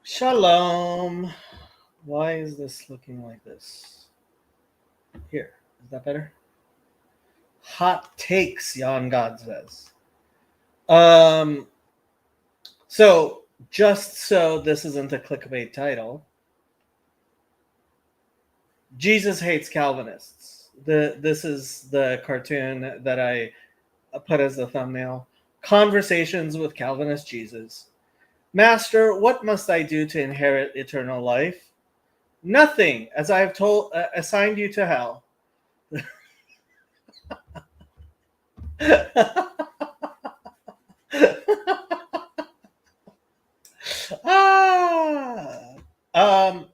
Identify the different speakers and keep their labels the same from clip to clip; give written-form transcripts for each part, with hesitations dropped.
Speaker 1: Shalom. Why is this looking like this? Here, is that better? Hot takes, Jan God says. Um, so just so this isn't a clickbait title, Jesus hates Calvinists. This is the cartoon that I put as the thumbnail. Conversations with Calvinist Jesus. Master, what must I do to inherit eternal life? Nothing, as I have assigned you to hell. ah, um,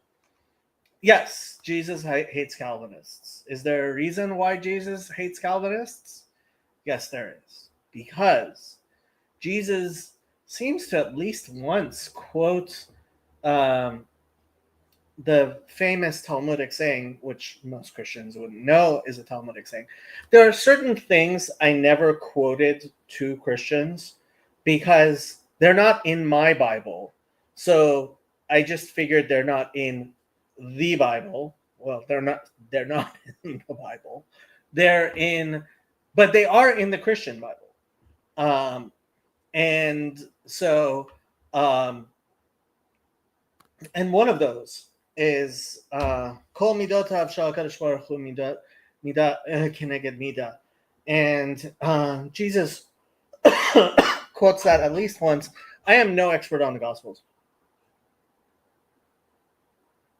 Speaker 1: yes, Jesus hates Calvinists. Is there a reason why Jesus hates Calvinists? Yes, there is. Because Jesus seems to at least once quote um, the famous Talmudic saying, which most Christians wouldn't know is a Talmudic saying. There are certain things I never quoted to Christians because they're not in my Bible. So I just figured they're not in the Bible. Well, they're not in the Bible. But they are in the Christian Bible. Um, and so um, and one of those is Kol midotav shel HaKadosh Baruch Hu midah keneged midah, and Jesus quotes that at least once. I am no expert on the Gospels.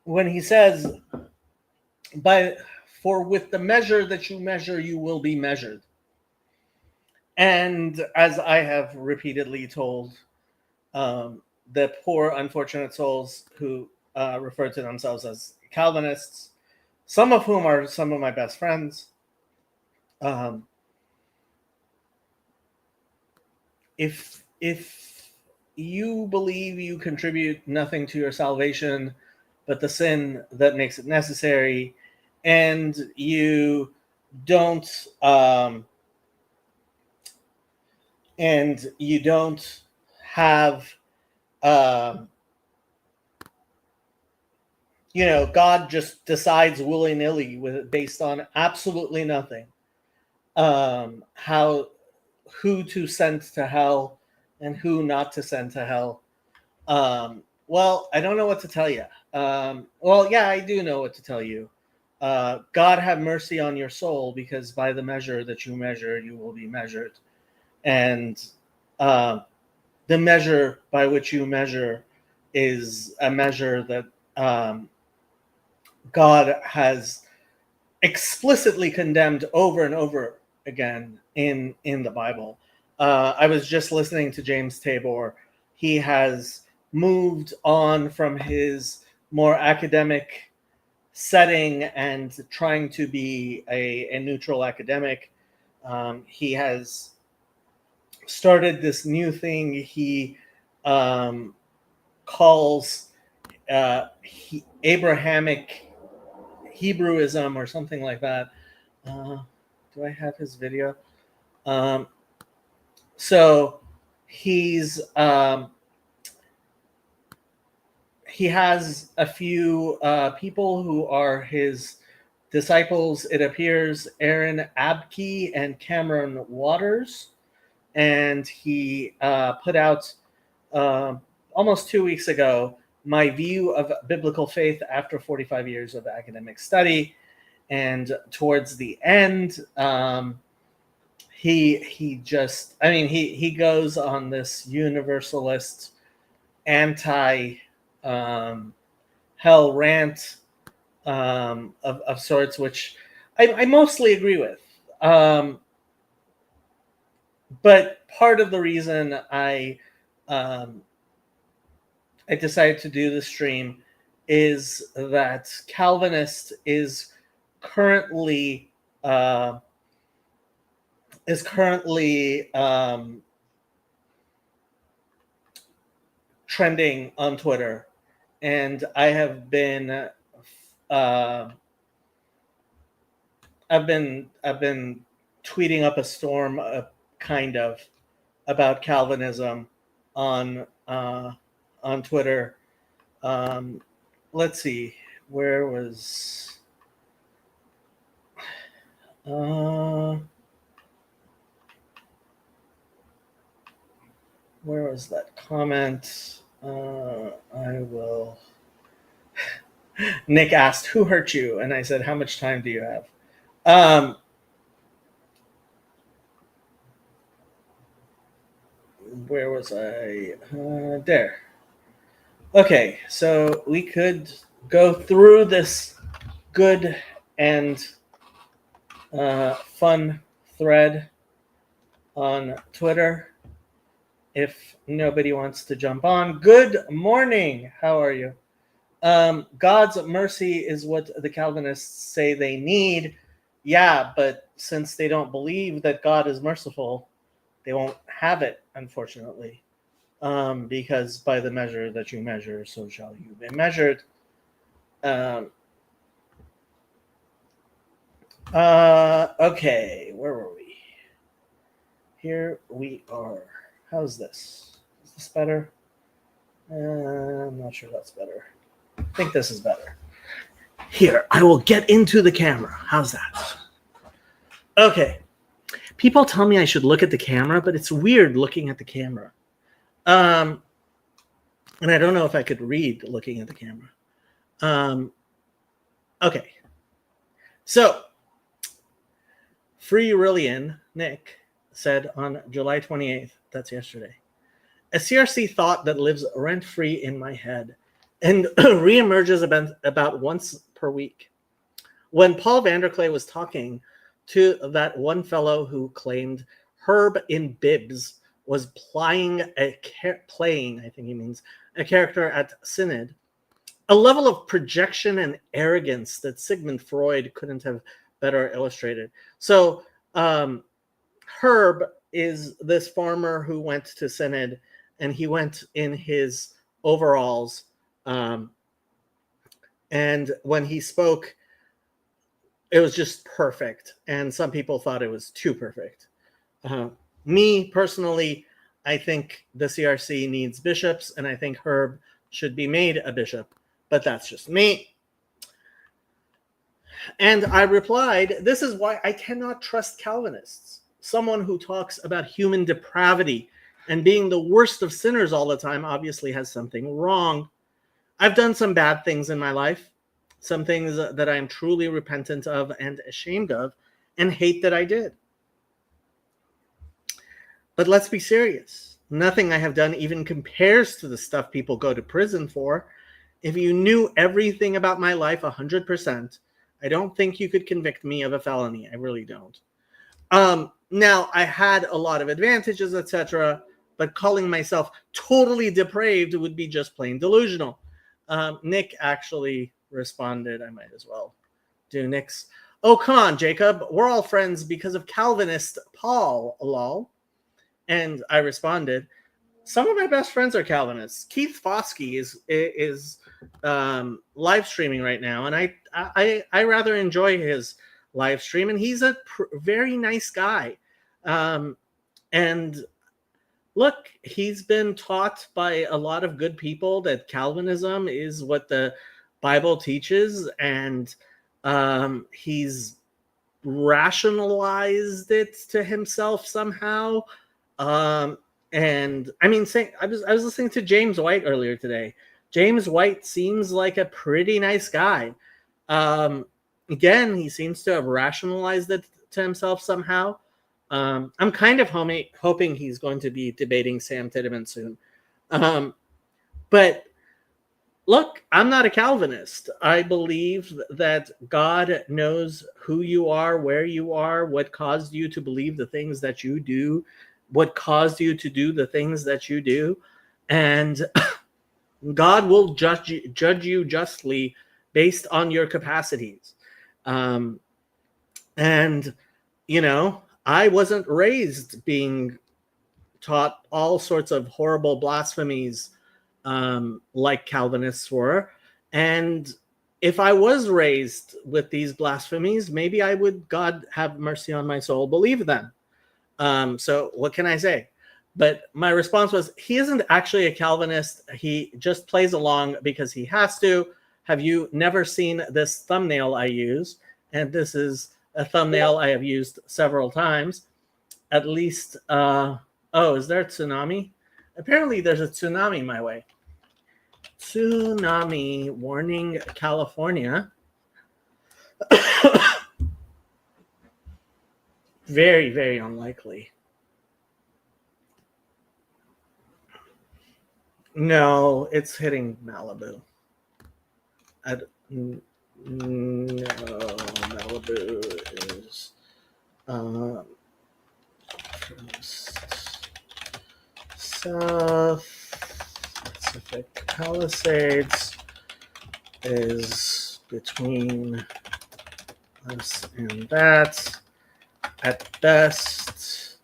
Speaker 1: When he says, for with the measure that you measure, you will be measured. And as I have repeatedly told the poor, unfortunate souls who refer to themselves as Calvinists, some of whom are some of my best friends. If you believe you contribute nothing to your salvation but the sin that makes it necessary, and you don't have God just decides willy-nilly based on absolutely nothing who to send to hell and who not to send to hell. Well, I don't know what to tell you. Well, yeah, I do know what to tell you. God have mercy on your soul, because by the measure that you measure, you will be measured. And the measure by which you measure is a measure that God has explicitly condemned over and over again in the Bible. I was just listening to James Tabor. He has moved on from his more academic setting and trying to be a neutral academic. He has started this new thing he calls Abrahamic Hebrewism or something like that. Do I have his video? So he has a few people who are his disciples. It appears Aaron Abke and Cameron Waters, and he put out almost 2 weeks ago my view of biblical faith after 45 years of academic study. And towards the end, he goes on this universalist anti hell rant of sorts, which I mostly agree with. But part of the reason I decided to do the stream is that Calvinist is currently trending on Twitter, and I have been I've been tweeting up a storm, kind of, about Calvinism on Twitter, Let's see. Where was that comment? I will. Nick asked, "Who hurt you?" And I said, "How much time do you have?" Where was I? There. Okay, so we could go through this good and fun thread on Twitter if nobody wants to jump on. Good morning. How are you? God's mercy is what the Calvinists say they need. Yeah, but since they don't believe that God is merciful, they won't have it, unfortunately. Because by the measure that you measure, so shall you be measured. Okay, where were we? Here we are. How's this? Is this better? I'm not sure that's better. I think this is better. Here, I will get into the camera. How's that? Okay. People tell me I should look at the camera, but it's weird looking at the camera. And I don't know if I could read looking at the camera. Okay. So, Free Rillian, Nick, said on July 28th, that's yesterday, a CRC thought that lives rent-free in my head and reemerges about once per week. When Paul Vanderklay was talking to that one fellow who claimed Herb in Bibs was playing, I think he means, a character at Synod, a level of projection and arrogance that Sigmund Freud couldn't have better illustrated. So Herb is this farmer who went to Synod, and he went in his overalls. And when he spoke, it was just perfect. And some people thought it was too perfect. Me, personally, I think the CRC needs bishops, and I think Herb should be made a bishop. But that's just me. And I replied, this is why I cannot trust Calvinists. Someone who talks about human depravity and being the worst of sinners all the time obviously has something wrong. I've done some bad things in my life, some things that I'm truly repentant of and ashamed of, and hate that I did. But let's be serious. Nothing I have done even compares to the stuff people go to prison for. If you knew everything about my life 100%, I don't think you could convict me of a felony. I really don't. Now, I had a lot of advantages, etc., but calling myself totally depraved would be just plain delusional. Nick actually responded. I might as well do Nick's. Oh, come on, Jacob. We're all friends because of Calvinist Paul, lol. And I responded, some of my best friends are Calvinists. Keith Foskey is live streaming right now, and I rather enjoy his live stream, and he's a very nice guy. And look, he's been taught by a lot of good people that Calvinism is what the Bible teaches, and he's rationalized it to himself somehow. And I mean, I was listening to James White earlier today. James White seems like a pretty nice guy. Again, he seems to have rationalized it to himself somehow. I'm kind of hoping he's going to be debating Sam Tiedemann soon. But look, I'm not a Calvinist. I believe that God knows who you are, where you are, what caused you to believe the things that you do, what caused you to do the things that you do, and God will judge you justly based on your capacities. And you know, I wasn't raised being taught all sorts of horrible blasphemies like Calvinists were, and if I was raised with these blasphemies, maybe I would, God have mercy on my soul, believe them. So what can I say? But my response was, he isn't actually a Calvinist. He just plays along because he has to. Have you never seen this thumbnail I use? And this is a thumbnail I have used several times. At least, oh, is there a tsunami? Apparently there's a tsunami my way. Tsunami warning, California. Very, very unlikely. No, it's hitting Malibu. No, Malibu is South Pacific Palisades is between us and that. At best,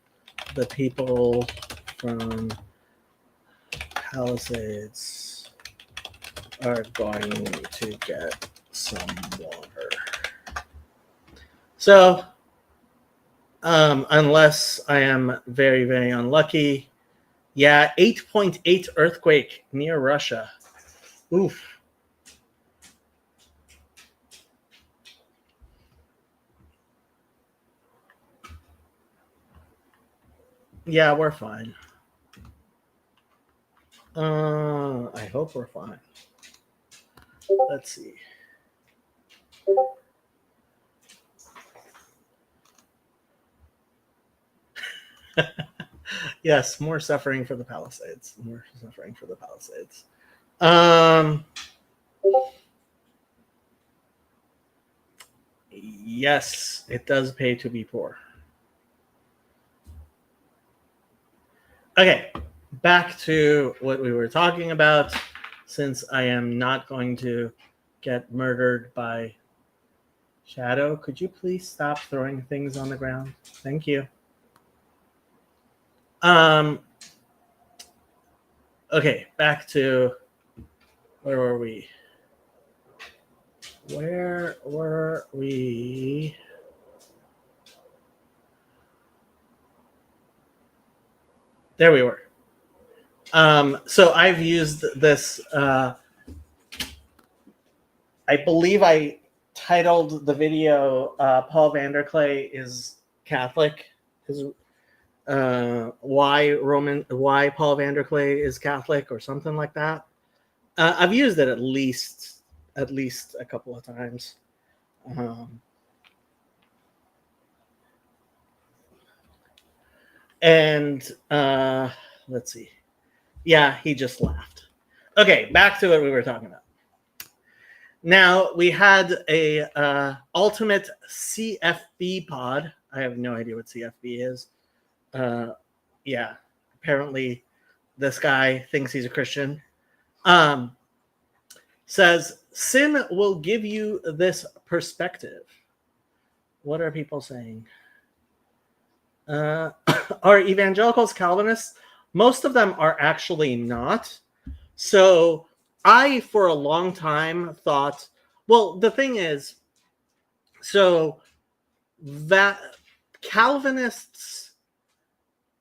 Speaker 1: the people from Palisades are going to get some water. So, unless I am very, very unlucky, yeah, 8.8 earthquake near Russia. Oof. Yeah, we're fine. I hope we're fine. Let's see. Yes, more suffering for the Palisades. More suffering for the Palisades. Yes, it does pay to be poor. Okay, back to what we were talking about. Since I am not going to get murdered by Shadow, could you please stop throwing things on the ground? Thank you. Okay, back to where were we? Where were we? There we were. So I've used this. I believe I titled the video "Paul Vanderklay is Catholic." Why Paul Vanderklay is Catholic, or something like that. I've used it at least a couple of times. And let's see. Yeah, he just laughed. Okay, back to what we were talking about. Now, we had a ultimate CFB pod. I have no idea what CFB is. Yeah, apparently this guy thinks he's a Christian. Says, sin will give you this perspective. What are people saying? Are evangelicals Calvinists? Most of them are actually not. So I, for a long time, thought, well, the thing is, so that Calvinists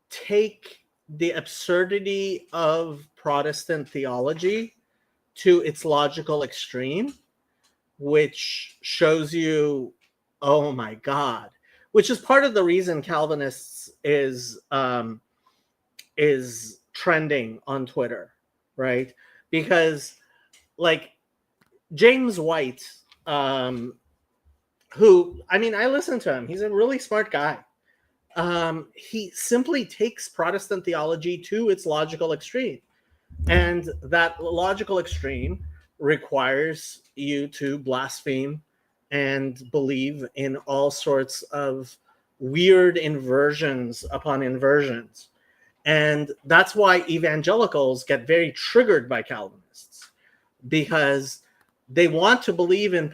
Speaker 1: take the absurdity of Protestant theology to its logical extreme, which shows you, oh my God, which is part of the reason Calvinists is trending on Twitter, right? Because like James White, who, I mean, I listen to him. He's a really smart guy. He simply takes Protestant theology to its logical extreme. And that logical extreme requires you to blaspheme and believe in all sorts of weird inversions upon inversions. And that's why evangelicals get very triggered by Calvinists, because they want to believe in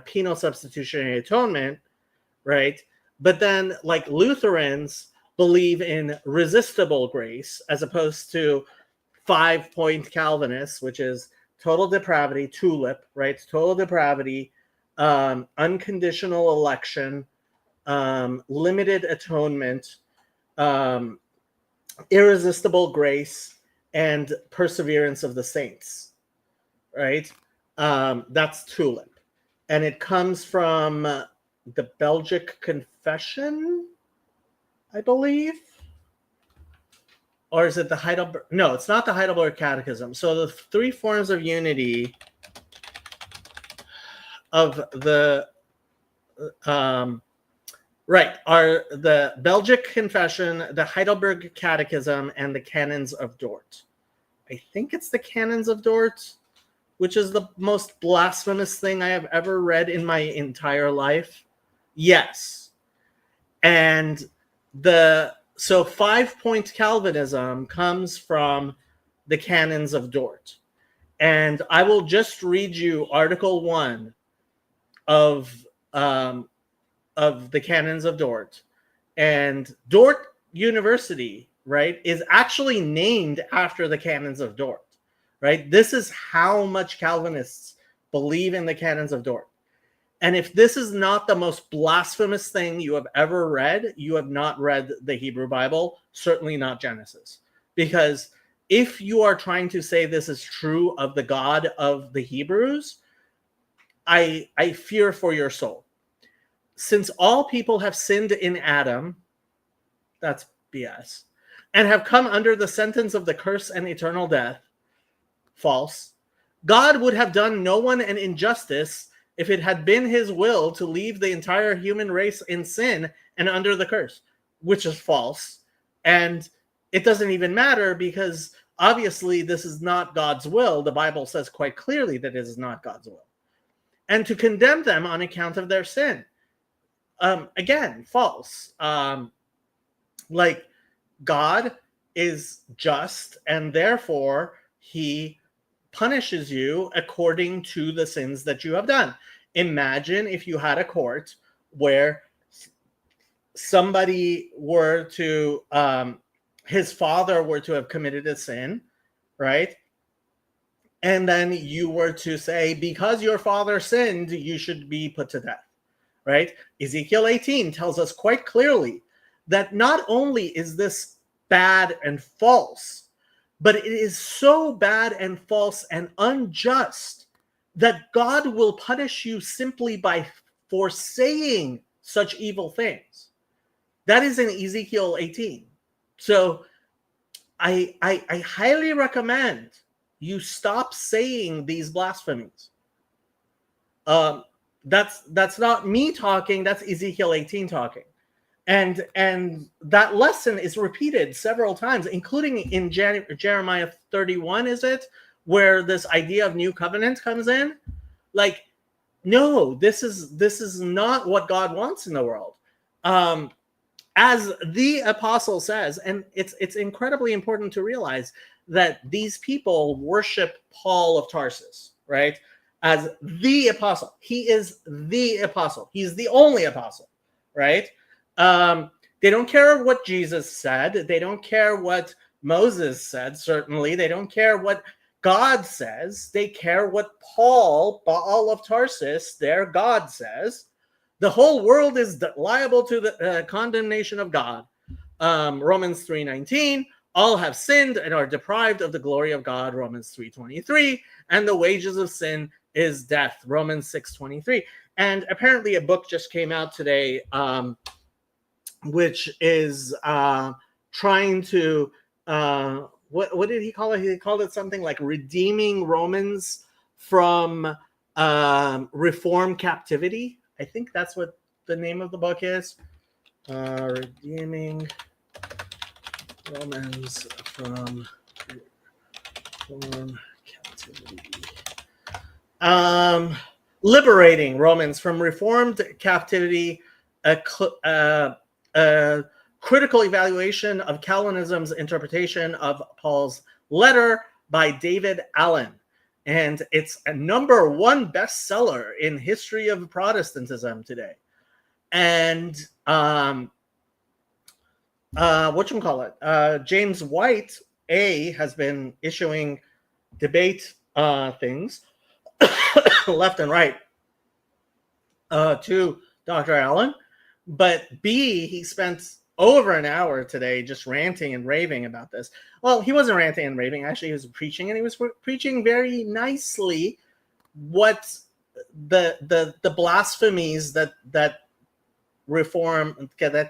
Speaker 1: penal substitutionary atonement, right? But then, like Lutherans believe in resistible grace, as opposed to 5-point Calvinists, which is total depravity, tulip, right? Total depravity, unconditional election, limited atonement, irresistible grace and perseverance of the saints, right? That's tulip. And it comes from the Belgic Confession, I believe. Or is it the Heidelberg? No, it's not the Heidelberg Catechism. So the three forms of unity of the are the Belgic Confession, the Heidelberg Catechism, and the Canons of Dort. I think it's the Canons of Dort, which is the most blasphemous thing I have ever read in my entire life. Yes. And so 5-point Calvinism comes from the Canons of Dort. And I will just read you Article 1 of the Canons of Dort. And Dort University, right, is actually named after the Canons of Dort, right? This is how much Calvinists believe in the Canons of Dort. And if this is not the most blasphemous thing you have ever read, you have not read the Hebrew Bible, certainly not Genesis. Because if you are trying to say this is true of the God of the Hebrews, I fear for your soul. Since all people have sinned in Adam, that's BS, and have come under the sentence of the curse and eternal death, false, God would have done no one an injustice if it had been his will to leave the entire human race in sin and under the curse, which is false. And it doesn't even matter because obviously this is not God's will. The Bible says quite clearly that it is not God's will. And to condemn them on account of their sin. Again, false. Like God is just and therefore he punishes you according to the sins that you have done. Imagine if you had a court where somebody were to, his father were to have committed a sin, right? And then you were to say, because your father sinned, you should be put to death, right? Ezekiel 18 tells us quite clearly that not only is this bad and false, but it is so bad and false and unjust that God will punish you simply for saying such evil things. That is in Ezekiel 18. So I highly recommend you stop saying these blasphemies. That's not me talking, that's Ezekiel 18 talking. And that lesson is repeated several times, including in Jeremiah 31, is it? Where this idea of new covenant comes in. Like, no, this is not what God wants in the world. As the apostle says, and it's incredibly important to realize that these people worship Paul of Tarsus, right? As the apostle. He is the apostle. He's the only apostle, right? They don't care what Jesus said. They don't care what Moses said, certainly. They don't care what God says. They care what Paul of Tarsus, their God, says. The whole world is liable to the condemnation of God. Romans 3:19, all have sinned and are deprived of the glory of God, Romans 3:23, and the wages of sin is death, Romans 6:23. And apparently a book just came out today, which is trying to, what did he call it? He called it something like redeeming Romans from reform captivity. I think that's what the name of the book is. Redeeming Romans from reform captivity. Liberating Romans from reformed captivity, a critical evaluation of Calvinism's interpretation of Paul's letter by David Allen. And it's a #1 bestseller in history of Protestantism today. And James White has been issuing debate things left and right to Dr. Allen. But B, he spent over an hour today just ranting and raving about this. Well, he wasn't ranting and raving. Actually, he was preaching, and he was preaching very nicely what the blasphemies that that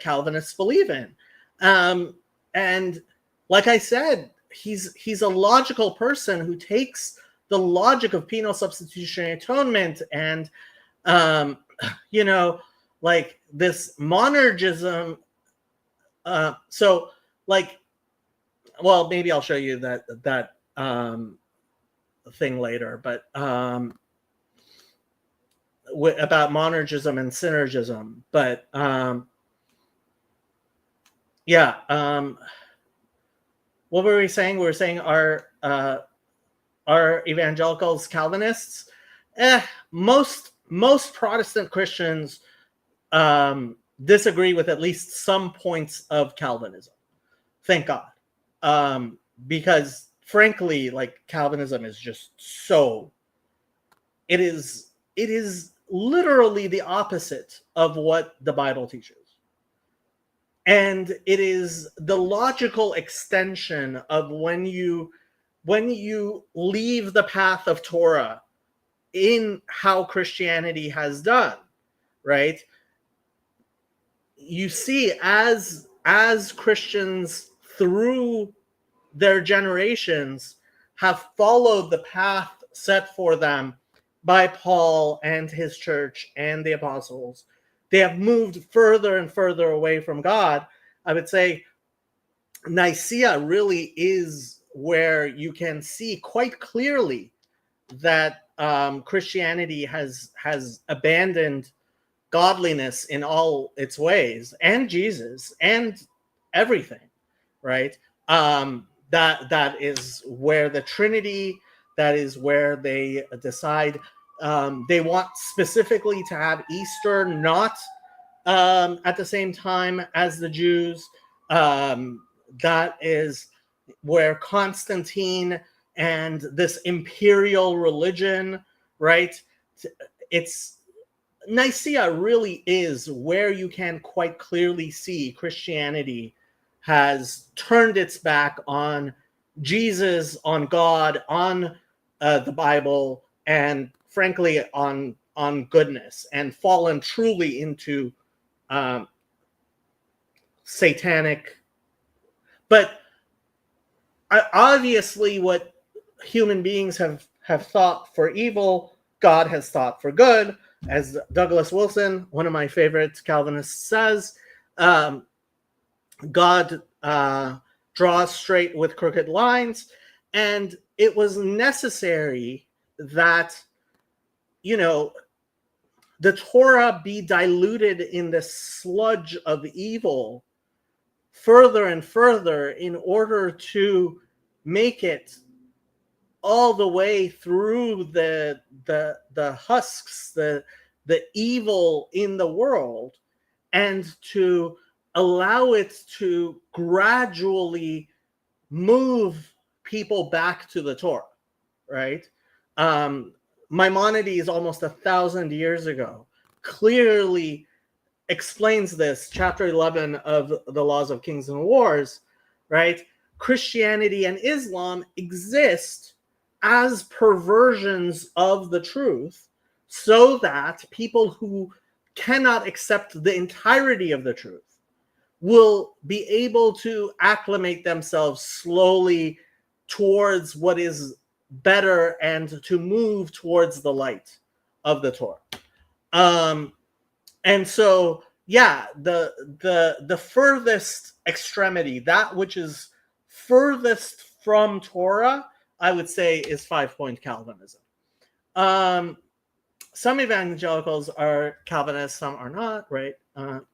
Speaker 1: Calvinists believe in. And like I said, he's a logical person who takes the logic of penal substitutionary atonement and like this monergism. So like, well, maybe I'll show you that thing later, but about monergism and synergism. But what were we saying? We were saying are evangelicals Calvinists? Most Protestant Christians disagree with at least some points of Calvinism. Thank God. Because frankly, like, Calvinism is just so, it is literally the opposite of what the Bible teaches. And it is the logical extension of when you leave the path of Torah in how Christianity has done, right? You see, as Christians through their generations have followed the path set for them by Paul and his church and the apostles, they have moved further and further away from God. I would say Nicaea really is where you can see quite clearly that Christianity has abandoned godliness in all its ways, and Jesus and everything, right? That is where the Trinity, that is where they decide they want specifically to have Easter not at the same time as the Jews. That is where Constantine and this imperial religion, right? It's Nicaea really is where you can quite clearly see Christianity has turned its back on Jesus, on God, on the Bible, and frankly on goodness, and fallen truly into satanic. But obviously, what human beings have thought for evil, God has thought for good. As Douglas Wilson, one of my favorite Calvinists, says, God draws straight with crooked lines, and it was necessary that, the Torah be diluted in the sludge of evil further and further in order to make it all the way through the husks, the evil in the world, and to allow it to gradually move people back to the Torah, right? Maimonides, almost 1,000 years ago, clearly explains this, chapter 11 of the Laws of Kings and Wars, right? Christianity and Islam exist as perversions of the truth so that people who cannot accept the entirety of the truth will be able to acclimate themselves slowly towards what is better and to move towards the light of the Torah. And so, the furthest extremity, that which is furthest from Torah, I would say, is 5-point Calvinism. Some evangelicals are Calvinists, some are not, right?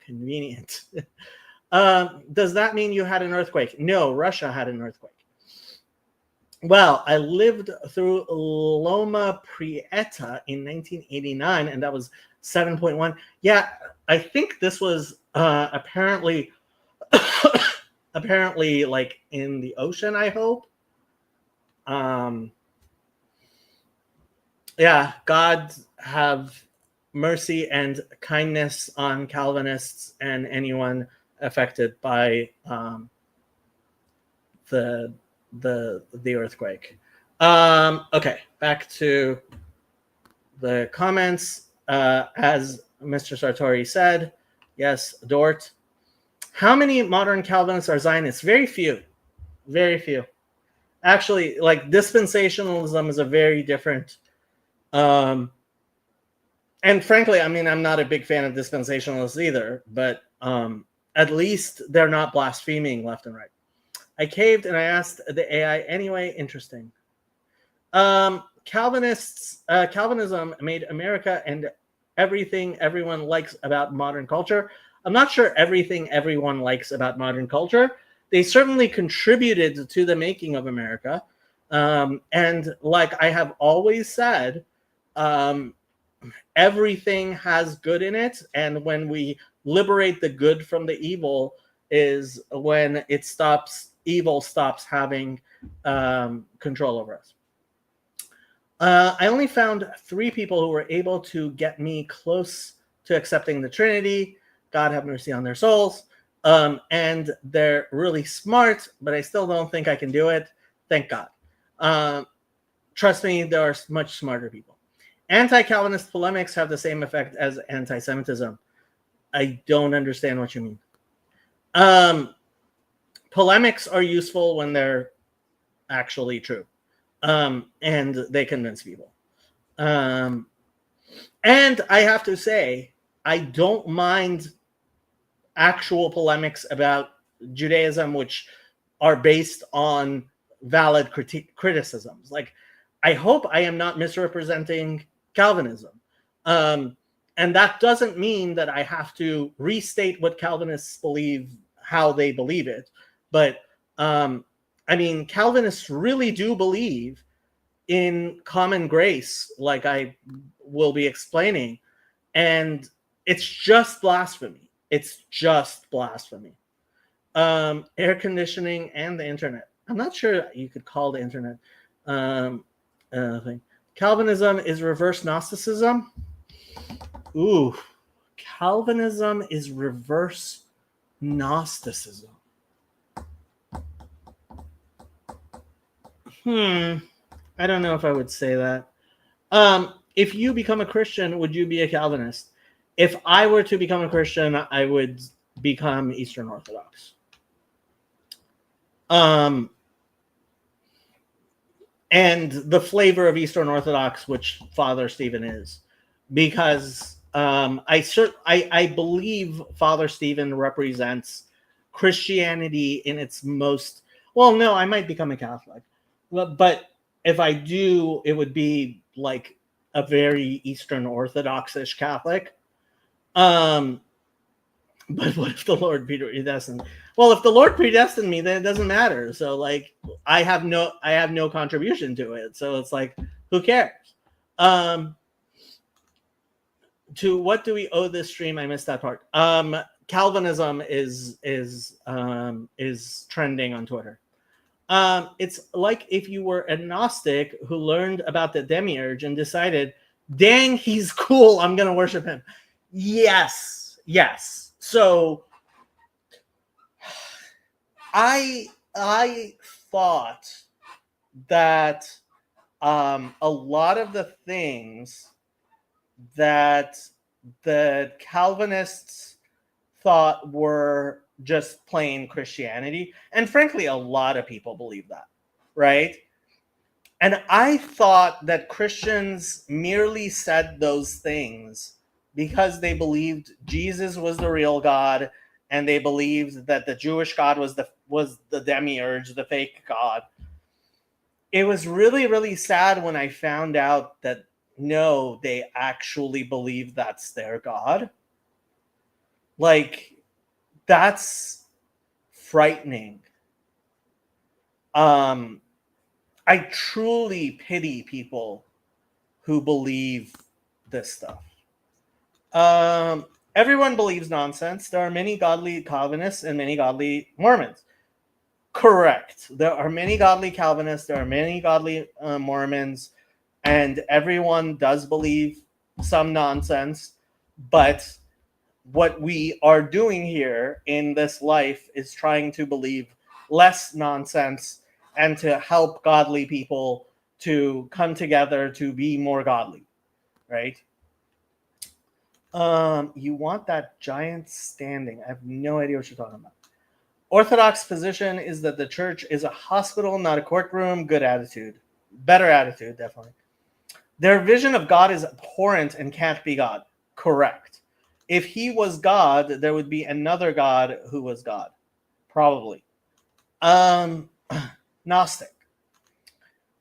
Speaker 1: Convenient. Does that mean you had an earthquake? No, Russia had an earthquake. Well, I lived through Loma Prieta in 1989, and that was 7.1. Yeah, I think this was apparently like in the ocean, I hope. God have mercy and kindness on Calvinists and anyone affected by the earthquake. Okay, back to the comments. As Mr. Sartori said, yes, Dort. How many modern Calvinists are Zionists? Very few. Very few. Actually, like dispensationalism is a very different. And frankly, I mean, I'm not a big fan of dispensationalists either, but at least they're not blaspheming left and right. I caved and I asked the AI anyway. Interesting. Calvinism made America and everything everyone likes about modern culture. I'm not sure everything everyone likes about modern culture. They certainly contributed to the making of America. And like I have always said, everything has good in it. And when we liberate the good from the evil is when evil stops having control over us. I only found 3 people who were able to get me close to accepting the Trinity. God have mercy on their souls. And they're really smart, but I still don't think I can do it. Thank God. Trust me, there are much smarter people. Anti-Calvinist polemics have the same effect as anti-Semitism. I don't understand what you mean. Polemics are useful when they're actually true. And they convince people. And I have to say, I don't mind actual polemics about Judaism, which are based on valid criticisms. Like, I hope I am not misrepresenting Calvinism. And that doesn't mean that I have to restate what Calvinists believe, how they believe it. But I mean, Calvinists really do believe in common grace, like I will be explaining, and it's just blasphemy. It's just blasphemy. Air conditioning and the internet. I'm not sure you could call the internet thing. Calvinism is reverse Gnosticism. Ooh, Calvinism is reverse Gnosticism. I don't know if I would say that. If you become a Christian, would you be a Calvinist? If I were to become a Christian, I would become Eastern Orthodox. And the flavor of Eastern Orthodox, which Father Stephen is, because I believe Father Stephen represents Christianity in its most. Well, no, I might become a Catholic, but if I do, it would be like a very Eastern Orthodox-ish Catholic. But what if the Lord predestined? Well, if the Lord predestined me, then it doesn't matter. So like I have no contribution to it. So it's like, who cares? To what do we owe this stream? I missed that part. Calvinism is trending on Twitter. It's like if you were a Gnostic who learned about the demiurge and decided, dang, he's cool, I'm going to worship him. Yes. So I thought that a lot of the things that the Calvinists thought were just plain Christianity, and frankly, a lot of people believe that, right? And I thought that Christians merely said those things because they believed Jesus was the real God, and they believed that the Jewish God was the demiurge, the fake God. It was really, really sad when I found out that no, they actually believe that's their God. Like, that's frightening. I truly pity people who believe this stuff. Everyone believes nonsense. There are many godly Calvinists and many godly Mormons. Correct. There are many godly Calvinists. There are many godly Mormons. And everyone does believe some nonsense. But what we are doing here in this life is trying to believe less nonsense and to help godly people to come together to be more godly, right? You want that giant standing. I have no idea what you're talking about. Orthodox position is that the church is a hospital, not a courtroom. Good attitude. Better attitude, definitely. Their vision of God is abhorrent and can't be God. Correct. If he was God, there would be another God who was God. Probably. Gnostic.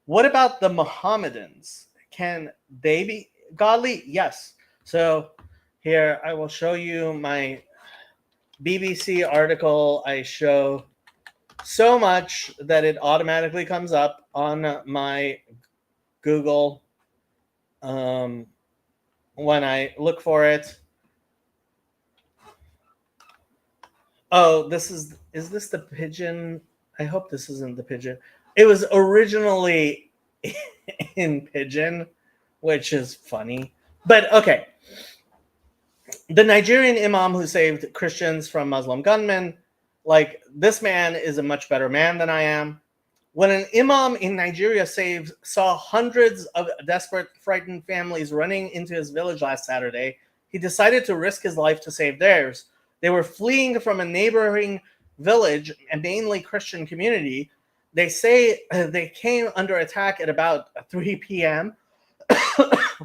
Speaker 1: What about the Mohammedans? Can they be godly? Yes. So here I will show you my BBC article. I show so much that it automatically comes up on my Google when I look for it. Oh, is this the pigeon? I hope this isn't the pigeon. It was originally in pigeon, which is funny. But okay. The Nigerian Imam who saved Christians from Muslim gunmen, like, this man is a much better man than I am. When an imam in Nigeria saw hundreds of desperate, frightened families running into his village last Saturday, he decided to risk his life to save theirs. They were fleeing from a neighboring village, a mainly Christian community. They say they came under attack at about 3 p.m.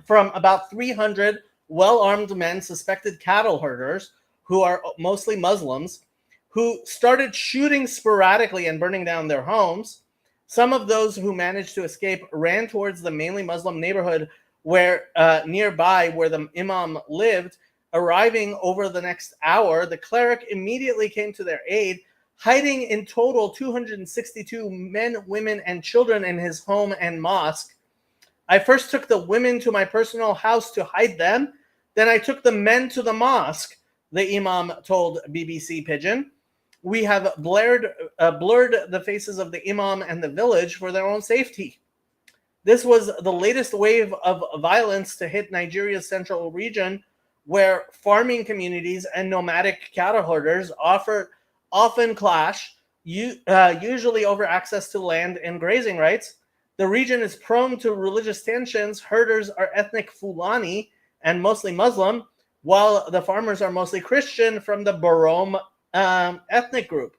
Speaker 1: from about 300 well-armed men, suspected cattle herders, who are mostly Muslims, who started shooting sporadically and burning down their homes. Some of those who managed to escape ran towards the mainly Muslim neighborhood nearby where the imam lived. Arriving over the next hour, the cleric immediately came to their aid, hiding in total 262 men, women, and children in his home and mosque. I first took the women to my personal house to hide them. Then I took the men to the mosque, the imam told BBC Pidgin. We have blurred the faces of the imam and the village for their own safety. This was the latest wave of violence to hit Nigeria's central region, where farming communities and nomadic cattle herders often clash, usually over access to land and grazing rights. The region is prone to religious tensions. Herders are ethnic Fulani and mostly Muslim, while the farmers are mostly Christian from the Barom ethnic group.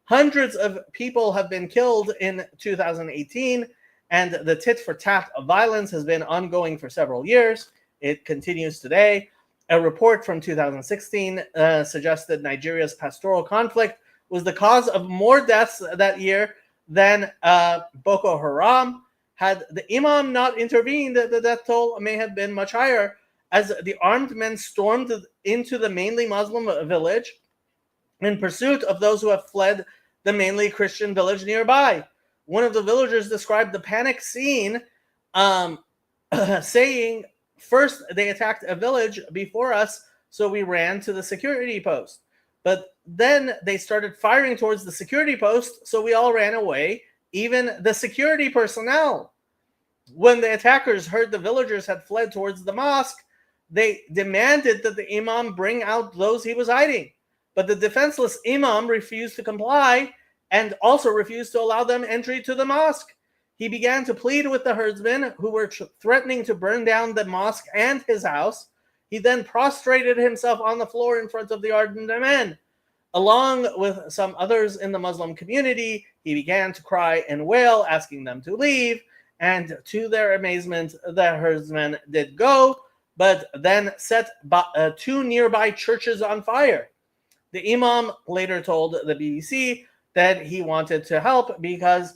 Speaker 1: Hundreds of people have been killed in 2018, and the tit-for-tat of violence has been ongoing for several years. It continues today. A report from 2016 suggested Nigeria's pastoral conflict was the cause of more deaths that year than Boko Haram. Had the imam not intervened, the death toll may have been much higher, as the armed men stormed into the mainly Muslim village in pursuit of those who have fled the mainly Christian village nearby. One of the villagers described the panic scene, saying, "First, they attacked a village before us, so we ran to the security post. But then they started firing towards the security post, so we all ran away, even the security personnel. When the attackers heard the villagers had fled towards the mosque, they demanded that the imam bring out those he was hiding. But the defenseless imam refused to comply and also refused to allow them entry to the mosque. He began to plead with the herdsmen, who were threatening to burn down the mosque and his house. He then prostrated himself on the floor in front of the ardent men. Along with some others in the Muslim community, he began to cry and wail, asking them to leave. And to their amazement, the herdsmen did go, but then set 2 nearby churches on fire. The imam later told the BBC that he wanted to help because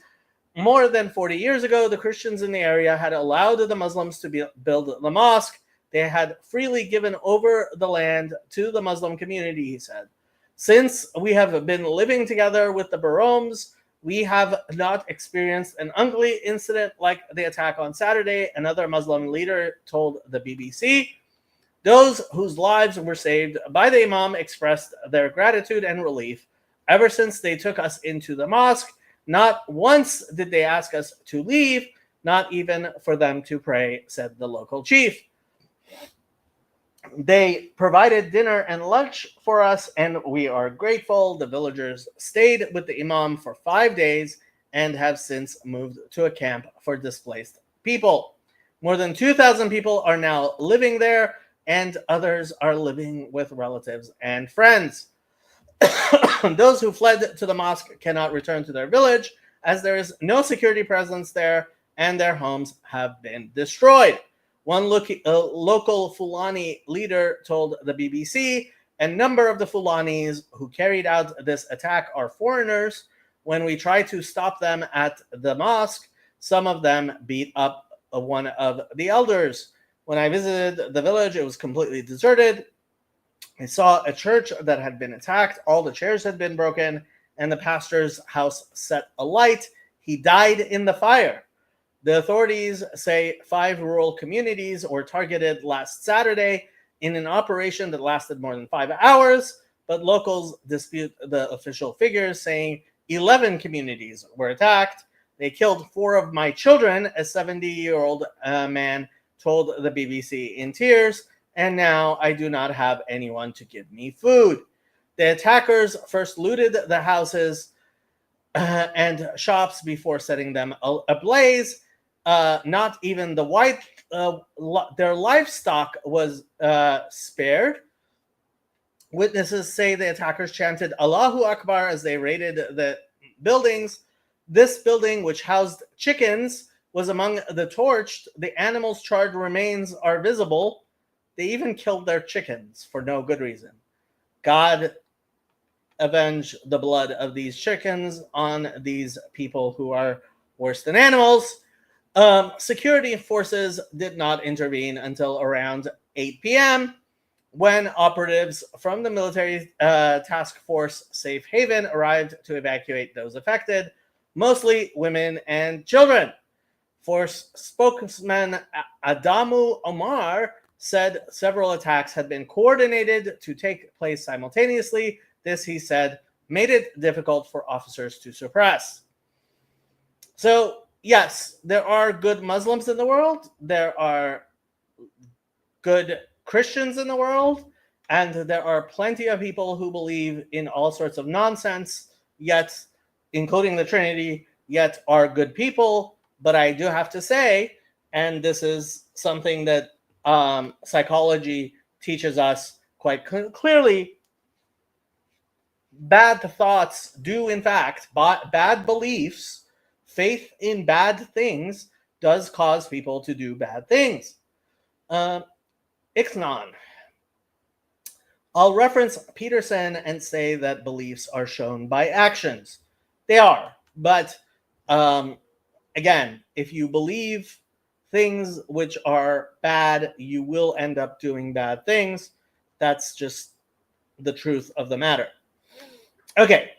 Speaker 1: more than 40 years ago, the Christians in the area had allowed the Muslims to build the mosque. They had freely given over the land to the Muslim community, he said. Since we have been living together with the Baroms, we have not experienced an ugly incident like the attack on Saturday, another Muslim leader told the BBC. Those whose lives were saved by the imam expressed their gratitude and relief. Ever since they took us into the mosque, not once did they ask us to leave, not even for them to pray, said the local chief. They provided dinner and lunch for us, and we are grateful. The villagers stayed with the Imam for 5 days and have since moved to a camp for displaced people. More than 2,000 people are now living there, and others are living with relatives and friends. Those who fled to the mosque cannot return to their village, as there is no security presence there, and their homes have been destroyed. One local Fulani leader told the BBC, a number of the Fulanis who carried out this attack are foreigners. When we try to stop them at the mosque, some of them beat up one of the elders. When I visited the village, it was completely deserted. I saw a church that had been attacked. All the chairs had been broken, and the pastor's house set alight. He died in the fire. The authorities say 5 rural communities were targeted last Saturday in an operation that lasted more than 5 hours, but locals dispute the official figures, saying 11 communities were attacked. They killed 4 of my children, a 70-year-old man told the BBC in tears, and now I do not have anyone to give me food. The attackers first looted the houses and shops before setting them ablaze. Not even the white, their livestock was spared. Witnesses say the attackers chanted Allahu Akbar as they raided the buildings. This building, which housed chickens, was among the torched. The animals' charred remains are visible. They even killed their chickens for no good reason. God avenge the blood of these chickens on these people who are worse than animals. Security forces did not intervene until around 8 p.m. when operatives from the military task force Safe Haven arrived to evacuate those affected, mostly women and children. Force spokesman Adamu Omar said several attacks had been coordinated to take place simultaneously. This, he said, made it difficult for officers to suppress. So, yes, there are good Muslims in the world. There are good Christians in the world. And there are plenty of people who believe in all sorts of nonsense, yet, including the Trinity, yet are good people. But I do have to say, and this is something that psychology teaches us quite clearly, bad thoughts do, in fact, bad beliefs, faith in bad things does cause people to do bad things. Ixnon. I'll reference Peterson and say that beliefs are shown by actions. They are, but again, if you believe things which are bad, you will end up doing bad things. That's just the truth of the matter. Okay,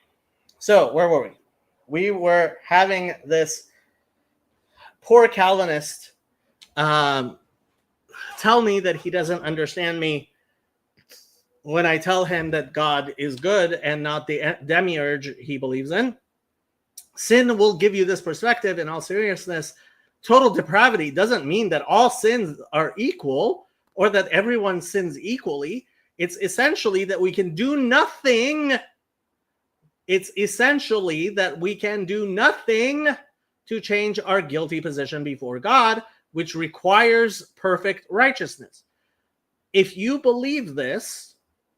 Speaker 1: so where were we? We were having this poor Calvinist tell me that he doesn't understand me when I tell him that God is good and not the demiurge he believes in. Sin will give you this perspective. In all seriousness, total depravity doesn't mean that all sins are equal or that everyone sins equally. It's essentially that we can do nothing. It's essentially that we can do nothing to change our guilty position before God, which requires perfect righteousness. If you believe this,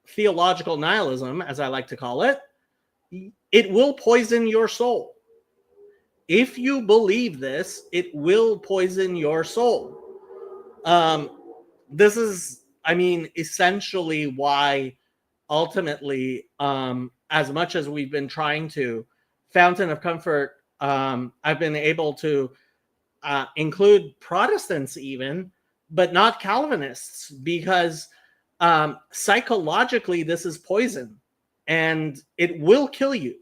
Speaker 1: theological nihilism, as I like to call it, it will poison your soul. If you believe this, it will poison your soul. This is, essentially why ultimately, as much as we've been trying to Fountain of Comfort, I've been able to include Protestants even, but not Calvinists, because psychologically this is poison and it will kill you.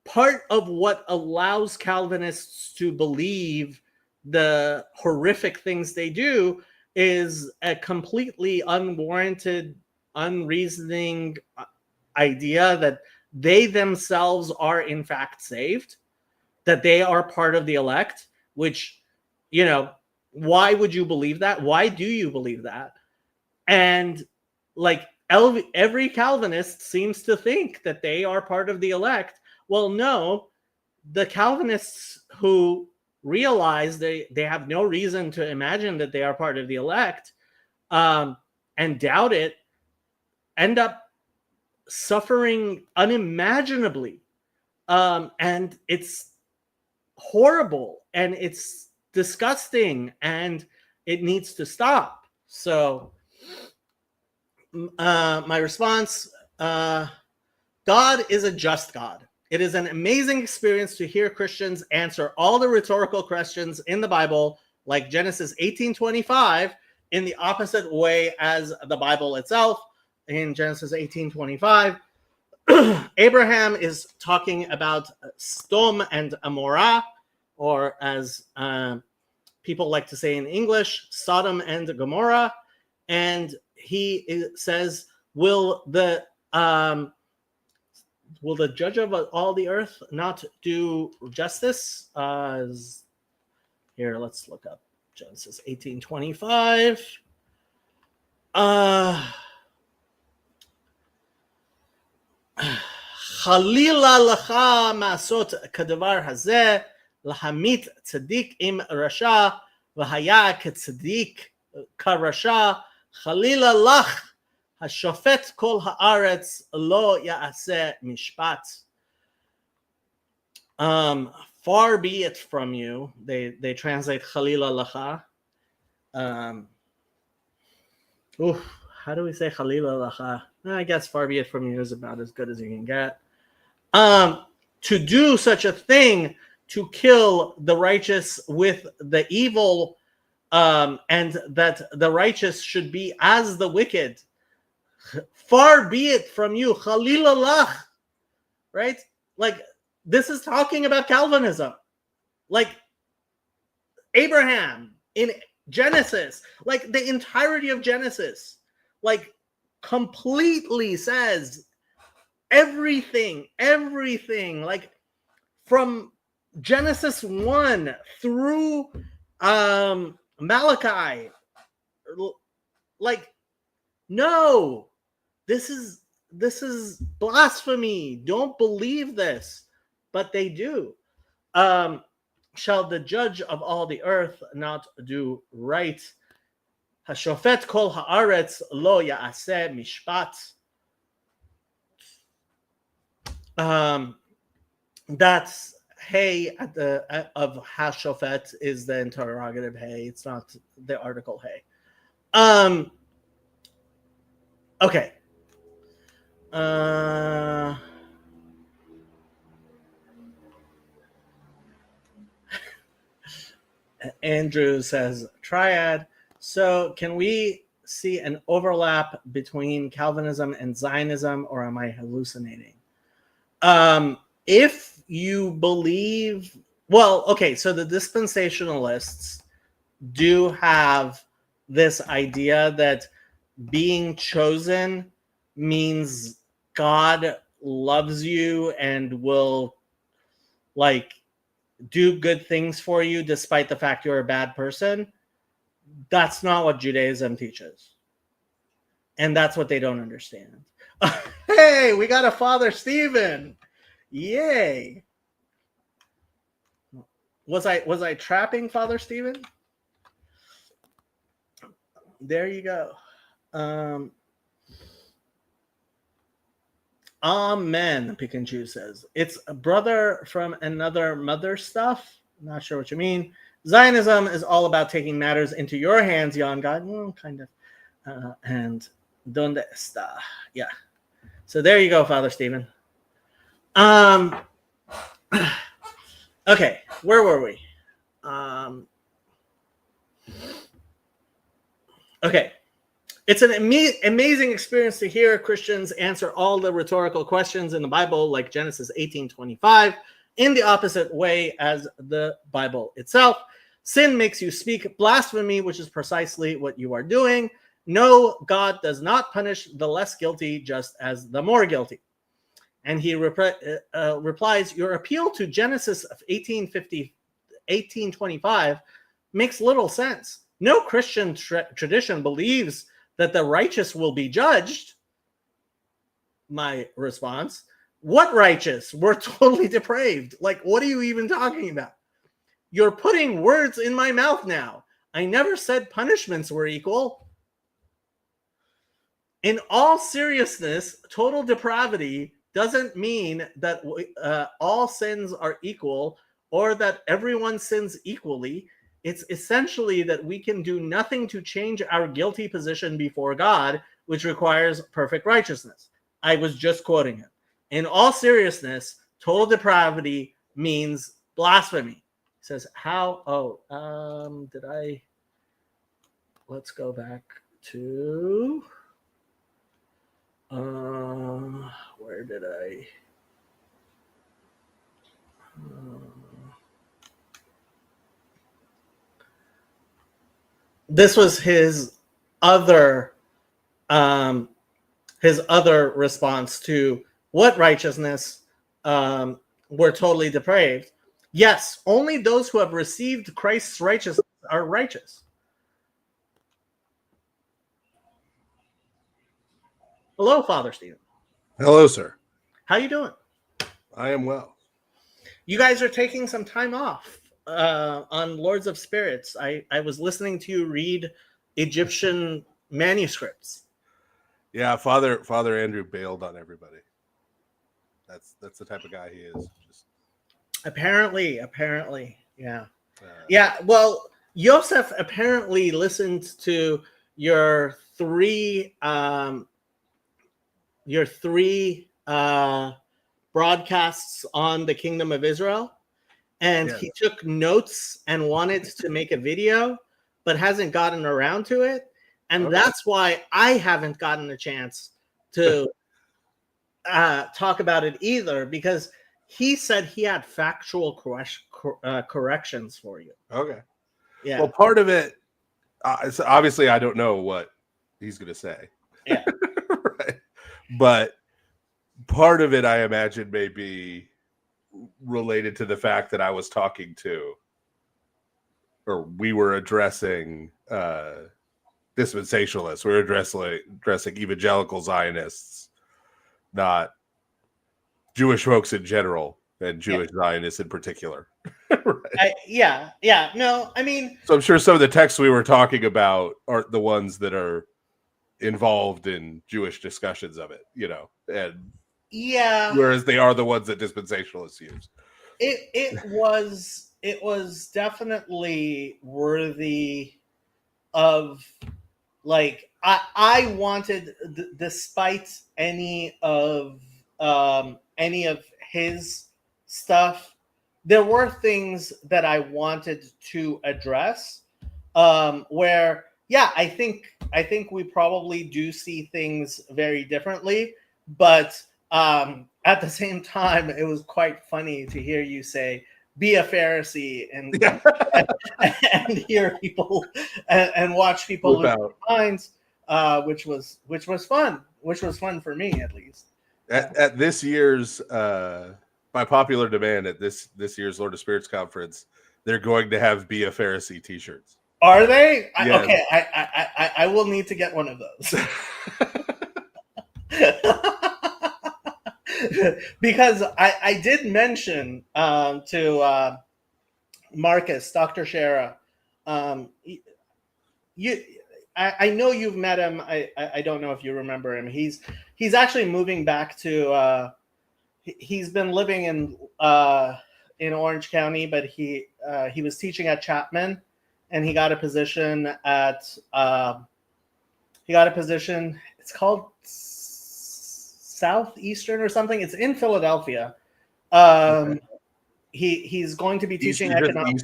Speaker 1: Part of what allows Calvinists to believe the horrific things they do is a completely unwarranted, unreasoning idea that they themselves are in fact saved, that they are part of the elect, which, why would you believe that? Why do you believe that? And like every Calvinist seems to think that they are part of the elect. Well, no, the Calvinists who realize they have no reason to imagine that they are part of the elect, and doubt it, end up suffering unimaginably. And it's horrible and it's disgusting and it needs to stop. So my response, God is a just God. It is an amazing experience to hear Christians answer all the rhetorical questions in the Bible, like Genesis 18:25, in the opposite way as the Bible itself. In Genesis 18:25, Abraham is talking about Sodom and Amorah, or as people like to say in English, Sodom and Gomorrah. And he says, will the judge of all the earth not do justice? Here, let's look up Genesis 18:25. Chalila lacha masot kadavar hazeh lahamit tzadik im rasha v'haya ketzadik karasha chalila lach hashofet kol haaretz lo yaaseh mishpat. Far be it from you. They translate chalila lacha. How do we say chalila lacha? I guess far be it from you is about as good as you can get. To do such a thing, to kill the righteous with the evil, and that the righteous should be as the wicked. Far be it from you, Chalilallah, right? Like, this is talking about Calvinism. Like, Abraham in Genesis, like the entirety of Genesis, like completely says everything, like from Genesis 1 through Malachi, like, no, this is blasphemy. Don't believe this, but they do. Shall the judge of all the earth not do right? Hashofet kol haaretz lo yaaseh mishpat. That's hey at the of hashofet is the interrogative hey. It's not the article hey. Okay. Andrew says triad. So can we see an overlap between Calvinism and Zionism, or am I hallucinating? If you believe, well, okay, so the dispensationalists do have this idea that being chosen means God loves you and will like do good things for you despite the fact you're a bad person. That's not what Judaism teaches. And that's what they don't understand. Hey, we got a Father Stephen. Yay. Was I trapping Father Stephen? There you go. Amen, Pick and Choose says. It's a brother from another mother stuff. Not sure what you mean. Zionism is all about taking matters into your hands, Yon God. Well, kind of. And donde está? Yeah. So there you go, Father Stephen. Okay, where were we? Okay. It's an amazing experience to hear Christians answer all the rhetorical questions in the Bible, like Genesis 18:25, in the opposite way as the Bible itself. Sin makes you speak blasphemy, which is precisely what you are doing. No, God does not punish the less guilty, just as the more guilty. And he replies, your appeal to Genesis of 18:25 makes little sense. No Christian tradition believes that the righteous will be judged. My response, what righteous? We're totally depraved. Like, what are you even talking about? You're putting words in my mouth now. I never said punishments were equal. In all seriousness, total depravity doesn't mean that all sins are equal or that everyone sins equally. It's essentially that we can do nothing to change our guilty position before God, which requires perfect righteousness. I was just quoting him. In all seriousness, total depravity means blasphemy. He says, how? Let's go back to, where did I? This was his other response to what righteousness, we're totally depraved. Yes, only those who have received Christ's righteousness are righteous. Hello, Father Stephen.
Speaker 2: Hello, sir.
Speaker 1: How you doing?
Speaker 2: I am well.
Speaker 1: You guys are taking some time off on Lords of Spirits. I was listening to you read Egyptian manuscripts.
Speaker 2: Yeah, Father Andrew bailed on everybody. That's the type of guy he is. Just
Speaker 1: apparently, yeah. Yeah, well, Yosef apparently listened to your three broadcasts on the Kingdom of Israel, and he took notes and wanted to make a video, but hasn't gotten around to it. And that's why I haven't gotten a chance to talk about it either, because he said he had factual corrections for you.
Speaker 2: Okay.
Speaker 1: Yeah.
Speaker 2: Well, part of it, obviously, I don't know what he's going to say.
Speaker 1: Yeah.
Speaker 2: Right. But part of it, I imagine, may be related to the fact that I was talking to, or we were addressing dispensationalists. We were addressing evangelical Zionists, not Jewish folks in general, and Jewish Zionists in particular.
Speaker 1: Right. No, I mean,
Speaker 2: so I'm sure some of the texts we were talking about are the ones that are involved in Jewish discussions of it, and whereas they are the ones that dispensationalists use.
Speaker 1: It was definitely worthy of, like, I wanted, despite any of his stuff, there were things that I wanted to address, where I think we probably do see things very differently, but at the same time, it was quite funny to hear you say, be a Pharisee and hear people and watch people lose their minds, which was fun for me, at least.
Speaker 2: At this year's, by popular demand, at this year's Lord of Spirits conference, they're going to have "Be a Pharisee" T-shirts.
Speaker 1: Are they?
Speaker 2: Yes.
Speaker 1: Okay, I will need to get one of those. Because I did mention to Marcus, Dr. Shara, I know you've met him. I don't know if you remember him. He's actually moving back to. He's been living in Orange County, but he was teaching at Chapman, and he got a position at. It's called Southeastern or something. It's in Philadelphia. He's going to be teaching economics.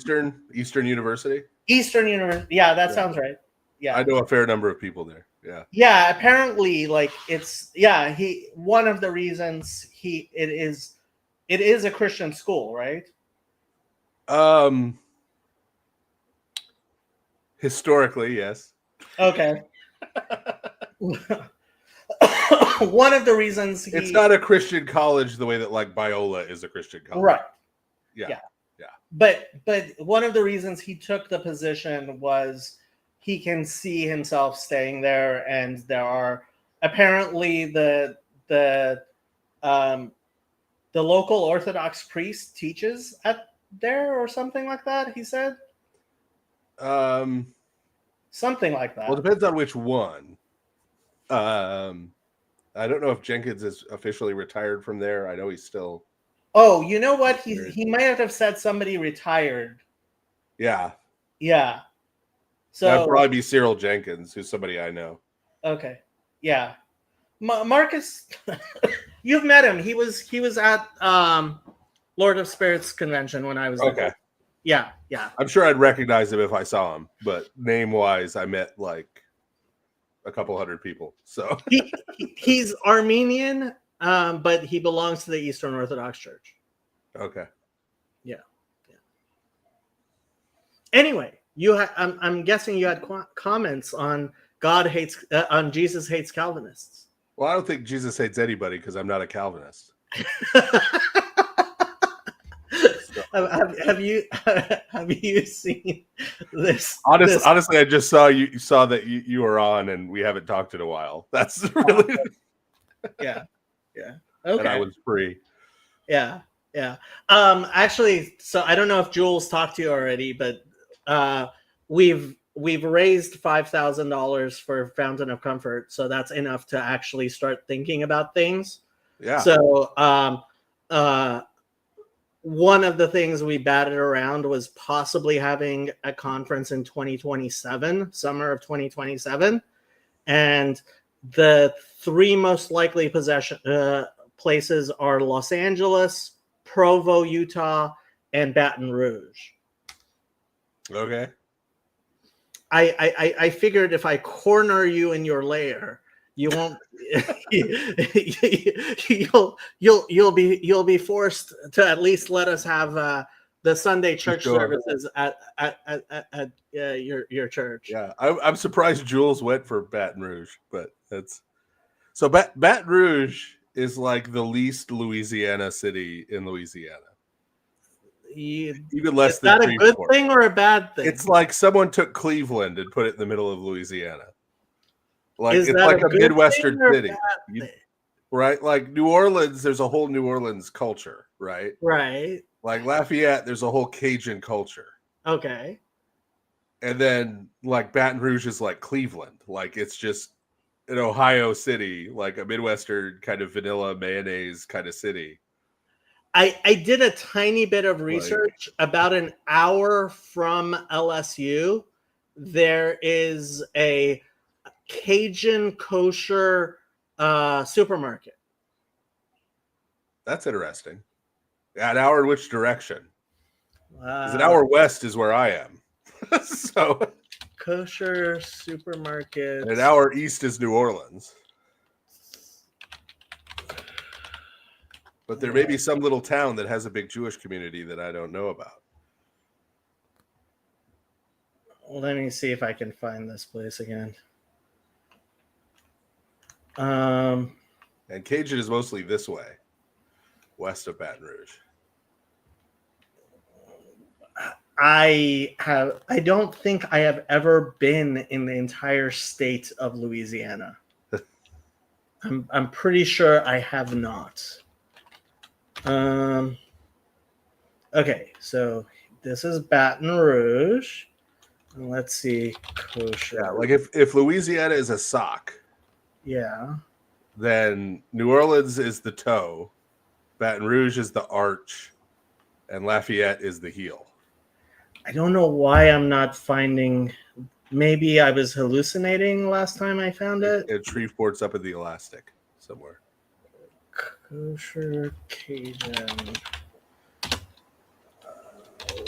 Speaker 2: Eastern University.
Speaker 1: Eastern University. Yeah, that sounds right. Yeah,
Speaker 2: I know a fair number of people there. Yeah.
Speaker 1: Yeah, apparently, like, it's one of the reasons it is a Christian school, right?
Speaker 2: Historically, yes.
Speaker 1: Okay. One of the reasons
Speaker 2: it's not a Christian college the way that, like, Biola is a Christian college.
Speaker 1: Right.
Speaker 2: Yeah.
Speaker 1: but one of the reasons he took the position was he can see himself staying there, and there are apparently the local Orthodox priest teaches at there or something like that. He said something like that.
Speaker 2: Well, it depends on which one. I don't know if Jenkins is officially retired from there. I know he's still.
Speaker 1: Oh, you know what? He might have said somebody retired.
Speaker 2: Yeah.
Speaker 1: Yeah. So
Speaker 2: that'd probably be Cyril Jenkins, who's somebody I know.
Speaker 1: Okay. Yeah. Marcus, you've met him. He was at Lord of Spirits convention when I was there.
Speaker 2: Okay.
Speaker 1: Yeah.
Speaker 2: I'm sure I'd recognize him if I saw him, but name-wise, I met like a couple hundred people. So
Speaker 1: he's Armenian, but he belongs to the Eastern Orthodox Church.
Speaker 2: Okay.
Speaker 1: Yeah. Anyway, I'm guessing you had comments on on Jesus hates Calvinists.
Speaker 2: Well, I don't think Jesus hates anybody because I'm not a Calvinist.
Speaker 1: Have you seen this?
Speaker 2: Honestly, I just saw that you were on, and we haven't talked in a while. That's really
Speaker 1: yeah. Okay.
Speaker 2: And I was free.
Speaker 1: Yeah. Actually, so I don't know if Jules talked to you already, but we've raised $5,000 for Fountain of Comfort, so that's enough to actually start thinking about things.
Speaker 2: Yeah.
Speaker 1: So one of the things we batted around was possibly having a conference in 2027, summer of 2027, and the three most likely places are Los Angeles, Provo, Utah, and Baton Rouge.
Speaker 2: Okay.
Speaker 1: I figured if I corner you in your lair, you won't. You'll be forced to at least let us have the Sunday church services at your church.
Speaker 2: Yeah, I'm surprised Jules went for Baton Rouge, but that's so. Baton Rouge is like the least Louisiana city in Louisiana. Even less
Speaker 1: is
Speaker 2: than
Speaker 1: that a good thing or a bad thing?
Speaker 2: It's like someone took Cleveland and put it in the middle of Louisiana. Like
Speaker 1: it's
Speaker 2: like a Midwestern city,
Speaker 1: right?
Speaker 2: Like New Orleans, there's a whole New Orleans culture, right?
Speaker 1: Right.
Speaker 2: Like Lafayette, there's a whole Cajun culture.
Speaker 1: Okay.
Speaker 2: And then like Baton Rouge is like Cleveland, like it's just an Ohio city, like a Midwestern kind of vanilla mayonnaise kind of city.
Speaker 1: I did a tiny bit of research. About an hour from LSU, there is a Cajun kosher supermarket.
Speaker 2: That's interesting. An hour in which direction? Because an hour west is where I am. So
Speaker 1: kosher supermarket.
Speaker 2: And an hour east is New Orleans. But there may be some little town that has a big Jewish community that I don't know about.
Speaker 1: Let me see if I can find this place again. And
Speaker 2: Cajun is mostly this way, west of Baton Rouge.
Speaker 1: I don't think I have ever been in the entire state of Louisiana. I'm pretty sure I have not. Okay, so this is Baton Rouge. Let's see, kosher.
Speaker 2: Yeah, like if Louisiana is a sock,
Speaker 1: yeah,
Speaker 2: then New Orleans is the toe, Baton Rouge is the arch, and Lafayette is the heel.
Speaker 1: I don't know why I'm not finding. Maybe I was hallucinating last time I found it.
Speaker 2: And Shreveport's up in the Elastic somewhere.
Speaker 1: Kosher Cajun,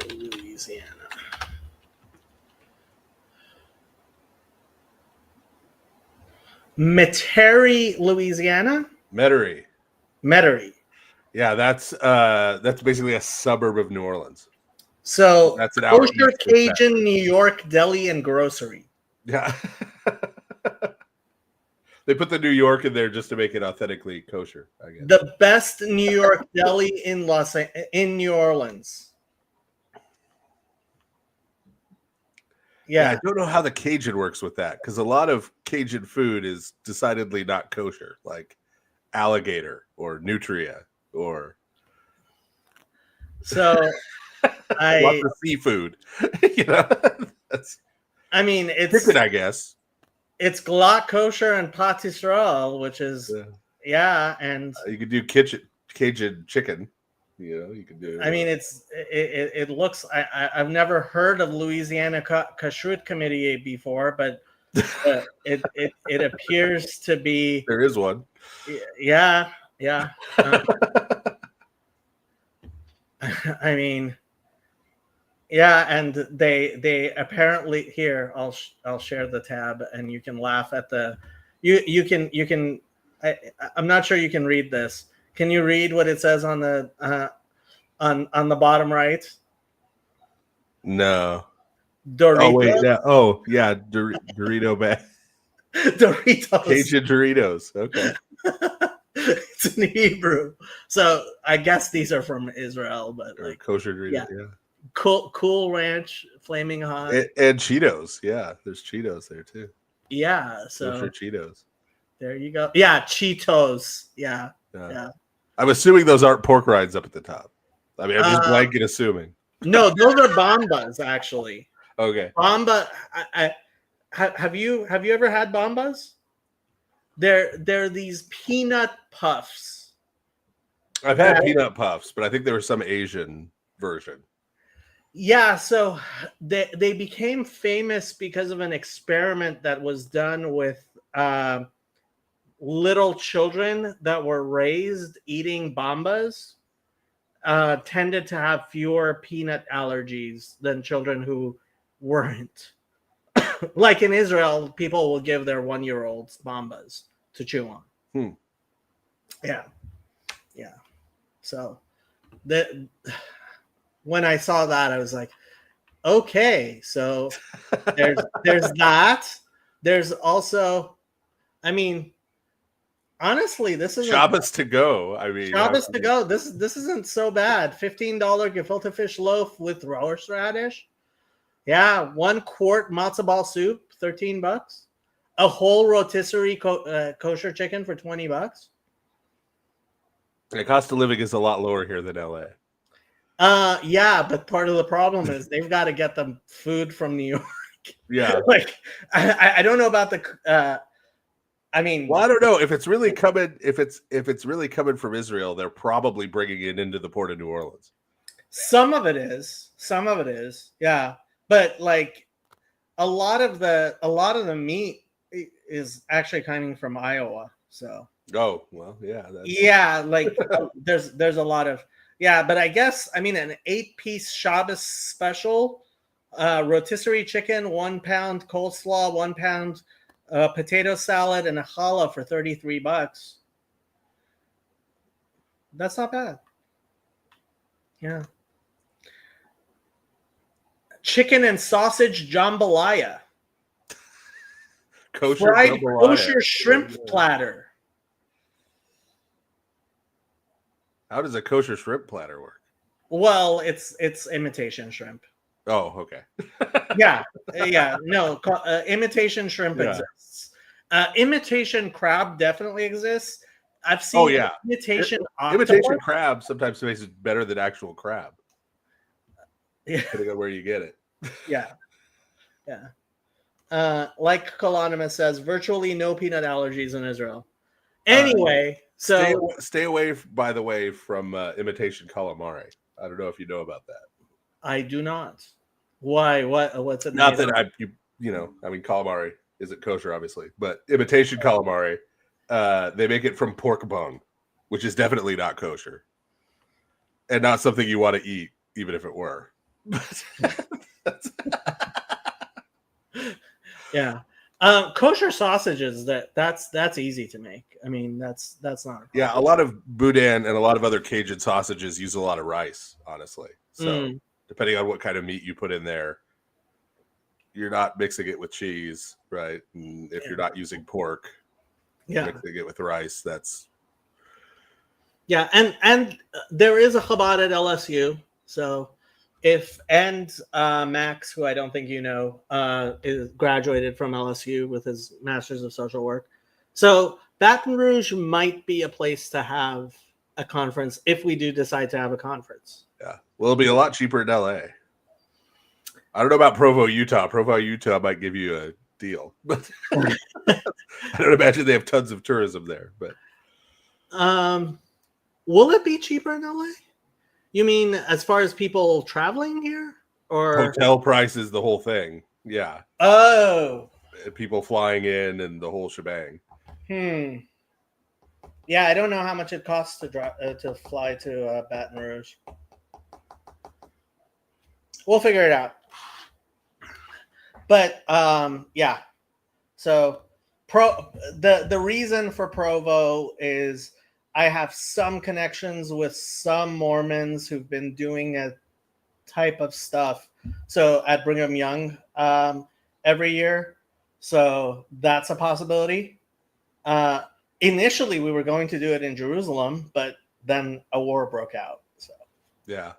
Speaker 1: Louisiana. Metairie, Louisiana. Metairie.
Speaker 2: Yeah, that's basically a suburb of New Orleans.
Speaker 1: So
Speaker 2: that's an hour
Speaker 1: kosher Cajun, New York deli and grocery.
Speaker 2: Yeah. They put the New York in there just to make it authentically kosher, I guess.
Speaker 1: The best New York deli in New Orleans.
Speaker 2: Yeah, I
Speaker 1: Yeah.
Speaker 2: don't know how the Cajun works with that, because a lot of Cajun food is decidedly not kosher, like alligator or nutria or
Speaker 1: So
Speaker 2: lots
Speaker 1: I
Speaker 2: of seafood. You know, that's
Speaker 1: I mean
Speaker 2: chicken, I guess.
Speaker 1: it's glatt kosher and pâte Israel, which is
Speaker 2: Yeah.
Speaker 1: yeah, and
Speaker 2: You could do Cajun chicken. You know, you could do.
Speaker 1: I mean it looks I've never heard of Louisiana Kashrut Committee before, but it appears to be
Speaker 2: There is one.
Speaker 1: yeah, yeah. I mean, yeah, and they apparently here. I'll share the tab, and you can laugh at the you can. I'm not sure you can read this. Can you read what it says on the on the bottom right?
Speaker 2: No. Oh wait,
Speaker 1: Doritos,
Speaker 2: yeah. Oh yeah, Dorito bag.
Speaker 1: Doritos.
Speaker 2: Cajun Doritos. Okay.
Speaker 1: It's in Hebrew, so I guess these are from Israel, but
Speaker 2: Or
Speaker 1: like
Speaker 2: kosher Doritos.
Speaker 1: yeah,
Speaker 2: Yeah.
Speaker 1: Cool Ranch, Flaming Hot.
Speaker 2: And Cheetos. Yeah, there's Cheetos there too.
Speaker 1: Yeah,
Speaker 2: Kosher
Speaker 1: so
Speaker 2: Cheetos.
Speaker 1: there you go. Yeah, Cheetos. Yeah,
Speaker 2: Yeah.
Speaker 1: yeah.
Speaker 2: I'm assuming those aren't pork rinds up at the top. I mean, I'm just blanket assuming.
Speaker 1: No, those are Bombas actually.
Speaker 2: Okay.
Speaker 1: Bomba. Have you ever had Bombas? They're these peanut puffs.
Speaker 2: I've had peanut puffs, but I think there was some Asian version.
Speaker 1: Yeah, so they became famous because of an experiment that was done with little children that were raised eating Bombas. Tended to have fewer peanut allergies than children who weren't. Like in Israel, people will give their 1-year-olds Bombas to chew on. Yeah, yeah. So when I saw that, I was like, okay. So there's that. There's also, I mean, honestly, this is
Speaker 2: Shabbos to go. I mean,
Speaker 1: Shabbos to go. This isn't so bad. $15 gefilte fish loaf with horseradish. Yeah, 1 quart matzo ball soup, $13. A whole rotisserie kosher chicken for $20.
Speaker 2: the cost of living is a lot lower here than LA.
Speaker 1: Yeah, but part of the problem is they've got to get the food from New York.
Speaker 2: Yeah.
Speaker 1: Like I don't know about the I mean,
Speaker 2: well, I don't know if it's really coming. If it's really coming from Israel, they're probably bringing it into the port of New Orleans.
Speaker 1: Some of it is. Yeah, but like a lot of the meat is actually coming from Iowa. So.
Speaker 2: Oh well, yeah.
Speaker 1: Yeah, like there's a lot of but I guess I mean an 8-piece Shabbos special, rotisserie chicken, 1 pound coleslaw, 1 pound potato salad, and a challah for $33. That's not bad. Yeah. Chicken and sausage jambalaya.
Speaker 2: Kosher
Speaker 1: Fried
Speaker 2: jambalaya.
Speaker 1: kosher shrimp platter.
Speaker 2: How does a kosher shrimp platter work?
Speaker 1: Well, it's imitation shrimp.
Speaker 2: Oh, okay.
Speaker 1: Yeah. No, imitation shrimp exists. Imitation crab definitely exists. I've seen imitation
Speaker 2: crab sometimes makes it better than actual crab.
Speaker 1: Yeah.
Speaker 2: Depending on where you get it.
Speaker 1: Yeah. Like Colonimus says, virtually no peanut allergies in Israel. Anyway, so
Speaker 2: stay away, by the way, from imitation calamari. I don't know if you know about that.
Speaker 1: I do not. Why? What's it?
Speaker 2: Not that I mean, calamari isn't kosher, obviously, but imitation calamari, they make it from pork bone, which is definitely not kosher, and not something you want to eat, even if it were.
Speaker 1: Yeah. Kosher sausages that's easy to make. I mean, that's not a problem.
Speaker 2: Yeah, a lot of boudin and a lot of other Cajun sausages use a lot of rice, honestly. So depending on what kind of meat you put in there, you're not mixing it with cheese, right? And if you're not using pork, mixing it with rice, that's
Speaker 1: and there is a Chabad at LSU, so Max, who I don't think you know, is graduated from LSU with his Master's of Social Work. So Baton Rouge might be a place to have a conference if we do decide to have a conference.
Speaker 2: Yeah. Well, it'll be a lot cheaper in LA. I don't know about Provo, Utah. Provo, Utah might give you a deal, but I don't imagine they have tons of tourism there. But
Speaker 1: will it be cheaper in LA? You mean as far as people traveling here, or
Speaker 2: hotel prices, the whole thing? Yeah.
Speaker 1: Oh,
Speaker 2: People flying in and the whole shebang.
Speaker 1: Yeah, I don't know how much it costs to fly to Baton Rouge. We'll figure it out. But yeah. So the reason for Provo is I have some connections with some Mormons who've been doing a type of stuff. So at Brigham Young every year. So that's a possibility. Initially, we were going to do it in Jerusalem, but then a war broke out. So
Speaker 2: yeah,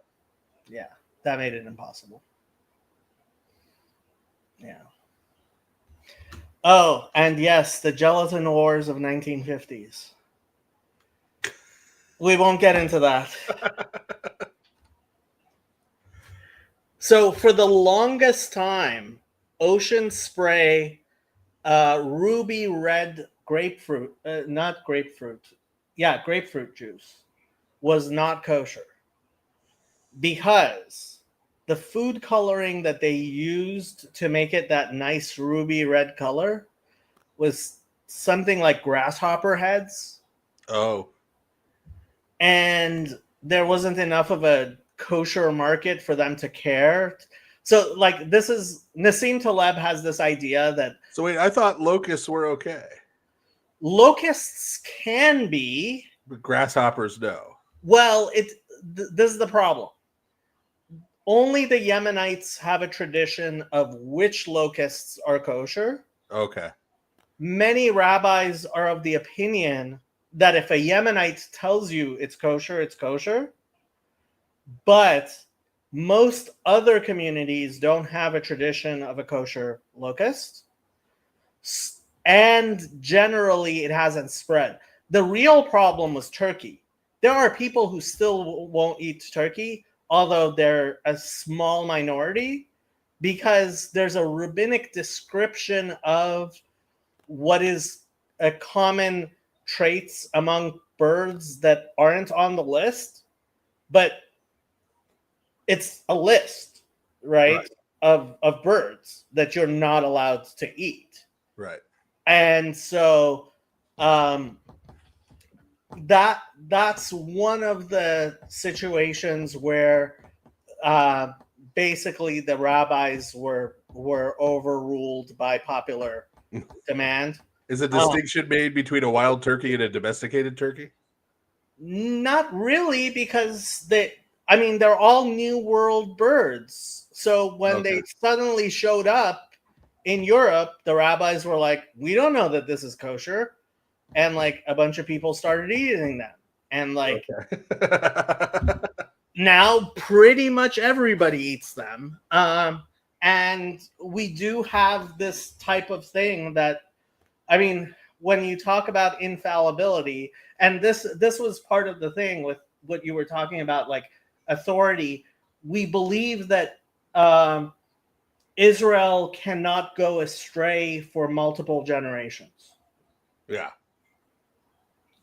Speaker 1: that made it impossible. Yeah. Oh, and yes, the gelatin wars of 1950s. We won't get into that. So for the longest time, Ocean Spray, ruby red grapefruit, grapefruit juice was not kosher because the food coloring that they used to make it that nice ruby red color was something like grasshopper heads.
Speaker 2: Oh.
Speaker 1: And there wasn't enough of a kosher market for them to care. So, like, this is Nassim Taleb has this idea that.
Speaker 2: So wait, I thought locusts were okay.
Speaker 1: Locusts can be,
Speaker 2: but grasshoppers no.
Speaker 1: Well, this is the problem. Only the Yemenites have a tradition of which locusts are kosher.
Speaker 2: Okay.
Speaker 1: Many rabbis are of the opinion that if a Yemenite tells you it's kosher, it's kosher. But most other communities don't have a tradition of a kosher locust. And generally, it hasn't spread. The real problem was turkey. There are people who still won't eat turkey, although they're a small minority, because there's a rabbinic description of what is a common traits among birds that aren't on the list, but it's a list, right? Of birds that you're not allowed to eat.
Speaker 2: Right.
Speaker 1: And so that's one of the situations where basically the rabbis were overruled by popular demand.
Speaker 2: Is a distinction made between a wild turkey and a domesticated turkey?
Speaker 1: Not really, because they're all New World birds. So when they suddenly showed up in Europe, the rabbis were like, we don't know that this is kosher. And like a bunch of people started eating them. And like now pretty much everybody eats them. And we do have this type of thing that, when you talk about infallibility, and this was part of the thing with what you were talking about, like authority, we believe that Israel cannot go astray for multiple generations.
Speaker 2: Yeah.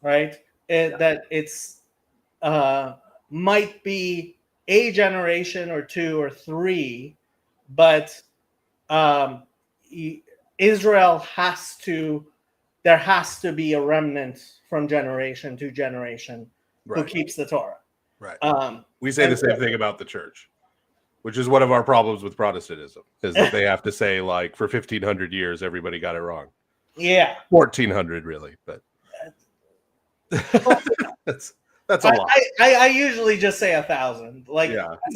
Speaker 1: Right? That it's might be a generation or two or three, but Israel there has to be a remnant from generation to generation who keeps the Torah.
Speaker 2: Right. We say the same thing about the church, which is one of our problems with Protestantism, is that they have to say, like, for 1,500 years, everybody got it wrong.
Speaker 1: Yeah.
Speaker 2: 1,400, really, but that's a lot.
Speaker 1: I usually just say 1,000. Like,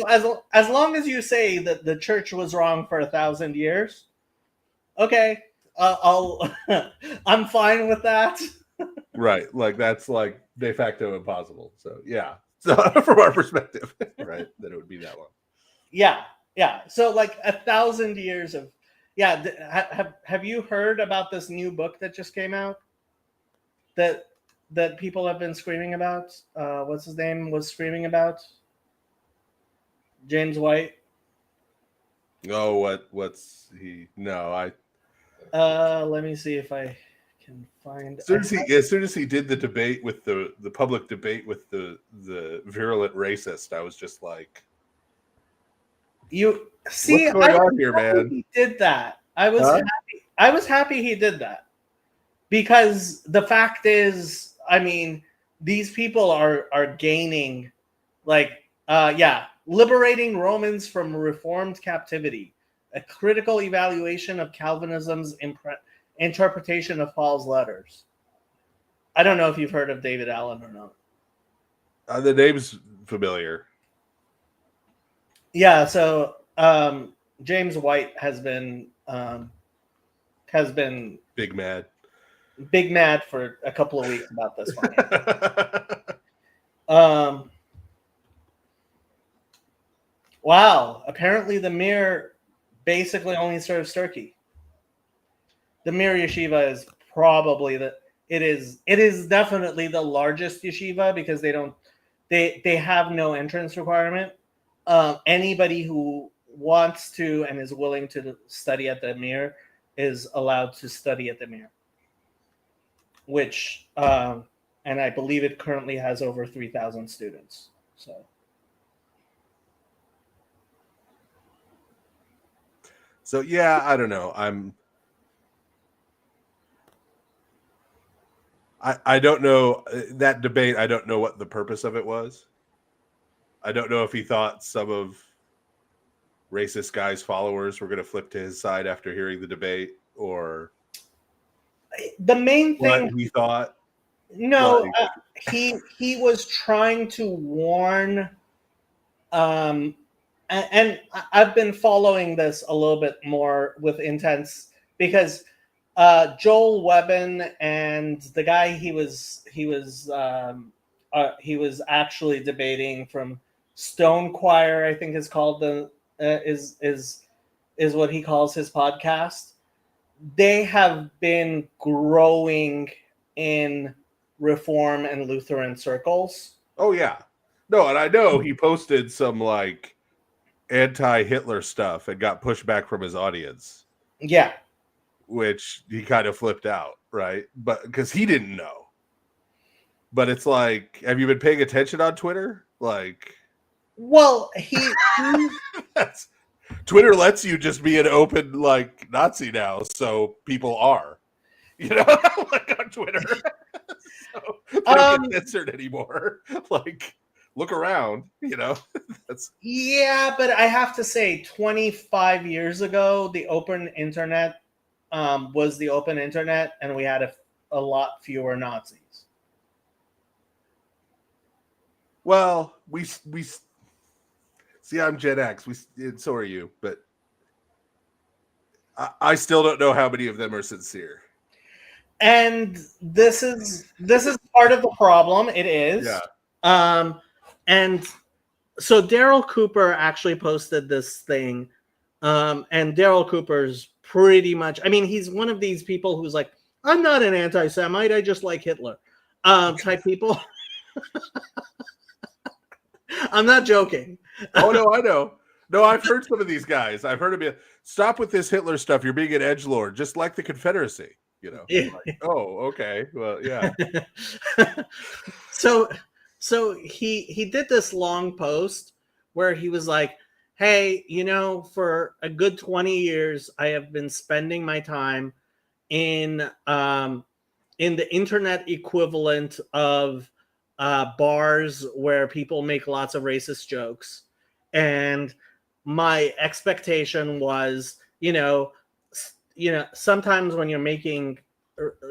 Speaker 1: as long as you say that the church was wrong for 1,000 years, okay, I'm fine with that.
Speaker 2: Right, like that's like de facto impossible. So yeah, so from our perspective, right, that it would be that long.
Speaker 1: Yeah, yeah. So like 1,000 years of have you heard about this new book that just came out that people have been screaming about? What's his name was screaming about? James White.
Speaker 2: Oh, what's he? No, I.
Speaker 1: Let me see if I can find.
Speaker 2: As soon as he did the debate with the public debate with the virulent racist, I was just like,
Speaker 1: You see,
Speaker 2: what's going on here, man?
Speaker 1: he did that. I was
Speaker 2: Huh?
Speaker 1: happy. I was happy he did that because the fact is, I mean, these people are gaining, like, liberating Romans from reformed captivity, a critical evaluation of Calvinism's interpretation of Paul's letters. I don't know if you've heard of David Allen or not.
Speaker 2: The name's familiar.
Speaker 1: Yeah, so James White has been
Speaker 2: Big mad
Speaker 1: for a couple of weeks about this one. Wow, apparently the Mir basically only serves turkey. The Mir yeshiva is probably it is definitely the largest yeshiva because they have no entrance requirement. Anybody who wants to and is willing to study at the Mir is allowed to study at the Mir, which and I believe it currently has over 3,000 students.
Speaker 2: So yeah, I don't know. I don't know that debate. I don't know what the purpose of it was. I don't know if he thought some of racist guy's followers were going to flip to his side after hearing the debate, or
Speaker 1: the main thing
Speaker 2: what he thought.
Speaker 1: No, he was trying to warn, and I've been following this a little bit more with intense because Joel Webbin and the guy he was actually debating from Stone Choir, I think is called is what he calls his podcast. They have been growing in Reform and Lutheran circles.
Speaker 2: Oh yeah, no, and I know he posted some like anti-Hitler stuff and got pushed back from his audience.
Speaker 1: Yeah,
Speaker 2: which he kind of flipped out, right? But because he didn't know. But it's like, have you been paying attention on Twitter? Like,
Speaker 1: well,
Speaker 2: Twitter lets you just be an open like Nazi now, so people are, like on Twitter. So they don't get censored anymore. Like, look around, That's
Speaker 1: but I have to say, 25 years ago, the open internet was the open internet, and we had a lot fewer Nazis.
Speaker 2: Well, we see. I'm Gen X. So are you, but I still don't know how many of them are sincere.
Speaker 1: And this is part of the problem. It is.
Speaker 2: Yeah.
Speaker 1: And so Daryl Cooper actually posted this thing, and Daryl Cooper's pretty much. I mean, he's one of these people who's like, I'm not an anti-Semite. I just like Hitler, type people. I'm not joking.
Speaker 2: Oh no, I know. No, I've heard some of these guys. I've heard them. Stop with this Hitler stuff. You're being an edgelord, just like the Confederacy.
Speaker 1: Yeah.
Speaker 2: Like, oh, okay. Well, yeah.
Speaker 1: So he did this long post where he was like, hey, for a good 20 years, I have been spending my time in the internet equivalent of bars where people make lots of racist jokes. And my expectation was, sometimes when you're making,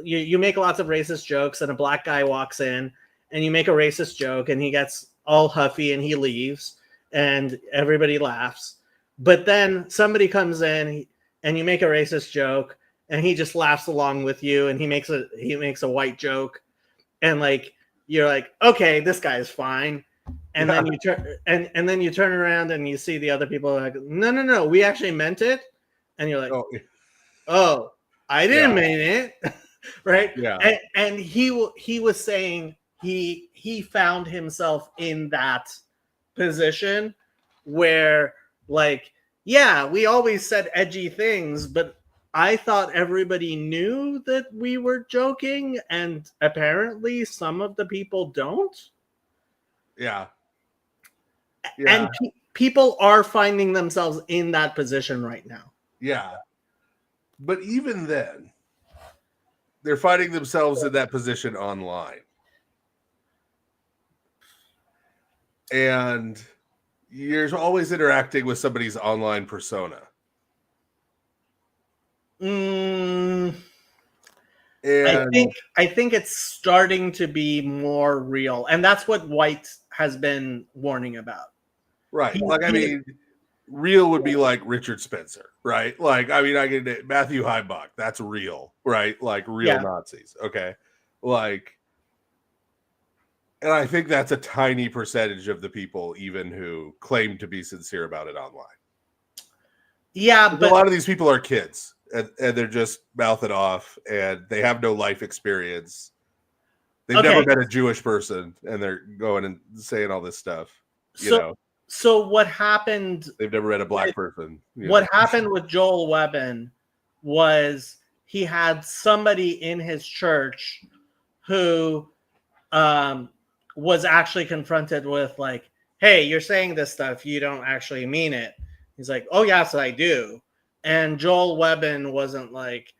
Speaker 1: you make lots of racist jokes and a black guy walks in and you make a racist joke and he gets all huffy and he leaves and everybody laughs. But then somebody comes in and you make a racist joke and he just laughs along with you and he makes a white joke and like, you're like, okay, this guy is fine. And then you turn and then you turn around and you see the other people like, no, we actually meant it. And you're like, oh, I didn't mean it. Right?
Speaker 2: Yeah.
Speaker 1: And he was saying he found himself in that position where, like, yeah, we always said edgy things, but I thought everybody knew that we were joking, and apparently some of the people don't.
Speaker 2: Yeah.
Speaker 1: And people are finding themselves in that position right now.
Speaker 2: Yeah. But even then, they're finding themselves in that position online. And you're always interacting with somebody's online persona.
Speaker 1: And
Speaker 2: And
Speaker 1: I think it's starting to be more real. And that's what White has been warning about.
Speaker 2: Right. Like, I mean, real would be like Richard Spencer, right? Like, I mean, I get Matthew Heimbach. That's real, right? Like real Nazis. Okay. Like, and I think that's a tiny percentage of the people even who claim to be sincere about it online.
Speaker 1: Yeah,
Speaker 2: but a lot of these people are kids and they're just mouth it off and they have no life experience. They've never met a Jewish person and they're going and saying all this stuff, you know.
Speaker 1: So what happened?
Speaker 2: They've never met a black person.
Speaker 1: What happened with Joel Webben was he had somebody in his church who was actually confronted with, like, hey, you're saying this stuff, you don't actually mean it. He's like, oh, yes, I do. And Joel Webben wasn't like,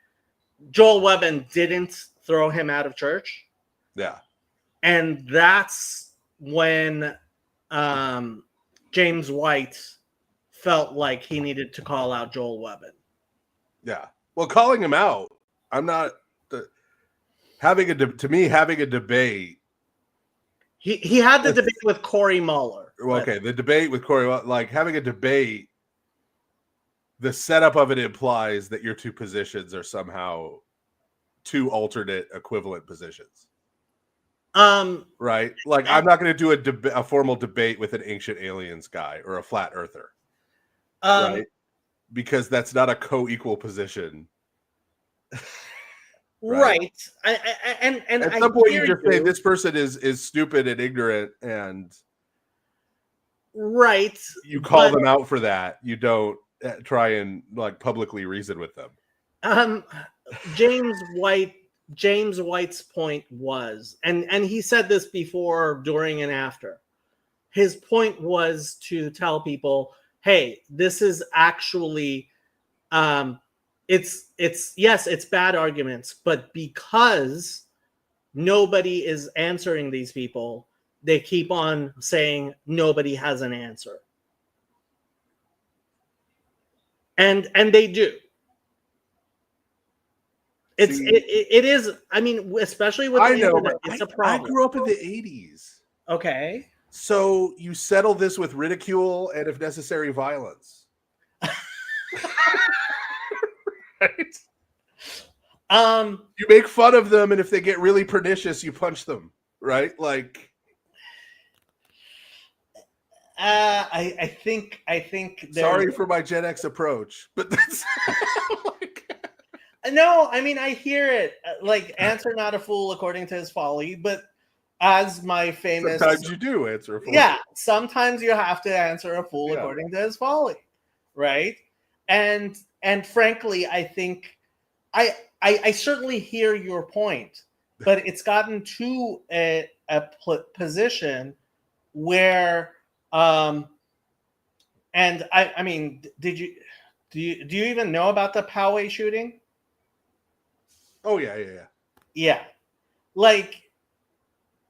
Speaker 1: Joel Webben didn't throw him out of church.
Speaker 2: Yeah.
Speaker 1: And that's when James White felt like he needed to call out Joel Webben.
Speaker 2: Yeah. Well, calling him out, I'm not having a debate.
Speaker 1: He had the debate with Corey Muller.
Speaker 2: Okay, the debate with Corey, like having a debate, the setup of it implies that your two positions are somehow two alternate equivalent positions. Right? Like, I'm not going to do a formal debate with an ancient aliens guy or a flat earther. Right? Because that's not a co-equal position.
Speaker 1: Right. And
Speaker 2: at some point you just say this person is stupid and ignorant, and
Speaker 1: right,
Speaker 2: you call them out for that. You don't try and like publicly reason with them.
Speaker 1: James White's point was, and he said this before, during, and after. His point was to tell people, hey, this is actually it's bad arguments, but because nobody is answering these people, they keep on saying nobody has an answer. And they do. It is, I mean, especially with the internet, it's a problem.
Speaker 2: I grew up in the 80s.
Speaker 1: Okay.
Speaker 2: So you settle this with ridicule and, if necessary, violence. Right? You make fun of them, and if they get really pernicious, you punch them, right? Like,
Speaker 1: I think
Speaker 2: sorry for my Gen X approach, but that's
Speaker 1: no, I mean, I hear it. Like, answer not a fool according to his folly, but as my famous,
Speaker 2: sometimes you do answer a fool.
Speaker 1: Yeah, sometimes you have to answer a fool according to his folly, right? And frankly, I think I certainly hear your point, but it's gotten to a position where, and I mean, do you even know about the Poway shooting?
Speaker 2: Oh yeah.
Speaker 1: Yeah, like,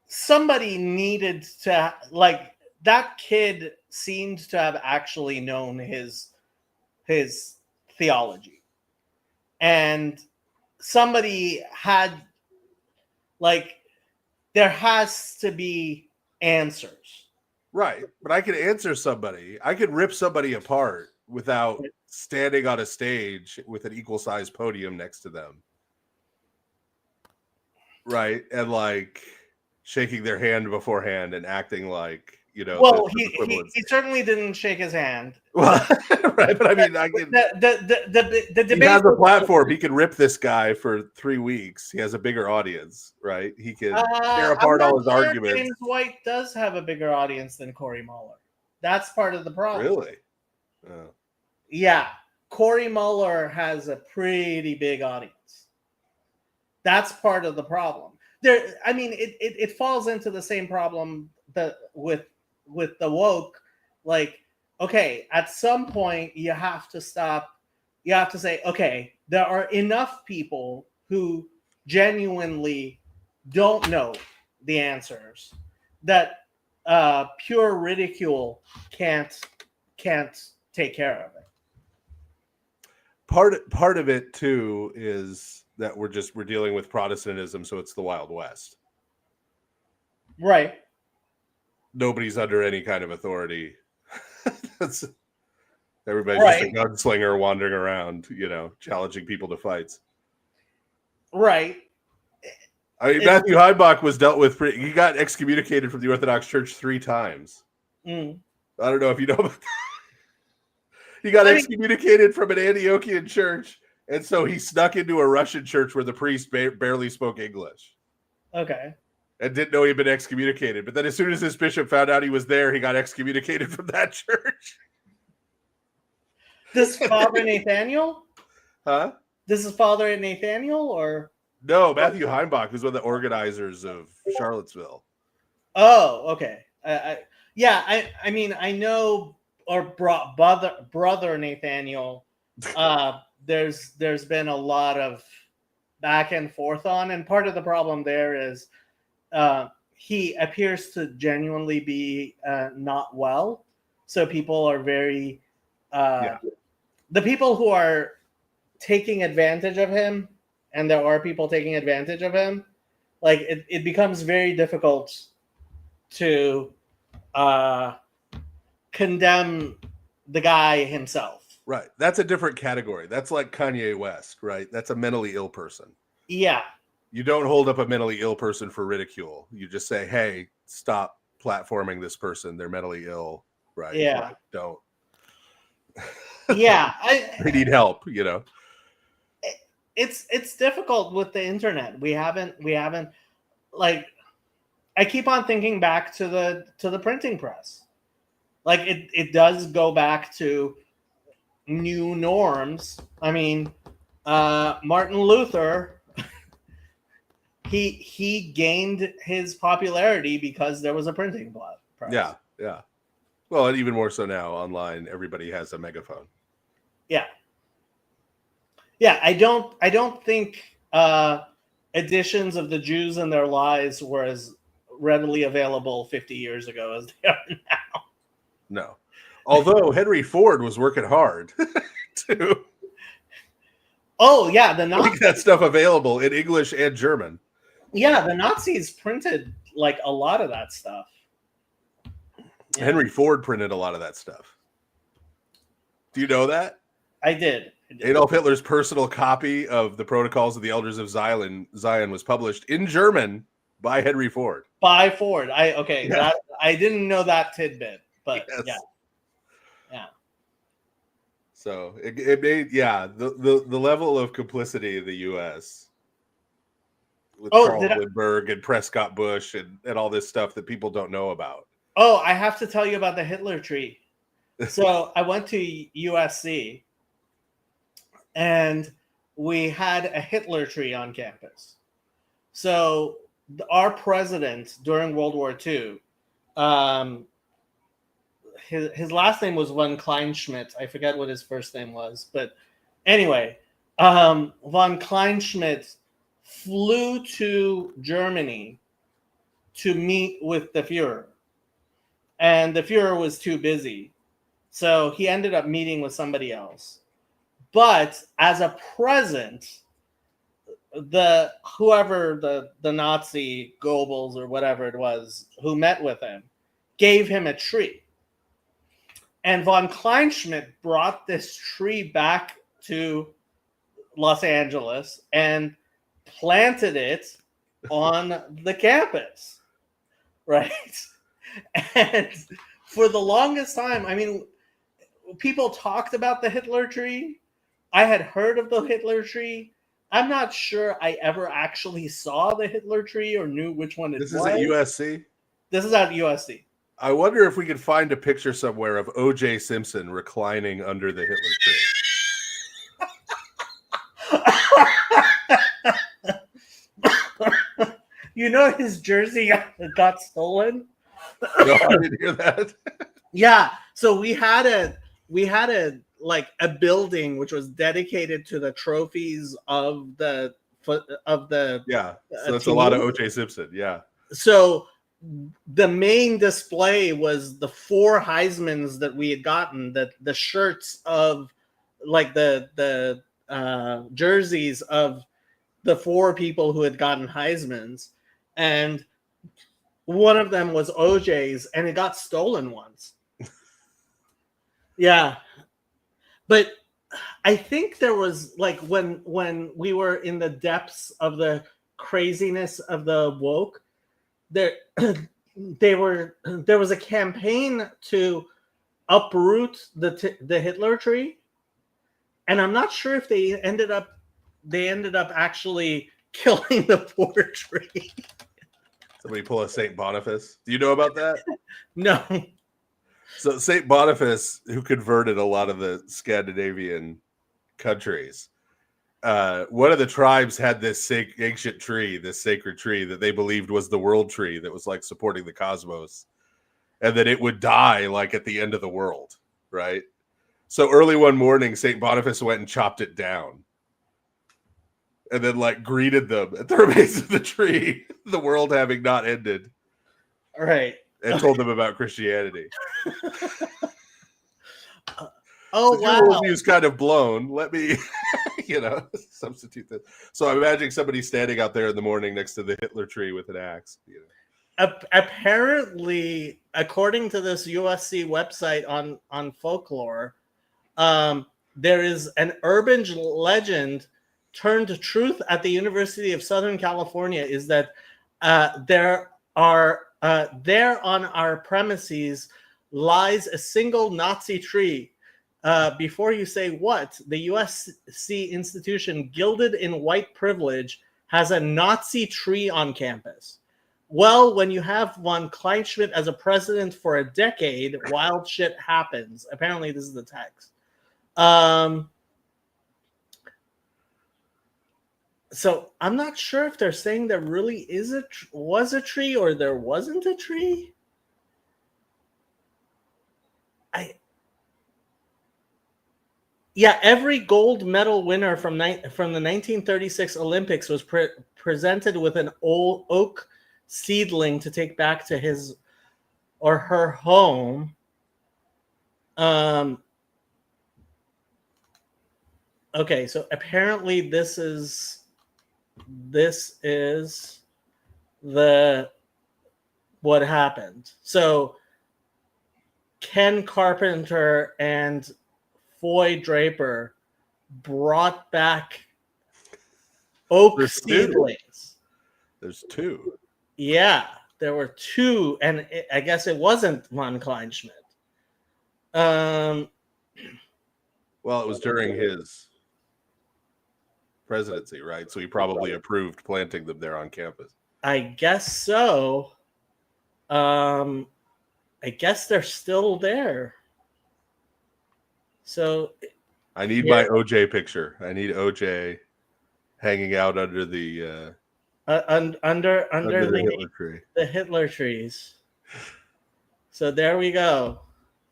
Speaker 1: somebody needed to, like, that kid seemed to have actually known his theology, and somebody had, like, there has to be answers.
Speaker 2: Right, but I could answer somebody. I could rip somebody apart without standing on a stage with an equal-sized podium next to them. Right, and like shaking their hand beforehand and acting like you know.
Speaker 1: Well,
Speaker 2: the equivalence.
Speaker 1: he certainly didn't shake his hand.
Speaker 2: Well, right, but I mean, I can.
Speaker 1: The
Speaker 2: He
Speaker 1: debate
Speaker 2: has a platform. He can rip this guy for 3 weeks. He has a bigger audience, right? He can tear
Speaker 1: I'm
Speaker 2: apart
Speaker 1: not
Speaker 2: all his
Speaker 1: sure
Speaker 2: arguments.
Speaker 1: James White does have a bigger audience than Cory Muller. That's part of the problem.
Speaker 2: Really? Oh.
Speaker 1: Yeah, Cory Muller has a pretty big audience. That's part of the problem. There, I mean, it falls into the same problem that with the woke. Like, okay, at some point you have to stop. You have to say, okay, there are enough people who genuinely don't know the answers that pure ridicule can't take care of it.
Speaker 2: Part of it too is that we're dealing with Protestantism, so it's the Wild West.
Speaker 1: Right.
Speaker 2: Nobody's under any kind of authority. Everybody's
Speaker 1: Right.
Speaker 2: just a gunslinger wandering around, you know, challenging people to fights.
Speaker 1: Right.
Speaker 2: I mean, Matthew Heimbach was dealt with. He got excommunicated from the Orthodox Church 3 times.
Speaker 1: Mm.
Speaker 2: I don't know if you know about that. He got excommunicated from an Antiochian church, and so he snuck into a Russian church where the priest barely spoke English.
Speaker 1: Okay.
Speaker 2: And didn't know he'd been excommunicated. But then as soon as his bishop found out he was there, he got excommunicated from that church.
Speaker 1: This Father Nathaniel?
Speaker 2: Huh?
Speaker 1: This is Father Nathaniel, or?
Speaker 2: No, Matthew Heimbach, who's one of the organizers of Charlottesville.
Speaker 1: Oh, okay. I mean, I know, or brother Nathaniel. There's been a lot of back and forth on, and part of the problem there is he appears to genuinely be not well, so people are very the people who are taking advantage of him, and there are people taking advantage of him, like it becomes very difficult to condemn the guy himself.
Speaker 2: Right. That's a different category. That's like Kanye West, right? That's a mentally ill person.
Speaker 1: Yeah.
Speaker 2: You don't hold up a mentally ill person for ridicule. You just say, hey, stop platforming this person. They're mentally ill, right?
Speaker 1: Yeah.
Speaker 2: Like, don't.
Speaker 1: Yeah.
Speaker 2: They need help, you know.
Speaker 1: It's difficult with the internet. We haven't like, I keep on thinking back to the printing press. Like it does go back to new norms. I mean, Martin Luther, he gained his popularity because there was a printing press.
Speaker 2: Yeah, yeah. Well, and even more so now online, everybody has a megaphone.
Speaker 1: Yeah. Yeah, I don't think editions of the Jews and Their Lies were as readily available 50 years ago as they are now.
Speaker 2: No. Although Henry Ford was working hard to
Speaker 1: yeah, the Nazis,
Speaker 2: make that stuff available in English and German.
Speaker 1: Yeah, the Nazis printed like a lot of that stuff.
Speaker 2: Yeah. Henry Ford printed a lot of that stuff. Do you know that?
Speaker 1: I did.
Speaker 2: Adolf Hitler's personal copy of the Protocols of the Elders of Zion was published in German by Henry Ford.
Speaker 1: By Ford. I didn't know that tidbit, but yes. Yeah.
Speaker 2: So it made the level of complicity in the U.S. with Carl Lindbergh and Prescott Bush and all this stuff that people don't know about.
Speaker 1: Oh, I have to tell you about the Hitler tree. So I went to USC, and we had a Hitler tree on campus. So our president during World War II, his last name was von Kleinschmidt. I forget what his first name was, but anyway, von Kleinschmidt flew to Germany to meet with the Fuhrer, and the Fuhrer was too busy, so he ended up meeting with somebody else. But as a present, the Nazi Goebbels or whatever it was who met with him gave him a tree. And von Kleinschmidt brought this tree back to Los Angeles and planted it on the campus, right? And for the longest time, I mean, people talked about the Hitler tree. I had heard of the Hitler tree. I'm not sure I ever actually saw the Hitler tree or knew which one it
Speaker 2: This
Speaker 1: was.
Speaker 2: is at USC.
Speaker 1: This is at USC.
Speaker 2: I wonder if we could find a picture somewhere of O.J. Simpson reclining under the Hitler tree.
Speaker 1: You know his jersey got stolen?
Speaker 2: No, I didn't hear that.
Speaker 1: Yeah. So we had a like a building which was dedicated to the trophies of the
Speaker 2: Yeah, so that's a
Speaker 1: team.
Speaker 2: lot of O.J. Simpson. Yeah.
Speaker 1: So the main display was the 4 Heismans that we had gotten, the shirts of like the jerseys of the 4 people who had gotten Heismans, and one of them was OJ's, and it got stolen once. Yeah, but I think there was like when we were in the depths of the craziness of the woke, there was a campaign to uproot the Hitler tree, and I'm not sure if they ended up actually killing the poor tree.
Speaker 2: Somebody pull a St. Boniface. Do you know about that?
Speaker 1: No.
Speaker 2: So St. Boniface, who converted a lot of the Scandinavian countries, one of the tribes had this ancient tree, this sacred tree that they believed was the world tree that was like supporting the cosmos, and that it would die like at the end of the world, right? So early one morning, St. Boniface went and chopped it down, and then like greeted them at the base of the tree, the world having not ended.
Speaker 1: All right.
Speaker 2: And told them about Christianity.
Speaker 1: Oh,
Speaker 2: so
Speaker 1: wow.
Speaker 2: Your worldview's kind of blown. Let me, substitute that. So I'm imagining somebody standing out there in the morning next to the Hitler tree with an axe.
Speaker 1: Apparently, according to this USC website on folklore, there is an urban legend turned truth at the University of Southern California is that there on our premises lies a single Nazi tree. Before you say what, the USC institution, gilded in white privilege, has a Nazi tree on campus. Well, when you have von Kleinschmidt as a president for a decade, wild shit happens. Apparently, this is the text. So I'm not sure if they're saying there really was a tree or there wasn't a tree. Every gold medal winner from the 1936 Olympics was presented with an old oak seedling to take back to his or her home. Okay, so apparently this is what happened. So Ken Carpenter and Foy Draper brought back oak seedlings.
Speaker 2: There's 2.
Speaker 1: Yeah, there were 2, and I guess it wasn't von Kleinschmidt. Well,
Speaker 2: it was during his presidency, right? So he probably approved planting them there on campus.
Speaker 1: I guess so. I guess they're still there. So
Speaker 2: I need my OJ picture. I need OJ hanging out under the
Speaker 1: under
Speaker 2: the Hitler tree.
Speaker 1: The Hitler trees. So there we go.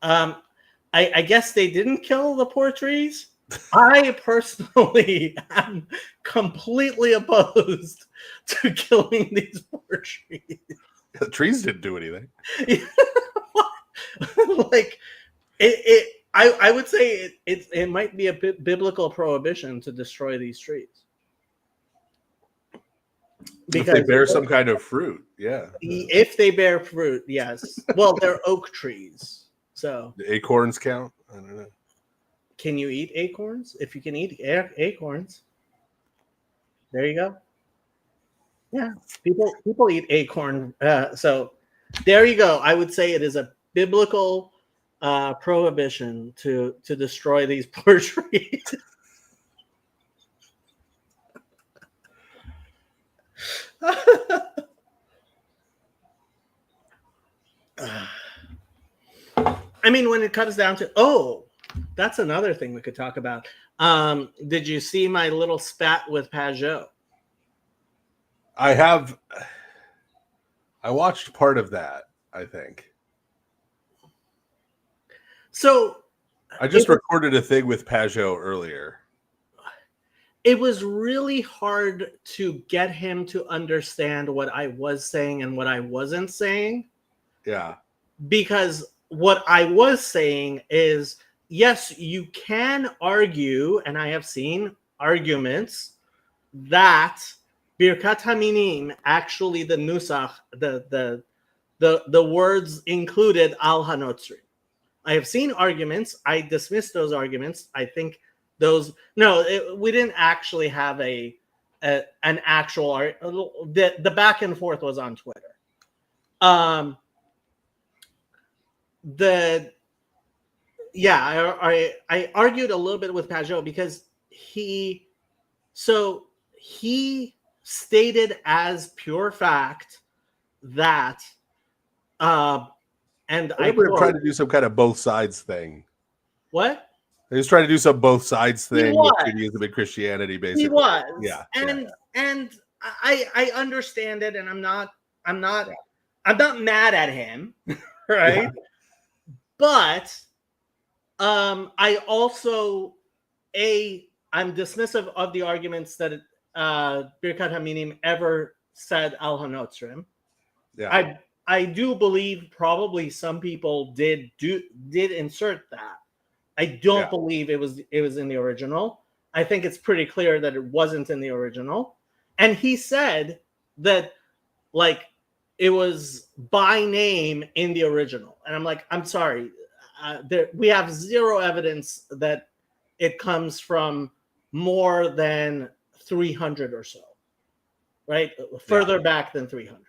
Speaker 1: I guess they didn't kill the poor trees. I personally am completely opposed to killing these poor trees.
Speaker 2: The trees didn't do anything.
Speaker 1: Like I would say it might be a biblical prohibition to destroy these trees.
Speaker 2: Because if they bear some kind of fruit, yeah.
Speaker 1: If they bear fruit, yes. Well, they're oak trees, so
Speaker 2: the acorns count. I don't know.
Speaker 1: Can you eat acorns? If you can eat acorns, there you go. Yeah, people eat acorn. So There you go. I would say it is a biblical prohibition to destroy these poor trees. I mean, when it comes down to, that's another thing we could talk about. Did you see my little spat with Pajot?
Speaker 2: I watched part of that, I think.
Speaker 1: So
Speaker 2: I just recorded a thing with Pajot earlier.
Speaker 1: It was really hard to get him to understand what I was saying and what I wasn't saying.
Speaker 2: Yeah.
Speaker 1: Because what I was saying is, yes, you can argue, and I have seen arguments that Birkat Haminim, actually the nusach, the words included al hanotzri. I have seen arguments. I dismiss those arguments. I think we didn't actually have an actual the back and forth was on Twitter. I argued a little bit with Pajot because he stated as pure fact that and I
Speaker 2: were trying to do some kind of both sides thing.
Speaker 1: What?
Speaker 2: He was trying to do some both sides thing with Judaism and Christianity, basically.
Speaker 1: He was.
Speaker 2: Yeah.
Speaker 1: And I understand it, and I'm not mad at him, right? Yeah. But I also I'm dismissive of the arguments that Birkat Haminim ever said al hanotzrim.
Speaker 2: Yeah.
Speaker 1: I do believe probably some people did insert that. I don't believe it was in the original. I think it's pretty clear that it wasn't in the original. And he said that like it was by name in the original. And I'm like, I'm sorry. We have zero evidence that it comes from more than 300 or so, right? Further back than 300.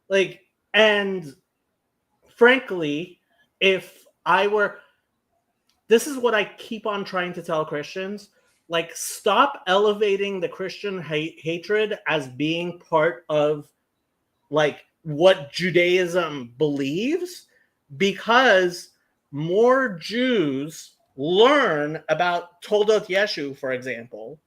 Speaker 1: Like, and frankly, if I were, this is what I keep on trying to tell Christians, like, stop elevating the Christian hatred as being part of like what Judaism believes, because more Jews learn about Toldot Yeshu, for example.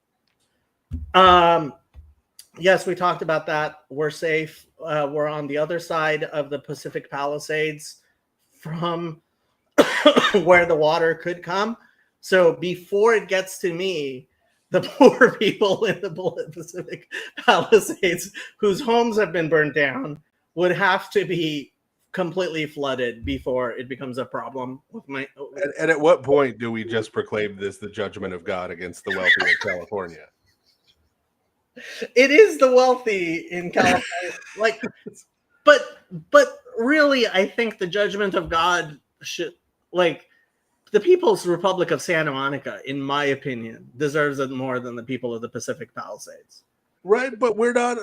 Speaker 1: Yes, we talked about that. We're safe. We're on the other side of the Pacific Palisades from where the water could come. So before it gets to me, the poor people in the Pacific Palisades whose homes have been burned down would have to be completely flooded before it becomes a problem with my.
Speaker 2: And at what point do we just proclaim this the judgment of God against the wealthy of California?
Speaker 1: It is the wealthy in California, like, but really, I think the judgment of God should, like, the People's Republic of Santa Monica, in my opinion, deserves it more than the people of the Pacific Palisades.
Speaker 2: Right, but we're not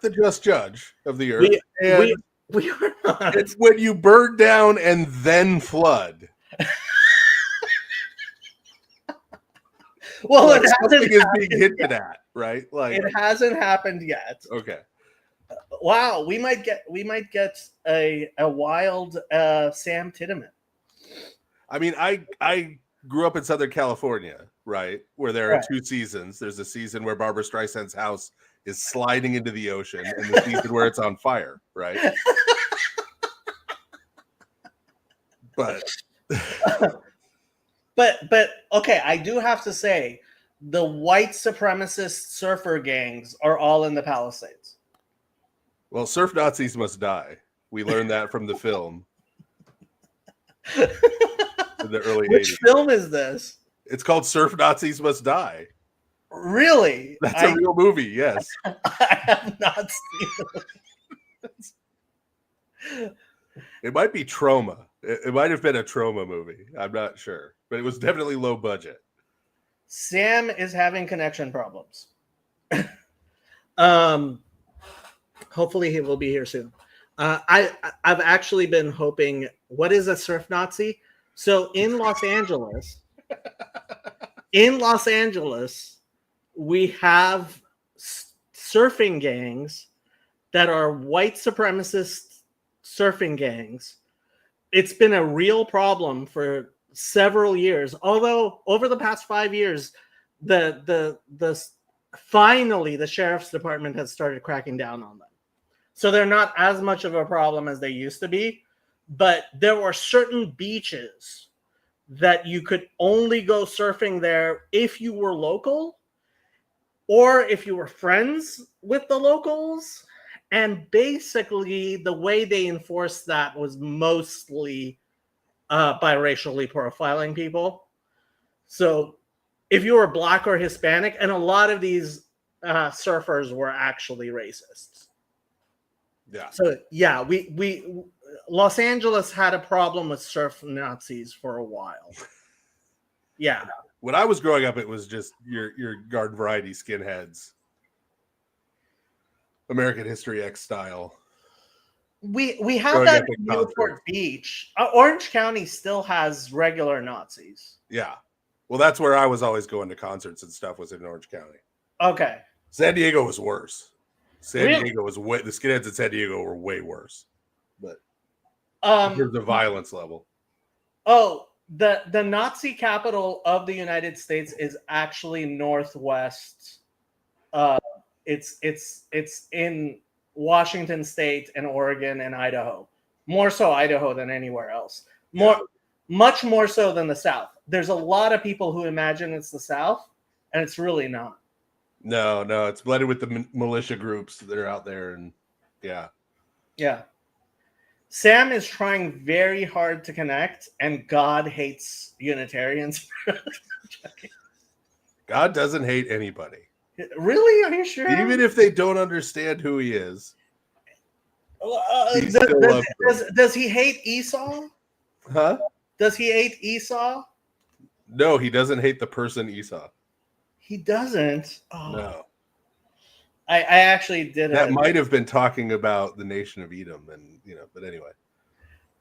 Speaker 2: the just judge of the earth.
Speaker 1: We are not.
Speaker 2: It's when you burn down and then flood.
Speaker 1: Well,
Speaker 2: like something is being hinted at, right? Like
Speaker 1: it hasn't happened yet.
Speaker 2: Okay.
Speaker 1: Wow, we might get a wild Sam Tiedemann.
Speaker 2: I mean, I grew up in Southern California, right? Where there are two seasons. There's a season where Barbra Streisand's house is sliding into the ocean, and the season where it's on fire, right?
Speaker 1: But okay, I do have to say, the white supremacist surfer gangs are all in the Palisades.
Speaker 2: Well, surf Nazis must die. We learned that from the film in the early 80s.
Speaker 1: Which film is this?
Speaker 2: It's called Surf Nazis Must Die.
Speaker 1: Really?
Speaker 2: That's a real movie, yes.
Speaker 1: I have not seen it.
Speaker 2: It might be Trauma. It might have been a Trauma movie. I'm not sure. But it was definitely low budget.
Speaker 1: Sam is having connection problems. Hopefully he will be here soon. I've actually been hoping. What is a surf Nazi? So in Los Angeles, we have surfing gangs that are white supremacist surfing gangs. It's been a real problem for several years. Although over the past 5 years, the finally the sheriff's department has started cracking down on them. So they're not as much of a problem as they used to be. But there were certain beaches that you could only go surfing there if you were local or if you were friends with the locals. And basically, the way they enforced that was mostly by racially profiling people. So if you were Black or Hispanic, and a lot of these surfers were actually racists.
Speaker 2: Yeah.
Speaker 1: So yeah, we Los Angeles had a problem with surf Nazis for a while. Yeah.
Speaker 2: When I was growing up, it was just your garden variety skinheads, American History X style.
Speaker 1: We have
Speaker 2: Growing
Speaker 1: that
Speaker 2: up
Speaker 1: in
Speaker 2: in
Speaker 1: Newport Beach. Orange County still has regular Nazis.
Speaker 2: Yeah. Well, that's where I was always going to concerts and stuff, was in Orange County.
Speaker 1: Okay.
Speaker 2: San Diego was worse.
Speaker 1: Really?
Speaker 2: Diego was the skinheads in San Diego were way worse. But in terms of violence level.
Speaker 1: Oh, the Nazi capital of the United States is actually northwest. It's in Washington State and Oregon and Idaho. More so Idaho than anywhere else. Much more so than the South. There's a lot of people who imagine it's the South, and it's really not.
Speaker 2: No, it's blended with the militia groups that are out there, and yeah.
Speaker 1: Sam is trying very hard to connect, and God hates Unitarians.
Speaker 2: God doesn't hate anybody.
Speaker 1: Really? Are you sure?
Speaker 2: Even if they don't understand who he is.
Speaker 1: Does he hate Esau?
Speaker 2: Huh?
Speaker 1: Does he hate Esau?
Speaker 2: No, he doesn't hate the person Esau.
Speaker 1: He doesn't. Oh.
Speaker 2: No.
Speaker 1: I actually did.
Speaker 2: That might have been talking about the nation of Edom, and but anyway.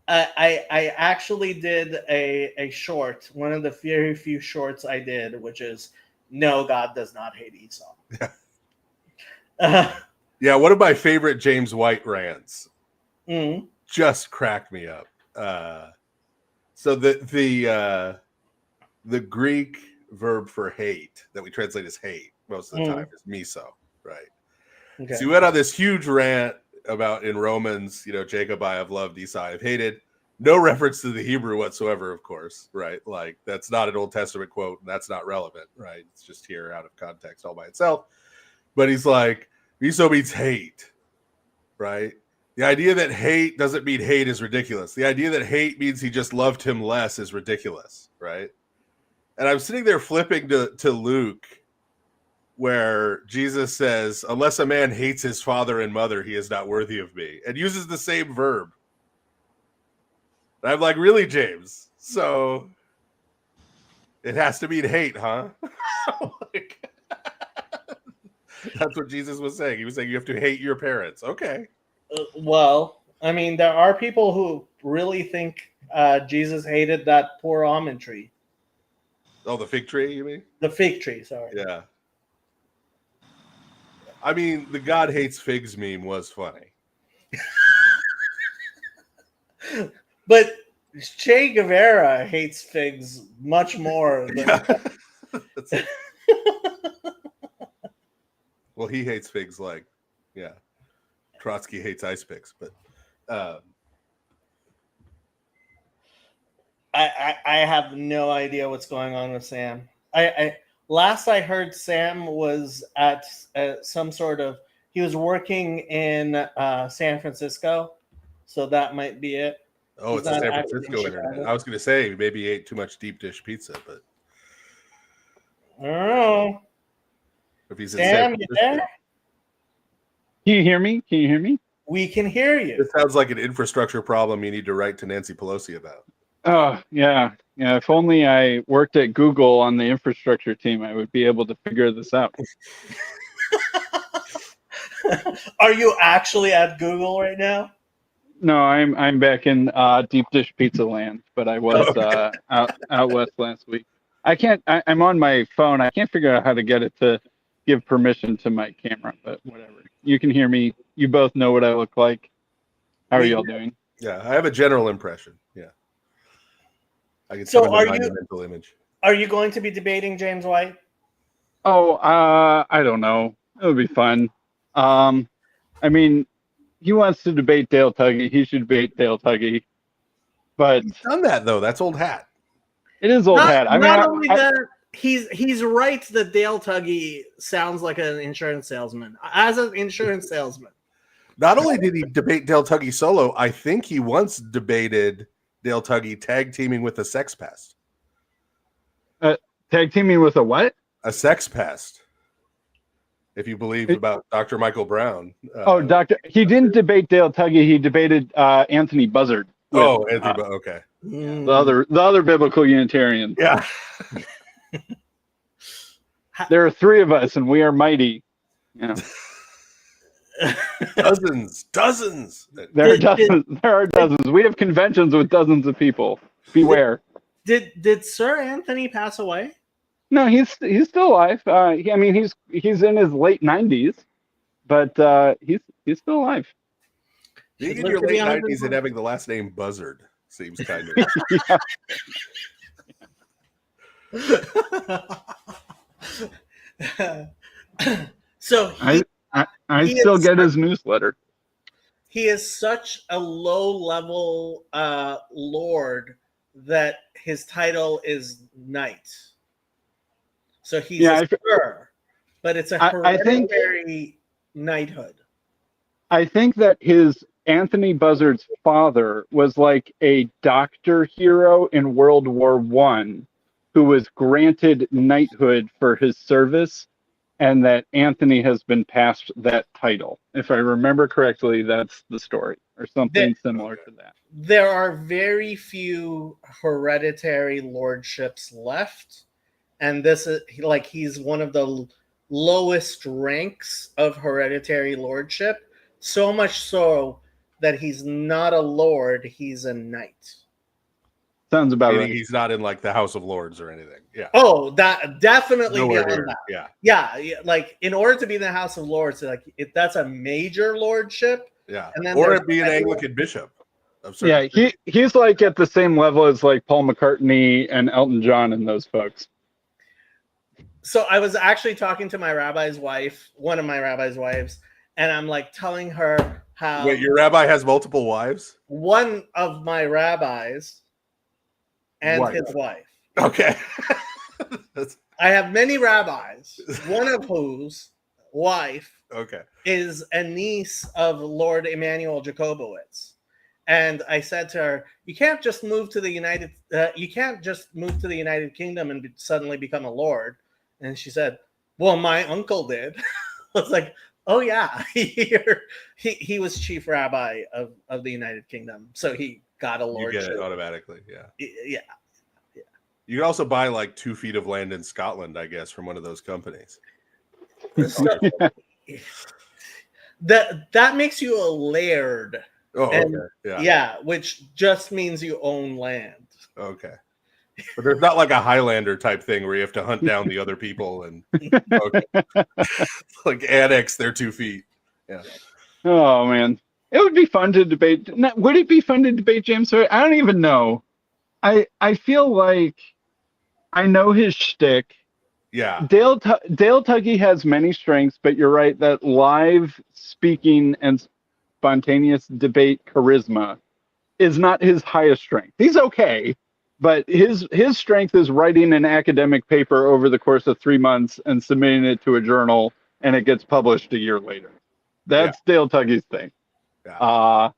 Speaker 1: I actually did a short, one of the very few shorts I did, which is no, God does not hate Esau.
Speaker 2: Yeah, one of my favorite James White rants just cracked me up. So the Greek verb for hate that we translate as hate most of the time is miso, right? Okay. So you went on this huge rant about in Romans, Jacob I have loved, Esau I have hated. No reference to the Hebrew whatsoever, of course, right? Like that's not an Old Testament quote, and that's not relevant, right? It's just here out of context all by itself. But he's like, miso means hate, right? The idea that hate doesn't mean hate is ridiculous. The idea that hate means he just loved him less is ridiculous, right? And I'm sitting there flipping to Luke, where Jesus says, unless a man hates his father and mother, he is not worthy of me, and uses the same verb. And I'm like, really, James? So it has to mean hate, huh? That's what Jesus was saying. He was saying you have to hate your parents. Okay.
Speaker 1: Well, I mean, there are people who really think Jesus hated that poor almond tree.
Speaker 2: Oh, the fig tree, you mean?
Speaker 1: The fig tree, sorry.
Speaker 2: Yeah. I mean, the God hates figs meme was funny.
Speaker 1: But Che Guevara hates figs much more than
Speaker 2: Well, he hates figs like, yeah. Trotsky hates ice picks, but
Speaker 1: I have no idea what's going on with Sam. Last I heard, Sam was at some sort of, he was working in San Francisco, so that might be it.
Speaker 2: Oh, it's a San Francisco internet. I was going to say maybe he ate too much deep dish pizza, but
Speaker 1: I don't know.
Speaker 2: If he's
Speaker 1: Sam, you there?
Speaker 3: Can you hear me?
Speaker 1: We can hear you.
Speaker 2: This sounds like an infrastructure problem you need to write to Nancy Pelosi about.
Speaker 3: Oh, yeah. If only I worked at Google on the infrastructure team, I would be able to figure this out.
Speaker 1: Are you actually at Google right now?
Speaker 3: No, I'm back in deep dish pizza land, but I was out west last week. I'm on my phone. I can't figure out how to get it to give permission to my camera, but whatever. You can hear me. You both know what I look like. How are y'all doing?
Speaker 2: Yeah, I have a general impression. Yeah, I can
Speaker 1: So
Speaker 2: summon
Speaker 1: are
Speaker 2: the
Speaker 1: you
Speaker 2: mental image.
Speaker 1: are you going to be debating James White?
Speaker 3: Oh, I don't know. It would be fun. I mean, he wants to debate Dale Tuggy. He should debate Dale Tuggy. But
Speaker 2: He's done that though. That's old hat.
Speaker 3: it is old hat. I mean,
Speaker 1: not only that, he's right that Dale Tuggy sounds like an insurance salesman. As an insurance salesman,
Speaker 2: Not only did he debate Dale Tuggy solo, I think he once debated Dale Tuggy tag teaming with a sex pest.
Speaker 3: Tag teaming with a what?
Speaker 2: A sex pest. If you believe about Dr. Michael Brown.
Speaker 3: He didn't debate Dale Tuggy. He debated Anthony Buzzard.
Speaker 2: Okay.
Speaker 3: The other biblical Unitarian.
Speaker 2: Yeah.
Speaker 3: There are three of us, and we are mighty. Yeah.
Speaker 2: Dozens.
Speaker 3: There are dozens. We have conventions with dozens of people. Beware.
Speaker 1: Did Sir Anthony pass away?
Speaker 3: No, he's still alive. He's in his late 90s, but he's still alive.
Speaker 2: Being in your late 90s and having the last name Buzzard seems kind
Speaker 1: of. So
Speaker 3: I still get his newsletter.
Speaker 1: He is such a low-level lord that his title is knight. So he's a sir, but it's a hereditary knighthood.
Speaker 3: I think that his Anthony Buzzard's father was like a doctor hero in World War I who was granted knighthood for his service, and that Anthony has been passed that title. If I remember correctly, that's the story, or something similar to that.
Speaker 1: There are very few hereditary lordships left, and this is like he's one of the lowest ranks of hereditary lordship, so much so that he's not a lord, he's a knight.
Speaker 3: Sounds about right.
Speaker 2: He's not in like the House of Lords or anything. Yeah.
Speaker 1: Oh, that definitely beyond that.
Speaker 2: Yeah.
Speaker 1: Like in order to be in the House of Lords, like that's a major lordship.
Speaker 2: Yeah.
Speaker 1: And then
Speaker 2: or be an Anglican bishop.
Speaker 3: Yeah, he's like at the same level as like Paul McCartney and Elton John and those folks.
Speaker 1: So I was actually talking to my rabbi's wife, one of my rabbi's wives, and I'm like telling her how.
Speaker 2: Wait, your rabbi has multiple wives?
Speaker 1: One of my rabbis and his wife.
Speaker 2: Okay.
Speaker 1: I have many rabbis, one of whose wife is a niece of Lord Emanuel Jacobowitz. And I said to her, you can't just move to the United Kingdom and suddenly become a lord. And she said, well, my uncle did. I was like, oh yeah, he was chief rabbi of the United Kingdom. So he got a lordship.
Speaker 2: You get it automatically, yeah.
Speaker 1: Yeah.
Speaker 2: You can also buy like 2 feet of land in Scotland, I guess, from one of those companies.
Speaker 1: So, that makes you a laird.
Speaker 2: Oh,
Speaker 1: and,
Speaker 2: okay.
Speaker 1: Yeah, which just means you own land.
Speaker 2: Okay. But there's not like a Highlander type thing where you have to hunt down the other people and like annex their 2 feet. Yeah.
Speaker 3: Oh man, it would be fun to debate. Would it be fun to debate James White? I don't even know. I feel like I know his shtick.
Speaker 2: Yeah.
Speaker 3: Dale Tuggy has many strengths, but you're right that live speaking and spontaneous debate charisma is not his highest strength. He's okay, but his strength is writing an academic paper over the course of 3 months and submitting it to a journal, and it gets published a year later. That's Dale Tuggy's thing.
Speaker 2: Yeah.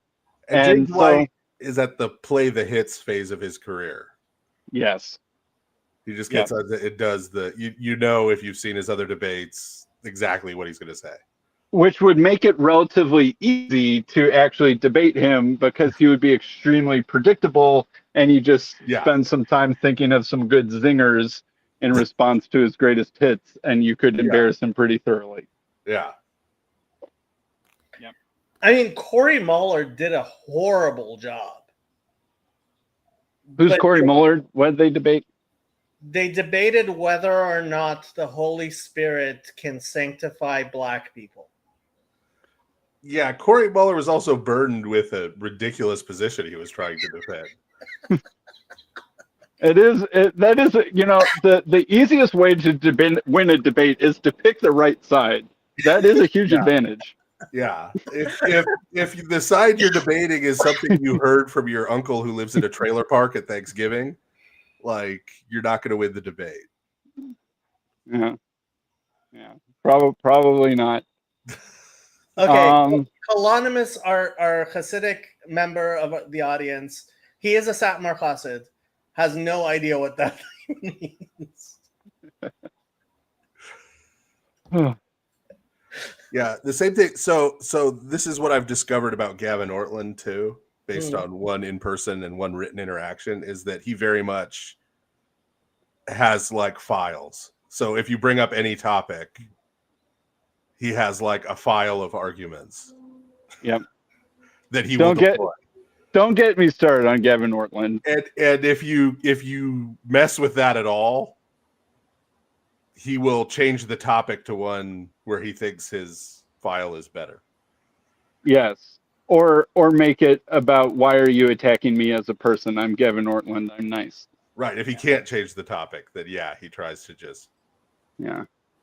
Speaker 2: And James White is at the play the hits phase of his career.
Speaker 3: Yes.
Speaker 2: He just gets it does the you know if you've seen his other debates exactly what he's going to say.
Speaker 3: Which would make it relatively easy to actually debate him because he would be extremely predictable, and you just spend some time thinking of some good zingers in response to his greatest hits, and you could embarrass him pretty thoroughly.
Speaker 2: Yeah.
Speaker 3: Yep.
Speaker 1: I mean, Corey Muller did a horrible job.
Speaker 3: Who's
Speaker 1: But
Speaker 3: Corey Muller? What did they debate?
Speaker 1: They debated whether or not the Holy Spirit can sanctify black people.
Speaker 2: Yeah, Corey Muller was also burdened with a ridiculous position he was trying to defend.
Speaker 3: That is, the easiest way to win a debate is to pick the right side. That is a huge advantage.
Speaker 2: Yeah. If the side you're debating is something you heard from your uncle who lives in a trailer park at Thanksgiving, like, you're not going to win the debate.
Speaker 3: Yeah. Probably not.
Speaker 1: Okay, Kalonimus, our Hasidic member of the audience, he is a Satmar Chassid, has no idea what that means.
Speaker 2: Yeah, the same thing. So this is what I've discovered about Gavin Ortland too, based on one in-person and one written interaction, is that he very much has like files. So if you bring up any topic, he has like a file of arguments.
Speaker 3: Yep.
Speaker 2: That he will deploy.
Speaker 3: Don't get me started on Gavin Ortland.
Speaker 2: And if you mess with that at all, he will change the topic to one where he thinks his file is better.
Speaker 3: Yes. Or make it about, why are you attacking me as a person? I'm Gavin Ortland. I'm nice.
Speaker 2: Right. If he can't change the topic, then he tries to just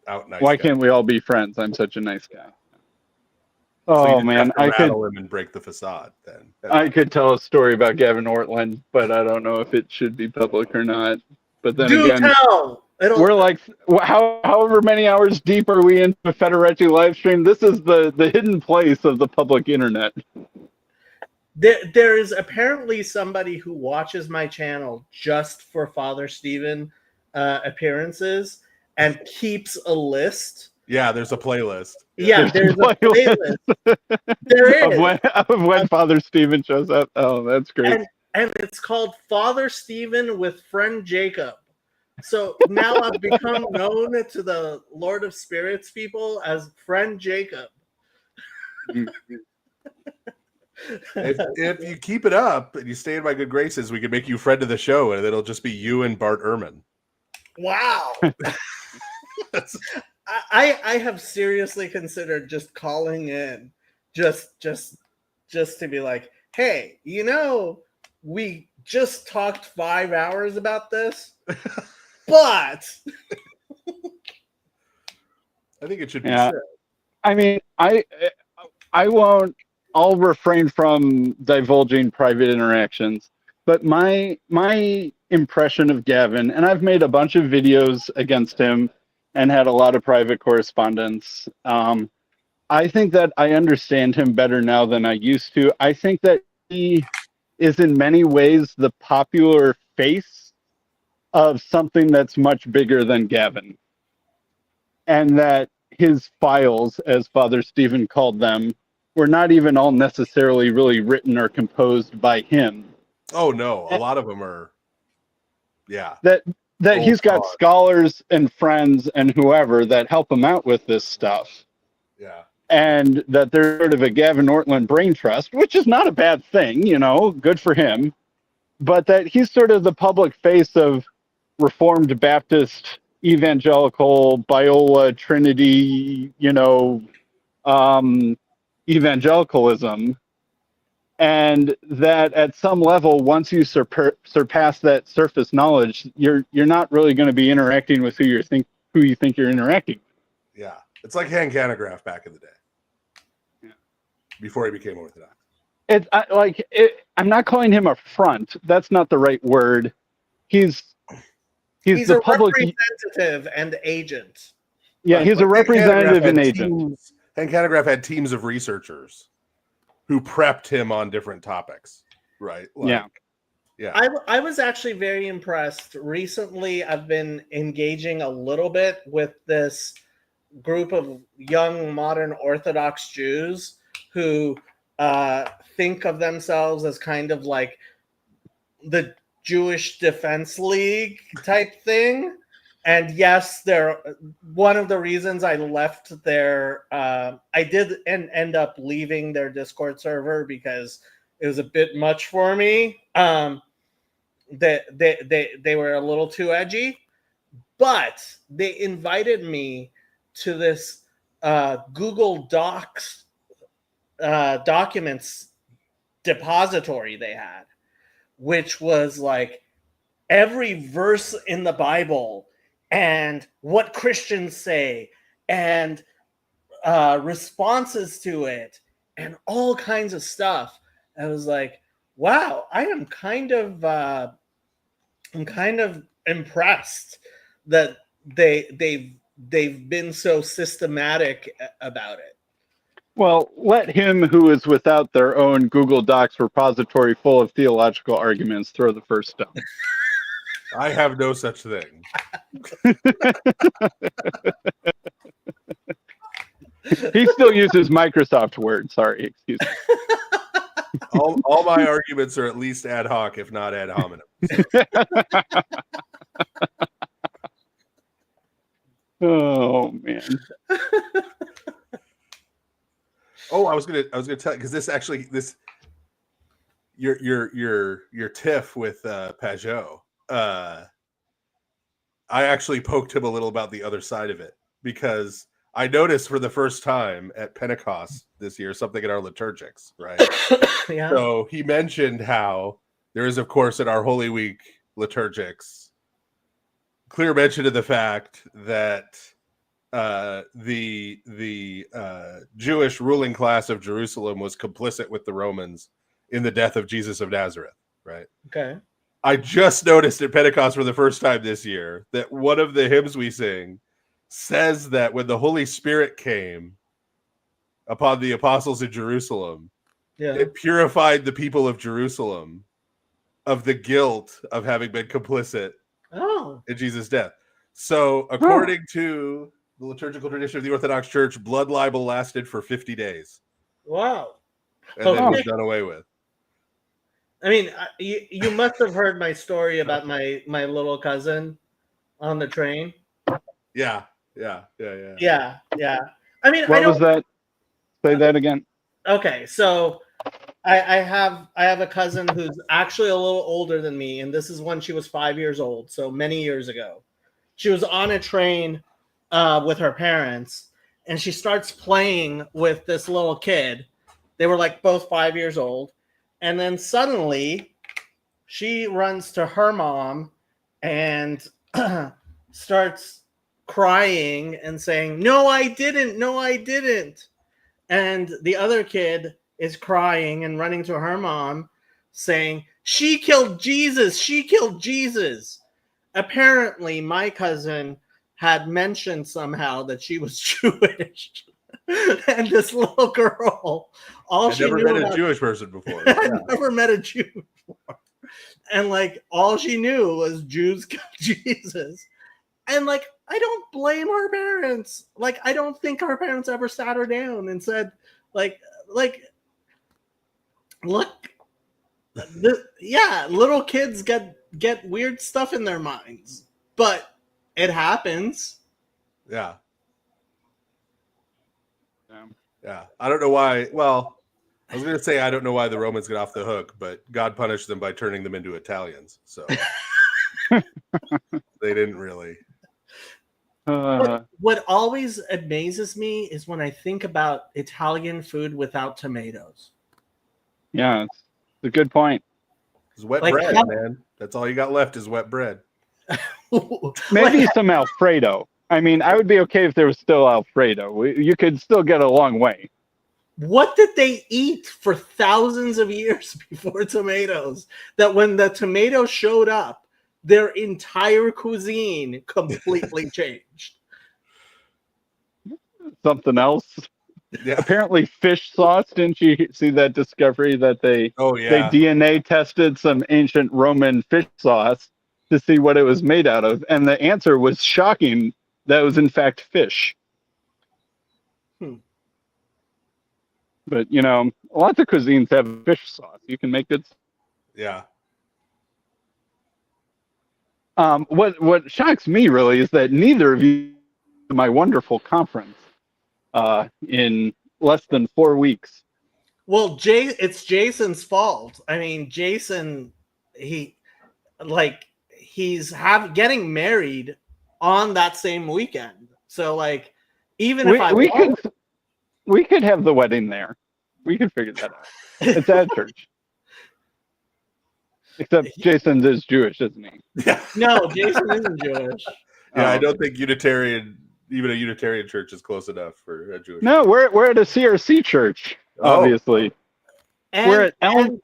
Speaker 2: out nice.
Speaker 3: Why can't we all be friends? I'm such a nice guy.
Speaker 2: So man, I could rattle him and break the facade. Then
Speaker 3: I could tell a story about Gavin Ortland, but I don't know if it should be public or not. But then we're like, however many hours deep are we into a Federetti live stream? This is the hidden place of the public internet.
Speaker 1: There is apparently somebody who watches my channel just for Father Stephen appearances and keeps a list.
Speaker 2: Yeah, there's a playlist.
Speaker 1: Yeah, there's a playlist. There is.
Speaker 3: Of when Father Stephen shows up. Oh, that's great.
Speaker 1: And it's called Father Stephen with Friend Jacob. So now I've become known to the Lord of Spirits people as Friend Jacob.
Speaker 2: If you keep it up and you stay in my good graces, we can make you friend of the show, and it'll just be you and Bart Ehrman.
Speaker 1: Wow. I have seriously considered just calling in just to be like, hey, we just talked 5 hours about this, but
Speaker 2: I think it should be said.
Speaker 3: I mean, I'll refrain from divulging private interactions, but my impression of Gavin, and I've made a bunch of videos against him and had a lot of private correspondence. I think that I understand him better now than I used to. I think that he is in many ways the popular face of something that's much bigger than Gavin. And that his files, as Father Stephen called them, were not even all necessarily really written or composed by him.
Speaker 2: Oh, no. A lot of them are,
Speaker 3: That he's got scholars and friends and whoever that help him out with this stuff.
Speaker 2: Yeah.
Speaker 3: And that they're sort of a Gavin Ortland brain trust, which is not a bad thing, good for him. But that he's sort of the public face of Reformed Baptist, evangelical, Biola, Trinity, evangelicalism. And that at some level, once you surpass that surface knowledge, you're not really going to be interacting with who you think you're interacting with.
Speaker 2: Yeah. It's like Han Canograph back in the day.
Speaker 3: Yeah.
Speaker 2: Before he became Orthodox.
Speaker 3: I'm not calling him a front. That's not the right word. He's the
Speaker 1: a
Speaker 3: public
Speaker 1: representative and agent.
Speaker 3: Yeah, he's a representative and agent.
Speaker 2: Han Canograph had teams of researchers who prepped him on different topics, right?
Speaker 3: Yeah.
Speaker 1: I was actually very impressed. Recently, I've been engaging a little bit with this group of young modern Orthodox Jews who think of themselves as kind of like the Jewish Defense League type thing. And yes, one of the reasons I left their I did end up leaving their Discord server because it was a bit much for me. They were a little too edgy, but they invited me to this Google Docs documents depository they had, which was like every verse in the Bible and what Christians say and responses to it and all kinds of stuff. I was like, wow, I'm kind of impressed that they've been so systematic about it.
Speaker 3: Well, let him who is without their own Google Docs repository full of theological arguments throw the first stone.
Speaker 2: I have no such thing.
Speaker 3: He still uses Microsoft Word. Sorry, excuse me.
Speaker 2: All my arguments are at least ad hoc, if not ad hominem.
Speaker 3: Oh man.
Speaker 2: Oh, I was gonna tell you, because this your tiff with Pajot. I actually poked him a little about the other side of it, because I noticed for the first time at Pentecost this year something in our liturgics, right?
Speaker 1: Yeah.
Speaker 2: So he mentioned how there is, of course, in our Holy Week liturgics, clear mention of the fact that the Jewish ruling class of Jerusalem was complicit with the Romans in the death of Jesus of Nazareth, right?
Speaker 1: Okay.
Speaker 2: I just noticed at Pentecost for the first time this year that one of the hymns we sing says that when the Holy Spirit came upon the apostles in Jerusalem, it purified the people of Jerusalem of the guilt of having been complicit in Jesus' death. So according to the liturgical tradition of the Orthodox Church, blood libel lasted for 50 days.
Speaker 1: Wow.
Speaker 2: And then it was done away with.
Speaker 1: I mean, you must have heard my story about my little cousin on the train.
Speaker 2: Yeah.
Speaker 1: I mean,
Speaker 3: what was that? Say that again.
Speaker 1: Okay, so I have a cousin who's actually a little older than me, and this is when she was 5 years old, so many years ago. She was on a train with her parents, and she starts playing with this little kid. They were like both 5 years old. And then suddenly she runs to her mom and starts crying and saying, "No, I didn't. No, I didn't." And the other kid is crying and running to her mom saying, "She killed Jesus. She killed Jesus." Apparently, my cousin had mentioned somehow that she was Jewish. And this little girl,
Speaker 2: I'd never met a Jewish person before.
Speaker 1: I'd never met a Jew before. And like all she knew was Jews killed Jesus. And like, I don't blame her parents. Like, I don't think her parents ever sat her down and said, like, look, little kids get weird stuff in their minds, but it happens.
Speaker 2: Yeah. Yeah. I don't know why. Well, I was going to say I don't know why the Romans get off the hook, but God punished them by turning them into Italians. So they didn't really.
Speaker 1: What always amazes me is when I think about Italian food without tomatoes.
Speaker 3: Yeah, it's a good point.
Speaker 2: It's wet bread, man. That's all you got left is wet bread.
Speaker 3: Maybe some Alfredo. I mean, I would be okay if there was still Alfredo. You could still get a long way.
Speaker 1: What did they eat for thousands of years before tomatoes? That when the tomato showed up, their entire cuisine completely changed.
Speaker 3: Something else. Yeah. Apparently fish sauce. Didn't you see that discovery that they DNA tested some ancient Roman fish sauce to see what it was made out of? And the answer was shocking. That was in fact fish. But you know, lots of cuisines have fish sauce. You can make it.
Speaker 2: Yeah.
Speaker 3: What shocks me really is that neither of you to my wonderful conference in less than 4 weeks.
Speaker 1: Well, it's Jason's fault. I mean, Jason, he's getting married on that same weekend. So like, even if
Speaker 3: we could have the wedding there. We could figure that out. It's at church. Except Jason is Jewish, isn't he?
Speaker 2: Yeah.
Speaker 1: No, Jason isn't Jewish.
Speaker 2: Yeah, I don't think even a Unitarian church is close enough for a Jewish.
Speaker 3: No, we're at a CRC church, obviously. We're at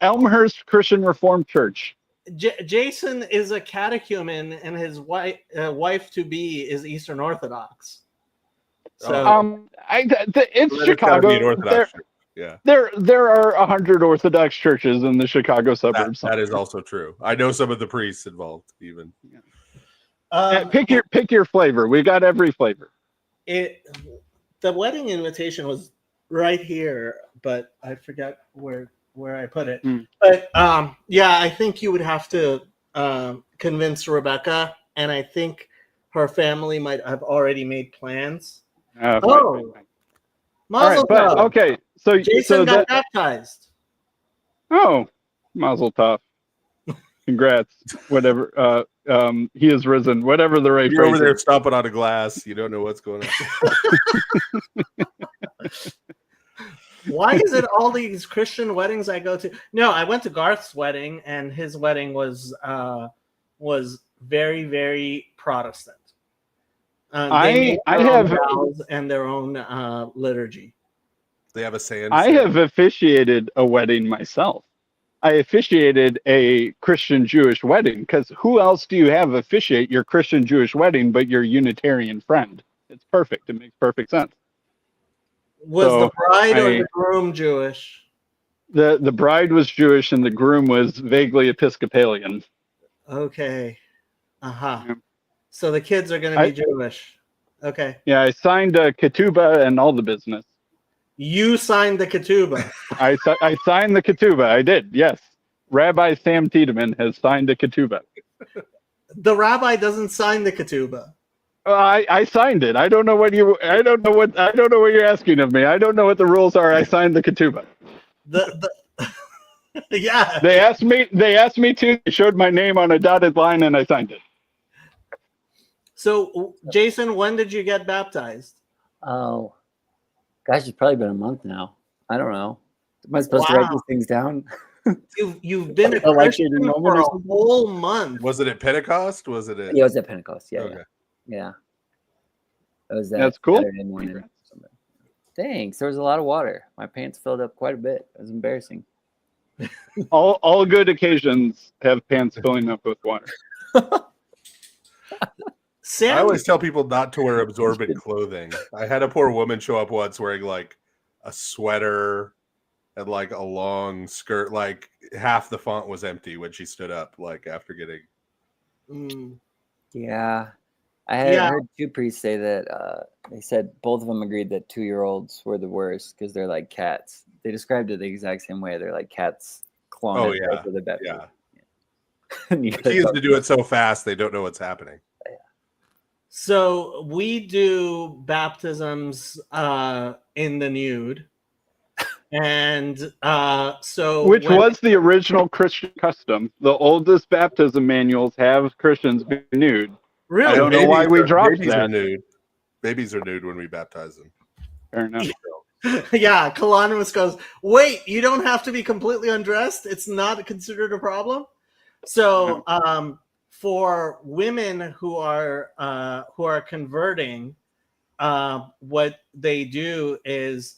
Speaker 3: Elmhurst Christian Reformed Church.
Speaker 1: Jason is a catechumen, and his wife to be is Eastern Orthodox. So
Speaker 3: it's Chicago.
Speaker 2: Yeah,
Speaker 3: there are 100 Orthodox churches in the Chicago suburbs.
Speaker 2: That is also true. I know some of the priests involved, even.
Speaker 3: Pick your flavor. We got every flavor.
Speaker 1: The wedding invitation was right here, but I forgot where I put it. But yeah, I think you would have to convince Rebecca, and I think her family might have already made plans.
Speaker 3: Mazel tov. Okay, so
Speaker 1: Jason got baptized.
Speaker 3: Oh, mazel tov. Congrats. Whatever. He is risen. Whatever the right.
Speaker 2: You're over there stomping on a glass. You don't know what's going on.
Speaker 1: Why is it all these Christian weddings I go to? No, I went to Garth's wedding, and his wedding was very, very Protestant. I have vows and their own liturgy.
Speaker 2: They have a sand.
Speaker 3: I have officiated a wedding myself. I officiated a Christian Jewish wedding because who else do you have officiate your Christian Jewish wedding but your Unitarian friend? It's perfect. It makes perfect sense.
Speaker 1: Was the bride or the groom Jewish?
Speaker 3: The bride was Jewish and the groom was vaguely Episcopalian.
Speaker 1: Okay. Yeah. So the kids are going to be Jewish. Okay.
Speaker 3: Yeah, I signed a ketubah and all the business.
Speaker 1: You signed the ketubah.
Speaker 3: I signed the ketubah. I did. Yes. Rabbi Sam Tiedemann has signed the ketubah.
Speaker 1: The rabbi doesn't sign the ketubah.
Speaker 3: I signed it. I don't know what you're asking of me. I don't know what the rules are. I signed the ketubah.
Speaker 1: Yeah.
Speaker 3: They asked me to. They showed my name on a dotted line and I signed it.
Speaker 1: So, Jason, when did you get baptized?
Speaker 4: Oh, gosh, it's probably been a month now. I don't know. Am I supposed to write these things down?
Speaker 1: You've been a Christian for a whole month.
Speaker 2: Was it at Pentecost? Was it?
Speaker 4: Yeah, it was at Pentecost. Yeah,
Speaker 2: okay.
Speaker 4: Yeah. It was
Speaker 3: That's cool.
Speaker 4: Saturday morning. Thanks. There was a lot of water. My pants filled up quite a bit. It was embarrassing.
Speaker 3: All good occasions have pants filling up with water.
Speaker 2: I always tell people not to wear absorbent clothing. I had a poor woman show up once wearing like a sweater and like a long skirt. Like half the font was empty when she stood up, like after getting.
Speaker 4: Yeah. I had heard two priests say that they said both of them agreed that 2-year-olds were the worst because they're like cats. They described it the exact same way. They're like cats clawing over the baptism.
Speaker 2: Yeah. The key is to do it so fast they don't know what's happening.
Speaker 1: So we do baptisms in the nude. And
Speaker 3: which was the original Christian custom. The oldest baptism manuals have Christians be nude.
Speaker 1: Really?
Speaker 3: I don't know why we dropped
Speaker 2: babies
Speaker 3: that.
Speaker 2: Are nude. Babies are nude when we baptize them.
Speaker 3: Fair enough.
Speaker 1: Yeah, Colonimus goes, wait, you don't have to be completely undressed? It's not considered a problem? So for women who are converting, what they do is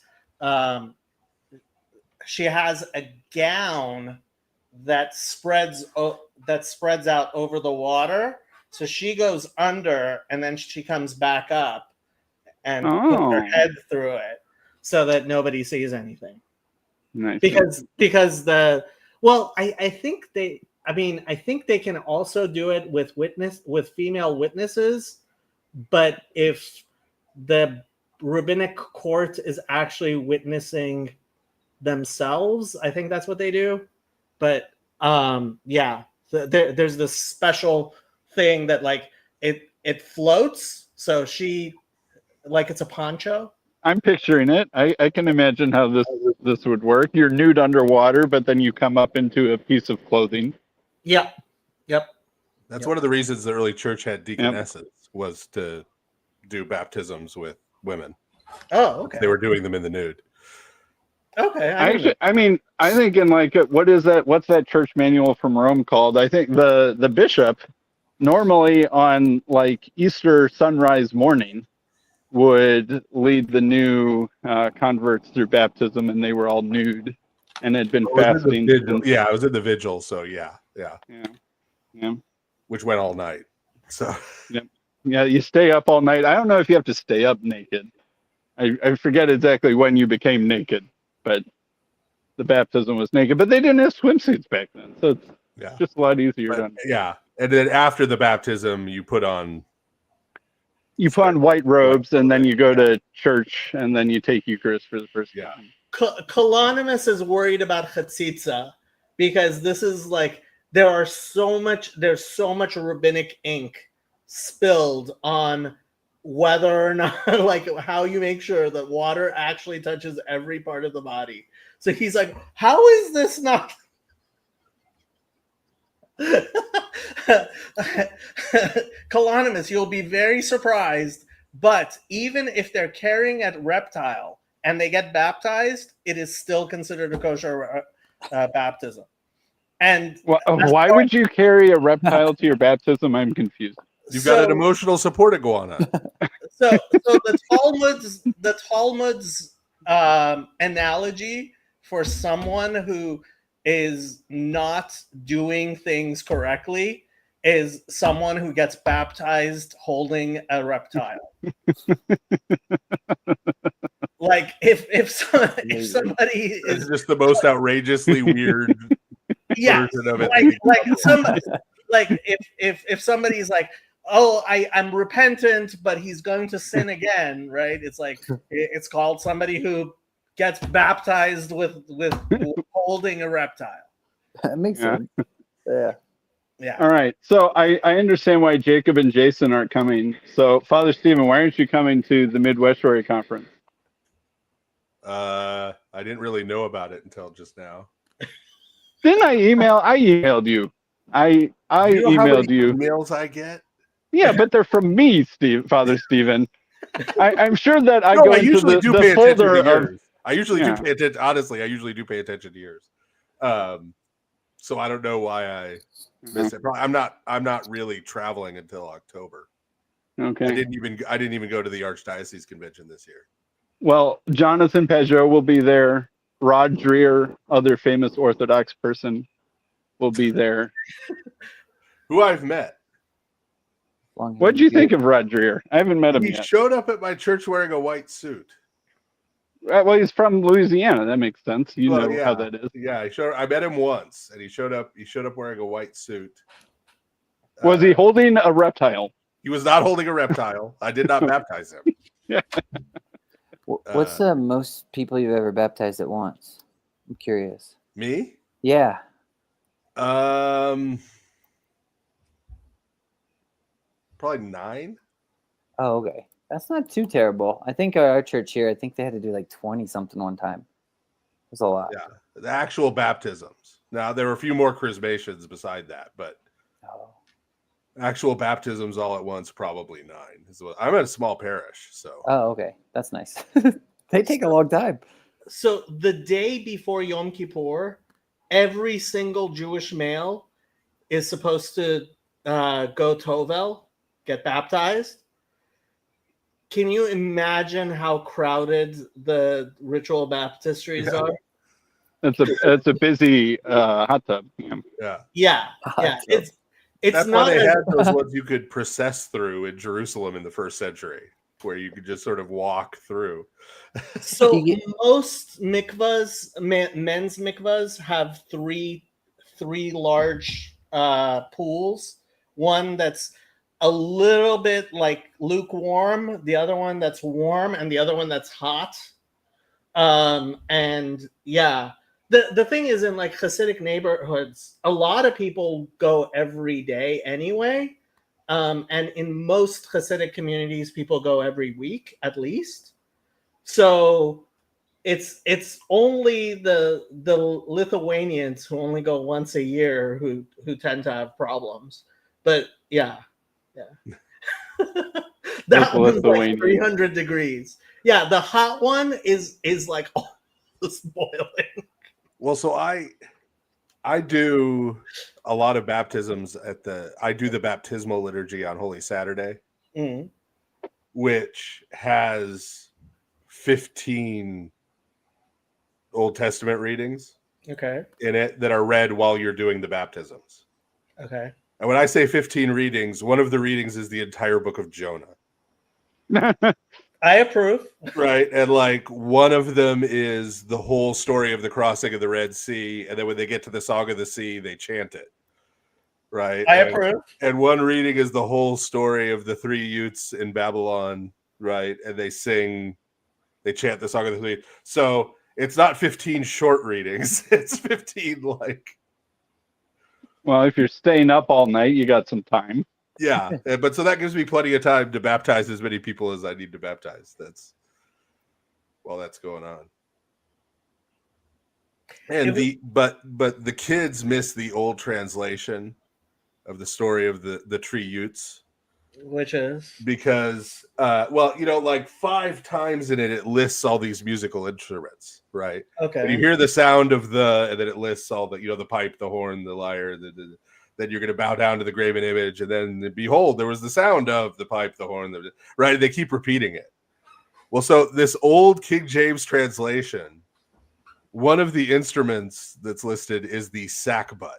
Speaker 1: she has a gown that spreads out over the water. So she goes under and then she comes back up and puts her head through it so that nobody sees anything.
Speaker 3: Nice.
Speaker 1: Because I think they can also do it with female witnesses, but if the rabbinic court is actually witnessing themselves, I think that's what they do. But there's this special thing that like it floats. So she like it's a poncho.
Speaker 3: I'm picturing it. I can imagine how this would work. You're nude underwater, but then you come up into a piece of clothing.
Speaker 1: Yep.
Speaker 2: That's
Speaker 1: Yep.
Speaker 2: one of the reasons the early church had deaconesses
Speaker 3: Yep.
Speaker 2: was to do baptisms with women.
Speaker 1: Oh, okay.
Speaker 2: They were doing them in the nude.
Speaker 1: Okay.
Speaker 3: I mean, I think in like what is that? What's that church manual from Rome called? I think the bishop normally on like Easter sunrise morning would lead the new converts through baptism, and they were all nude and had been fasting.
Speaker 2: Yeah, I was in the vigil, so yeah. Which went all night. So
Speaker 3: yeah, you stay up all night. I don't know if you have to stay up naked. I forget exactly when you became naked, but the baptism was naked. But they didn't have swimsuits back then, so it's just a lot easier to understand.
Speaker 2: Yeah, and then after the baptism, you put on
Speaker 3: white robes, and then you go to church, and then you take Eucharist for the first time.
Speaker 1: Colonimus is worried about chatzitza because this is like there's so much rabbinic ink spilled on whether or not like how you make sure that water actually touches every part of the body. So he's like, how is this not Colonimus, you'll be very surprised, but even if they're carrying a reptile and they get baptized, it is still considered a kosher baptism. And
Speaker 3: why would you carry a reptile to your baptism? I'm confused.
Speaker 2: You've got an emotional support iguana.
Speaker 1: So the Talmud's analogy for someone who is not doing things correctly is someone who gets baptized holding a reptile. Like if somebody is
Speaker 2: just the most outrageously weird version of it.
Speaker 1: like if somebody's like, oh, I'm repentant, but he's going to sin again, right? It's like it's called somebody who gets baptized with holding a reptile.
Speaker 4: That makes sense. Yeah.
Speaker 3: All right. So I understand why Jacob and Jason aren't coming. So Father Stephen, why aren't you coming to the Midwestern Conference?
Speaker 2: I didn't really know about it until just now.
Speaker 3: Didn't I emailed you. I emailed you.
Speaker 2: Emails I get?
Speaker 3: Yeah, but they're from me, Father Stephen. I'm sure that I go into the folder of.
Speaker 2: I usually do pay attention. Honestly, I usually do pay attention to yours. So I don't know why I missed it. I'm not really traveling until October.
Speaker 3: Okay.
Speaker 2: I didn't even go to the Archdiocese convention this year.
Speaker 3: Well, Jonathan Peugeot will be there. Rod Dreher, other famous Orthodox person, will be there.
Speaker 2: Who I've met.
Speaker 3: What did you think of Rod Dreher? I haven't met him yet.
Speaker 2: He showed up at my church wearing a white suit.
Speaker 3: Well, he's from Louisiana. That makes sense. You know how that is.
Speaker 2: Yeah, I met him once, and he showed up wearing a white suit.
Speaker 3: Was he holding a reptile?
Speaker 2: He was not holding a reptile. I did not baptize him.
Speaker 3: Yeah.
Speaker 4: What's the most people you've ever baptized at once? I'm curious.
Speaker 2: Me?
Speaker 4: Yeah.
Speaker 2: Probably 9.
Speaker 4: Oh, okay. That's not too terrible. I think our church here, I think they had to do like 20 something one time. That's a lot.
Speaker 2: Yeah. The actual baptisms. Now there were a few more chrismations beside that, but actual baptisms all at once, probably 9. I'm at a small parish, so.
Speaker 4: Oh, okay. That's nice. They take a long time.
Speaker 1: So the day before Yom Kippur, every single Jewish male is supposed to go Tovel, get baptized. Can you imagine how crowded the ritual baptistries are?
Speaker 3: It's a busy hot tub.
Speaker 1: Yeah. It's
Speaker 2: that's
Speaker 1: not
Speaker 2: why they had those ones you could process through in Jerusalem in the first century, where you could just sort of walk through.
Speaker 1: So most mikvahs, men's mikvahs, have three large pools. One that's a little bit like lukewarm, the other one that's warm, and the other one that's hot. And yeah, the thing is, in like Hasidic neighborhoods, a lot of people go every day anyway. and in most Hasidic communities, people go every week at least. So it's only the Lithuanians who only go once a year who tend to have problems. But yeah. That one's like 300 degrees. Yeah, the hot one is like almost boiling.
Speaker 2: Well, so I do a lot of baptisms I do the baptismal liturgy on Holy Saturday, which has 15 Old Testament readings in it that are read while you're doing the baptisms.
Speaker 1: Okay.
Speaker 2: And when I say 15 readings, one of the readings is the entire book of Jonah.
Speaker 1: I approve.
Speaker 2: Right. And like one of them is the whole story of the crossing of the Red Sea. And then when they get to the Song of the Sea, they chant it. Right.
Speaker 1: I approve.
Speaker 2: And one reading is the whole story of the 3 youths in Babylon. Right. And they chant the Song of the Sea. So it's not 15 short readings. It's 15 like.
Speaker 3: Well, if you're staying up all night, you got some time.
Speaker 2: Yeah, but so that gives me plenty of time to baptize as many people as I need to baptize. That's while that's going on. And but the kids miss the old translation of the story of the 3 youths,
Speaker 1: which is
Speaker 2: because like 5 times in it lists all these musical instruments, right?
Speaker 1: Okay.
Speaker 2: And you hear the sound of and then it lists all the the pipe, the horn, the lyre, then you're going to bow down to the graven image, and then behold, there was the sound of the pipe, the horn, right? They keep repeating it. Well, so this old King James translation, one of the instruments that's listed is the sackbut.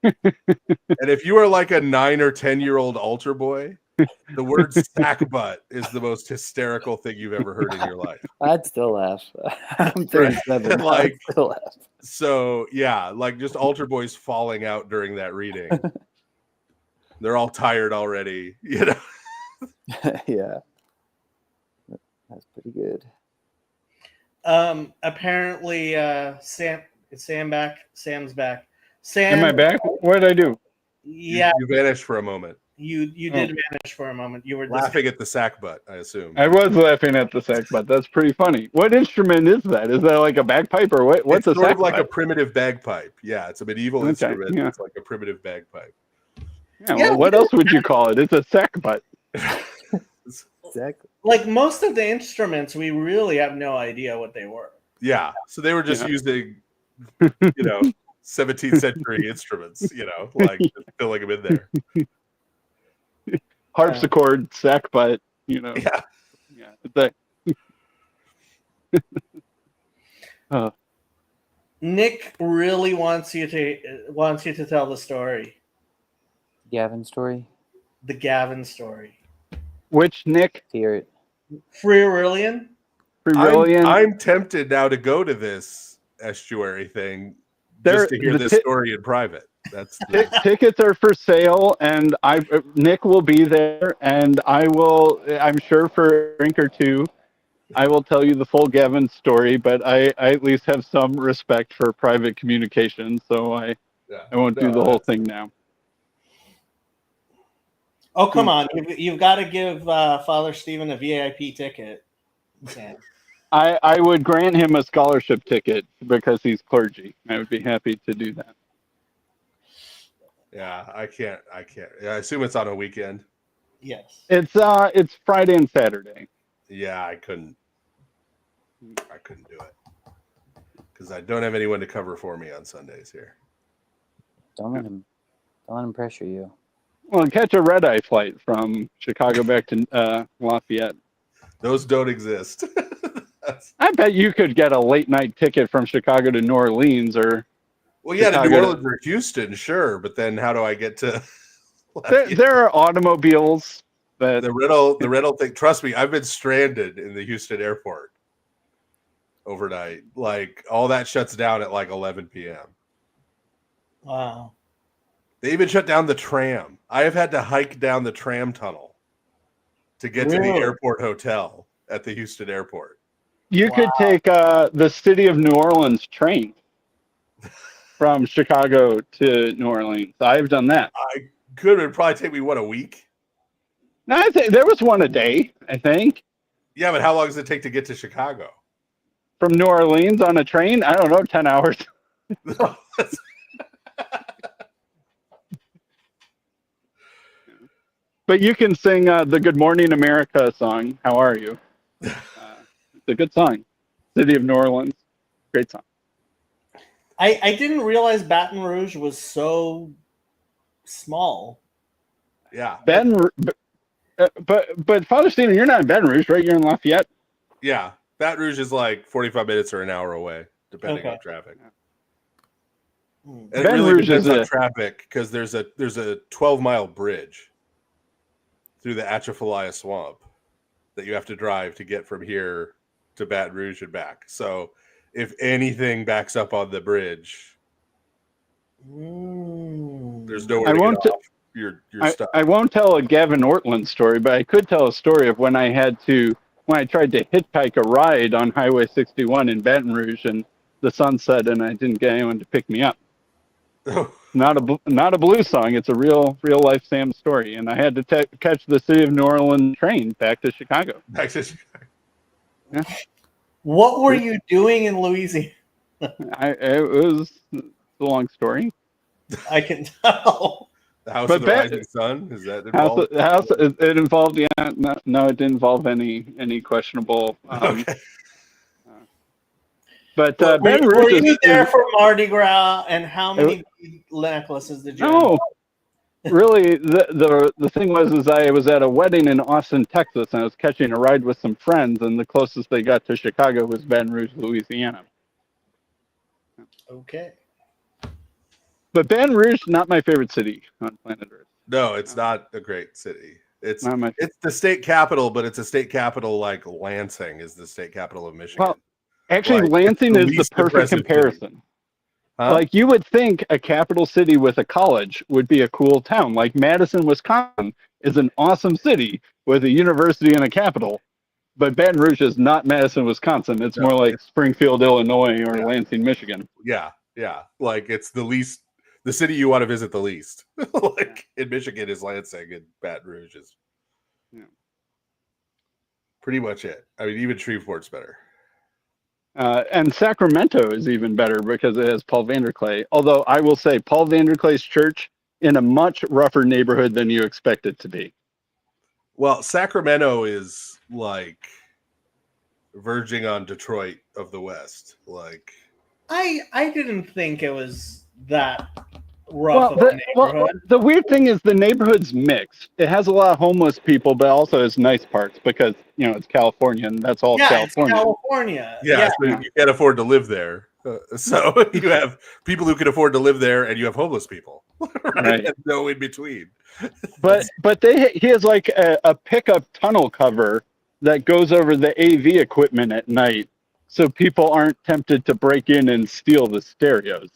Speaker 2: And if you are like a 9 or 10-year-old altar boy, the word sackbut is the most hysterical thing you've ever heard in your life.
Speaker 4: I'd still laugh. I'm 37.
Speaker 2: Like,
Speaker 4: I'd still laugh.
Speaker 2: So yeah, like just altar boys falling out during that reading. They're all tired already,
Speaker 4: Yeah, that's pretty good.
Speaker 1: Apparently, Sam's back. Sam,
Speaker 3: am I back? What did I do?
Speaker 1: Yeah,
Speaker 2: you vanished for a moment.
Speaker 1: You did vanish for a moment. You were
Speaker 2: laughing at the sackbut, I assume.
Speaker 3: I was laughing at the sackbut. That's pretty funny. What instrument is that? Is that like a bagpipe or what? What's
Speaker 2: it's sort
Speaker 3: sackbut?
Speaker 2: of like a primitive bagpipe. Yeah, it's a medieval instrument. Yeah. It's like a primitive bagpipe.
Speaker 3: Yeah, well, what else would you call it? It's a sackbut.
Speaker 4: Exactly.
Speaker 1: Like most of the instruments, we really have no idea what they were.
Speaker 2: Yeah, so they were just using, 17th century instruments, like just filling them in there.
Speaker 3: Harpsichord, sackbut,
Speaker 2: Yeah.
Speaker 1: Nick really wants you to tell the story.
Speaker 4: Gavin story?
Speaker 1: The Gavin story.
Speaker 3: Which Nick?
Speaker 4: Hear it.
Speaker 1: Free Aurelian?
Speaker 2: I'm tempted now to go to this estuary thing just to hear this story in private. That's
Speaker 3: tickets are for sale, and Nick will be there, and I'm sure for a drink or two, I will tell you the full Gavin story, but I at least have some respect for private communication, so I won't do the whole thing now.
Speaker 1: Oh, come on. You've got to give Father Stephen a VIP ticket. Yeah.
Speaker 3: I would grant him a scholarship ticket because he's clergy. I would be happy to do that.
Speaker 2: Yeah, I can't. Yeah, I assume it's on a weekend.
Speaker 1: Yes.
Speaker 3: It's Friday and Saturday.
Speaker 2: Yeah, I couldn't do it because I don't have anyone to cover for me on Sundays here.
Speaker 4: Don't let him pressure you.
Speaker 3: Well, catch a red-eye flight from Chicago back to Lafayette.
Speaker 2: Those don't exist.
Speaker 3: I bet you could get a late-night ticket from Chicago to New Orleans or...
Speaker 2: Well, yeah, to New Orleans or Houston, sure. But then how do I get to...
Speaker 3: there are automobiles that...
Speaker 2: The rental thing, trust me, I've been stranded in the Houston airport overnight. Like, all that shuts down at like 11 p.m.
Speaker 1: Wow.
Speaker 2: They even shut down the tram. I have had to hike down the tram tunnel to get to the airport hotel at the Houston airport.
Speaker 3: You could take the City of New Orleans train from Chicago to New Orleans. I've done that.
Speaker 2: Could it probably take me a week?
Speaker 3: No, I think there was one a day, I think.
Speaker 2: Yeah, but how long does it take to get to Chicago?
Speaker 3: From New Orleans on a train? I don't know, 10 hours. But you can sing the Good Morning America song. How are you? It's a good song. City of New Orleans. Great song.
Speaker 1: I didn't realize Baton Rouge was so small.
Speaker 2: Yeah.
Speaker 3: But Father Stephen, you're not in Baton Rouge, right? You're in Lafayette.
Speaker 2: Yeah. Baton Rouge is like 45 minutes or an hour away, depending on traffic. And it really depends on traffic because there's a 12-mile bridge through the Atchafalaya Swamp that you have to drive to get from here to Baton Rouge and back. So if anything backs up on the bridge, there's nowhere to get off your stuff.
Speaker 3: I won't tell a Gavin Ortland story, but I could tell a story of when I tried to hitchhike a ride on Highway 61 in Baton Rouge and the sun set and I didn't get anyone to pick me up. Not a blues song. It's a real life Sam story, and I had to catch the City of New Orleans train back to Chicago. Yeah.
Speaker 1: What were you doing in Louisiana?
Speaker 3: It was a long story.
Speaker 1: I can tell.
Speaker 2: The House of the Rising Sun? Is that involved?
Speaker 3: It involved, no, it didn't involve any questionable.
Speaker 2: Okay.
Speaker 3: But
Speaker 1: were you there for Mardi Gras? And how many necklaces did you?
Speaker 3: No, really. The thing was I was at a wedding in Austin, Texas, and I was catching a ride with some friends, and the closest they got to Chicago was Baton Rouge, Louisiana.
Speaker 1: Okay.
Speaker 3: But Baton Rouge, not my favorite city on planet Earth.
Speaker 2: No, it's not a great city. It's
Speaker 3: not my
Speaker 2: it's the state capital, but it's a state capital like Lansing is the state capital of Michigan.
Speaker 3: Well, actually, Lansing is the perfect comparison.
Speaker 2: Huh?
Speaker 3: Like, you would think a capital city with a college would be a cool town. Like Madison, Wisconsin is an awesome city with a university and a capital. But Baton Rouge is not Madison, Wisconsin. It's more like Springfield, Illinois, or Lansing, Michigan.
Speaker 2: Yeah. Like it's the city you want to visit the least. In Michigan is Lansing, and Baton Rouge is pretty much it. I mean, even Shreveport's better.
Speaker 3: And Sacramento is even better because it has Paul Vanderklay. Although I will say Paul Vanderklay's church in a much rougher neighborhood than you expect it to be.
Speaker 2: Well, Sacramento is like verging on Detroit of the West. Like
Speaker 1: I didn't think it was that rough of a neighborhood.
Speaker 3: Well, the weird thing is the neighborhood's mixed. It has a lot of homeless people, but also has nice parts because it's California and that's all California.
Speaker 1: It's California.
Speaker 2: Yeah. So you can't afford to live there. So you have people who can afford to live there, and you have homeless people, right? And no in between.
Speaker 3: But he has like a pickup tunnel cover that goes over the AV equipment at night, so people aren't tempted to break in and steal the stereos.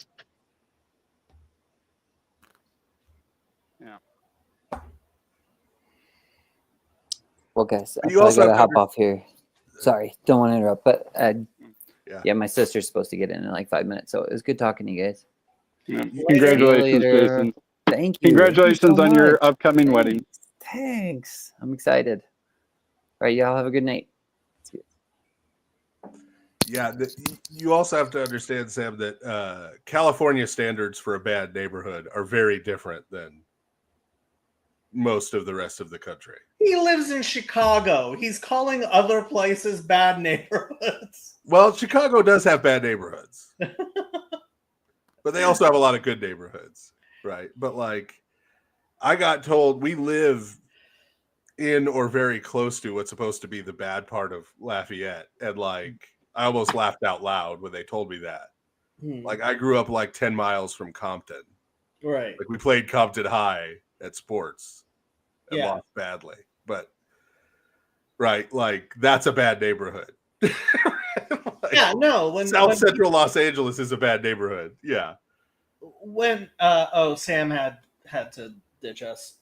Speaker 3: Yeah.
Speaker 4: Well, guys, I gotta hop off here. Sorry, don't want to interrupt, but my sister's supposed to get in like 5 minutes, so it was good talking to you guys.
Speaker 3: Yeah. Congratulations, Jason.
Speaker 4: Thank you.
Speaker 3: Congratulations on your upcoming wedding.
Speaker 4: Thanks. I'm excited. All right, y'all have a good night.
Speaker 2: Yeah, you also have to understand, Sam, that California standards for a bad neighborhood are very different than most of the rest of the country.
Speaker 1: He lives in Chicago. He's calling other places bad neighborhoods.
Speaker 2: Well, Chicago does have bad neighborhoods. But they also have a lot of good neighborhoods, right? But like, I got told we live in or very close to what's supposed to be the bad part of Lafayette. And like, I almost laughed out loud when they told me that. Like, I grew up like 10 miles from Compton.
Speaker 1: Right.
Speaker 2: Like, we played Compton High at sports and lost badly. But, right, like, that's a bad neighborhood. South Central Los Angeles is a bad neighborhood. Yeah.
Speaker 1: When Sam had to ditch us.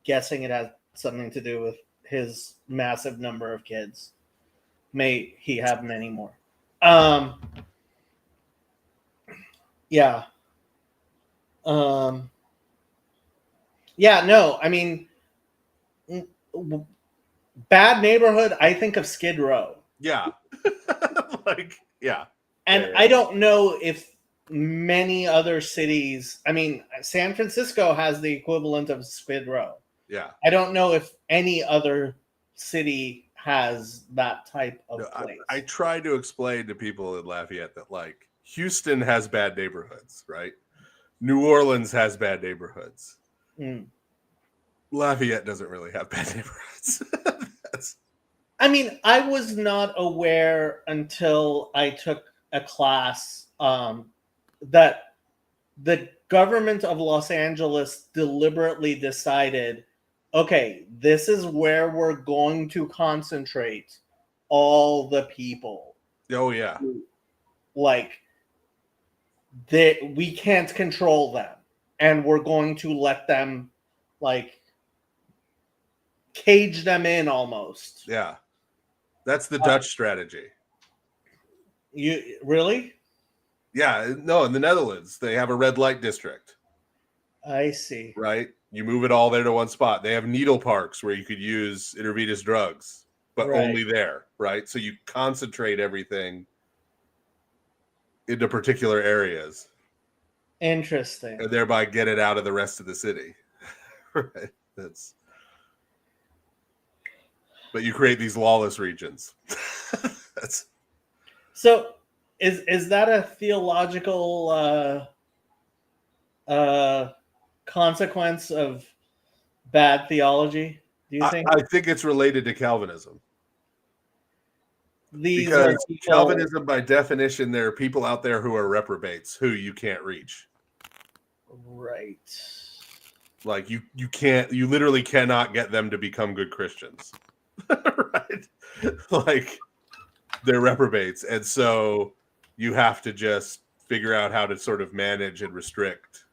Speaker 1: Guessing it had something to do with his massive number of kids. May he have many more. Yeah, no, I mean, bad neighborhood, I think of Skid Row.
Speaker 2: Yeah. Like, yeah.
Speaker 1: And
Speaker 2: Yeah.
Speaker 1: I don't know if many other cities, I mean, San Francisco has the equivalent of Skid Row.
Speaker 2: Yeah.
Speaker 1: I don't know if any other city has that type of
Speaker 2: No,
Speaker 1: place.
Speaker 2: I try to explain to people in Lafayette that, like, Houston has bad neighborhoods, right? New Orleans has bad neighborhoods.
Speaker 1: Mm.
Speaker 2: Lafayette doesn't really have bad neighborhoods.
Speaker 1: I mean, I was not aware until I took a class that the government of Los Angeles deliberately decided, okay, this is where we're going to concentrate all the people.
Speaker 2: Oh, yeah.
Speaker 1: Like, we can't control them, and we're going to let them, like, cage them in almost.
Speaker 2: Yeah. That's the Dutch strategy.
Speaker 1: You really?
Speaker 2: Yeah, no, in the Netherlands, they have a red light district.
Speaker 1: I see.
Speaker 2: Right? You move it all there to one spot. They have needle parks where you could use intravenous drugs, but
Speaker 1: Right.
Speaker 2: only there, right? So you concentrate everything into particular areas.
Speaker 1: Interesting.
Speaker 2: And thereby get it out of the rest of the city. Right? But you create these lawless regions.
Speaker 1: So is that a theological consequence of bad theology? Do you think?
Speaker 2: I think it's related to Calvinism.
Speaker 1: These
Speaker 2: because
Speaker 1: are people...
Speaker 2: Calvinism, by definition, there are people out there who are reprobates who you can't reach.
Speaker 1: Right.
Speaker 2: Like you literally cannot get them to become good Christians. Right? Like they're reprobates. And so you have to just figure out how to sort of manage and restrict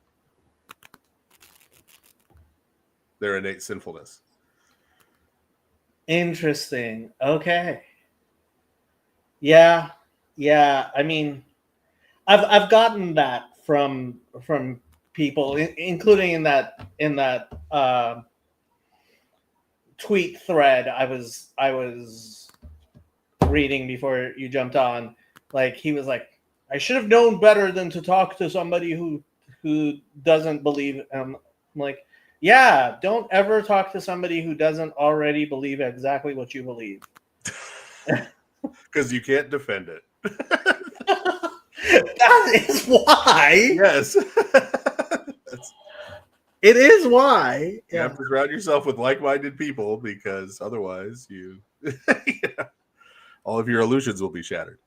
Speaker 2: their innate sinfulness.
Speaker 1: Interesting. Okay. Yeah. I mean, I've gotten that from people, including in that tweet thread I was reading before you jumped on. Like, he was like, I should have known better than to talk to somebody who doesn't believe. I'm like, yeah, don't ever talk to somebody who doesn't already believe exactly what you believe.
Speaker 2: Because you can't defend it.
Speaker 1: That is why.
Speaker 2: Yes.
Speaker 1: It is why.
Speaker 2: You have to surround yourself with like-minded people, because otherwise all of your illusions will be shattered.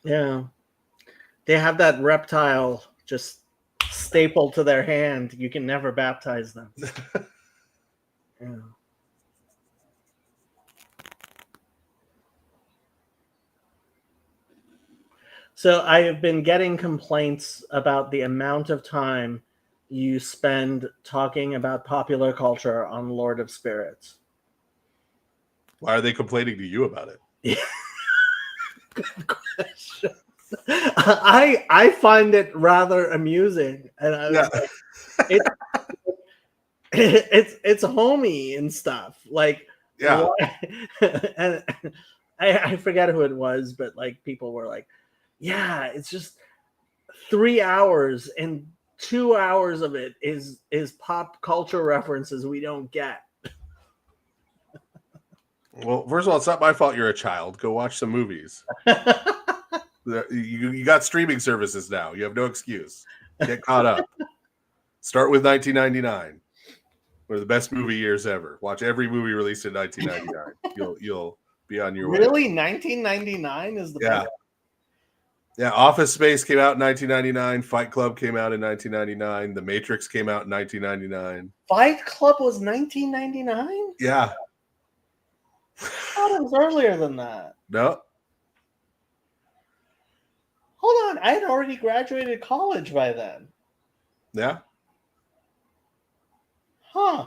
Speaker 1: Yeah. They have that reptile just stapled to their hand. You can never baptize them. Yeah. So I have been getting complaints about the amount of time you spend talking about popular culture on Lord of Spirits.
Speaker 2: Why are they complaining to you about it?
Speaker 1: Good question. I find it rather amusing, and I was like, it's homey and stuff. Like,
Speaker 2: yeah,
Speaker 1: and I forget who it was, but like people were like, yeah, it's just 3 hours, and 2 hours of it is pop culture references we don't get.
Speaker 2: Well, first of all, it's not my fault you're a child. Go watch some movies. You got streaming services now. You have no excuse. Get caught up. Start with 1999. One of the best movie years ever. Watch every movie released in 1999. You'll be on your way.
Speaker 1: Really? 1999 is the best?
Speaker 2: Yeah, Office Space came out in 1999. Fight Club came out in 1999. The Matrix came out in 1999.
Speaker 1: Fight Club was 1999?
Speaker 2: Yeah.
Speaker 1: I thought it was earlier than that.
Speaker 2: No.
Speaker 1: Hold on. I had already graduated college by then.
Speaker 2: Yeah.
Speaker 1: Huh.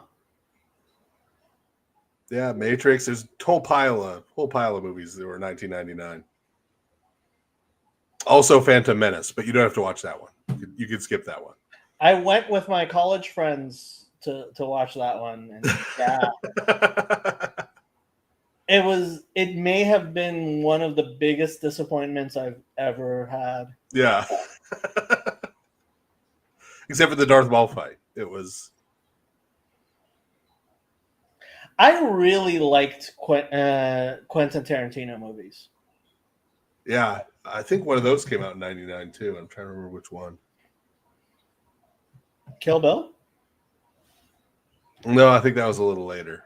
Speaker 2: Yeah, Matrix. There's a whole pile of movies that were 1999. Also Phantom Menace, but you don't have to watch that one. You can skip that one.
Speaker 1: I went with my college friends to watch that one, and yeah, it may have been one of the biggest disappointments I've ever had.
Speaker 2: Yeah. Except for the Darth Maul fight. It was.
Speaker 1: I really liked Quentin Tarantino movies.
Speaker 2: Yeah, I think one of those came out in '99 too. I'm trying to remember which one.
Speaker 1: Kill Bill?
Speaker 2: No, I think that was a little later.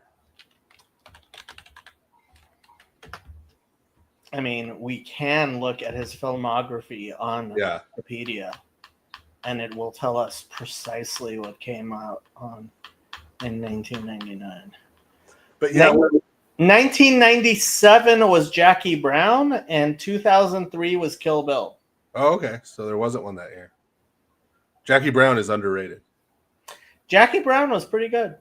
Speaker 1: I mean, we can look at his filmography on Wikipedia, and it will tell us precisely what came out in 1999.
Speaker 2: But yeah,
Speaker 1: 1997 was Jackie Brown, and 2003 was Kill Bill.
Speaker 2: Oh, okay. So there wasn't one that year. Jackie Brown is underrated.
Speaker 1: Jackie Brown was pretty good.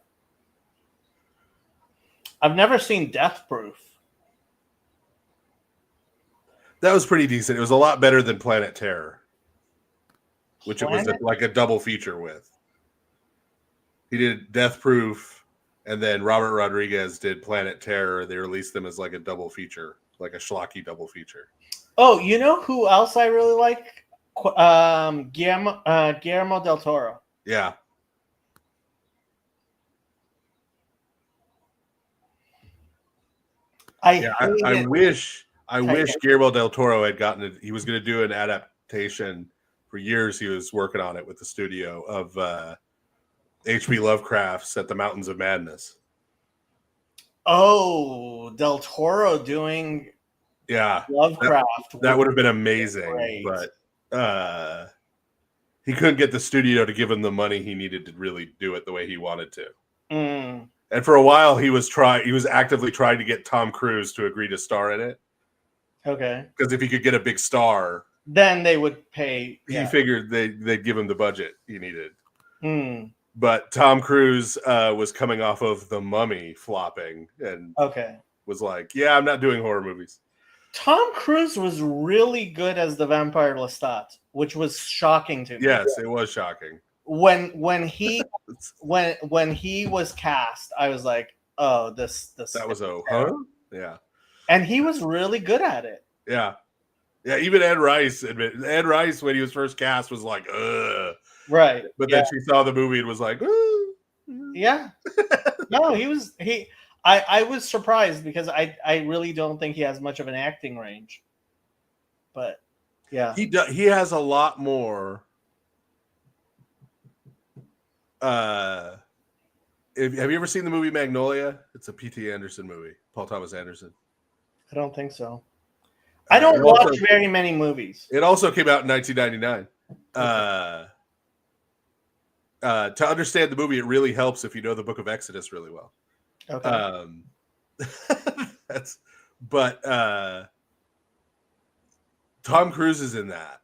Speaker 1: I've never seen Death Proof.
Speaker 2: That was pretty decent. It was a lot better than Planet Terror, which it was like a double feature with. He did Death Proof, and then Robert Rodriguez did Planet Terror. They released them as like a double feature, like a schlocky double feature.
Speaker 1: Oh, you know who else I really like? Guillermo del Toro.
Speaker 2: Yeah. I wish Guillermo del Toro had gotten it. He was going to do an adaptation for years. He was working on it with the studio of H.P. Lovecraft's At the Mountains of Madness.
Speaker 1: Oh, del Toro doing Lovecraft.
Speaker 2: That would have been amazing, but he couldn't get the studio to give him the money he needed to really do it the way he wanted to.
Speaker 1: Mm.
Speaker 2: And for a while, he was actively trying to get Tom Cruise to agree to star in it.
Speaker 1: Okay.
Speaker 2: Because if he could get a big star,
Speaker 1: then they would pay.
Speaker 2: He figured they'd give him the budget he needed.
Speaker 1: Mm.
Speaker 2: But Tom Cruise was coming off of The Mummy flopping and was like, "Yeah, I'm not doing horror movies."
Speaker 1: Tom Cruise was really good as the vampire Lestat, which was shocking to me.
Speaker 2: Yes, it was shocking.
Speaker 1: When he was cast, I was like, "Oh, this."
Speaker 2: That was yeah.
Speaker 1: And he was really good at it.
Speaker 2: Yeah. Even Ed Rice admitted. Ed Rice, when he was first cast, was like, "Ugh."
Speaker 1: Right.
Speaker 2: But then she saw the movie and was like, "Ooh."
Speaker 1: Yeah. No, I was surprised because I really don't think he has much of an acting range. But yeah,
Speaker 2: he has a lot more. Have you ever seen the movie Magnolia? It's a P.T. Anderson movie, Paul Thomas Anderson.
Speaker 1: I don't think so. I don't watch very many movies.
Speaker 2: It also came out in 1999. To understand the movie, it really helps if you know the Book of Exodus really well.
Speaker 1: Okay.
Speaker 2: Tom Cruise is in that.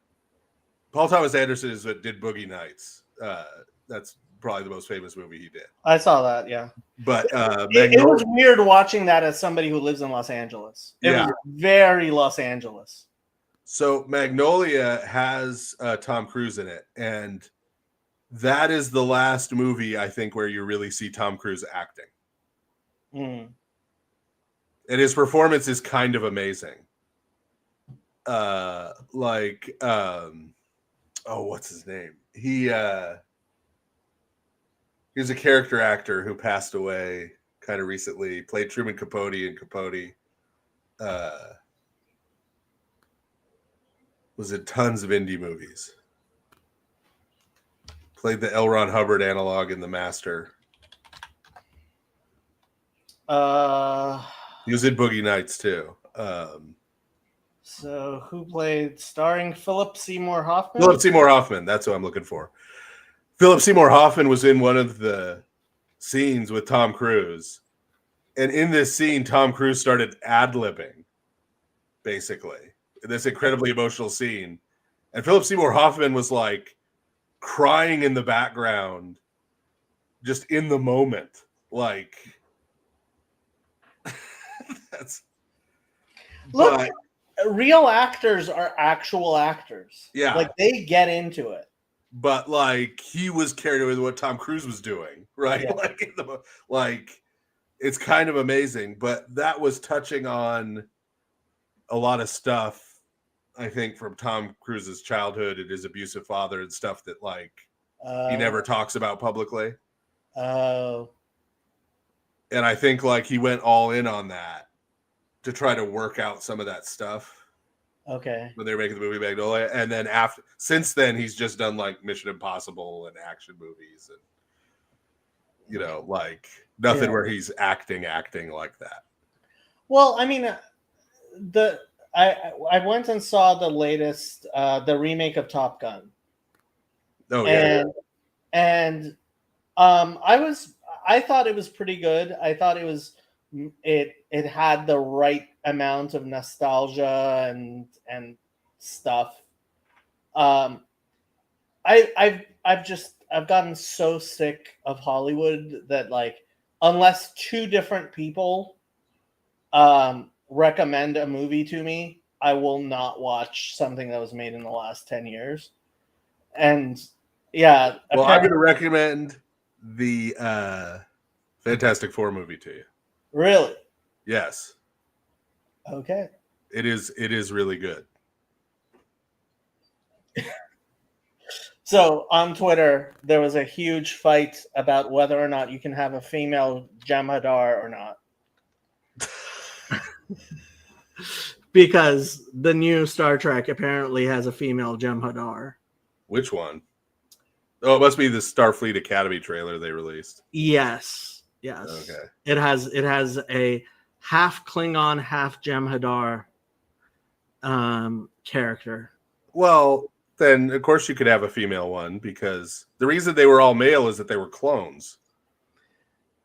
Speaker 2: Paul Thomas Anderson is what did Boogie Nights. That's probably the most famous movie he did.
Speaker 1: I saw that, yeah.
Speaker 2: But
Speaker 1: it was weird watching that as somebody who lives in Los Angeles. It was very Los Angeles.
Speaker 2: So Magnolia has Tom Cruise in it, and that is the last movie I think where you really see Tom Cruise acting.
Speaker 1: Mm.
Speaker 2: And his performance is kind of amazing. What's his name? He was a character actor who passed away kind of recently. Played Truman Capote in Capote. Was in tons of indie movies. Played the L. Ron Hubbard analog in The Master. He was in Boogie Nights too.
Speaker 1: So who played starring Philip Seymour Hoffman?
Speaker 2: Philip Seymour Hoffman. That's what I'm looking for. Philip Seymour Hoffman was in one of the scenes with Tom Cruise. And in this scene, Tom Cruise started ad-libbing, basically. This incredibly emotional scene. And Philip Seymour Hoffman was like crying in the background, just in the moment. Like, that's...
Speaker 1: Look, real actors are actual actors.
Speaker 2: Yeah.
Speaker 1: Like, they get into it.
Speaker 2: but like he was carried away with what Tom Cruise was doing, right?
Speaker 1: Yeah.
Speaker 2: Like it's kind of amazing, but that was touching on a lot of stuff, I think, from Tom Cruise's childhood and his abusive father and stuff that like he never talks about publicly.
Speaker 1: Oh.
Speaker 2: And I think like he went all in on that to try to work out some of that stuff.
Speaker 1: Okay.
Speaker 2: When they were making the movie Magnolia, and then since then he's just done like Mission Impossible and action movies, and like nothing where he's acting like that.
Speaker 1: Well, I mean, I went and saw the latest the remake of Top Gun.
Speaker 2: Oh yeah,
Speaker 1: and I thought it was pretty good. I thought it had the right amount of nostalgia and stuff. I've gotten so sick of Hollywood that like unless two different people recommend a movie to me, I will not watch something that was made in the last 10 years. And yeah,
Speaker 2: well, I'm going to recommend the Fantastic Four movie to you.
Speaker 1: Really?
Speaker 2: Yes.
Speaker 1: Okay.
Speaker 2: It is really good.
Speaker 1: So on Twitter, there was a huge fight about whether or not you can have a female Jem'Hadar or not. Because the new Star Trek apparently has a female Jem'Hadar.
Speaker 2: Which one? Oh, it must be the Starfleet Academy trailer they released.
Speaker 1: Yes.
Speaker 2: Okay.
Speaker 1: It has a half Klingon, half Jem'Hadar character.
Speaker 2: Well, then of course you could have a female one because the reason they were all male is that they were clones.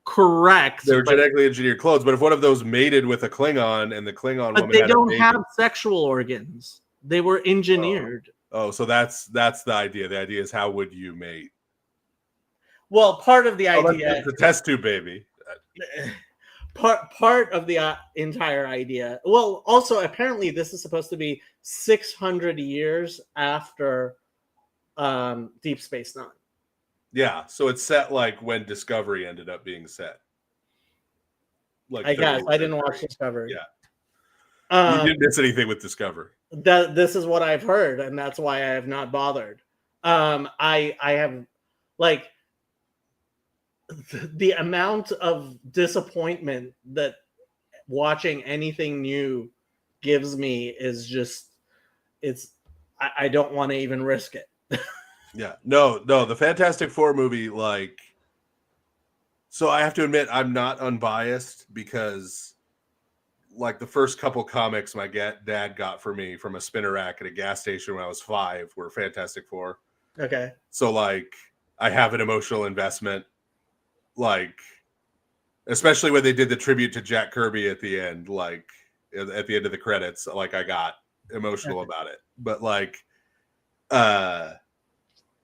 Speaker 1: Correct.
Speaker 2: They were genetically engineered clones, but if one of those mated with a Klingon and the Klingon woman,
Speaker 1: but they don't have sexual organs. They were engineered.
Speaker 2: Oh, so that's the idea. The idea is how would you mate?
Speaker 1: Well, part of the idea,
Speaker 2: the test tube baby.
Speaker 1: Part of the entire idea. Well, also apparently this is supposed to be 600 years after Deep Space Nine.
Speaker 2: Yeah, so it's set like when Discovery ended up being set.
Speaker 1: Like I guess I didn't watch Discovery.
Speaker 2: Yeah, you didn't miss anything with Discovery.
Speaker 1: This is what I've heard, and that's why I have not bothered. I have like the amount of disappointment that watching anything new gives me is just I don't want to even risk it.
Speaker 2: Yeah, no, the Fantastic Four movie, like, so I have to admit I'm not unbiased because like the first couple comics my dad got for me from a spinner rack at a gas station when I was 5 were Fantastic Four.
Speaker 1: Okay.
Speaker 2: So like I have an emotional investment, like especially when they did the tribute to Jack Kirby at the end, like at the end of the credits, like I got emotional about it. But like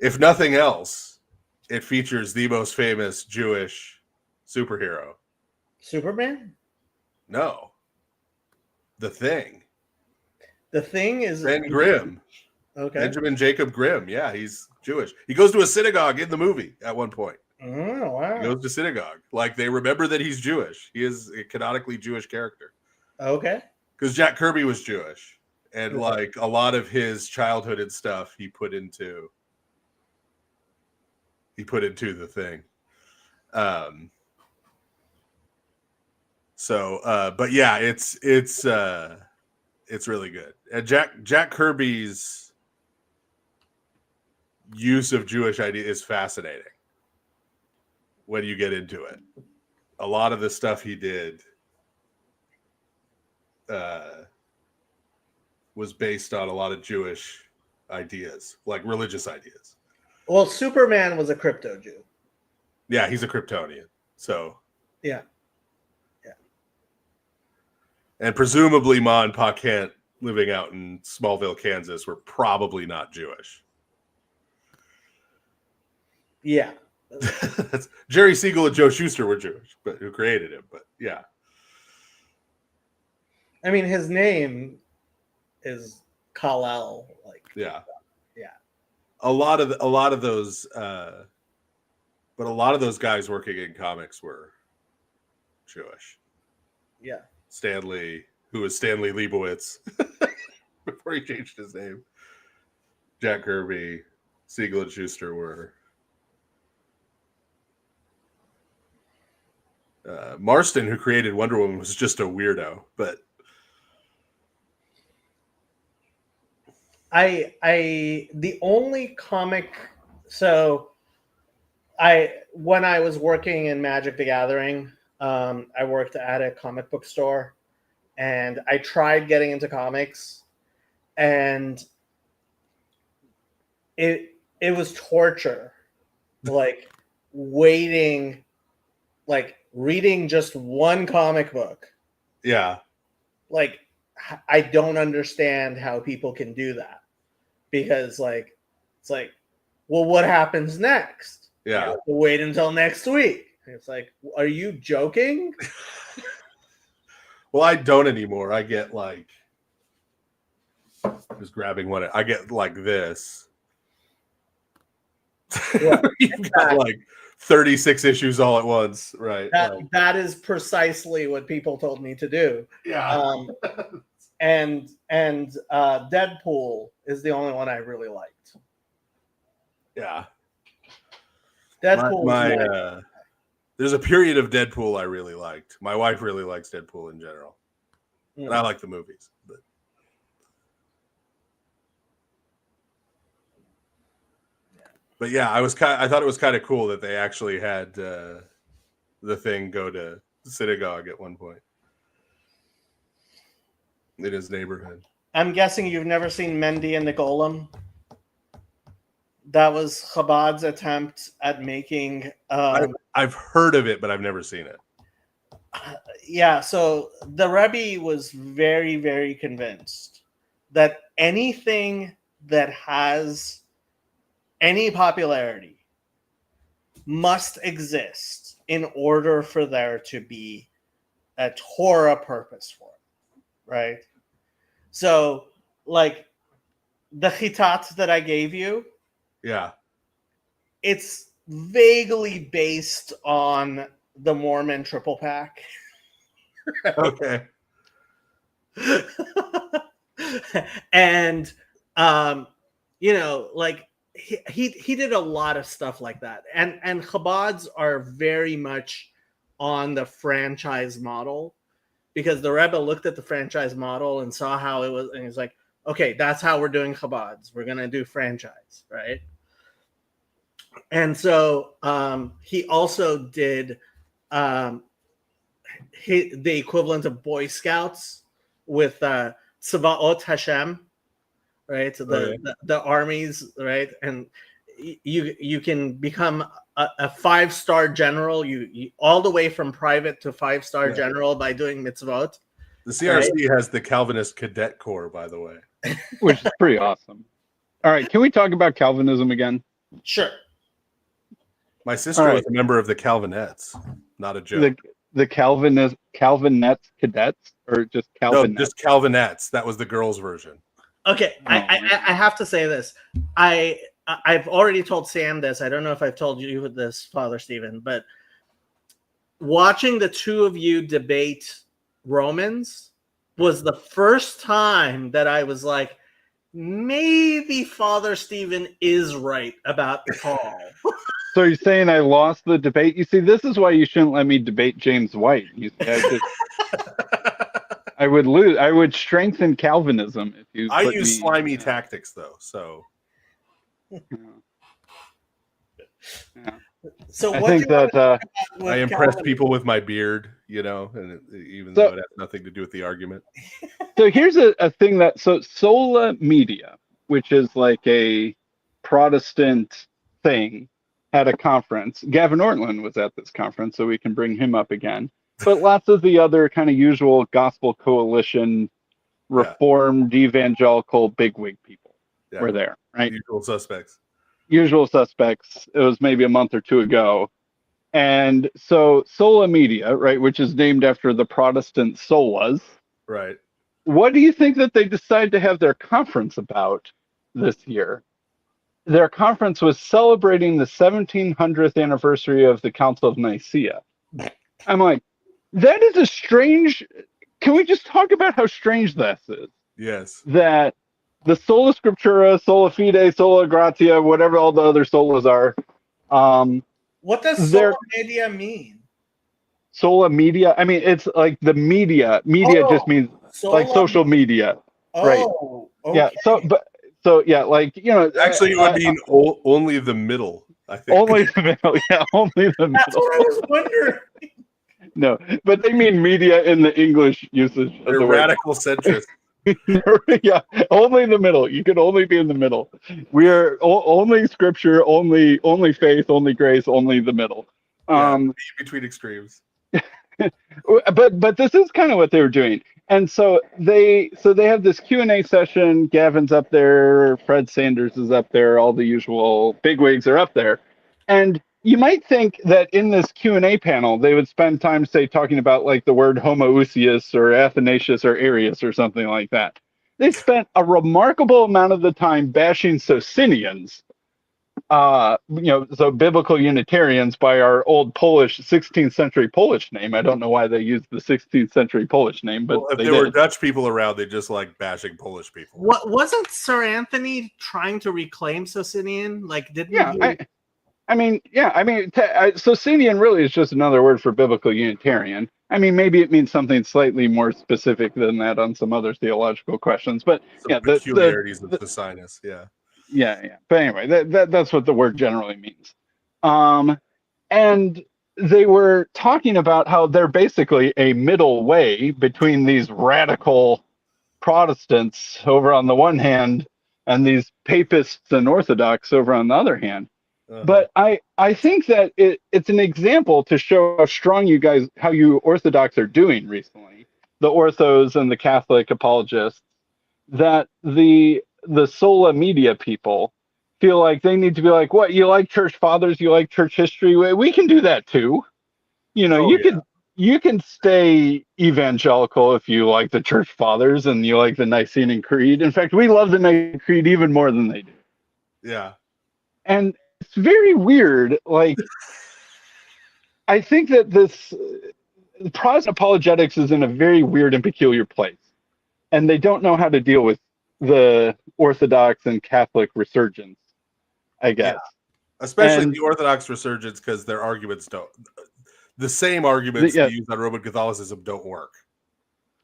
Speaker 2: if nothing else, it features the most famous Jewish superhero.
Speaker 1: Superman?
Speaker 2: No. The Thing.
Speaker 1: The Thing is
Speaker 2: Ben Grimm.
Speaker 1: Okay.
Speaker 2: Benjamin Jacob Grimm. Yeah, he's Jewish. He goes to a synagogue in the movie at one point.
Speaker 1: Oh, wow.
Speaker 2: He goes to synagogue. Like they remember that he's Jewish. He is a canonically Jewish character.
Speaker 1: Okay.
Speaker 2: Because Jack Kirby was Jewish. And like a lot of his childhood and stuff he put into The Thing. But yeah, it's really good. And Jack Kirby's use of Jewish idea is fascinating when you get into it. A lot of the stuff he did was based on a lot of Jewish ideas, like religious ideas.
Speaker 1: Well, Superman was a crypto Jew.
Speaker 2: Yeah, he's a Kryptonian. So
Speaker 1: yeah.
Speaker 2: And presumably Ma and Pa Kent living out in Smallville, Kansas were probably not Jewish.
Speaker 1: Yeah.
Speaker 2: Jerry Siegel and Joe Shuster were Jewish, but who created him. But yeah.
Speaker 1: I mean, his name is Kal-El. Like,
Speaker 2: yeah. a lot of those but a lot of those guys working in comics were Jewish.
Speaker 1: Yeah.
Speaker 2: Stanley, who was Stanley Leibowitz before he changed his name. Jack Kirby, Siegel and Schuster were. Marston, who created Wonder Woman, was just a weirdo, but
Speaker 1: the only comic, when I was working in Magic the Gathering, I worked at a comic book store, and I tried getting into comics, and it was torture, like waiting, like reading just one comic book.
Speaker 2: Yeah.
Speaker 1: Like, I don't understand how people can do that, because like, it's like, well, what happens next?
Speaker 2: Yeah.
Speaker 1: You have to wait until next week. It's like, are you joking?
Speaker 2: Well, I don't anymore. I get like, just grabbing one. I get like this.
Speaker 1: Yeah,
Speaker 2: You've got like 36 issues all at once, right?
Speaker 1: That is precisely what people told me to do.
Speaker 2: Yeah.
Speaker 1: And Deadpool is the only one I really liked.
Speaker 2: Yeah.
Speaker 1: Deadpool.
Speaker 2: There's a period of Deadpool I really liked. My wife really likes Deadpool in general. And I like the movies. But yeah, I thought it was kind of cool that they actually had the Thing go to synagogue at one point in his neighborhood.
Speaker 1: I'm guessing you've never seen Mendy and the Golem. That was Chabad's attempt at making.
Speaker 2: I've heard of it, but I've never seen it.
Speaker 1: Yeah, so the Rebbe was very, very convinced that anything that has any popularity must exist in order for there to be a Torah purpose for it, right? So, like, the chitat that I gave you,
Speaker 2: yeah,
Speaker 1: it's vaguely based on the Mormon triple pack.
Speaker 2: Okay.
Speaker 1: And you know, like he did a lot of stuff like that, and Chabads are very much on the franchise model, because the Rebbe looked at the franchise model and saw how it was, and he's like, okay, that's how we're doing Chabads. We're gonna do franchise, right? And so he also did the equivalent of Boy Scouts with Tzavaot Hashem, right? So the armies, right? And you can become a 5-star general, you all the way from private to 5-star general by doing mitzvot.
Speaker 2: The CRC has the Calvinist Cadet Corps, by the way,
Speaker 3: which is pretty awesome. All right, can we talk about Calvinism again?
Speaker 1: Sure.
Speaker 2: My sister was a member of the Calvinettes. Not a joke.
Speaker 3: The Calvinettes cadets, or just Calvinettes?
Speaker 2: No, just Calvinettes. That was the girls' version.
Speaker 1: Okay, I have to say this. I've already told Sam this. I don't know if I've told you this, Father Stephen, but watching the two of you debate Romans was the first time that I was like, maybe Father Stephen is right about Paul.
Speaker 3: So you're saying I lost the debate? You see, this is why you shouldn't let me debate James White. You see, I would lose. I would strengthen Calvinism if you.
Speaker 2: I use slimy tactics, though. So.
Speaker 3: Yeah.
Speaker 1: So
Speaker 3: I think that
Speaker 2: I impress people with my beard, you know, and even though it has nothing to do with the argument.
Speaker 3: So here's a thing that Sola Media, which is like a Protestant thing, had a conference. Gavin Ortland was at this conference, so we can bring him up again. But lots of the other kind of usual Gospel Coalition, Reformed evangelical bigwig people were there, right?
Speaker 2: Usual suspects.
Speaker 3: Usual suspects. It was maybe a month or two ago. And so Sola Media, right, which is named after the Protestant solas.
Speaker 2: Right.
Speaker 3: What do you think that they decided to have their conference about this year? their conference was celebrating the 1700th anniversary of the Council of Nicaea. I'm like, that is a strange. Can we just talk about how strange this is?
Speaker 2: Yes.
Speaker 3: That the sola scriptura, sola fide, sola gratia, whatever all the other solas are.
Speaker 1: What does sola media mean?
Speaker 3: Sola media. I mean, it's like the media. Media just means like social media. Right.
Speaker 1: Okay.
Speaker 3: Yeah. So yeah, like, you know,
Speaker 2: Actually, it would mean only the middle, I think.
Speaker 3: Only the middle. Yeah, only the middle.
Speaker 1: That's what I was wondering.
Speaker 3: No, but they mean media in the English usage of
Speaker 2: They're
Speaker 3: the word.
Speaker 2: radical centrists.
Speaker 3: Yeah, only the middle. You can only be in the middle. We are only scripture, only faith, only grace, only the middle.
Speaker 2: Between extremes.
Speaker 3: But this is kind of what they were doing. And so they have this Q&A session. Gavin's up there, Fred Sanders is up there, all the usual bigwigs are up there. And you might think that in this Q&A panel, they would spend time, say, talking about like the word homoousios or Athanasius or Arius or something like that. They spent a remarkable amount of the time bashing Socinians, so biblical Unitarians by our old Polish 16th century Polish name. I don't know why they used the 16th century Polish name, but
Speaker 2: if there were Dutch people around, they just like bashing Polish people.
Speaker 1: What wasn't Sir Anthony trying to reclaim Socinian? Like, didn't he?
Speaker 3: Socinian really is just another word for biblical Unitarian. I mean, maybe it means something slightly more specific than that on some other theological questions. But
Speaker 2: some peculiarities of the sinus,
Speaker 3: Yeah. But anyway, that's what the word generally means. And they were talking about how they're basically a middle way between these radical Protestants over on the one hand and these papists and Orthodox over on the other hand. Uh-huh. But I think that it's an example to show how strong how you Orthodox are doing recently, the Orthos and the Catholic apologists, that the sola media people feel like they need to be like, what, you like church fathers, you like church history? We can do that too. You can stay evangelical if you like the church fathers and you like the Nicene Creed. In fact, we love the Nicene Creed even more than they do.
Speaker 2: Yeah.
Speaker 3: And it's very weird. Like, I think that this Protestant apologetics is in a very weird and peculiar place. And they don't know how to deal with the Orthodox and Catholic resurgence, I guess.
Speaker 2: Yeah. Especially the Orthodox resurgence, because their arguments don't. The same arguments they use on Roman Catholicism don't work.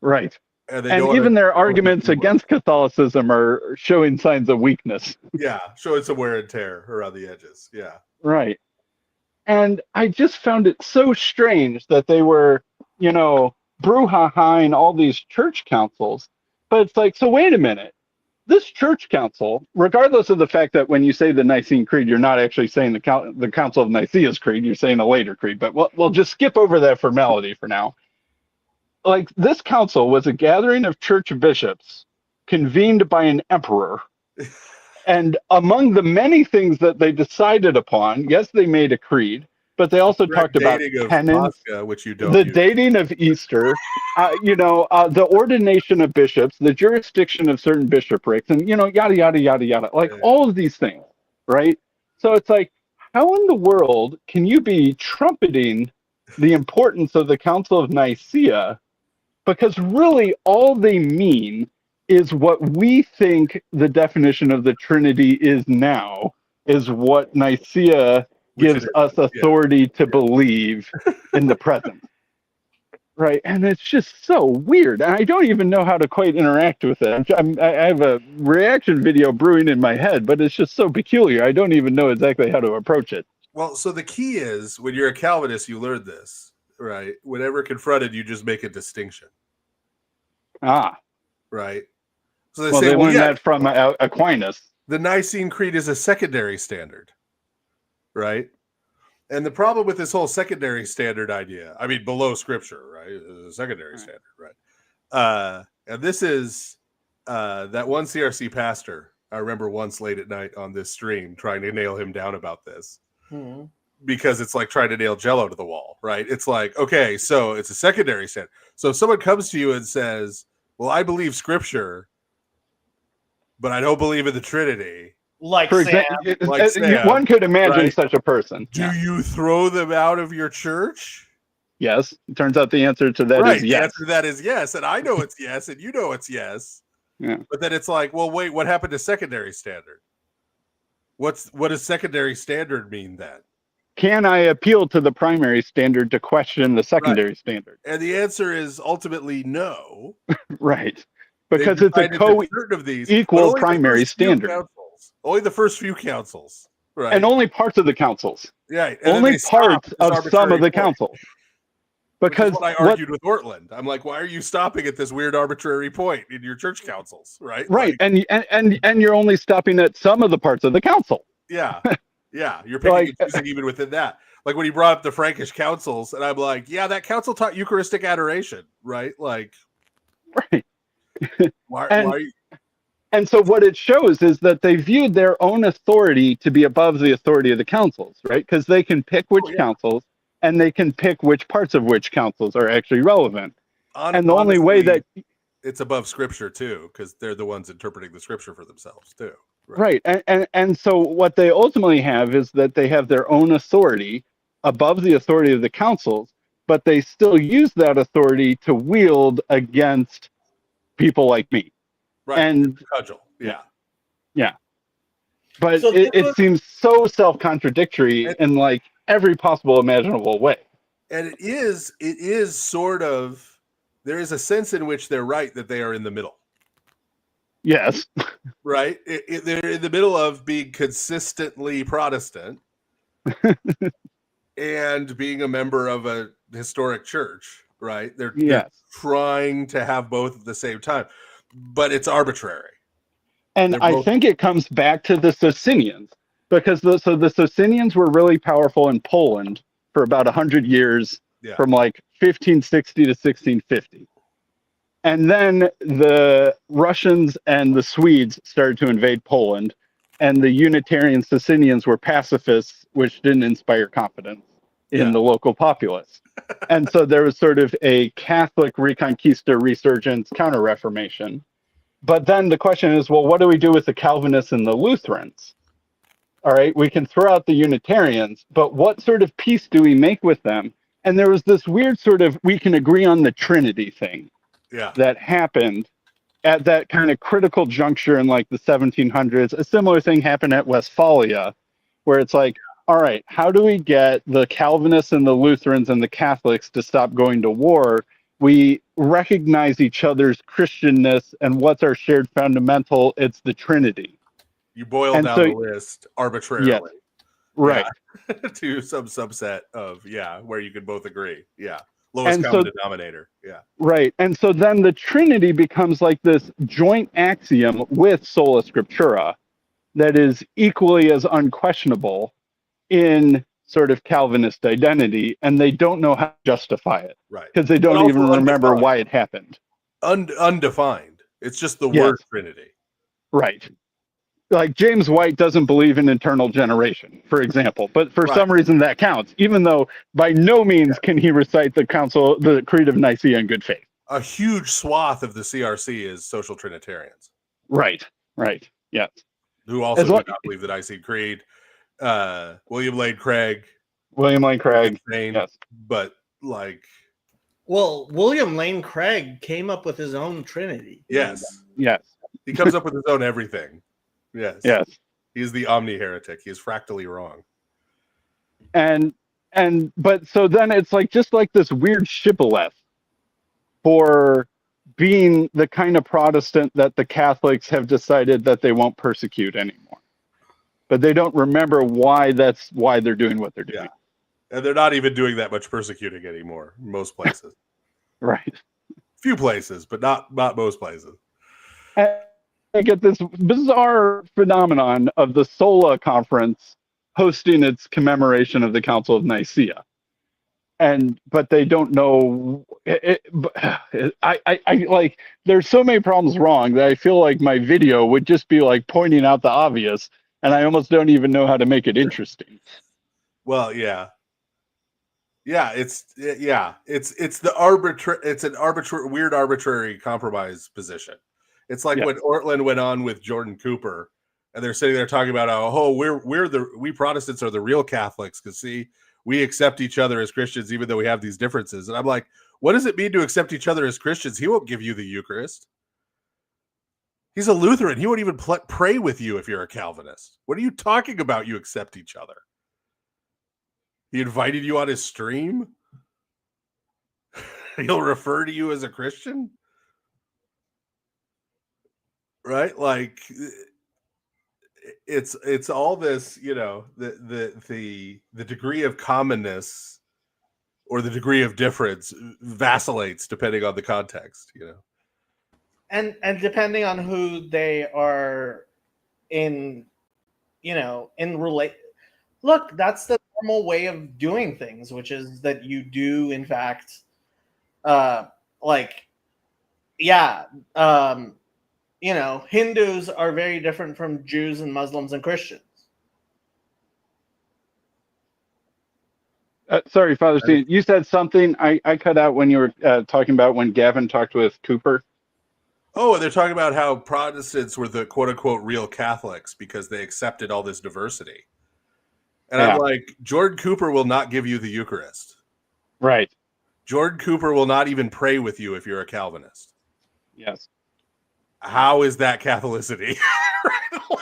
Speaker 3: Right. And even their arguments against Catholicism are showing signs of weakness.
Speaker 2: Yeah, showing some wear and tear around the edges. Yeah.
Speaker 3: Right. And I just found it so strange that they were, brouhahaing all these church councils. But it's like, so wait a minute. This church council, regardless of the fact that when you say the Nicene Creed, you're not actually saying the Council of Nicaea's creed, you're saying a later creed, but we'll just skip over that formality for now. Like, this council was a gathering of church bishops convened by an emperor. And among the many things that they decided upon, yes, they made a creed, but they also talked about penance,
Speaker 2: which you don't
Speaker 3: the dating of Easter, the ordination of bishops, the jurisdiction of certain bishoprics, and, yada, yada, yada, yada. Like, all of these things, right? So it's like, how in the world can you be trumpeting the importance of the Council of Nicaea? Because really all they mean is what we think the definition of the Trinity is now, is what Nicaea gives us authority to believe in the present. Right. And it's just so weird. And I don't even know how to quite interact with it. I have a reaction video brewing in my head, but it's just so peculiar. I don't even know exactly how to approach it.
Speaker 2: Well, so the key is, when you're a Calvinist, you learn this, right? Whenever confronted, you just make a distinction. Right. So
Speaker 3: they learned that from Aquinas.
Speaker 2: The Nicene Creed is a secondary standard, right? And the problem with this whole secondary standard idea, I mean, below Scripture, right? It's a secondary standard, right? And this is that one CRC pastor, I remember once late at night on this stream trying to nail him down about this. Mm-hmm. Because it's like trying to nail Jello to the wall, right? It's like, okay, so it's a secondary standard. So if someone comes to you and says, well, I believe Scripture, but I don't believe in the Trinity.
Speaker 1: Like
Speaker 3: For
Speaker 1: Sam.
Speaker 3: example,
Speaker 2: Like Sam,
Speaker 3: one could imagine
Speaker 2: right?
Speaker 3: such a person.
Speaker 2: Do
Speaker 3: Yeah.
Speaker 2: you throw them out of your church?
Speaker 3: Yes. It turns out the answer to that
Speaker 2: Right.
Speaker 3: is
Speaker 2: The
Speaker 3: yes.
Speaker 2: answer to that is yes, and I know it's yes, and you know it's yes.
Speaker 3: Yeah.
Speaker 2: But then it's like, well, wait, what happened to secondary standard? What does secondary standard mean then?
Speaker 3: Can I appeal to the primary standard to question the secondary standard?
Speaker 2: And the answer is ultimately no.
Speaker 3: Right. Because
Speaker 2: They've
Speaker 3: it's a
Speaker 2: decided that certain of these, but
Speaker 3: equal
Speaker 2: only the
Speaker 3: primary
Speaker 2: first few
Speaker 3: standard.
Speaker 2: councils. Only the first few councils. Right.
Speaker 3: And only parts of the councils.
Speaker 2: Yeah. And then
Speaker 3: Only
Speaker 2: they stop
Speaker 3: parts
Speaker 2: at this
Speaker 3: of some of
Speaker 2: arbitrary
Speaker 3: the
Speaker 2: point,
Speaker 3: councils.
Speaker 2: which
Speaker 3: Because
Speaker 2: is what I argued with Ortland. I'm like, why are you stopping at this weird arbitrary point in your church councils? Right.
Speaker 3: right.
Speaker 2: Like,
Speaker 3: And you're only stopping at some of the parts of the council.
Speaker 2: yeah. Yeah. You're picking
Speaker 3: Like,
Speaker 2: and choosing even within that. Like when he brought up the Frankish councils, and I'm like, yeah, that council taught Eucharistic adoration, right? Like,
Speaker 3: right.
Speaker 2: why
Speaker 3: And so what it shows is that they viewed their own authority to be above the authority of the councils, right? Because they can pick which councils and they can pick which parts of which councils are actually relevant. And the only way that
Speaker 2: it's above scripture too, because they're the ones interpreting the scripture for themselves too.
Speaker 3: Right. And so what they ultimately have is that they have their own authority above the authority of the councils, but they still use that authority to wield against people like me.
Speaker 2: Right.
Speaker 3: And
Speaker 2: cudgel. Yeah.
Speaker 3: Yeah. But
Speaker 1: So
Speaker 3: it seems so self-contradictory in like every possible imaginable way.
Speaker 2: And it is sort of, there is a sense in which they're right that they are in the middle.
Speaker 3: Yes.
Speaker 2: Right? They're in the middle of being consistently Protestant and being a member of a historic church, right? They're trying to have both at the same time, but it's arbitrary.
Speaker 3: And I think it comes back to the Socinians, because the Socinians were really powerful in Poland for about 100 years, from like 1560 to 1650. And then the Russians and the Swedes started to invade Poland, and the Unitarian Socinians were pacifists, which didn't inspire confidence in the local populace. And so there was sort of a Catholic Reconquista resurgence, counter-Reformation. But then the question is, well, what do we do with the Calvinists and the Lutherans? All right, we can throw out the Unitarians, but what sort of peace do we make with them? And there was this weird sort of, we can agree on the Trinity thing that happened at that kind of critical juncture in like the 1700s. A similar thing happened at Westphalia, where it's like, all right, how do we get the Calvinists and the Lutherans and the Catholics to stop going to war? We recognize each other's Christianness, and what's our shared fundamental? It's the Trinity.
Speaker 2: You boil down the list arbitrarily.
Speaker 3: Yes, right.
Speaker 2: To some subset of, where you can both agree. Yeah. Lowest common denominator. Yeah.
Speaker 3: Right. And so then the Trinity becomes like this joint axiom with sola scriptura that is equally as unquestionable in sort of Calvinist identity, and they don't know how to justify it.
Speaker 2: Right.
Speaker 3: Because they don't even remember why it happened.
Speaker 2: Undefined. It's just the word Trinity.
Speaker 3: Right. Like James White doesn't believe in eternal generation, for example, but for some reason that counts, even though by no means can he recite the Creed of Nicaea in good faith.
Speaker 2: A huge swath of the CRC is social Trinitarians.
Speaker 3: Right. Yes.
Speaker 2: Who also do not believe the Nicene Creed. William Lane Craig.
Speaker 3: Yes.
Speaker 2: But like,
Speaker 1: well, William Lane Craig came up with his own Trinity.
Speaker 2: Yes.
Speaker 3: He
Speaker 2: comes up with his own everything. Yes. He's the omni heretic. He's fractally wrong.
Speaker 3: But so then it's like just like this weird shibboleth for being the kind of Protestant that the Catholics have decided that they won't persecute anymore. But they don't remember why they're doing what they're doing.
Speaker 2: And they're not even doing that much persecuting anymore in most places.
Speaker 3: Right.
Speaker 2: Few places, but not most places.
Speaker 3: And I get this bizarre phenomenon of the Sola Conference hosting its commemoration of the Council of Nicaea. But they don't know I like there's so many problems wrong that I feel like my video would just be like pointing out the obvious, and I almost don't even know how to make it interesting.
Speaker 2: Well, it's an weird arbitrary compromise position. It's like when Ortland went on with Jordan Cooper and they're sitting there talking about how, we Protestants are the real Catholics because see, we accept each other as Christians even though we have these differences. And I'm like, what does it mean to accept each other as Christians? He won't give you the Eucharist. He's a Lutheran. He won't even pray with you if you're a Calvinist. What are you talking about? You accept each other. He invited you on his stream. He'll refer to you as a Christian, right? Like it's all this, the degree of commonness or the degree of difference vacillates depending on the context,
Speaker 1: and depending on who they are in, look, that's the normal way of doing things, which is that you do in fact Hindus are very different from Jews and Muslims and Christians.
Speaker 3: Sorry, Father Stephen, you said something I cut out when you were talking about when Gavin talked with Cooper.
Speaker 2: Oh, they're talking about how Protestants were the quote-unquote real Catholics because they accepted all this diversity. And I'm like, Jordan Cooper will not give you the Eucharist.
Speaker 3: Right.
Speaker 2: Jordan Cooper will not even pray with you if you're a Calvinist.
Speaker 3: Yes.
Speaker 2: How is that Catholicity?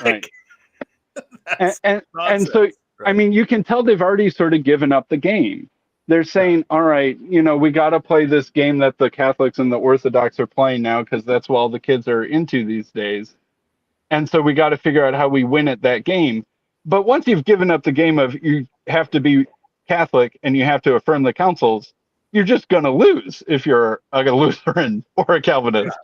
Speaker 3: Right. And so, right. I mean, you can tell they've already sort of given up the game. They're saying, all right, we got to play this game that the Catholics and the Orthodox are playing now because that's what all the kids are into these days. And so we got to figure out how we win at that game. But once you've given up the game of you have to be Catholic and you have to affirm the councils, you're just going to lose if you're a Lutheran or a Calvinist.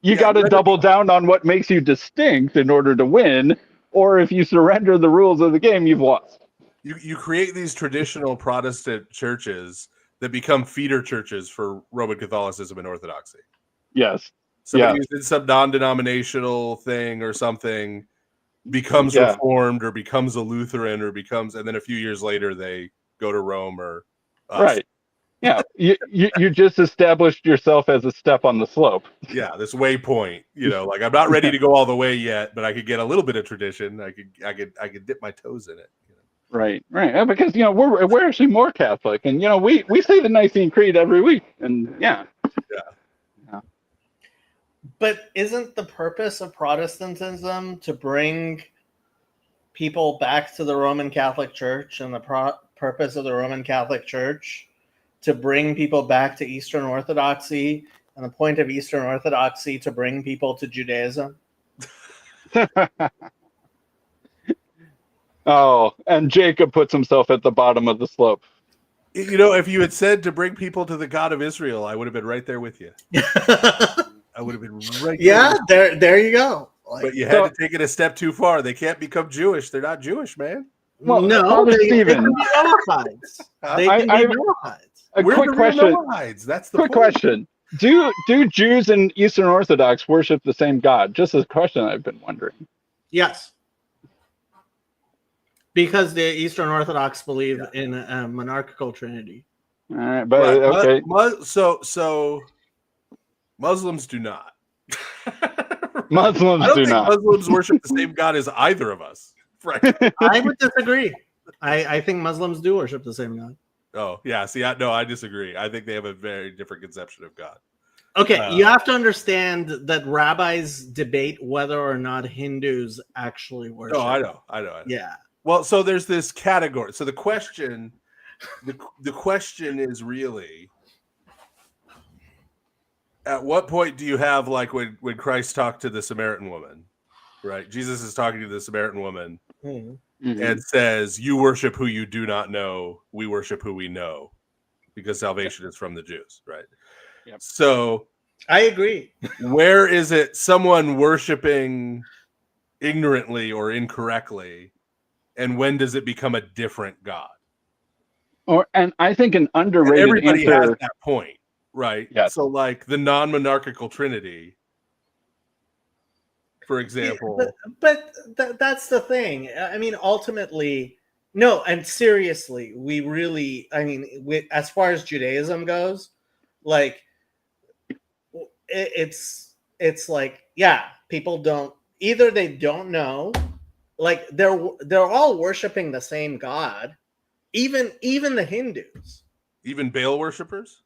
Speaker 3: Yeah. You got to double down on what makes you distinct in order to win. Or if you surrender the rules of the game, you've lost.
Speaker 2: You create these traditional Protestant churches that become feeder churches for Roman Catholicism and Orthodoxy.
Speaker 3: Yes.
Speaker 2: Somebody who's in some non-denominational thing or something becomes Reformed or becomes a Lutheran or and then a few years later they go to Rome or us.
Speaker 3: Right. Yeah. you just established yourself as a step on the slope.
Speaker 2: Yeah, this waypoint. Like I'm not ready to go all the way yet, but I could get a little bit of tradition. I could dip my toes in it.
Speaker 3: Right. Because we're actually more Catholic, and we say the Nicene Creed every week, and yeah.
Speaker 1: But isn't the purpose of Protestantism to bring people back to the Roman Catholic Church, and the purpose of the Roman Catholic Church to bring people back to Eastern Orthodoxy, and the point of Eastern Orthodoxy to bring people to Judaism?
Speaker 3: Oh, and Jacob puts himself at the bottom of the slope.
Speaker 2: If you had said to bring people to the God of Israel, I would have been right there with you. I would have been right there.
Speaker 1: Yeah, there you go.
Speaker 2: But you had to take it a step too far. They can't become Jewish. They're not Jewish, man.
Speaker 3: Well,
Speaker 1: no, they can be Noahides. They can be Noahides.
Speaker 3: We're quick question.
Speaker 2: Noahides. That's the
Speaker 3: quick question. Do Jews and Eastern Orthodox worship the same God? Just a question I've been wondering.
Speaker 1: Yes. Because the Eastern Orthodox believe in a monarchical trinity.
Speaker 3: All right, but okay.
Speaker 2: So Muslims do not.
Speaker 3: Muslims do not.
Speaker 2: Muslims worship the same God as either of us.
Speaker 1: I would disagree. I think Muslims do worship the same God.
Speaker 2: Oh, yeah. See, I disagree. I think they have a very different conception of God.
Speaker 1: Okay, you have to understand that rabbis debate whether or not Hindus actually worship.
Speaker 2: Oh, I know.
Speaker 1: Yeah.
Speaker 2: Well, so there's this category. So the question is really, at what point do you have, like when Christ talked to the Samaritan woman, right? Jesus is talking to the Samaritan woman and says, you worship who you do not know. We worship who we know, because salvation is from the Jews, right?
Speaker 3: Yep.
Speaker 2: So
Speaker 1: I agree.
Speaker 2: Where is it someone worshiping ignorantly or incorrectly? And when does it become a different God?
Speaker 3: And I think an underrated
Speaker 2: everybody
Speaker 3: answer,
Speaker 2: has that point, right?
Speaker 3: Yes.
Speaker 2: So like the non-monarchical Trinity, for example.
Speaker 1: But that's the thing. I mean, ultimately, no, and seriously, we really, I mean, as far as Judaism goes, like, it's like, yeah, people don't, either they don't know like they're all worshiping the same God, even the Hindus.
Speaker 2: Even Baal worshippers?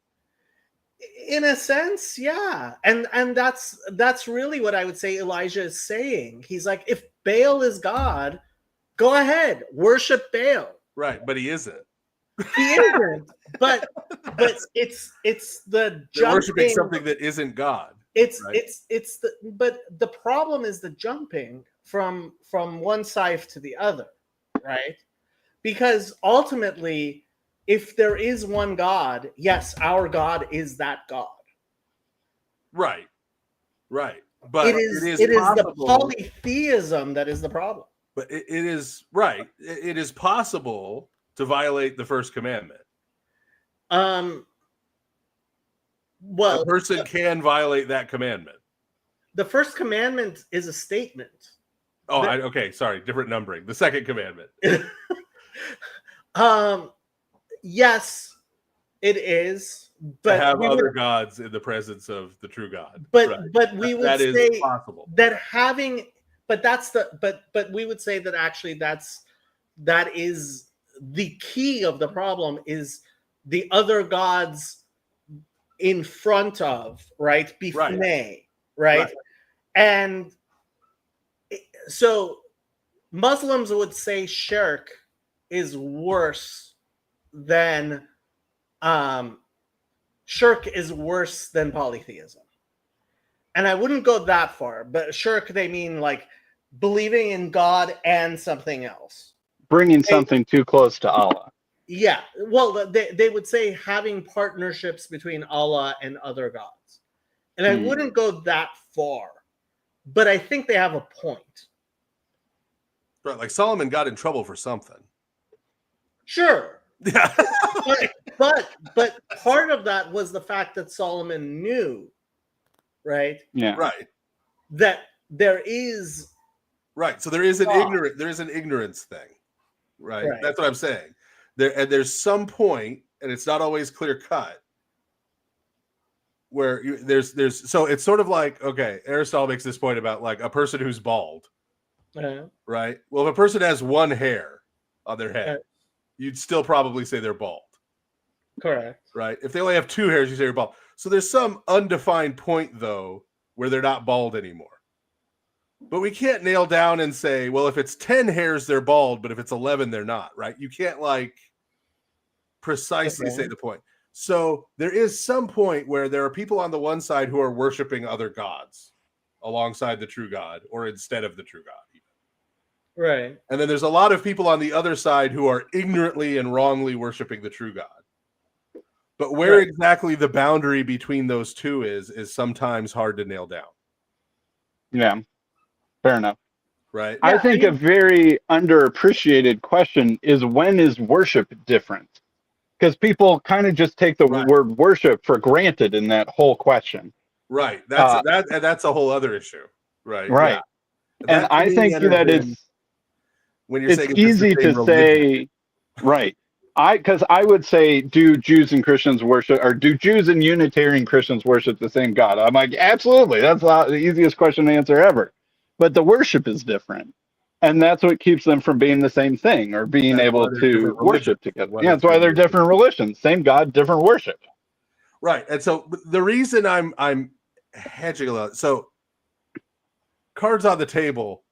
Speaker 1: In a sense, yeah. And that's really what I would say Elijah is saying. He's like, if Baal is God, go ahead, worship Baal.
Speaker 2: Right, but he isn't.
Speaker 1: He isn't. But it's the
Speaker 2: They're worshiping
Speaker 1: jumping.
Speaker 2: something that isn't God.
Speaker 1: It's
Speaker 2: right?
Speaker 1: but the problem is the jumping from one side to the other, right? Because ultimately, if there is one God, yes, our God is that God.
Speaker 2: Right. But
Speaker 1: it is the polytheism that is the problem.
Speaker 2: But it is right. It is possible to violate the first commandment.
Speaker 1: Well,
Speaker 2: a person can violate that commandment.
Speaker 1: The first commandment is a statement.
Speaker 2: Oh, okay. Sorry, different numbering. The second commandment.
Speaker 1: Yes, it is. But
Speaker 2: to have other gods in the presence of the true God.
Speaker 1: But
Speaker 2: right.
Speaker 1: but we would
Speaker 2: that
Speaker 1: say
Speaker 2: is possible.
Speaker 1: That having, but that's the but we would say that actually that is the key of the problem, is the other gods in front of, right? Bifnei, right? And so Muslims would say shirk is worse than polytheism. And I wouldn't go that far, but shirk, they mean like believing in God and something else.
Speaker 3: Bringing something too close to Allah.
Speaker 1: Yeah. Well, they would say having partnerships between Allah and other gods. And I wouldn't go that far, but I think they have a point.
Speaker 2: Right. Like Solomon got in trouble for something.
Speaker 1: Sure.
Speaker 2: Yeah.
Speaker 1: but part of that was the fact that Solomon knew, right?
Speaker 3: Yeah.
Speaker 2: Right.
Speaker 1: That there is.
Speaker 2: Right. So there is an ignorance thing. Right? That's what I'm saying. There's some point, and it's not always clear cut, where there's so it's sort of like, okay, Aristotle makes this point about like a person who's bald. Right? Well, if a person has one hair on their head, you'd still probably say they're bald.
Speaker 1: Correct.
Speaker 2: Right? If they only have two hairs, you say they're bald. So there's some undefined point, though, where they're not bald anymore. But we can't nail down and say, well, if it's 10 hairs, they're bald, but if it's 11, they're not, right? You can't like precisely say the point. So there is some point where there are people on the one side who are worshiping other gods alongside the true God or instead of the true God. Even.
Speaker 1: Right.
Speaker 2: And then there's a lot of people on the other side who are ignorantly and wrongly worshiping the true God. But where exactly the boundary between those two is sometimes hard to nail down.
Speaker 3: Yeah. Fair enough.
Speaker 2: Right.
Speaker 3: I think a very underappreciated question is, when is worship different? Because people kind of just take the word worship for granted in that whole question.
Speaker 2: Right. That's a whole other issue. Right.
Speaker 3: Right.
Speaker 2: Yeah.
Speaker 3: And I think that it's easy to say, right. Because I would say, do Jews and Christians worship, or do Jews and Unitarian Christians worship the same God? I'm like, absolutely. That's the easiest question to answer ever. But the worship is different. And that's what keeps them from being the same thing or being able to worship together. Yeah, that's why they're different religions. Same God, different worship.
Speaker 2: Right. And so the reason I'm hedging a lot, so cards on the table,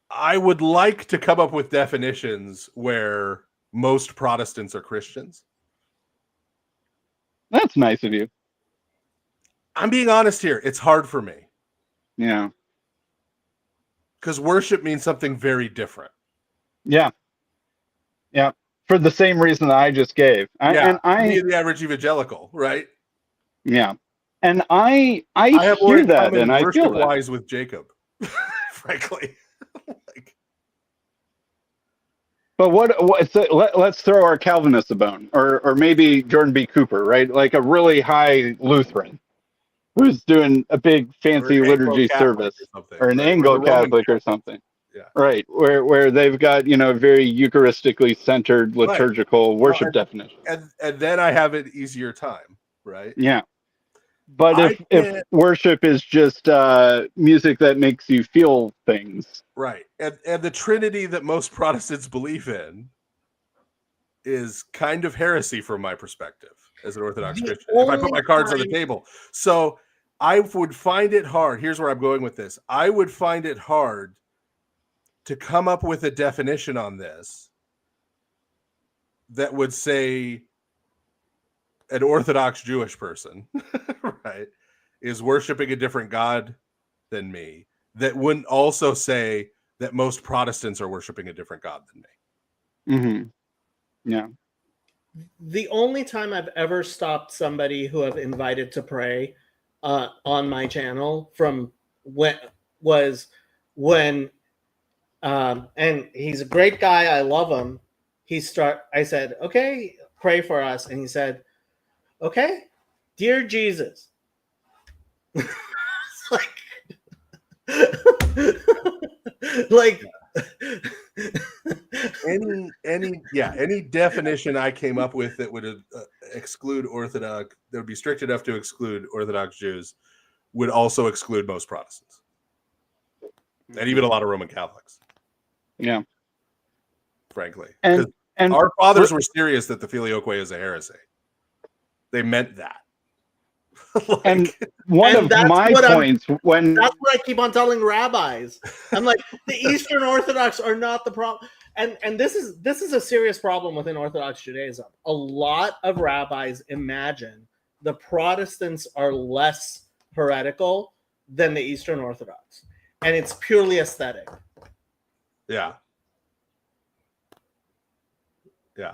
Speaker 2: I would like to come up with definitions where most Protestants are Christians.
Speaker 3: That's nice of you.
Speaker 2: I'm being honest here. It's hard for me.
Speaker 3: Yeah.
Speaker 2: Because worship means something very different.
Speaker 3: Yeah. Yeah. For the same reason that I just gave.
Speaker 2: And the average evangelical, right?
Speaker 3: Yeah. And I hear that, and I feel that.
Speaker 2: Wise with Jacob, frankly.
Speaker 3: But let's throw our Calvinists a bone, or maybe Jordan B. Cooper, right? Like a really high Lutheran who's doing a big fancy liturgy service, or an Anglo-Catholic or something.
Speaker 2: Yeah.
Speaker 3: Right, where they've got, very Eucharistically centered liturgical worship definition.
Speaker 2: And then I have an easier time, right?
Speaker 3: Yeah. But if worship is just music that makes you feel things,
Speaker 2: right, and the Trinity that most Protestants believe in is kind of heresy from my perspective as an Orthodox Christian, if I put my cards on the table. So I would find it hard. Here's where I'm going with this. I would find it hard to come up with a definition on this that would say an Orthodox Jewish person, right, is worshiping a different God than me, that wouldn't also say that most Protestants are worshiping a different God than me.
Speaker 3: Mm-hmm. Yeah.
Speaker 1: The only time I've ever stopped somebody who I've invited to pray on my channel from was when and he's a great guy, I love him. I said, okay, pray for us, and he said, okay, dear Jesus. like
Speaker 2: any definition I came up with that would exclude Orthodox, that would be strict enough to exclude Orthodox Jews, would also exclude most Protestants and even a lot of Roman Catholics.
Speaker 3: Yeah,
Speaker 2: frankly,
Speaker 3: and
Speaker 2: our fathers were serious that the filioque is a heresy. They meant that.
Speaker 3: And one of my points when
Speaker 1: that's what I keep on telling rabbis. I'm like, the Eastern Orthodox are not the problem. And this is a serious problem within Orthodox Judaism. A lot of rabbis imagine the Protestants are less heretical than the Eastern Orthodox. And it's purely aesthetic.
Speaker 2: Yeah. Yeah.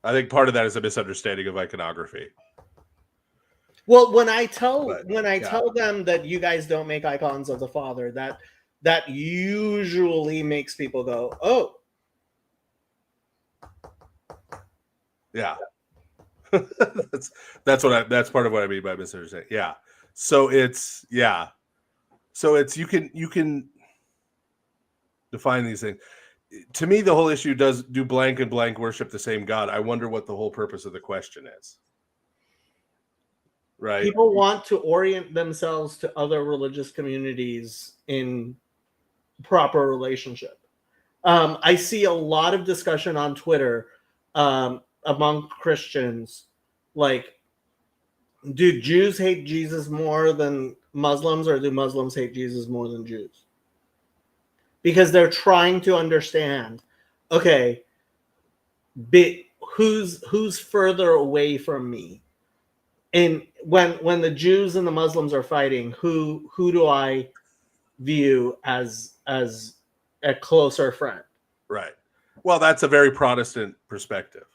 Speaker 2: I think part of that is a misunderstanding of iconography.
Speaker 1: Well, when I tell them that you guys don't make icons of the Father, that usually makes people go, "Oh,
Speaker 2: yeah." that's part of what I mean by misunderstanding. Yeah. So it's you can define these things. To me, the whole issue do blank and blank worship the same God? I wonder what the whole purpose of the question is. Right.
Speaker 1: People want to orient themselves to other religious communities in proper relationship. I see a lot of discussion on Twitter among Christians, like, do Jews hate Jesus more than Muslims, or do Muslims hate Jesus more than Jews? Because they're trying to understand, okay, who's further away from me? And when the Jews and the Muslims are fighting, who do I view as a closer friend?
Speaker 2: Right. Well, that's a very Protestant perspective.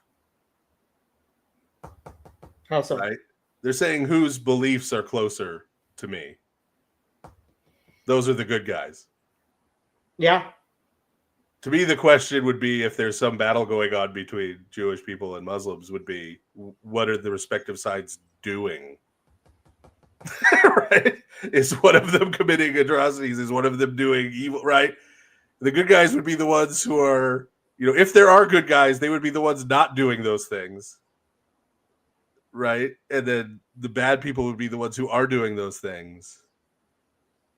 Speaker 1: How so?
Speaker 2: Right. They're saying whose beliefs are closer to me. Those are the good guys.
Speaker 1: Yeah.
Speaker 2: To me, the question would be, if there's some battle going on between Jewish people and Muslims, would be, what are the respective sides doing? Right? Is one of them committing atrocities? Is one of them doing evil? Right? The good guys would be the ones who are, if there are good guys, they would be the ones not doing those things. Right? And then the bad people would be the ones who are doing those things.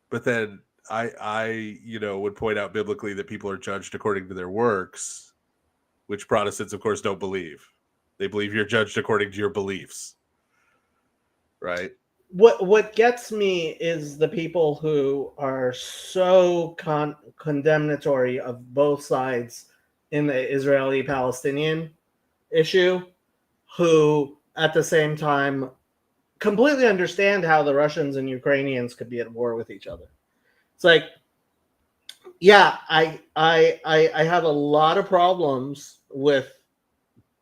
Speaker 2: But then I would point out biblically that people are judged according to their works, which Protestants, of course, don't believe. They believe you're judged according to your beliefs. Right?
Speaker 1: What gets me is the people who are so condemnatory of both sides in the Israeli-Palestinian issue, who at the same time completely understand how the Russians and Ukrainians could be at war with each other. It's like, yeah, I have a lot of problems with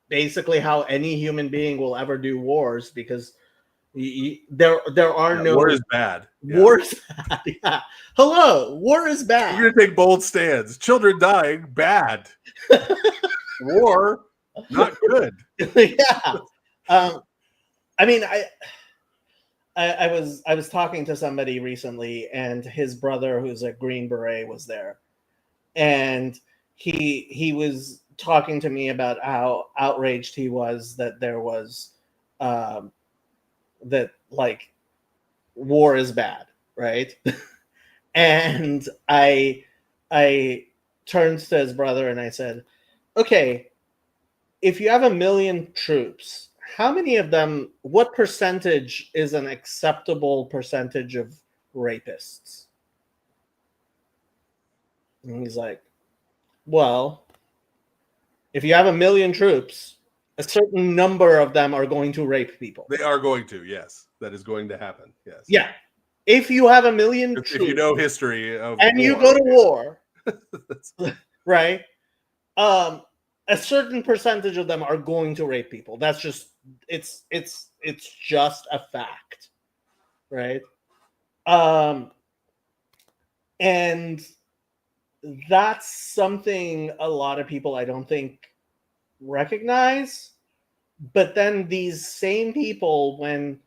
Speaker 1: basically how any human being will ever do wars, because there are no
Speaker 2: war is bad.
Speaker 1: War is bad. Yeah. Hello, war is bad.
Speaker 2: You're gonna take bold stands. Children dying, bad. War, not good.
Speaker 1: Yeah. I mean, I was talking to somebody recently, and his brother, who's a Green Beret, was there, and he was talking to me about how outraged he was that there was that like war is bad, right? And I turned to his brother and I said, okay, if you have 1 million troops, how many of them, what percentage is an acceptable percentage of rapists? And he's like, well, if you have 1 million troops, a certain number of them are going to rape people.
Speaker 2: They are going to, yes. That is going to happen, yes.
Speaker 1: Yeah. If you have 1 million troops,
Speaker 2: if you know history of
Speaker 1: and
Speaker 2: war,
Speaker 1: you go to war, right? A certain percentage of them are going to rape people. That's just it's just a fact, right? And that's something a lot of people I don't think recognize. But then these same people, when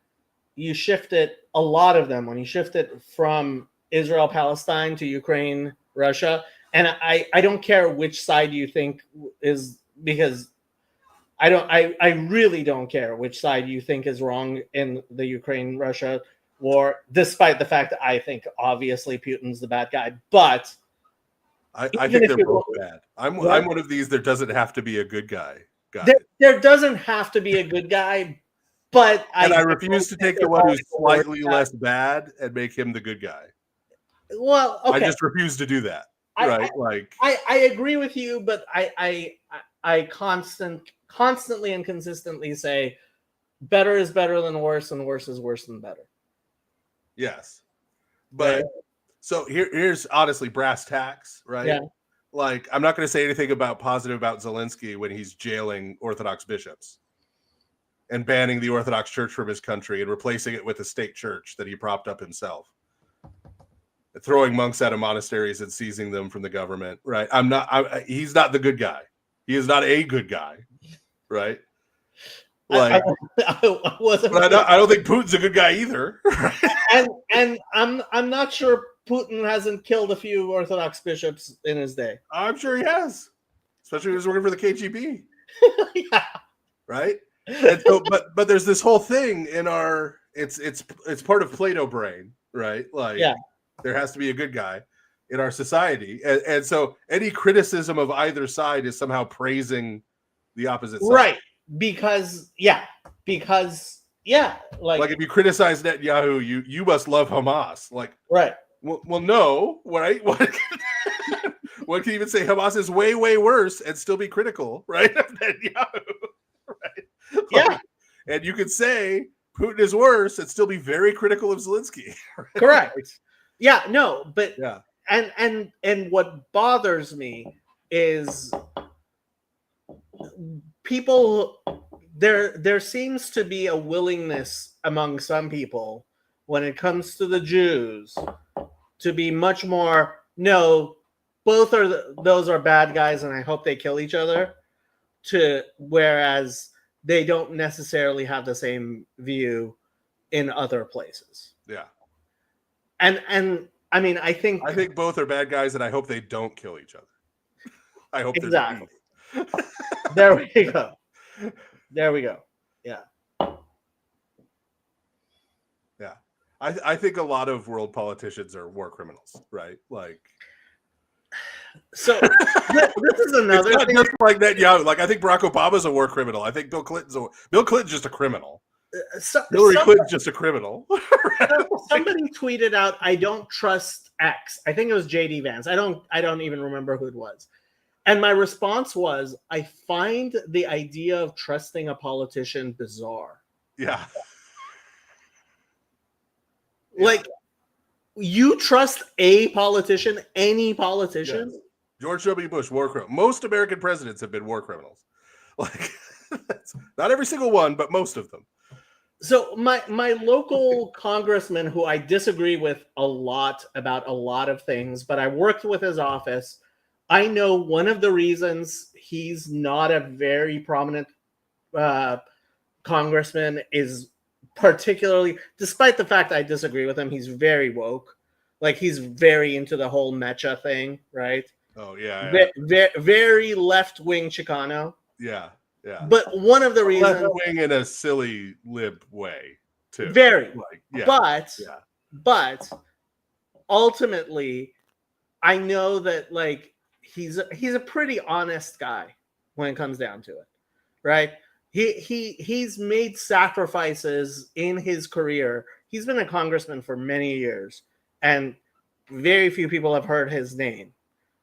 Speaker 1: you shift it, a lot of them, when you shift it from Israel, Palestine to Ukraine, Russia, and I don't care which side you think is, because I really don't care which side you think is wrong in the Ukraine-Russia war, despite the fact that I think obviously Putin's the bad guy. But
Speaker 2: I think they're both bad. I'm one of these. There doesn't have to be a good guy.
Speaker 1: There doesn't have to be a good guy, but
Speaker 2: I refuse to take the one who's slightly less bad and make him the good guy.
Speaker 1: Well, okay.
Speaker 2: I just refuse to do that. Right?
Speaker 1: I agree with you, but I constantly and consistently say better is better than worse, and worse is worse than better.
Speaker 2: Yes, but so here's honestly brass tacks, right?
Speaker 1: Yeah.
Speaker 2: Like, I'm not going to say anything positive about Zelensky when he's jailing Orthodox bishops and banning the Orthodox Church from his country and replacing it with a state church that he propped up himself, throwing monks out of monasteries and seizing them from the government, right? He's not the good guy. He is not a good guy, right? Like, I don't think Putin's a good guy either.
Speaker 1: Right? and I'm not sure Putin hasn't killed a few Orthodox bishops in his day.
Speaker 2: I'm sure he has, especially when he was working for the KGB.
Speaker 1: Yeah.
Speaker 2: Right? And so, but there's this whole thing in our it's part of Plato brain, right? Like, yeah, there has to be a good guy in our society, and so any criticism of either side is somehow praising the opposite side,
Speaker 1: right? Because like
Speaker 2: if you criticize Netanyahu, you must love Hamas, like,
Speaker 1: right?
Speaker 2: Well, no, right? One can even say Hamas is way, way worse and still be critical, right? Of Netanyahu, right?
Speaker 1: Yeah.
Speaker 2: And you could say Putin is worse and still be very critical of Zelensky. Right?
Speaker 1: Correct. Yeah, no, but
Speaker 2: yeah.
Speaker 1: And what bothers me is people, there seems to be a willingness among some people when it comes to the Jews to be much more, no, both those are bad guys and I hope they kill each other, whereas they don't necessarily have the same view in other places.
Speaker 2: Yeah.
Speaker 1: And I mean, I think
Speaker 2: both are bad guys and I hope they don't kill each other. I hope
Speaker 1: exactly. There we go. There we go. Yeah.
Speaker 2: Yeah. I think a lot of world politicians are war criminals, right? Like,
Speaker 1: so this is another
Speaker 2: it's not
Speaker 1: thing.
Speaker 2: just like Netanyahu. Like, I think Barack Obama's a war criminal. I think Bill Clinton's just a criminal. Hillary Clinton's just a criminal.
Speaker 1: Somebody tweeted out, "I don't trust X." I think it was JD Vance. I don't even remember who it was. And my response was, I find the idea of trusting a politician bizarre.
Speaker 2: Yeah.
Speaker 1: Like, you trust a politician, any politician?
Speaker 2: Yes. George W. Bush, war criminal. Most American presidents have been war criminals. Like, not every single one, but most of them.
Speaker 1: So my local congressman, who I disagree with a lot about a lot of things, but I worked with his office. I know one of the reasons he's not a very prominent congressman is particularly, despite the fact I disagree with him, he's very woke. Like, he's very into the whole mecha thing, right?
Speaker 2: Oh, yeah.
Speaker 1: Very left-wing Chicano.
Speaker 2: Yeah, yeah.
Speaker 1: But one of the reasons...
Speaker 2: Left-wing in a silly lib way. too.
Speaker 1: Very.
Speaker 2: Like, yeah,
Speaker 1: But ultimately, I know that like he's a pretty honest guy when it comes down to it, right? He's made sacrifices in his career. He's been a congressman for many years, and very few people have heard his name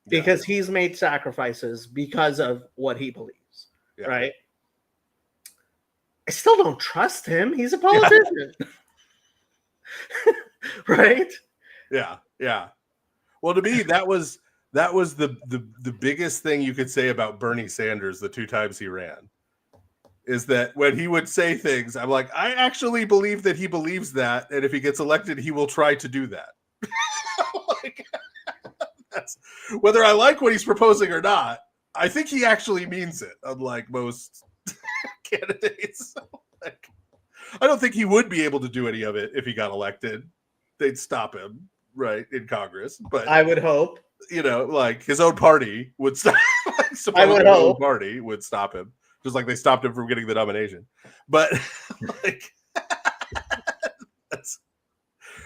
Speaker 1: because he's made sacrifices because of what he believes, right? I still don't trust him. He's a politician. Right?
Speaker 2: Yeah. Well, to me, that was the biggest thing you could say about Bernie Sanders the 2 times he ran. Is that when he would say things, I'm like, I actually believe that he believes that, and if he gets elected, he will try to do that. Like, that's, whether I like what he's proposing or not, I think he actually means it, unlike most candidates. Like, I don't think he would be able to do any of it if he got elected. They'd stop him, right, in Congress. But
Speaker 1: I would hope.
Speaker 2: Like his own party would stop.
Speaker 1: I would hope.
Speaker 2: His own party would stop him, just like they stopped him from getting the nomination. But like,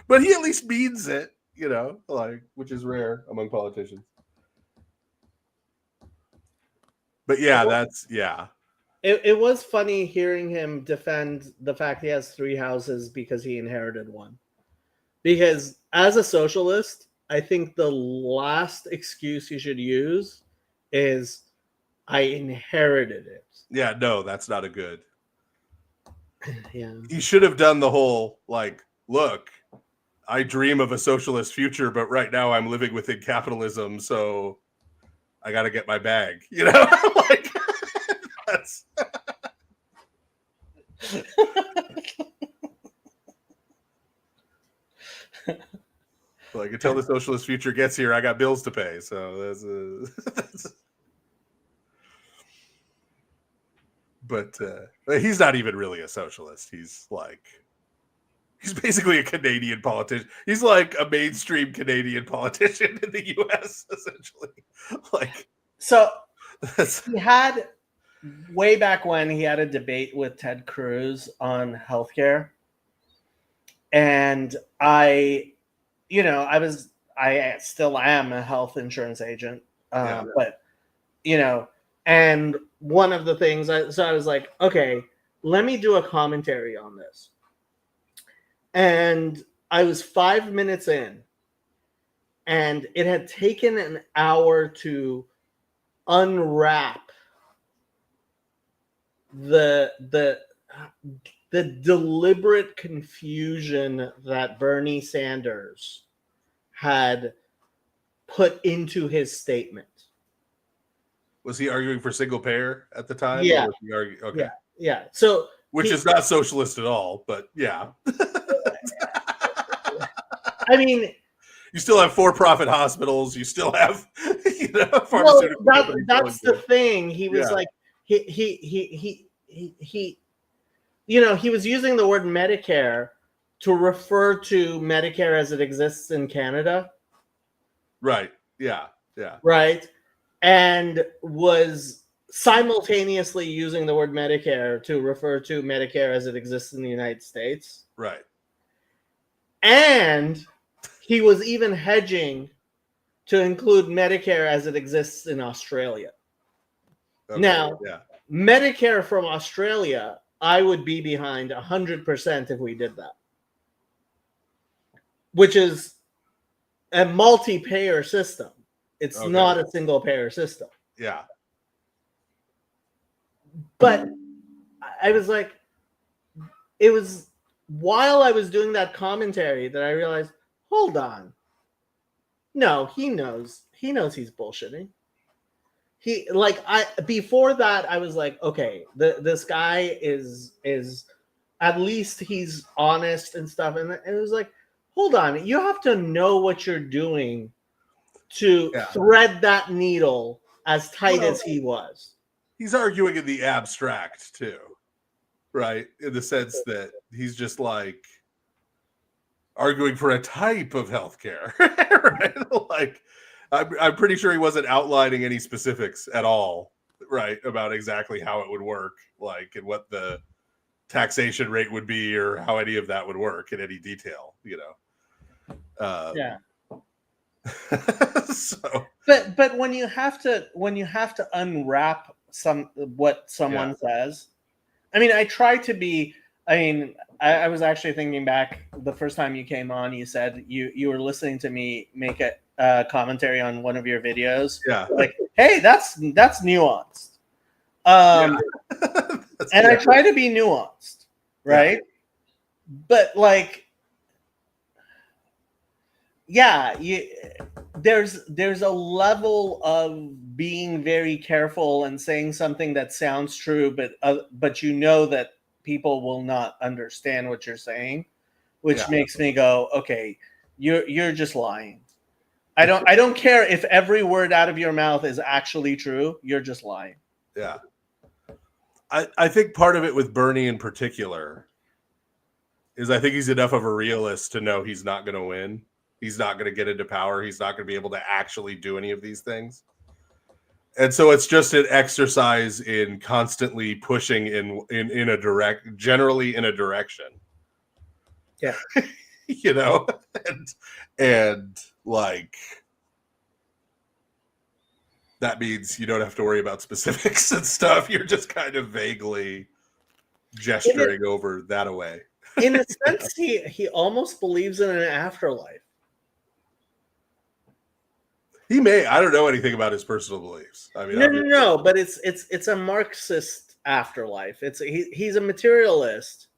Speaker 2: but he at least means it, like, which is rare among politicians. But
Speaker 1: It was funny hearing him defend the fact he has 3 houses because he inherited one. Because as a socialist, I think the last excuse you should use is, I inherited it.
Speaker 2: Yeah, no, that's not a good.
Speaker 1: Yeah.
Speaker 2: He should have done the whole, like, look, I dream of a socialist future, but right now I'm living within capitalism, so I got to get my bag, like, that's... Like, until the socialist future gets here, I got bills to pay. So that's but he's not even really a socialist. He's basically a Canadian politician. He's like a mainstream Canadian politician in the U.S. essentially. Like,
Speaker 1: so he had, way back when, he had a debate with Ted Cruz on healthcare, and I still am a health insurance agent, but and one of the things, I was like, okay, let me do a commentary on this. And I was 5 minutes in, and it had taken an hour to unwrap the deliberate confusion that Bernie Sanders had put into his statement.
Speaker 2: Was he arguing for single payer at the time?
Speaker 1: Yeah.
Speaker 2: Or was he arguing? Okay.
Speaker 1: Yeah. So,
Speaker 2: which is not socialist at all, but yeah.
Speaker 1: I mean,
Speaker 2: you still have for-profit hospitals. You still have, pharmaceutical.
Speaker 1: Well, that's the thing. He was like, he was using the word Medicare to refer to Medicare as it exists in Canada.
Speaker 2: Right. Yeah.
Speaker 1: Right. And was simultaneously using the word Medicare to refer to Medicare as it exists in the United States.
Speaker 2: Right.
Speaker 1: And he was even hedging to include Medicare as it exists in Australia. Okay, now, Medicare from Australia, I would be behind 100% if we did that. Which is a multi-payer system. It's not a single-payer system.
Speaker 2: Yeah.
Speaker 1: But I was like, it was while I was doing that commentary that I realized, hold on. No, he knows he's bullshitting. Before that, I was like, okay, this guy is at least he's honest and stuff. And it was like, hold on, you have to know what you're doing to thread that needle as tight as he was.
Speaker 2: He's arguing in the abstract too, right? In the sense that he's just like arguing for a type of healthcare, right? Like, I'm pretty sure he wasn't outlining any specifics at all, right, about exactly how it would work, like, and what the taxation rate would be or how any of that would work in any detail,
Speaker 1: Yeah.
Speaker 2: So,
Speaker 1: but when you have to unwrap what someone says, I mean, I try to be. I mean, I was actually thinking back the first time you came on. You said you were listening to me make a commentary on one of your videos.
Speaker 2: Yeah.
Speaker 1: Like, hey, that's nuanced. And I try to be nuanced, right? Yeah. But like, yeah, there's a level of being very careful and saying something that sounds true, but you know that people will not understand what you're saying, which makes me go, okay, you're just lying. I don't care if every word out of your mouth is actually true. You're just lying.
Speaker 2: Yeah. I think part of it with Bernie in particular is I think he's enough of a realist to know he's not going to win. He's not going to get into power. He's not going to be able to actually do any of these things. And so it's just an exercise in constantly pushing generally in a direction.
Speaker 1: Yeah.
Speaker 2: and like, that means you don't have to worry about specifics and stuff. You're just kind of vaguely gesturing over that away.
Speaker 1: In a sense, he almost believes in an afterlife.
Speaker 2: He may. I don't know anything about his personal beliefs. I mean,
Speaker 1: no. But it's a Marxist afterlife. He's a materialist,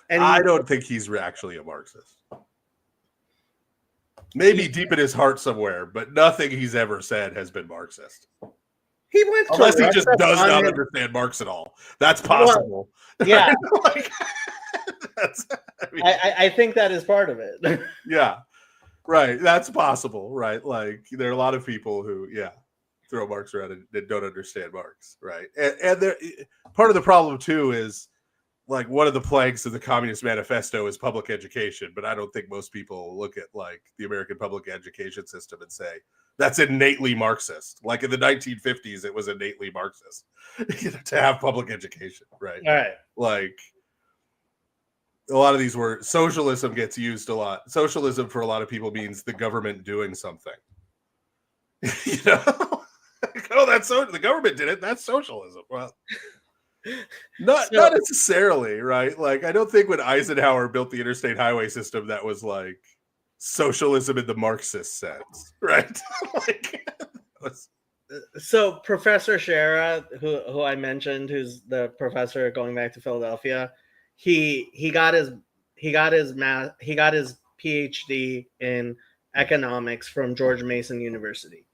Speaker 1: and
Speaker 2: I don't think he's actually a Marxist. Maybe deep in his heart somewhere, but nothing he's ever said has been Marxist.
Speaker 1: He went
Speaker 2: unless he just does not understand Marx at all. That's possible.
Speaker 1: Well, yeah, I think that is part of it.
Speaker 2: Yeah, right. That's possible, right? Like there are a lot of people who, throw Marx around and don't understand Marx, right? And there, part of the problem too is like one of the planks of the Communist Manifesto is public education, but I don't think most people look at like the American public education system and say that's innately Marxist. Like in the 1950s, it was innately Marxist to have public education, right?
Speaker 1: All right.
Speaker 2: Like a lot of these words, socialism gets used a lot. Socialism for a lot of people means the government doing something. That's the government did it. That's socialism. Well, not necessarily, right? Like I don't think when Eisenhower built the interstate highway system, that was like socialism in the Marxist sense, right?
Speaker 1: So Professor Shara, who I mentioned, who's the professor going back to Philadelphia, he got his PhD in economics from George Mason University,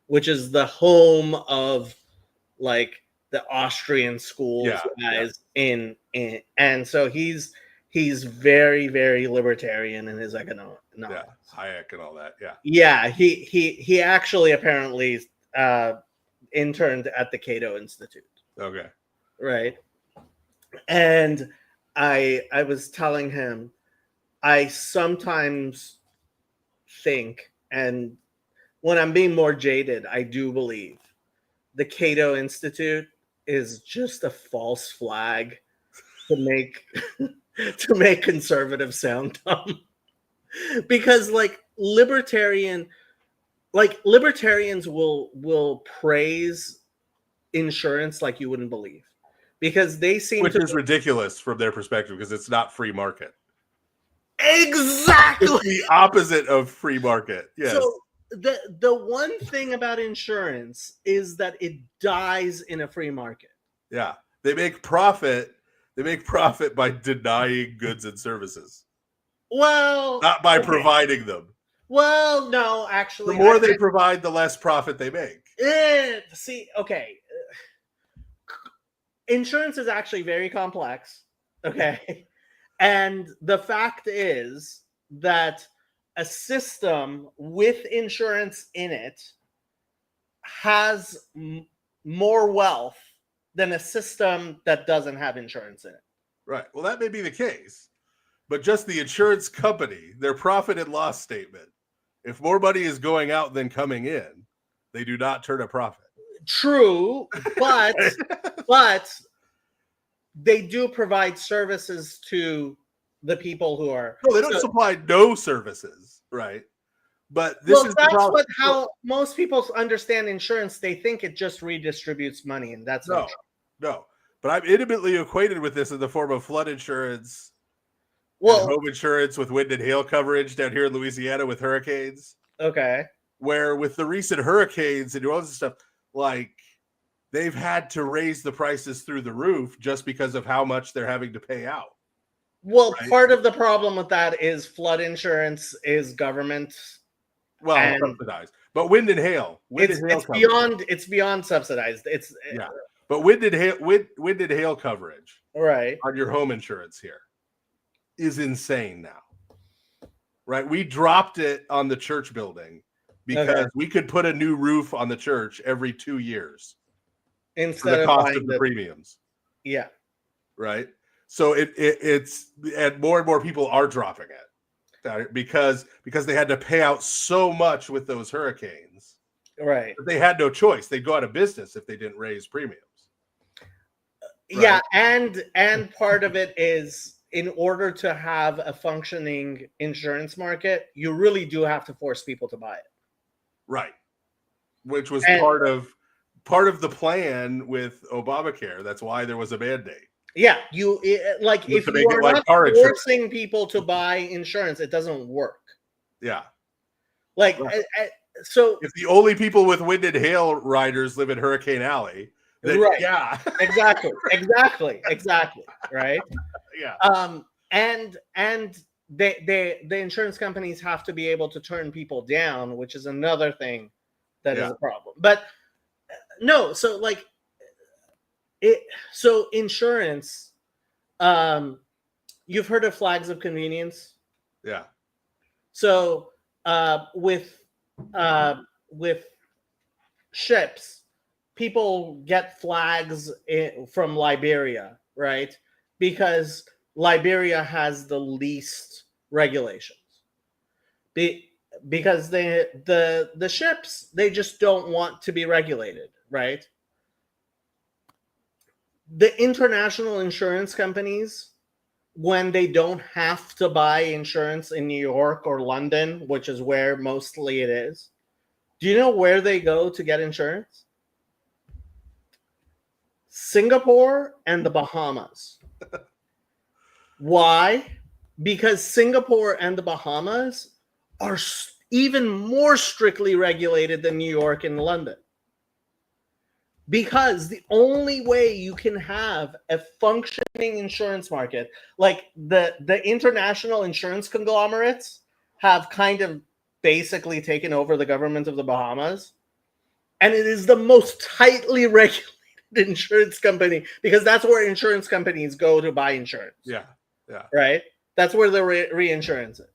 Speaker 1: which is the home of like the Austrian schools guys in and so he's very, very libertarian in his economics.
Speaker 2: Yeah, Hayek and all that.
Speaker 1: Yeah, he actually apparently interned at the Cato Institute.
Speaker 2: Okay.
Speaker 1: Right. And I was telling him I sometimes think, and when I'm being more jaded, I do believe the Cato Institute is just a false flag to make conservatives sound dumb. Because libertarians will praise insurance like you wouldn't believe, because they seem
Speaker 2: which is ridiculous from their perspective because it's not free market.
Speaker 1: Exactly.
Speaker 2: It's the opposite of free market. Yes.
Speaker 1: So the one thing about insurance is that it dies in a free market.
Speaker 2: Yeah. They make profit by denying goods and services.
Speaker 1: Well,
Speaker 2: not by providing them.
Speaker 1: Well, no, actually.
Speaker 2: The more they provide, the less profit they make.
Speaker 1: See, okay. Insurance is actually very complex. Okay. And the fact is that a system with insurance in it has more wealth than a system that doesn't have insurance in it.
Speaker 2: Right. Well, that may be the case, but just the insurance company, their profit and loss statement, if more money is going out than coming in, they do not turn a profit.
Speaker 1: True, but they do provide services to the people who are.
Speaker 2: No, they don't supply no services, right? But this is
Speaker 1: that's how most people understand insurance. They think it just redistributes money, and that's not true.
Speaker 2: No. But I'm intimately acquainted with this in the form of flood insurance, and home insurance with wind and hail coverage down here in Louisiana with hurricanes.
Speaker 1: Okay.
Speaker 2: Where with the recent hurricanes and all this stuff, like they've had to raise the prices through the roof just because of how much they're having to pay out.
Speaker 1: Well, right? Part of the problem with that is flood insurance is government.
Speaker 2: Well, subsidized, but wind and hail.
Speaker 1: It's beyond subsidized.
Speaker 2: But wind and hail coverage,
Speaker 1: right,
Speaker 2: on your home insurance here is insane now. Right, we dropped it on the church building because we could put a new roof on the church every 2 years
Speaker 1: instead
Speaker 2: of the cost of the premiums.
Speaker 1: Yeah,
Speaker 2: right. So it's and more people are dropping it. Because they had to pay out so much with those hurricanes,
Speaker 1: right?
Speaker 2: They had no choice; they'd go out of business if they didn't raise premiums.
Speaker 1: Right? Yeah, and part of it is in order to have a functioning insurance market, you really do have to force people to buy it,
Speaker 2: right? Which was part of the plan with Obamacare. That's why there was a mandate.
Speaker 1: Yeah, if you are not forcing people to buy insurance, it doesn't work.
Speaker 2: Yeah.
Speaker 1: So
Speaker 2: if the only people with wind and hail riders live in Hurricane Alley, then
Speaker 1: right.
Speaker 2: Yeah.
Speaker 1: Exactly. Right.
Speaker 2: Yeah.
Speaker 1: And the insurance companies have to be able to turn people down, which is another thing that is a problem. But no, so so insurance, you've heard of flags of convenience?
Speaker 2: Yeah.
Speaker 1: So with ships, people get flags from Liberia, right? Because Liberia has the least regulations. Because the ships, they just don't want to be regulated, right? The international insurance companies, when they don't have to buy insurance in New York or London, which is where mostly it is, do you know where they go to get insurance? Singapore and the Bahamas. Why? Because Singapore and the Bahamas are even more strictly regulated than New York and London. Because the only way you can have a functioning insurance market, like the international insurance conglomerates have kind of basically taken over the government of the Bahamas, and it is the most tightly regulated insurance company because that's where insurance companies go to buy insurance.
Speaker 2: Yeah.
Speaker 1: Right? That's where the reinsurance is.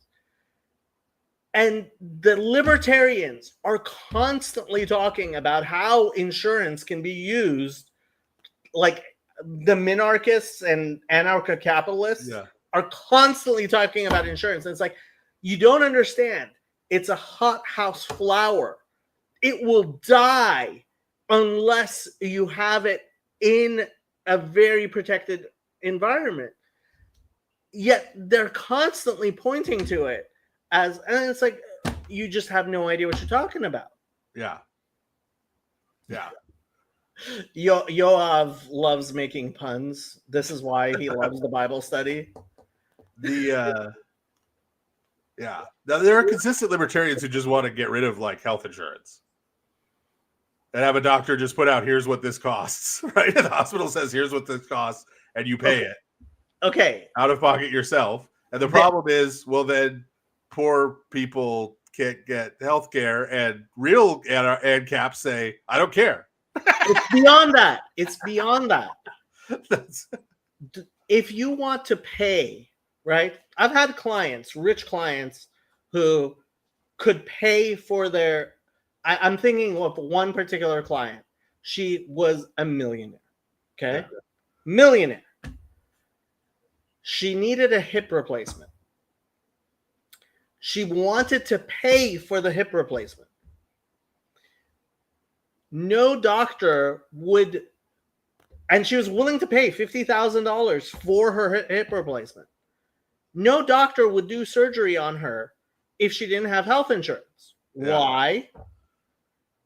Speaker 1: And the libertarians are constantly talking about how insurance can be used, like the minarchists and anarcho-capitalists are constantly talking about insurance. And it's like, you don't understand. It's a hothouse flower. It will die unless you have it in a very protected environment. Yet they're constantly pointing to it. And it's like, you just have no idea what you're talking about.
Speaker 2: Yeah.
Speaker 1: Yoav loves making puns. This is why he loves the Bible study.
Speaker 2: Now, there are consistent libertarians who just want to get rid of health insurance and have a doctor just put out, here's what this costs, right? And the hospital says, here's what this costs, and you pay it.
Speaker 1: Okay.
Speaker 2: Out of pocket yourself. And the problem is, well, then poor people can't get health care, and real ANCAPs say, I don't care.
Speaker 1: It's beyond that. If you want to pay, right? I've had clients, rich clients, who could pay for their... I'm thinking of one particular client. She was a millionaire. Okay? Yeah. Millionaire. She needed a hip replacement. She wanted to pay for the hip replacement. No doctor would And she was willing to pay $50,000 for her hip replacement. No doctor would do surgery on her if she didn't have health insurance.
Speaker 2: Yeah.
Speaker 1: Why?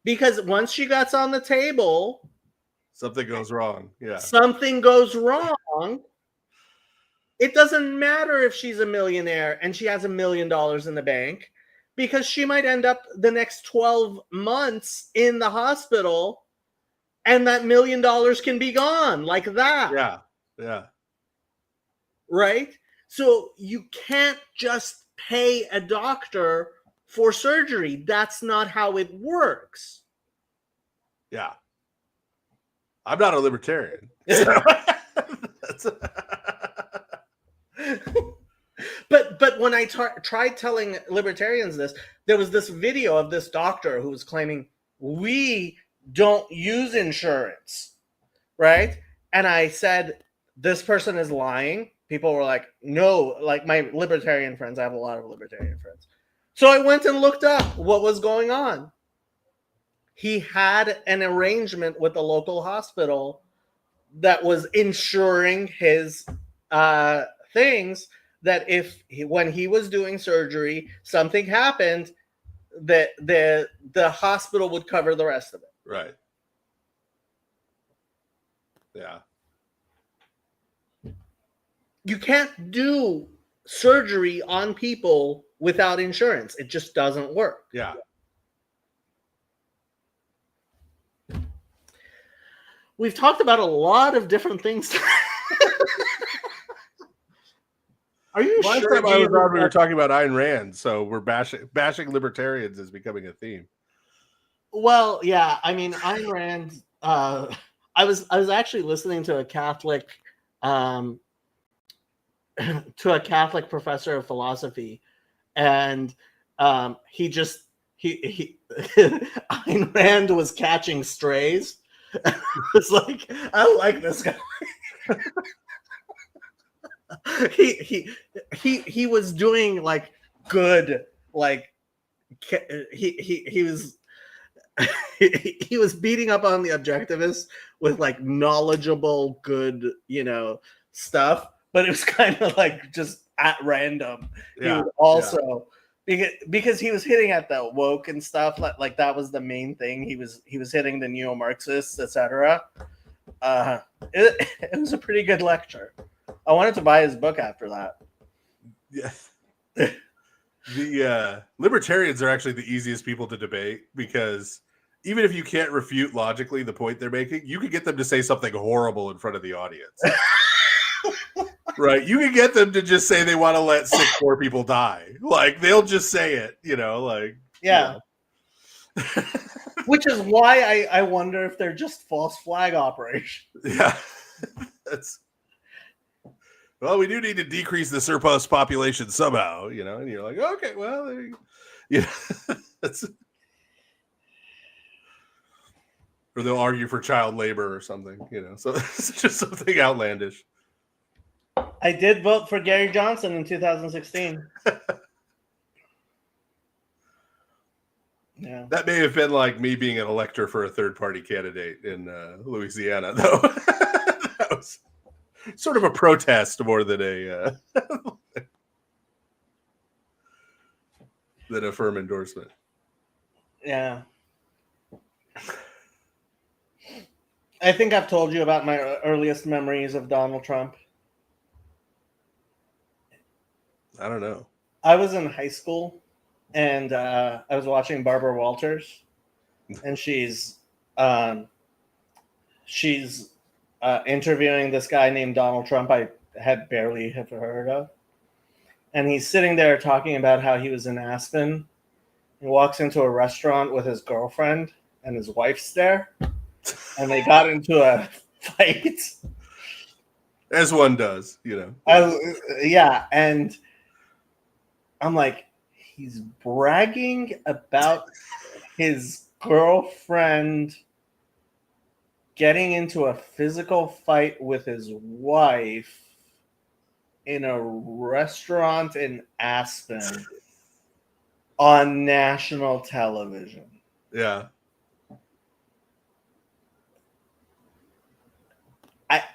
Speaker 1: Because once she gets on the table,
Speaker 2: something goes wrong. Yeah.
Speaker 1: Something goes wrong. It doesn't matter if she's a millionaire and she has $1 million in the bank, because she might end up the next 12 months in the hospital and that $1 million can be gone like that.
Speaker 2: Yeah. Yeah.
Speaker 1: Right? So you can't just pay a doctor for surgery. That's not how it works.
Speaker 2: Yeah. I'm not a libertarian. So
Speaker 1: But when I tried telling libertarians this, there was this video of this doctor who was claiming, we don't use insurance, right? And I said, this person is lying. People were like, no, like my libertarian friends. I have a lot of libertarian friends. So I went and looked up what was going on. He had an arrangement with the local hospital that was insuring his things, that if when he was doing surgery, something happened, that the hospital would cover the rest of it.
Speaker 2: Right. Yeah.
Speaker 1: You can't do surgery on people without insurance. It just doesn't work.
Speaker 2: Yeah.
Speaker 1: We've talked about a lot of different things. Are you
Speaker 2: Last
Speaker 1: sure?
Speaker 2: time I was on, we were talking about Ayn Rand, so we're bashing libertarians is becoming a theme.
Speaker 1: Well, yeah. I mean, Ayn Rand. I was actually listening to a Catholic professor of philosophy, and he Ayn Rand was catching strays. It's like, I like this guy. he was doing like good, like he was he was beating up on the objectivists with like knowledgeable, good, stuff, but it was kind of like just at random.
Speaker 2: Yeah.
Speaker 1: He was also because he was hitting at the woke and stuff, like that was the main thing. He was hitting the neo-Marxists, etc. It was a pretty good lecture. I wanted to buy his book after that.
Speaker 2: Yeah. The libertarians are actually the easiest people to debate, because even if you can't refute logically the point they're making, you can get them to say something horrible in front of the audience. Right? You can get them to just say they want to let sick poor people die. Like, they'll just say it, like.
Speaker 1: Yeah. Which is why I wonder if they're just false flag operations.
Speaker 2: Yeah. Well, we do need to decrease the surplus population somehow, and you're like, okay, well, there you go. Or they'll argue for child labor or something, so it's just something outlandish.
Speaker 1: I did vote for Gary Johnson in 2016. Yeah.
Speaker 2: That may have been like me being an elector for a third-party candidate in Louisiana, though. That was sort of a protest more than a than a firm endorsement.
Speaker 1: Yeah. I think I've told you about my earliest memories of Donald Trump.
Speaker 2: I don't know.
Speaker 1: I was in high school, and I was watching Barbara Walters, and she's interviewing this guy named Donald Trump I had barely heard of. And he's sitting there talking about how he was in Aspen. He walks into a restaurant with his girlfriend, and his wife's there. And they got into a fight.
Speaker 2: As one does,
Speaker 1: Yeah, and I'm like, he's bragging about his girlfriend getting into a physical fight with his wife in a restaurant in Aspen on national television.
Speaker 2: Yeah.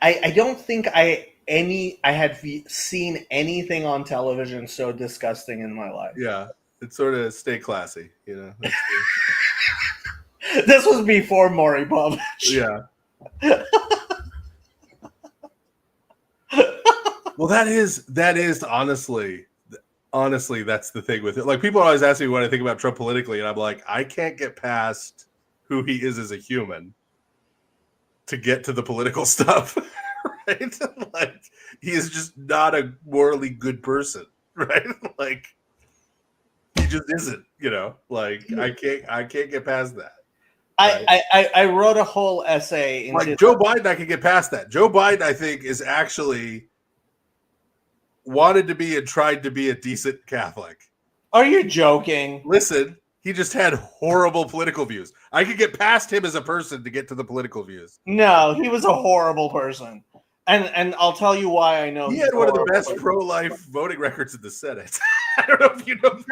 Speaker 1: I don't think I had seen anything on television so disgusting in my life.
Speaker 2: Yeah, it's sort of stay classy, That's
Speaker 1: This was before Maury Povich.
Speaker 2: Yeah. Well, that is honestly, that's the thing with it. Like, people always ask me what I think about Trump politically, and I'm like, I can't get past who he is as a human to get to the political stuff, right? Like, he is just not a morally good person, right? Like, he just isn't, Like, I can't get past that. Right?
Speaker 1: I wrote a whole essay into
Speaker 2: like Joe Biden. I can get past that. Joe Biden, I think, is actually wanted to be and tried to be a decent Catholic.
Speaker 1: Are you joking?
Speaker 2: Listen, he just had horrible political views. I could get past him as a person to get to the political views.
Speaker 1: No, he was a horrible person. And I'll tell you why I know.
Speaker 2: He had one of the best pro-life voting records in the Senate. I don't know if you know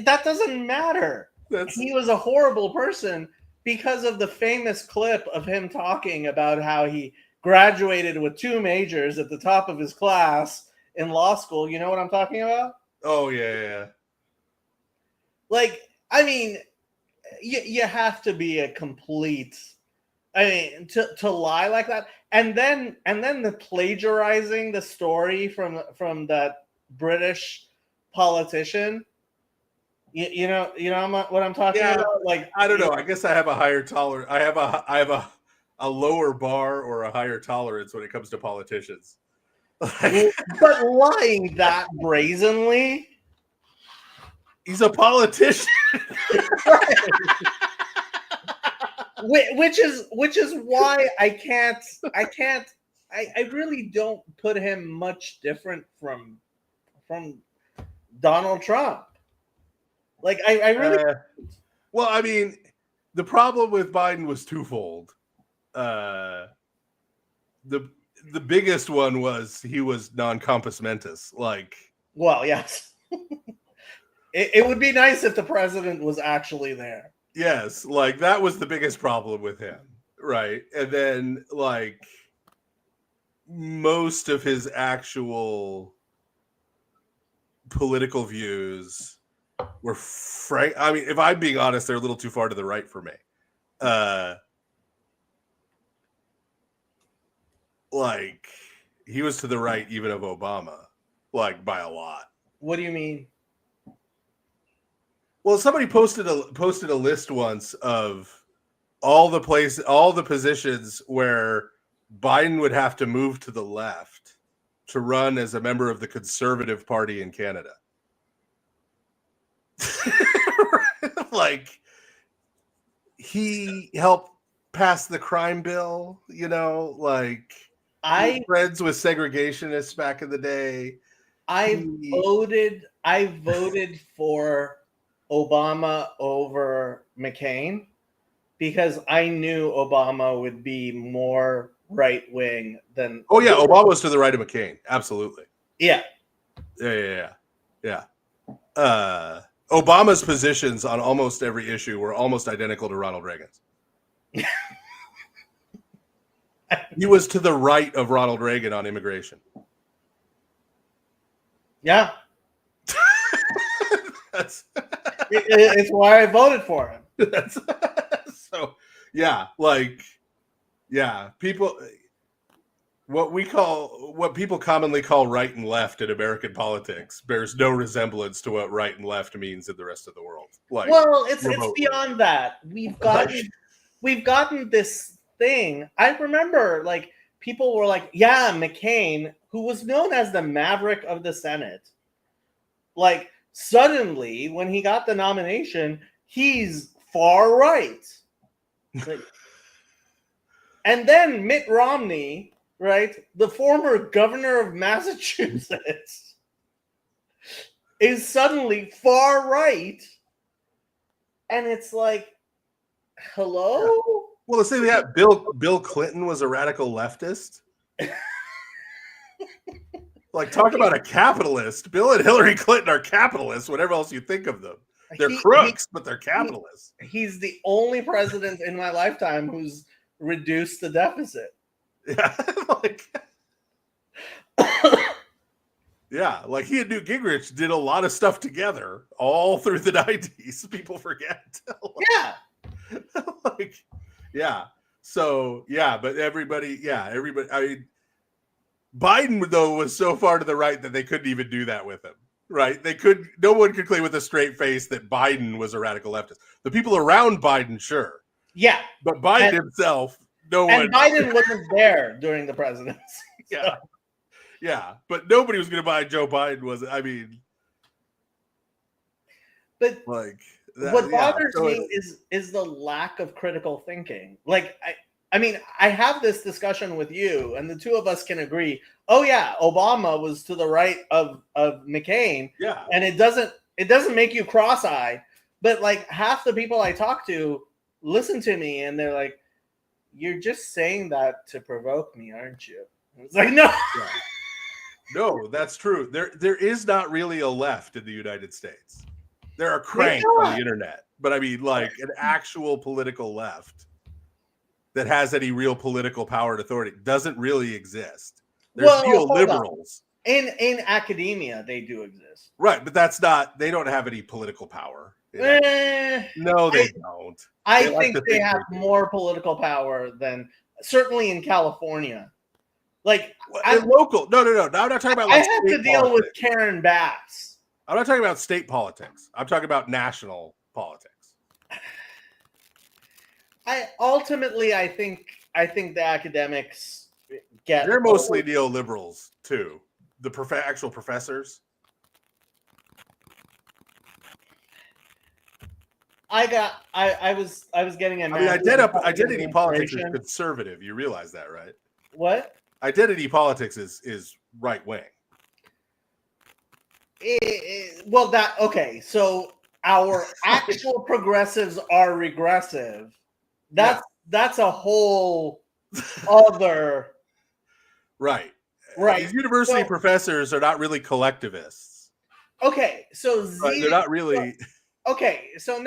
Speaker 1: that doesn't matter. He was a horrible person because of the famous clip of him talking about how he graduated with 2 majors at the top of his class in law school. You know what I'm talking about?
Speaker 2: Oh, yeah.
Speaker 1: Like, I mean, you have to be a complete... I mean, to lie like that, and then the plagiarizing the story from that British politician. You know what I'm talking about. Like,
Speaker 2: I don't know. I guess I have a higher tolerance. I have a lower bar or a higher tolerance when it comes to politicians.
Speaker 1: But lying that brazenly,
Speaker 2: he's a politician.
Speaker 1: Which is why I really don't put him much different from Donald Trump. Like, I really
Speaker 2: well, I mean, the problem with Biden was twofold. The biggest one was he was non-compos mentis. Like,
Speaker 1: well, yes. It would be nice if the president was actually there.
Speaker 2: Yes, like, that was the biggest problem with him, right? And then, like, most of his actual political views were frank. I mean, if I'm being honest, they're a little too far to the right for me. Like, he was to the right even of Obama, like, by a lot.
Speaker 1: What do you mean?
Speaker 2: Well, somebody posted a list once of all the positions where Biden would have to move to the left to run as a member of the Conservative Party in Canada. Like, he helped pass the crime bill, like, friends with segregationists back in the day.
Speaker 1: I voted for Obama over McCain because I knew Obama would be more right wing than.
Speaker 2: Oh yeah, Obama was to the right of McCain. Absolutely.
Speaker 1: Yeah.
Speaker 2: Obama's positions on almost every issue were almost identical to Ronald Reagan's. He was to the right of Ronald Reagan on immigration.
Speaker 1: Yeah. It's why I voted for him.
Speaker 2: So, yeah, like, yeah, what people commonly call right and left in American politics bears no resemblance to what right and left means in the rest of the world. Like,
Speaker 1: well, it's beyond that. We've gotten this thing. I remember, like, people were like, yeah, McCain, who was known as the maverick of the Senate, like, suddenly when he got the nomination, he's far right. Like, and then Mitt Romney, right, the former governor of Massachusetts, is suddenly far right. And it's like, hello?
Speaker 2: Yeah. Well, let's say that Bill Clinton was a radical leftist. Like, talk about a capitalist. Bill and Hillary Clinton are capitalists, whatever else you think of them. They're crooks, but they're capitalists.
Speaker 1: He's the only president in my lifetime who's reduced the deficit.
Speaker 2: Yeah, yeah, like he and Newt Gingrich did a lot of stuff together all through the 90s. People forget.
Speaker 1: Yeah.
Speaker 2: Like, yeah. So yeah, but everybody. I mean, Biden though was so far to the right that they couldn't even do that with him. Right? No one could claim with a straight face that Biden was a radical leftist. The people around Biden, sure.
Speaker 1: Yeah.
Speaker 2: But Biden himself, no one.
Speaker 1: And Biden wasn't there during the presidency.
Speaker 2: Yeah. Yeah. But nobody was going to buy Joe Biden, was it? I mean,
Speaker 1: but
Speaker 2: like
Speaker 1: what bothers me is the lack of critical thinking. Like, I mean, I have this discussion with you, and the two of us can agree. Oh yeah, Obama was to the right of McCain.
Speaker 2: Yeah,
Speaker 1: and it doesn't make you cross-eyed. But like half the people I talk to listen to me, and they're like, "You're just saying that to provoke me, aren't you?" It's like, no,
Speaker 2: no, that's true. There is not really a left in the United States. There are cranks on the internet, but I mean, like an actual political left that has any real political power and authority doesn't really exist. There's neoliberals.
Speaker 1: In academia, they do exist.
Speaker 2: Right, but that's not, they don't have any political power. No, they don't.
Speaker 1: I think they have more political power than, certainly in California. Like,
Speaker 2: local. No. Now I'm not talking about like
Speaker 1: I have to deal with Karen Bass.
Speaker 2: I'm not talking about state politics. I'm talking about national politics.
Speaker 1: I think the academics
Speaker 2: they're mostly neoliberals too. The actual professors.
Speaker 1: I was getting
Speaker 2: identity politics is conservative. You realize that, right?
Speaker 1: What?
Speaker 2: Identity politics is right wing.
Speaker 1: Okay. So our actual progressives are regressive. That's a whole other.
Speaker 2: Right.
Speaker 1: Right.
Speaker 2: These university professors are not really collectivists.
Speaker 1: Okay. So
Speaker 2: they're not really.
Speaker 1: Okay. So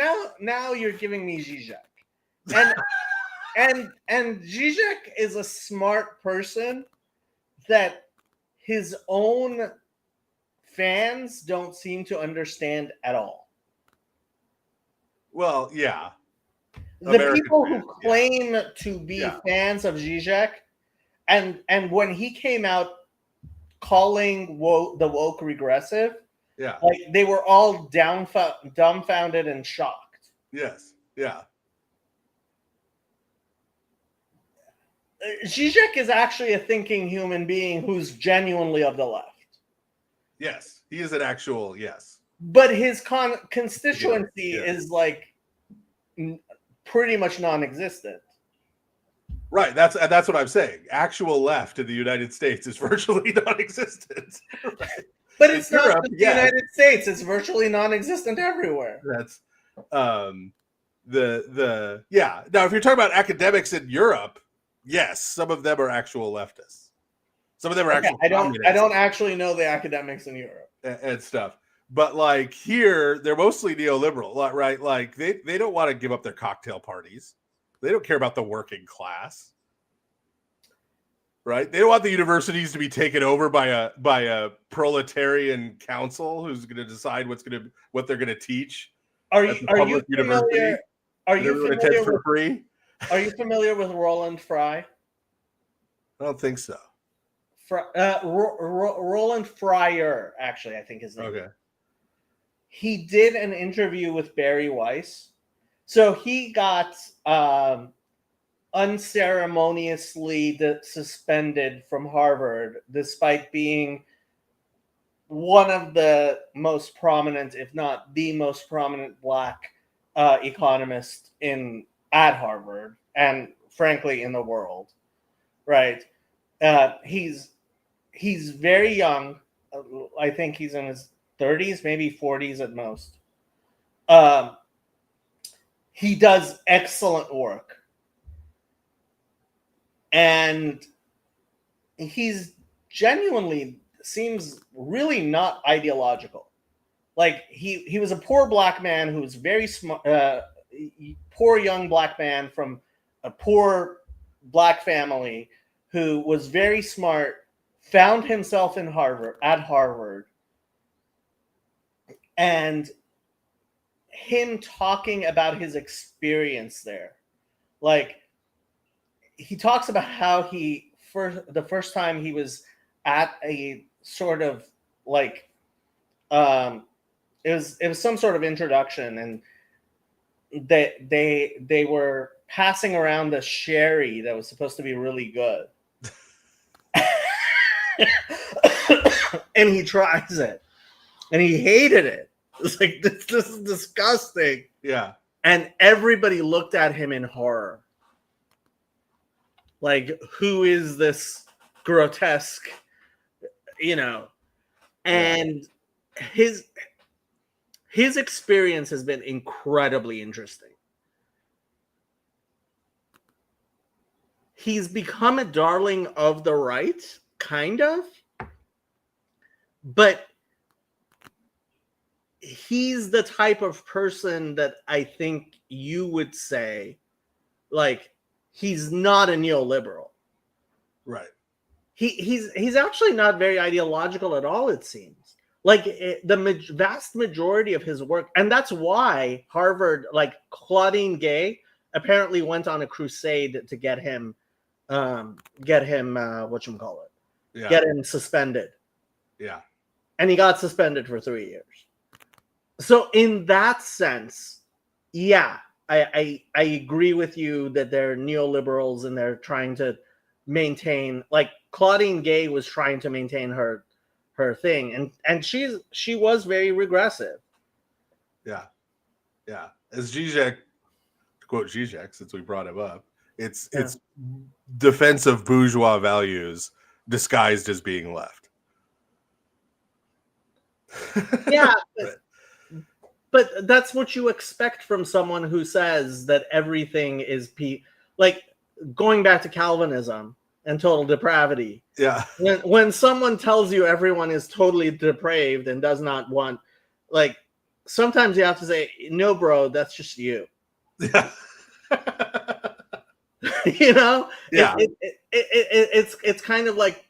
Speaker 1: now you're giving me Zizek. And Zizek is a smart person that his own fans don't seem to understand at all.
Speaker 2: Well, yeah.
Speaker 1: The people who claim to be fans of Zizek, and when he came out calling the woke regressive, like they were all dumbfounded and shocked.
Speaker 2: Yes. Yeah.
Speaker 1: Zizek is actually a thinking human being who's genuinely of the left.
Speaker 2: Yes, he is an actual
Speaker 1: But his constituency is like pretty much non-existent.
Speaker 2: Right. That's what I'm saying. Actual left in the United States is virtually non-existent. Right?
Speaker 1: But it's not just the United States. It's virtually non-existent everywhere.
Speaker 2: That's Now, if you're talking about academics in Europe, yes, some of them are actual leftists. Some of them are actual.
Speaker 1: I don't actually know the academics in Europe
Speaker 2: and stuff. But like here, they're mostly neoliberal, right? Like they don't want to give up their cocktail parties. They don't care about the working class, right? They don't want the universities to be taken over by a proletarian council who's going to decide what they're going to teach.
Speaker 1: Are you familiar? Are you familiar with Roland Fry?
Speaker 2: I don't think so.
Speaker 1: Roland Fryer, actually, I think his name.
Speaker 2: Okay.
Speaker 1: He did an interview with Barry Weiss. So he got unceremoniously suspended from Harvard, despite being one of the most prominent, if not the most prominent, Black economist at Harvard, and frankly in the world. Right? He's very young. I think he's in his 30s, maybe 40s at most. He does excellent work. And he's genuinely seems really not ideological. Like he was a poor Black man who was very smart, poor young Black man from a poor Black family who was very smart, found himself at Harvard, and him talking about his experience there. Like, he talks about how the first time he was at a sort of like, it was some sort of introduction, and they were passing around the sherry that was supposed to be really good. And he tries it and he hated it. It's like, this is disgusting.
Speaker 2: Yeah.
Speaker 1: And everybody looked at him in horror. Like, who is this grotesque, and his experience has been incredibly interesting. He's become a darling of the right, kind of, but he's the type of person that I think you would say, like, he's not a neoliberal.
Speaker 2: Right.
Speaker 1: He's actually not very ideological at all, it seems. Like, the vast majority of his work, and that's why Harvard, like Claudine Gay, apparently went on a crusade to get him get him suspended.
Speaker 2: Yeah.
Speaker 1: And he got suspended for 3 years. So in that sense, yeah, I agree with you that they're neoliberals and they're trying to maintain, like Claudine Gay was trying to maintain her thing, and she was very regressive.
Speaker 2: Yeah. As Zizek, to quote Zizek, since we brought him up, it's defense of bourgeois values disguised as being left.
Speaker 1: Yeah, but that's what you expect from someone who says that everything is like, going back to Calvinism and total depravity.
Speaker 2: Yeah.
Speaker 1: When someone tells you everyone is totally depraved and does not want, like, sometimes you have to say, no, bro, that's just you.
Speaker 2: Yeah.
Speaker 1: Yeah. It's kind of like,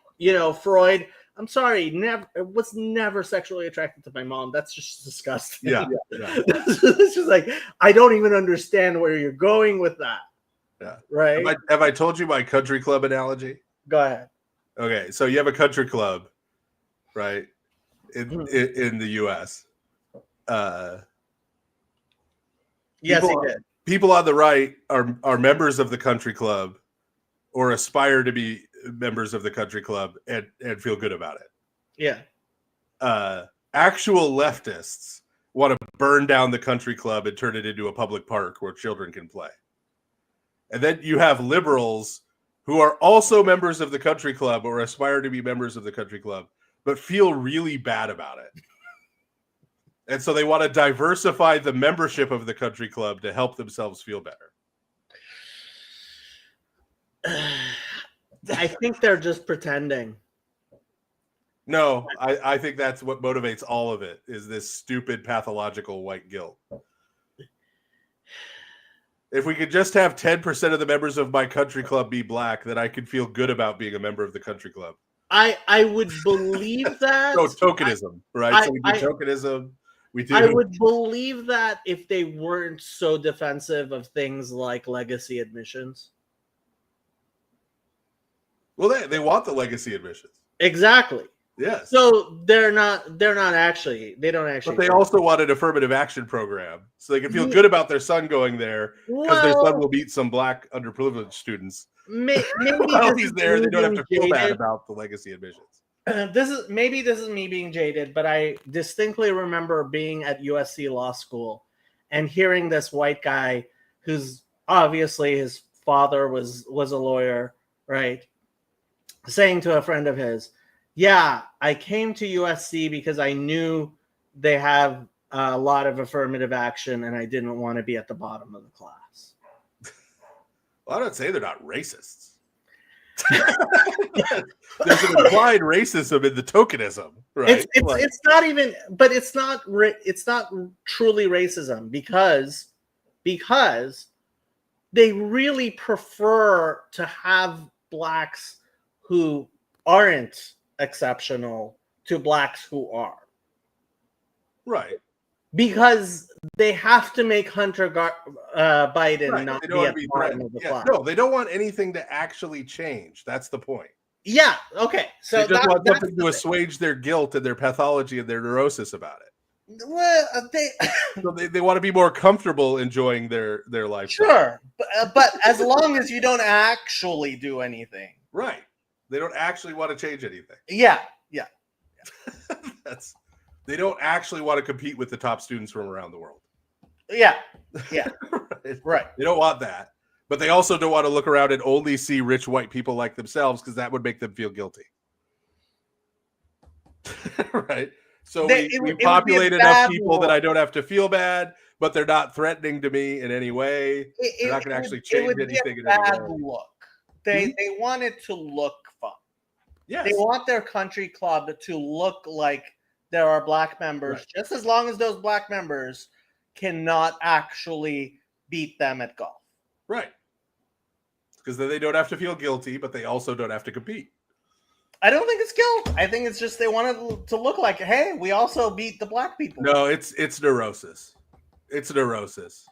Speaker 1: Freud. I'm sorry, was never sexually attracted to my mom. That's just disgusting.
Speaker 2: Yeah.
Speaker 1: It's just like, I don't even understand where you're going with that.
Speaker 2: Yeah.
Speaker 1: Right.
Speaker 2: Have I told you my country club analogy?
Speaker 1: Go ahead.
Speaker 2: Okay, so you have a country club, right? In the U.S.
Speaker 1: Yes, he did.
Speaker 2: People on the right are members of the country club, or aspire to be members of the country club, and feel good about it.
Speaker 1: Yeah.
Speaker 2: Actual leftists want to burn down the country club and turn it into a public park where children can play. And then you have liberals who are also members of the country club or aspire to be members of the country club, but feel really bad about it. And so they want to diversify the membership of the country club to help themselves feel better.
Speaker 1: I think they're just pretending.
Speaker 2: No, I think that's what motivates all of it, is this stupid pathological white guilt. If we could just have 10% of the members of my country club be black, then I could feel good about being a member of the country club.
Speaker 1: I would believe that.
Speaker 2: No, tokenism, right? So we do tokenism.
Speaker 1: I would believe that if they weren't so defensive of things like legacy admissions.
Speaker 2: Well, they want the legacy admissions.
Speaker 1: Exactly.
Speaker 2: Yes.
Speaker 1: So they don't actually.
Speaker 2: But they also want an affirmative action program, so they can feel good about their son going there, because their son will beat some black underprivileged students.
Speaker 1: Maybe
Speaker 2: while he's there, they don't have to feel bad about the legacy admissions.
Speaker 1: This is me being jaded, but I distinctly remember being at USC Law School and hearing this white guy, who's obviously his father was a lawyer, right, saying to a friend of his, yeah, I came to USC because I knew they have a lot of affirmative action and I didn't want to be at the bottom of the class.
Speaker 2: Well, I don't say they're not racists. There's an implied racism in the tokenism, right?
Speaker 1: It's not even, but it's not truly racism because they really prefer to have blacks who aren't exceptional to blacks who are.
Speaker 2: Right.
Speaker 1: Because they have to make Hunter Biden
Speaker 2: Right.
Speaker 1: not
Speaker 2: They
Speaker 1: be
Speaker 2: don't want
Speaker 1: at
Speaker 2: to be
Speaker 1: the bottom
Speaker 2: threatened.
Speaker 1: of the
Speaker 2: Yeah.
Speaker 1: class.
Speaker 2: No, they don't want anything to actually change. That's the point.
Speaker 1: Yeah. Okay. So
Speaker 2: they just want
Speaker 1: that's
Speaker 2: something to assuage their guilt and their pathology and their neurosis about it.
Speaker 1: Well,
Speaker 2: So they want to be more comfortable enjoying their life.
Speaker 1: Sure, but as long as you don't actually do anything.
Speaker 2: Right. They don't actually want to change anything.
Speaker 1: Yeah.
Speaker 2: They don't actually want to compete with the top students from around the world.
Speaker 1: Yeah. Right.
Speaker 2: They don't want that. But they also don't want to look around and only see rich white people like themselves, because that would make them feel guilty. Right. So we populate enough people that I don't have to feel bad, but they're not threatening to me in any way. They're not going to actually change anything in any way.
Speaker 1: Look. They want it to look fun.
Speaker 2: Yes.
Speaker 1: They want their country club to look like there are black members,
Speaker 2: right.
Speaker 1: just as long as those black members cannot actually beat them at golf.
Speaker 2: Right. Because then they don't have to feel guilty, but they also don't have to compete.
Speaker 1: I don't think it's guilt. I think it's just they want it to look like, hey, we also beat the black people.
Speaker 2: No, it's neurosis. It's neurosis.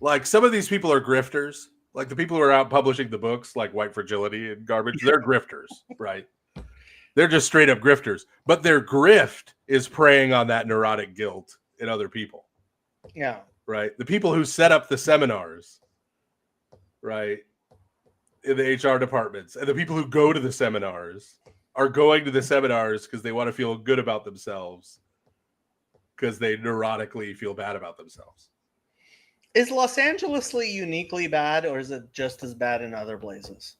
Speaker 2: Like, some of these people are grifters. Like the people who are out publishing the books, like White Fragility and garbage, they're grifters, right? They're just straight up grifters. But their grift is preying on that neurotic guilt in other people.
Speaker 1: Yeah.
Speaker 2: Right? The people who set up the seminars, right, in the HR departments, and the people who go to the seminars are going to the seminars because they want to feel good about themselves, because they neurotically feel bad about themselves.
Speaker 1: Is Los Angeles uniquely bad, or is it just as bad in other places?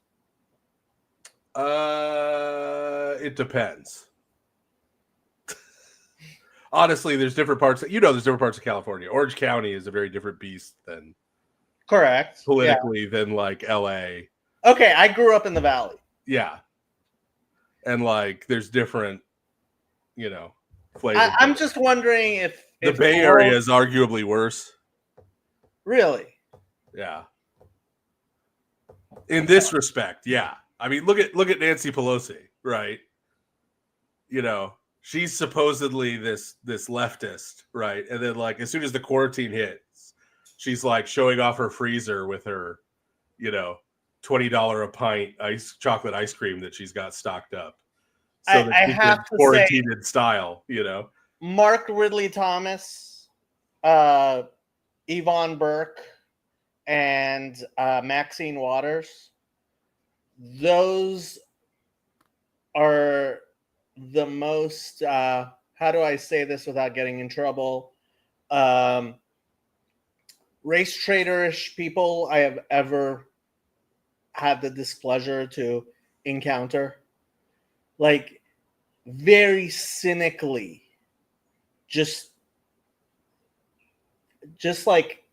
Speaker 2: It depends. Honestly, there's different parts. There's different parts of California. Orange County is a very different beast than
Speaker 1: correct
Speaker 2: politically than like LA.
Speaker 1: Okay, I grew up in the Valley.
Speaker 2: Yeah, and like there's different, flavors.
Speaker 1: I'm just wondering if
Speaker 2: the Bay Area is arguably worse.
Speaker 1: Really?
Speaker 2: Yeah. In this respect, yeah. I mean, look at Nancy Pelosi, right? She's supposedly this leftist, right? And then, like, as soon as the quarantine hits, she's like showing off her freezer with her, $20 a pint chocolate ice cream that she's got stocked up. So that
Speaker 1: I have to
Speaker 2: quarantine in style,
Speaker 1: Mark Ridley Thomas, Yvonne Burke, and Maxine Waters. Those are the most, how do I say this without getting in trouble? Race traitor-ish people I have ever had the displeasure to encounter. Like, very cynically, just like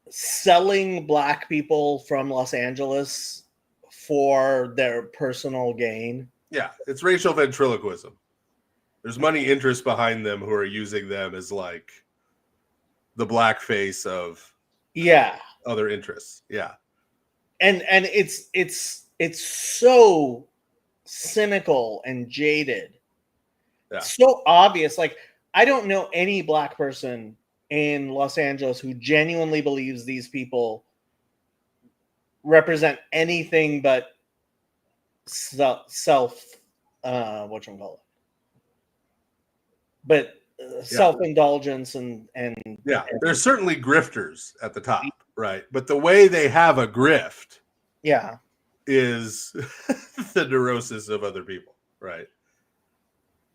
Speaker 1: selling black people from Los Angeles for their personal gain.
Speaker 2: Yeah, it's racial ventriloquism. There's money interests behind them who are using them as like the black face of other interests. Yeah.
Speaker 1: And it's so cynical and jaded.
Speaker 2: Yeah.
Speaker 1: So obvious. Like, I don't know any black person in Los Angeles who genuinely believes these people represent anything but self-indulgence and
Speaker 2: there's certainly grifters at the top, right? But the way they have a grift is the neurosis of other people, right?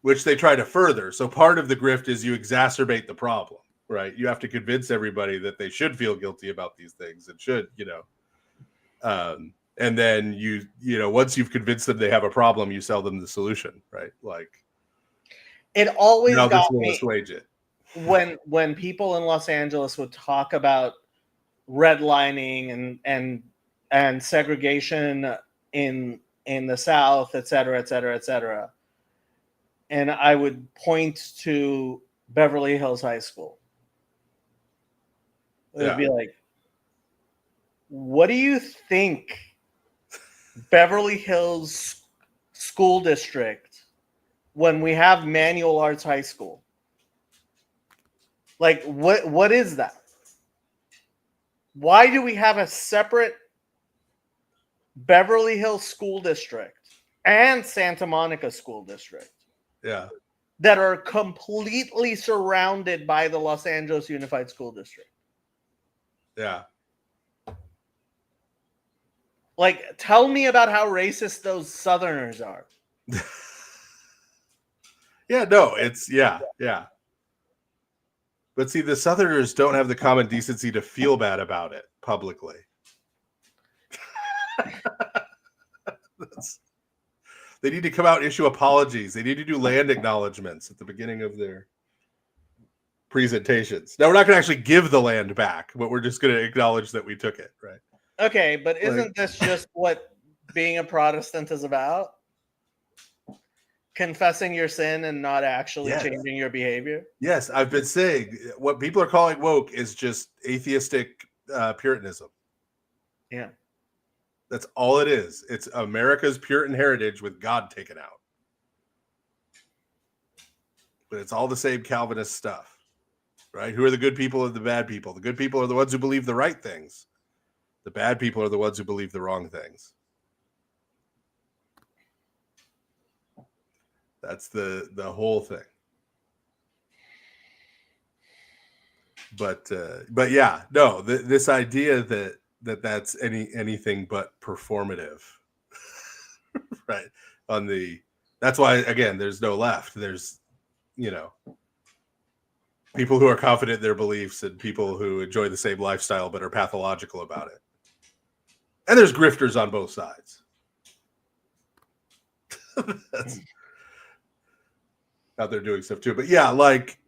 Speaker 2: Which they try to further. So part of the grift is you exacerbate the problem, right? You have to convince everybody that they should feel guilty about these things and should, and then you once you've convinced them they have a problem, you sell them the solution, right? Like,
Speaker 1: it always
Speaker 2: now
Speaker 1: got
Speaker 2: this will
Speaker 1: me
Speaker 2: assuage it.
Speaker 1: when people in Los Angeles would talk about redlining and segregation in the South, et cetera, et cetera, et cetera. And I would point to Beverly Hills High School. It would be like, what do you think Beverly Hills School District when we have Manual Arts High School? Like, what is that? Why do we have a separate Beverly Hills School District and Santa Monica School District?
Speaker 2: Yeah.
Speaker 1: That are completely surrounded by the Los Angeles Unified School District.
Speaker 2: Yeah.
Speaker 1: Like, tell me about how racist those Southerners are.
Speaker 2: Yeah, no, it's yeah. But see, the Southerners don't have the common decency to feel bad about it publicly. They need to come out and issue apologies. They need to do land acknowledgments at the beginning of their presentations. Now, we're not going to actually give the land back, but we're just going to acknowledge that we took it, right?
Speaker 1: Okay, but isn't this just what being a Protestant is about? Confessing your sin and not actually changing your behavior?
Speaker 2: Yes, I've been saying what people are calling woke is just atheistic Puritanism.
Speaker 1: Yeah.
Speaker 2: That's all it is. It's America's Puritan heritage with God taken out. But it's all the same Calvinist stuff, right? Who are the good people and the bad people? The good people are the ones who believe the right things. The bad people are the ones who believe the wrong things. That's the whole thing. But yeah, no, this idea that's anything but performative, right? That's why, again, there's no left. There's, people who are confident in their beliefs and people who enjoy the same lifestyle but are pathological about it. And there's grifters on both sides. That's out there doing stuff too. But yeah, like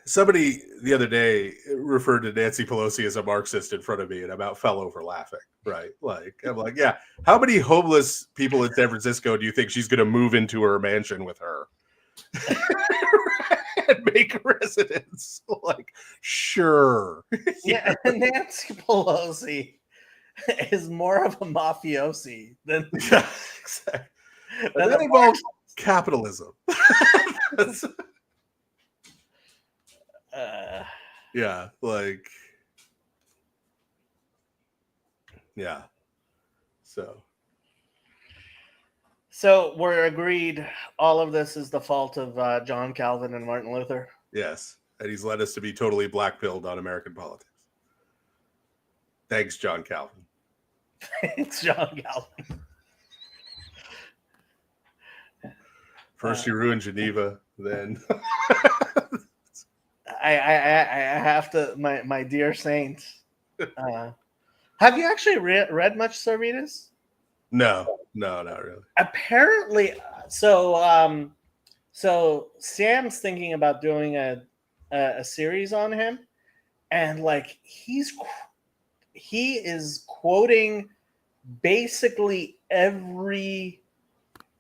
Speaker 2: somebody the other day referred to Nancy Pelosi as a Marxist in front of me, and I about fell over laughing, right? Like, I'm like, yeah, how many homeless people in San Francisco do you think she's going to move into her mansion with her? And make a residence? Like, sure.
Speaker 1: Yeah, Nancy Pelosi is more of a mafiosi than
Speaker 2: exactly. And that involves capitalism. Yeah, like, yeah.
Speaker 1: So we're agreed all of this is the fault of John Calvin and Martin Luther?
Speaker 2: Yes, and he's led us to be totally black-pilled on American politics. Thanks, John Calvin.
Speaker 1: Thanks, John Calvin.
Speaker 2: First you ruined Geneva, then...
Speaker 1: I have to, my dear saint. Have you actually read much Servetus?
Speaker 2: No, not really.
Speaker 1: Apparently, so Sam's thinking about doing a series on him, and like he is quoting basically every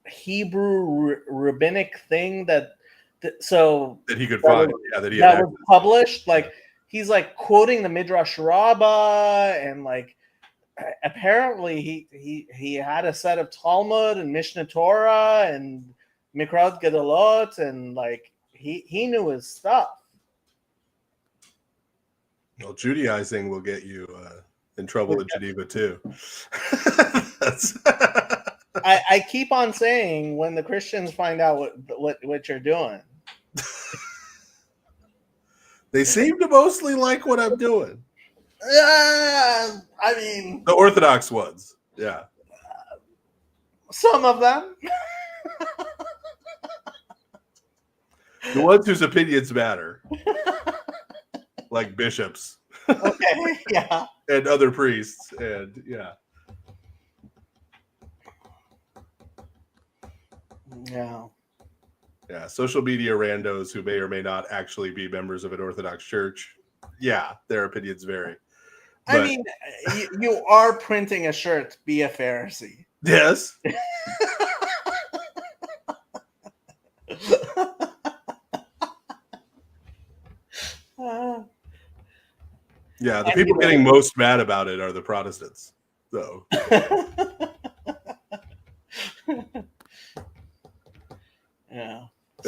Speaker 1: Hebrew rabbinic thing that
Speaker 2: he could find,
Speaker 1: that was published. Like he's like quoting the Midrash Rabbah, and like apparently he had a set of Talmud and Mishnah Torah and Mikrot Gedolot, and like he knew his stuff.
Speaker 2: Well, Judaizing will get you in trouble in Geneva too.
Speaker 1: I keep on saying when the Christians find out what you're doing.
Speaker 2: They seem to mostly like what I'm doing.
Speaker 1: I mean,
Speaker 2: the Orthodox ones, yeah.
Speaker 1: Some of them.
Speaker 2: The ones whose opinions matter, like bishops,
Speaker 1: okay, yeah,
Speaker 2: and other priests, and yeah. Social media randos who may or may not actually be members of an Orthodox church. Yeah, their opinions vary.
Speaker 1: But, I mean, you are printing a shirt, be a Pharisee.
Speaker 2: Yes. Yeah, the people getting most mad about it are the Protestants, though.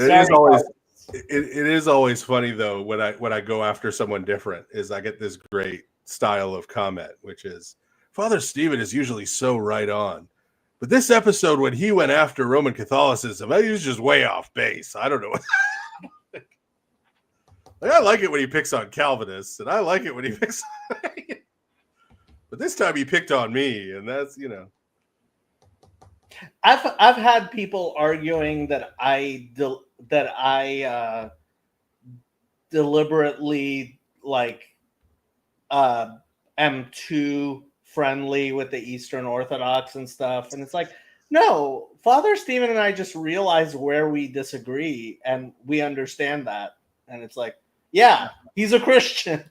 Speaker 2: It is always funny though when I go after someone different is I get this great style of comment, which is Father Stephen is usually so right on, but this episode when he went after Roman Catholicism, he was just way off base. I don't know. I like it when he picks on Calvinists, and I like it when he picks. But this time he picked on me, and that's
Speaker 1: I've had people arguing that I deliberately am too friendly with the Eastern Orthodox and stuff, and it's like, no, Father Stephen and I just realize where we disagree, and we understand that, and it's like, yeah, he's a Christian.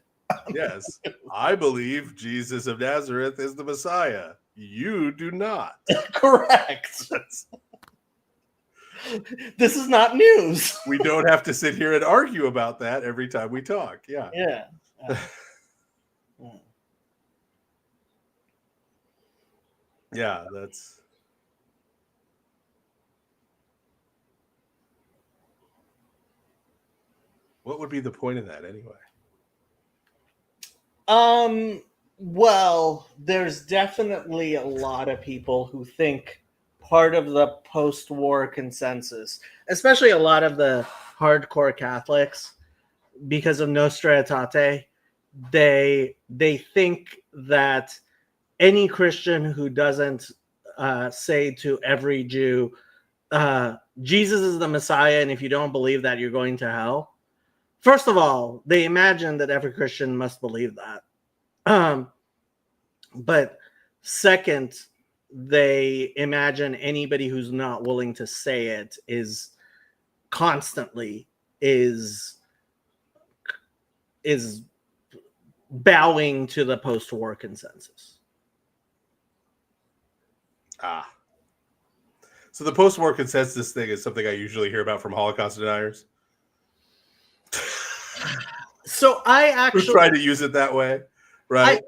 Speaker 2: Yes, I believe Jesus of Nazareth is the Messiah. You do not.
Speaker 1: Correct. This is not news.
Speaker 2: We don't have to sit here and argue about that every time we talk. Yeah.
Speaker 1: Yeah.
Speaker 2: Yeah, that's. What would be the point of that anyway?
Speaker 1: Well, there's definitely a lot of people who think part of the post-war consensus, especially a lot of the hardcore Catholics, because of Nostra Aetate, they think that any Christian who doesn't say to every Jew, Jesus is the Messiah, and if you don't believe that, you're going to hell. First of all, they imagine that every Christian must believe that. But second, they imagine anybody who's not willing to say it is constantly bowing to the post-war consensus.
Speaker 2: So the post-war consensus thing is something I usually hear about from Holocaust deniers.
Speaker 1: So I actually
Speaker 2: try to use it that way, right?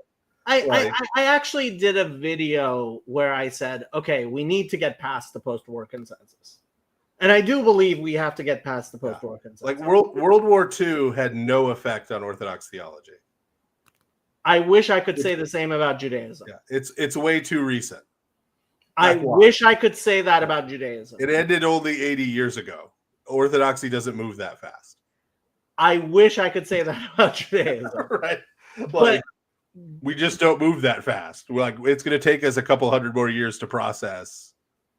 Speaker 1: I actually did a video where I said, okay, we need to get past the post-war consensus. And I do believe we have to get past the post-war consensus.
Speaker 2: Like World War II had no effect on Orthodox theology.
Speaker 1: I wish I could say the same about Judaism.
Speaker 2: Yeah, it's way too recent.
Speaker 1: I wish I could say that about Judaism.
Speaker 2: It ended only 80 years ago. Orthodoxy doesn't move that fast.
Speaker 1: I wish I could say that about Judaism.
Speaker 2: Right. But we just don't move that fast. We're like, it's going to take us a couple hundred more years to process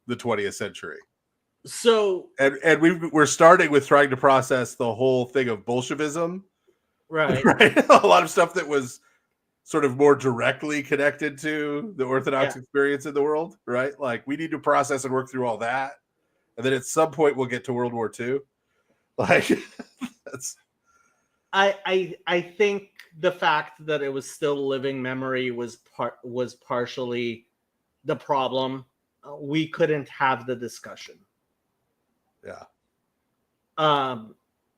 Speaker 2: the 20th century.
Speaker 1: So,
Speaker 2: and we're starting with trying to process the whole thing of Bolshevism.
Speaker 1: Right.
Speaker 2: Right. A lot of stuff that was sort of more directly connected to the Orthodox experience in the world, right? Like we need to process and work through all that. And then at some point we'll get to World War II. Like that's
Speaker 1: I think the fact that it was still living memory was partially the problem. We couldn't have the discussion.
Speaker 2: Yeah.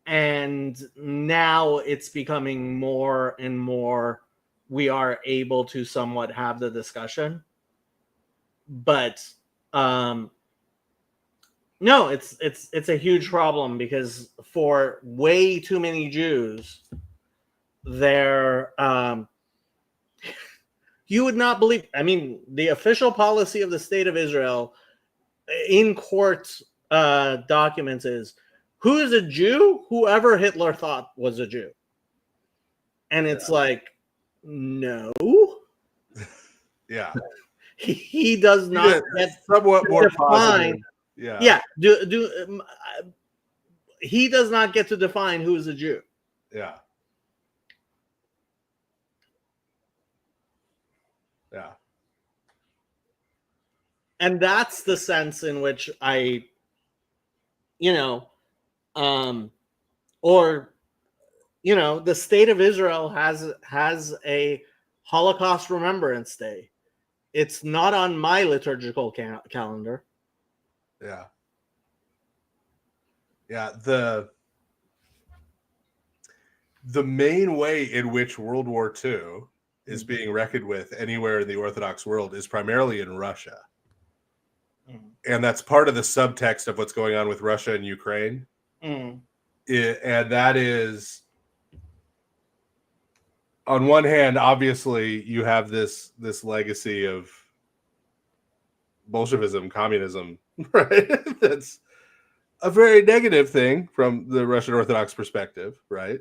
Speaker 1: And now it's becoming more and more we are able to somewhat have the discussion. But no, it's a huge problem because for way too many Jews, they're you would not believe. I mean, the official policy of the state of Israel in court documents is who is a Jew? Whoever Hitler thought was a Jew. And it's like, no.
Speaker 2: Yeah.
Speaker 1: He does not get
Speaker 2: somewhat more
Speaker 1: define.
Speaker 2: Yeah.
Speaker 1: He does not get to define who is a Jew.
Speaker 2: Yeah. Yeah.
Speaker 1: And that's the sense in which I, the state of Israel has a Holocaust Remembrance Day. It's not on my liturgical calendar.
Speaker 2: Yeah. Yeah. The main way in which World War II is being reckoned with anywhere in the Orthodox world is primarily in Russia. And that's part of the subtext of what's going on with Russia and Ukraine.
Speaker 1: Mm.
Speaker 2: And that is, on one hand, obviously you have this legacy of Bolshevism, communism, right? That's a very negative thing from the Russian Orthodox perspective, right?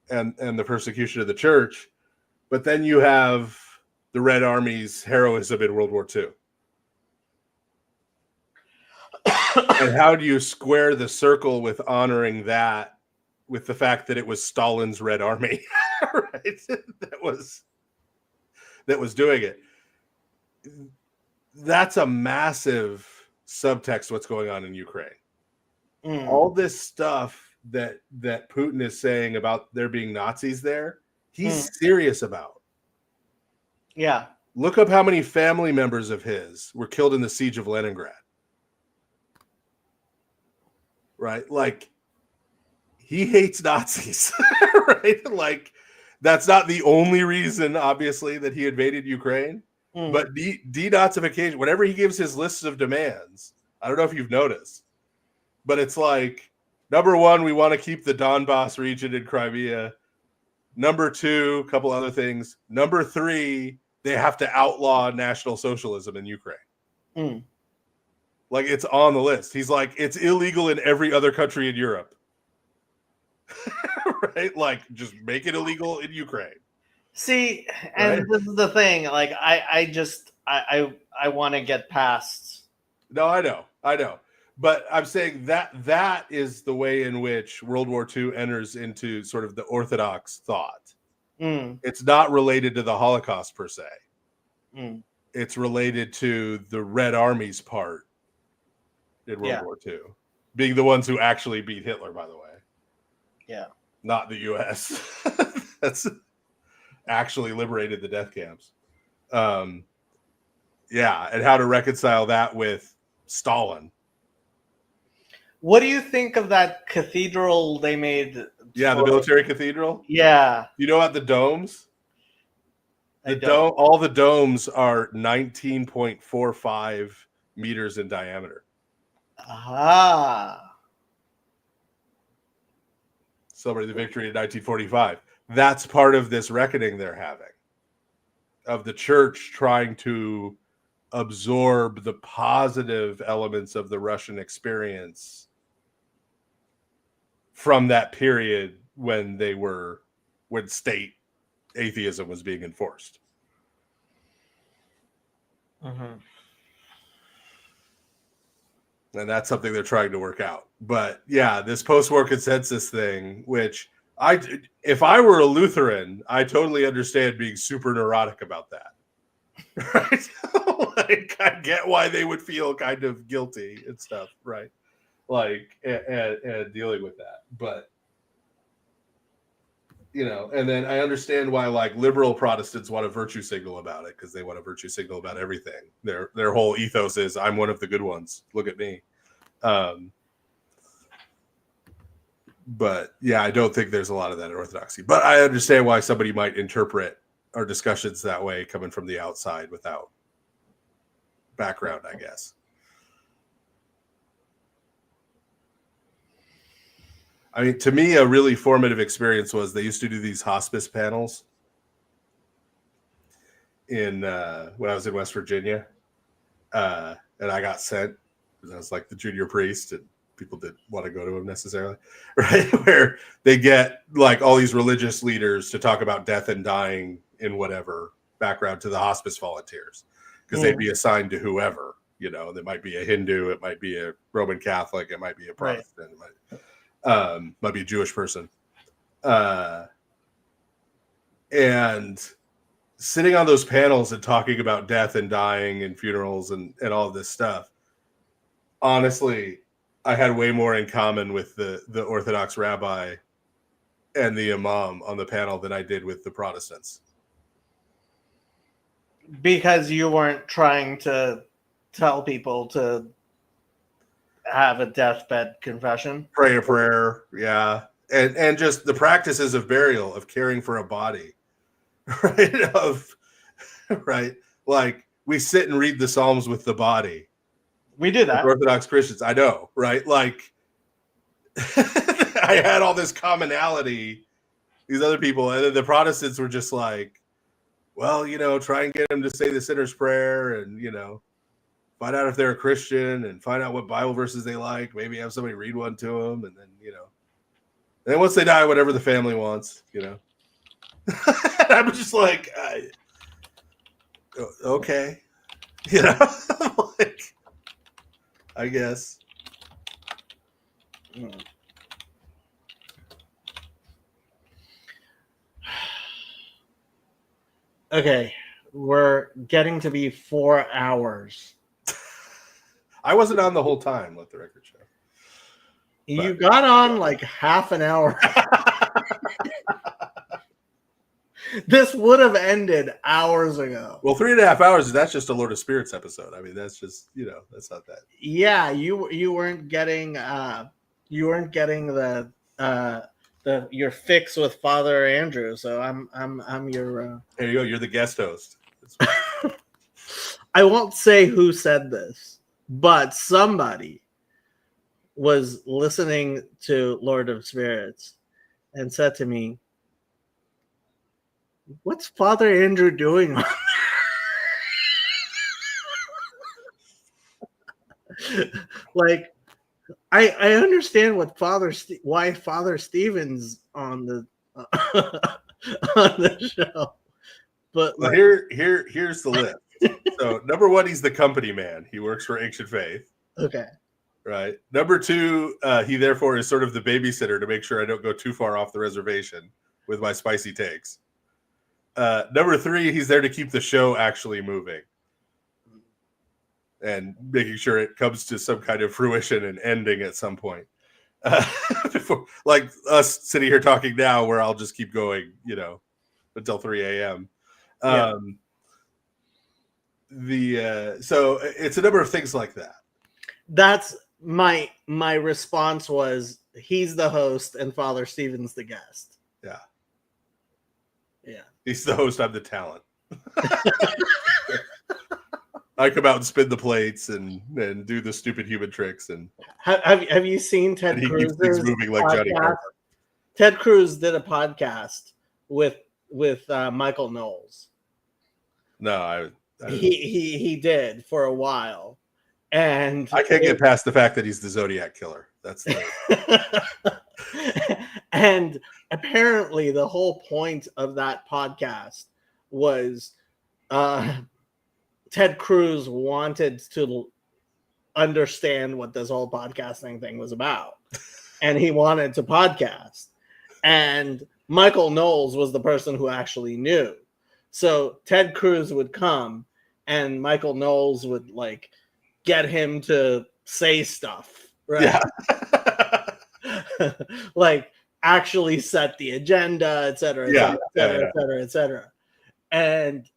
Speaker 2: And the persecution of the church. But then you have the Red Army's heroism in World War II. And how do you square the circle with honoring that with the fact that it was Stalin's Red Army, right? that was doing it. That's a massive subtext what's going on in Ukraine.
Speaker 1: Mm.
Speaker 2: All this stuff that Putin is saying about there being Nazis there, he's serious about.
Speaker 1: Yeah.
Speaker 2: Look up how many family members of his were killed in the siege of Leningrad. Right? Like, he hates Nazis, right? Like, that's not the only reason, obviously, that he invaded Ukraine. But denazification, whenever he gives his lists of demands, I don't know if you've noticed, but it's like, number one, we want to keep the Donbass region in Crimea. Number two, a couple other things. Number three, they have to outlaw National Socialism in Ukraine. Like, it's on the list. He's like, it's illegal in every other country in Europe. Right? Like, just make it illegal in Ukraine.
Speaker 1: See, and right? This is the thing. Like, I want to get past.
Speaker 2: No, I know. But I'm saying that is the way in which World War II enters into sort of the Orthodox thought. It's not related to the Holocaust per se. It's related to the Red Army's part in World War II, being the ones who actually beat Hitler, by the way.
Speaker 1: Yeah.
Speaker 2: Not the U.S. That's actually liberated the death camps. And how to reconcile that with Stalin.
Speaker 1: What do you think of that cathedral they made?
Speaker 2: Yeah, the military cathedral?
Speaker 1: Yeah.
Speaker 2: You know about the domes? All the domes are 19.45 meters in diameter.
Speaker 1: Aha.
Speaker 2: Celebrating the victory in 1945. That's part of this reckoning they're having, of the church trying to absorb the positive elements of the Russian experience from that period when state atheism was being enforced. And that's something they're trying to work out. But yeah, this post-war consensus thing, which if I were a Lutheran, I totally understand being super neurotic about that. Right? Like, I get why they would feel kind of guilty and stuff, right? Like, and dealing with that. But, and then I understand why, like, liberal Protestants want a virtue signal about it, because they want a virtue signal about everything. Their whole ethos is, I'm one of the good ones. Look at me. But yeah, I don't think there's a lot of that in Orthodoxy. But I understand why somebody might interpret our discussions that way, coming from the outside without background, I guess. I mean, to me, a really formative experience was they used to do these hospice panels when I was in West Virginia, and I got sent because I was like the junior priest, and people didn't want to go to him necessarily, right? Where they get like all these religious leaders to talk about death and dying in whatever background to the hospice volunteers, because they'd be assigned to whoever, they might be a Hindu, it might be a Roman Catholic, it might be a Protestant, it might be a Jewish person. And sitting on those panels and talking about death and dying and funerals and all this stuff, honestly, I had way more in common with the Orthodox rabbi and the Imam on the panel than I did with the Protestants.
Speaker 1: Because you weren't trying to tell people to have a deathbed confession.
Speaker 2: Pray a prayer, yeah. And just the practices of burial, of caring for a body, right? Like, we sit and read the Psalms with the body.
Speaker 1: We do that.
Speaker 2: Orthodox Christians, I know, right? Like, I had all this commonality, these other people, and then the Protestants were just like, well, try and get them to say the sinner's prayer, and find out if they're a Christian, and find out what Bible verses they like. Maybe have somebody read one to them, and then and then once they die, whatever the family wants, I'm just like, okay, like, I guess.
Speaker 1: Okay, we're getting to be 4 hours.
Speaker 2: I wasn't on the whole time, let the record show.
Speaker 1: You got on like half an hour. This would have ended hours ago.
Speaker 2: Well, 3.5 hours, that's just a Lord of Spirits episode. I mean, that's just, that's not that.
Speaker 1: Yeah, you weren't getting your fix with Father Andrew, so I'm your
Speaker 2: There you go, you're the guest host.
Speaker 1: I won't say who said this, but somebody was listening to Lord of Spirits and said to me, "What's Father Andrew doing?" Like, I understand why Father Stephen's on the on the show, but
Speaker 2: well, here's the list. So number 1, he's the company man. He works for Ancient Faith.
Speaker 1: Okay.
Speaker 2: Right. Number 2, he therefore is sort of the babysitter to make sure I don't go too far off the reservation with my spicy takes. Number 3, he's there to keep the show actually moving and making sure it comes to some kind of fruition and ending at some point. Before, like us sitting here talking now, where I'll just keep going, until 3 a.m.
Speaker 1: Yeah.
Speaker 2: So it's a number of things like that.
Speaker 1: That's my response was, he's the host and Father Stephen's the guest.
Speaker 2: Yeah.
Speaker 1: He's
Speaker 2: the host, I'm the talent. I come out and spin the plates and do the stupid human tricks. And
Speaker 1: have you seen Ted Cruz's
Speaker 2: keeps things moving like Johnny Carson?
Speaker 1: Ted Cruz did a podcast with Michael Knowles.
Speaker 2: No,
Speaker 1: he did for a while, and
Speaker 2: I can't get past the fact that he's the Zodiac killer. That's
Speaker 1: and apparently the whole point of that podcast was Ted Cruz wanted to understand what this whole podcasting thing was about, and he wanted to podcast, and Michael Knowles was the person who actually knew. So Ted Cruz would come and Michael Knowles would like get him to say stuff, right? Yeah. Like actually set the agenda, et cetera, et cetera. And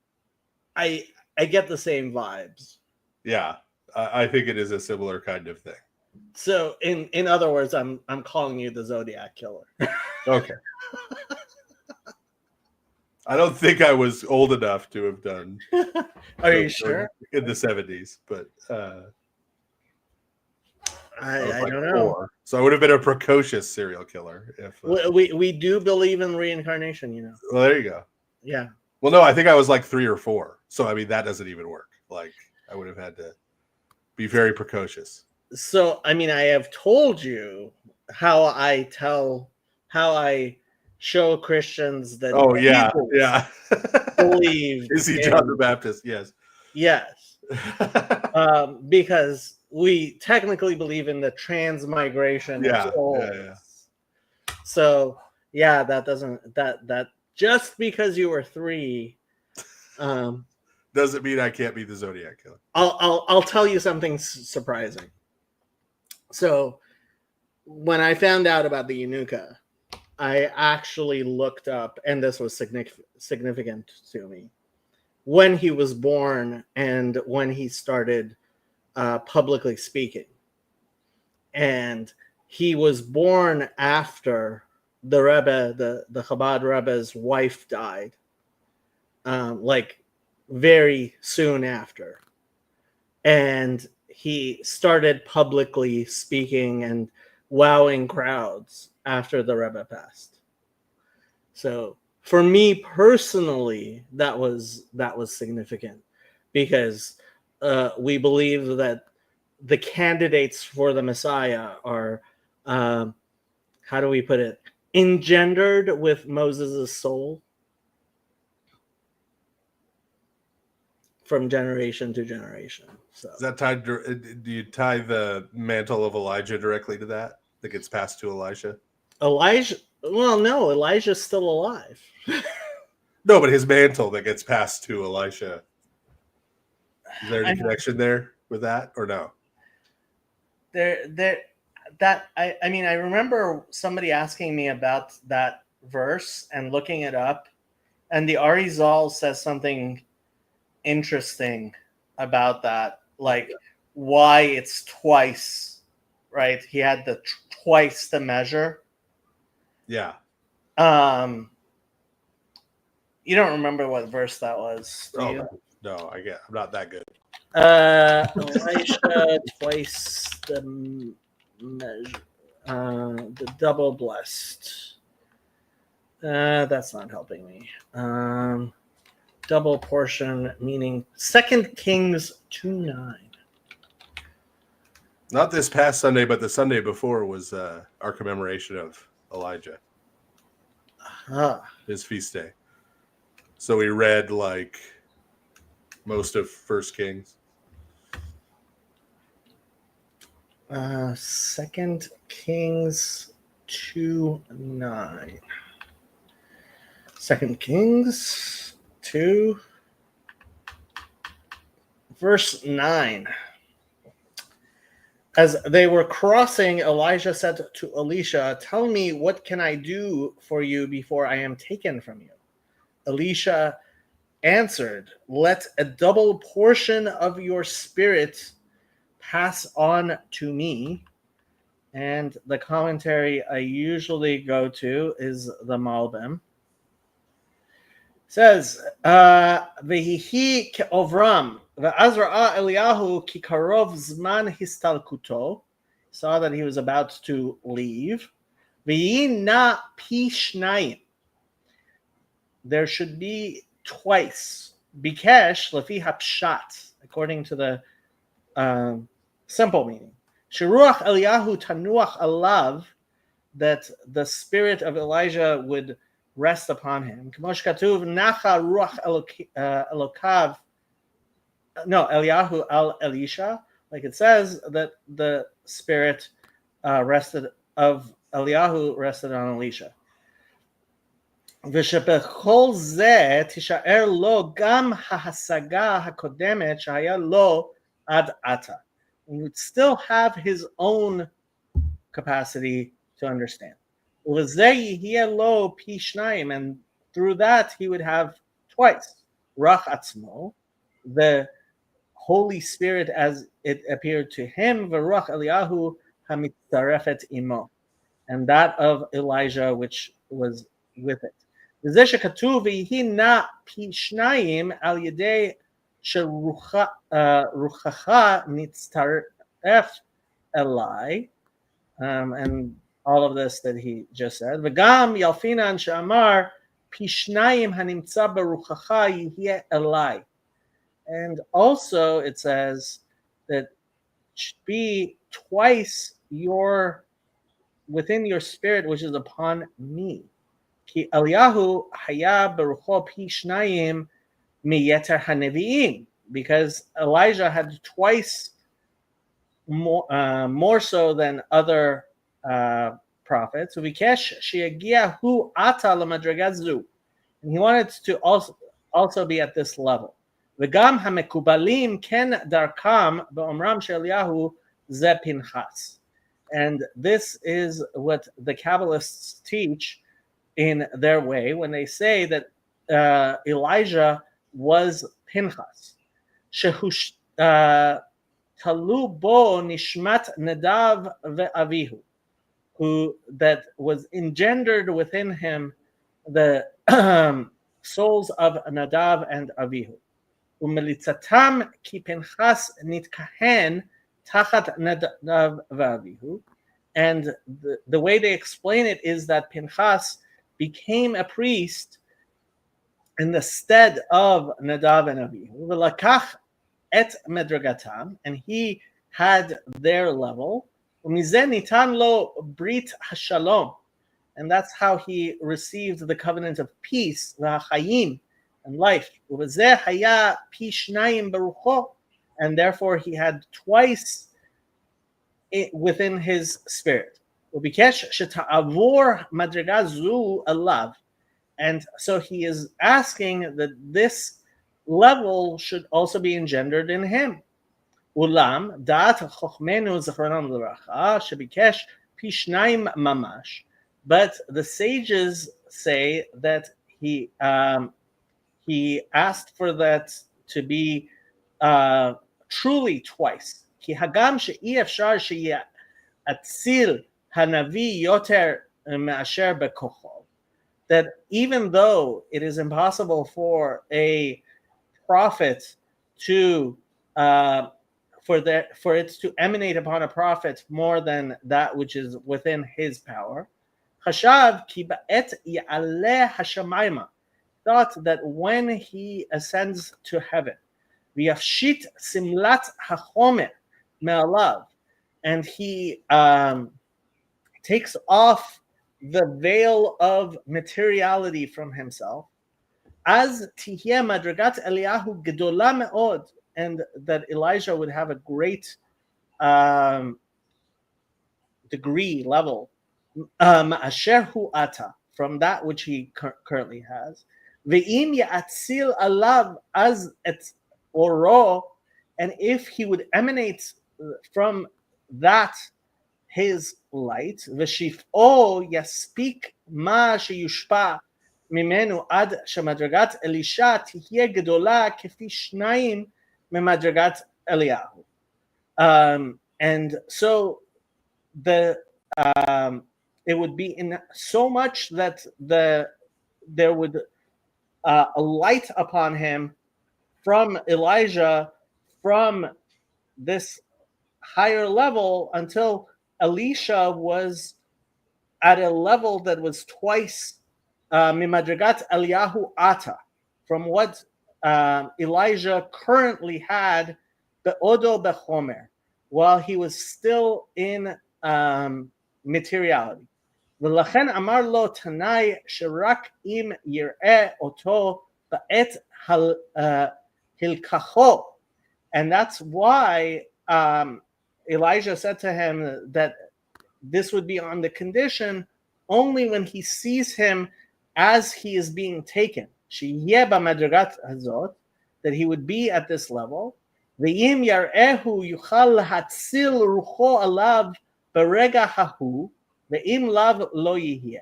Speaker 1: I get the same vibes.
Speaker 2: Yeah, I think it is a similar kind of thing.
Speaker 1: So in other words, I'm calling you the Zodiac killer.
Speaker 2: Okay. I don't think I was old enough to have done.
Speaker 1: Are you sure?
Speaker 2: In the 70s, but
Speaker 1: I don't know.
Speaker 2: 4. So I would have been a precocious serial killer. If
Speaker 1: we do believe in reincarnation,
Speaker 2: Well, there you go.
Speaker 1: Yeah.
Speaker 2: Well, no, I think I was like 3 or 4. So I mean, that doesn't even work. Like I would have had to be very precocious.
Speaker 1: So I mean, I have told you how I show Christians that.
Speaker 2: Oh yeah.
Speaker 1: Believe
Speaker 2: is he John the Baptist? Yes.
Speaker 1: Because we technically believe in the transmigration of souls.
Speaker 2: Yeah.
Speaker 1: So that just because you were 3
Speaker 2: doesn't mean I can't be the Zodiac killer.
Speaker 1: I'll tell you something surprising. So when I found out about the Eunucha, I actually looked up, and this was significant to me, when he was born and when he started publicly speaking. And he was born after the Rebbe, the Chabad Rebbe's wife died, like very soon after. And he started publicly speaking and wowing crowds after the Rebbe passed. So for me personally, that was significant, because we believe that the candidates for the Messiah are, how do we put it, engendered with Moses' soul from generation to generation. So
Speaker 2: Is that tied? Do you tie the mantle of Elijah directly to that gets passed to Elisha?
Speaker 1: Elijah, well, no, Elijah's still alive.
Speaker 2: No, but his mantle that gets passed to Elisha. Is there any connection there with that, or no?
Speaker 1: I mean, I remember somebody asking me about that verse and looking it up, and the Arizal says something interesting about that, like why it's twice, right? He had the twice the measure.
Speaker 2: Yeah.
Speaker 1: You don't remember what verse that was, do you?
Speaker 2: No, I'm not that good.
Speaker 1: Elisha twice the measure, the double blessed. That's not helping me. Double portion, meaning 2 Kings 2:9.
Speaker 2: Not this past Sunday, but the Sunday before was our commemoration of Elijah, his feast day. So we read like most of 1 Kings.
Speaker 1: 2 Kings 2:9. 2 Kings 2, verse 9. As they were crossing, Elijah said to Elisha, "Tell me, what can I do for you before I am taken from you?" Elisha answered, "Let a double portion of your spirit pass on to me." And the commentary I usually go to is the Malbim. It says, "Vehihi ke'ovram, ve'az ra'a Eliyahu ki karov zman histalkuto." Saw that he was about to leave. Ve'yi na pi shnayim. There should be twice. Bikesh lefi hapshat, according to the simple meaning. Shiruach Eliyahu tanuach alav, that the spirit of Elijah would rest upon him. K'mosh katuv nacha ruach elokav. No, Eliyahu al Elisha, like it says that the spirit rested of Eliyahu rested on Elisha. ושבכל זה תישאר לו גם ההשגה הקודמת שהיה לו עד עתה. He would still have his own capacity to understand. וזה יהיה לו פי שניים, and through that he would have twice. רח עצמו, the Holy Spirit as it appeared to him, ורוח אליהו המצטרפת עמו, and that of Elijah which was with it. וזה שכתוב ויהי נע פי שניים על ידי שרוחך נצטרף אליי, and all of this that he just said. וגם ילפינן שאמר פי שניים הנמצא ברוחך יהיה אליי. And also it says that it should be twice within your spirit which is upon me. Ki Eliyahu haya berucho pi shnayim miyeter haneviim, because Elijah had twice more so than other prophets. Vikesh sheyagia hu ata lamadraga zu, and he wanted to also be at this level. V'gam hamekubalim ken darkam be'omram she'Eliyahu ze Pinchas. And this is what the Kabbalists teach in their way when they say that Elijah was Pinchas. Shehush talu bo nishmat Nadav ve'avihu, who that was engendered within him the souls of Nadav and Avihu. Umelitzatam ki Pinchas nitkahen tachat Nadav ve'avihu, And the way they explain it is that Pinchas became a priest in the stead of Nadav and Avihu. V'lakach et medragatam, and he had their level. U'mizeh nitan lo brit hashalom, and that's how he received the covenant of peace, v'hachayim, and life. U'v'zeh haya pi shnayim barucho, and therefore he had twice within his spirit. U'bikesh sheta'avur madriga zu alav, and so he is asking that this level should also be engendered in him. Ulam da'at chochmenu zechronam l'bracha shebikesh pi shnayim mamash. But the sages say that he asked for that to be truly twice. Ki hagam she'i efshar she'yatzil hanavi yoter me'asher bekocho. That even though it is impossible for a prophet to for it to emanate upon a prophet more than that which is within his power, Chashav ki ba'et ya'aleh hashamayma, thought that when he ascends to heaven, v'yafshit simlat hachomer me'alav, and he takes off the veil of materiality from himself, as tihye madragat Eliyahu gedola me'od, and that Elijah would have a great degree, level, asher hu ata, from that which he currently has. Ve'im ya'atzil alav az et oro, and if he would emanate from that his light, v'shif'o yaspik ma sheyushpa mimenu ad shemadragat Elisha tihye gedola kefi shnayim memadragat Eliyahu. And so the it would be in so much that there would a light upon him from Elijah, from this higher level, until Elisha was at a level that was twice mimadragat Eliyahu ata, from what Elijah currently had, be'odo bechomer, while he was still in materiality. V'lachen amar lo tanai sherak im yir'eh oto ba'et hilkacho, and that's why Elijah said to him that this would be on the condition only when he sees him as he is being taken. Sheyeh b'madragat hazot, that he would be at this level. Ve'im yar'ehu yuchal hatzil rucho alav berega hahu, ve'im lav lo yihyeh.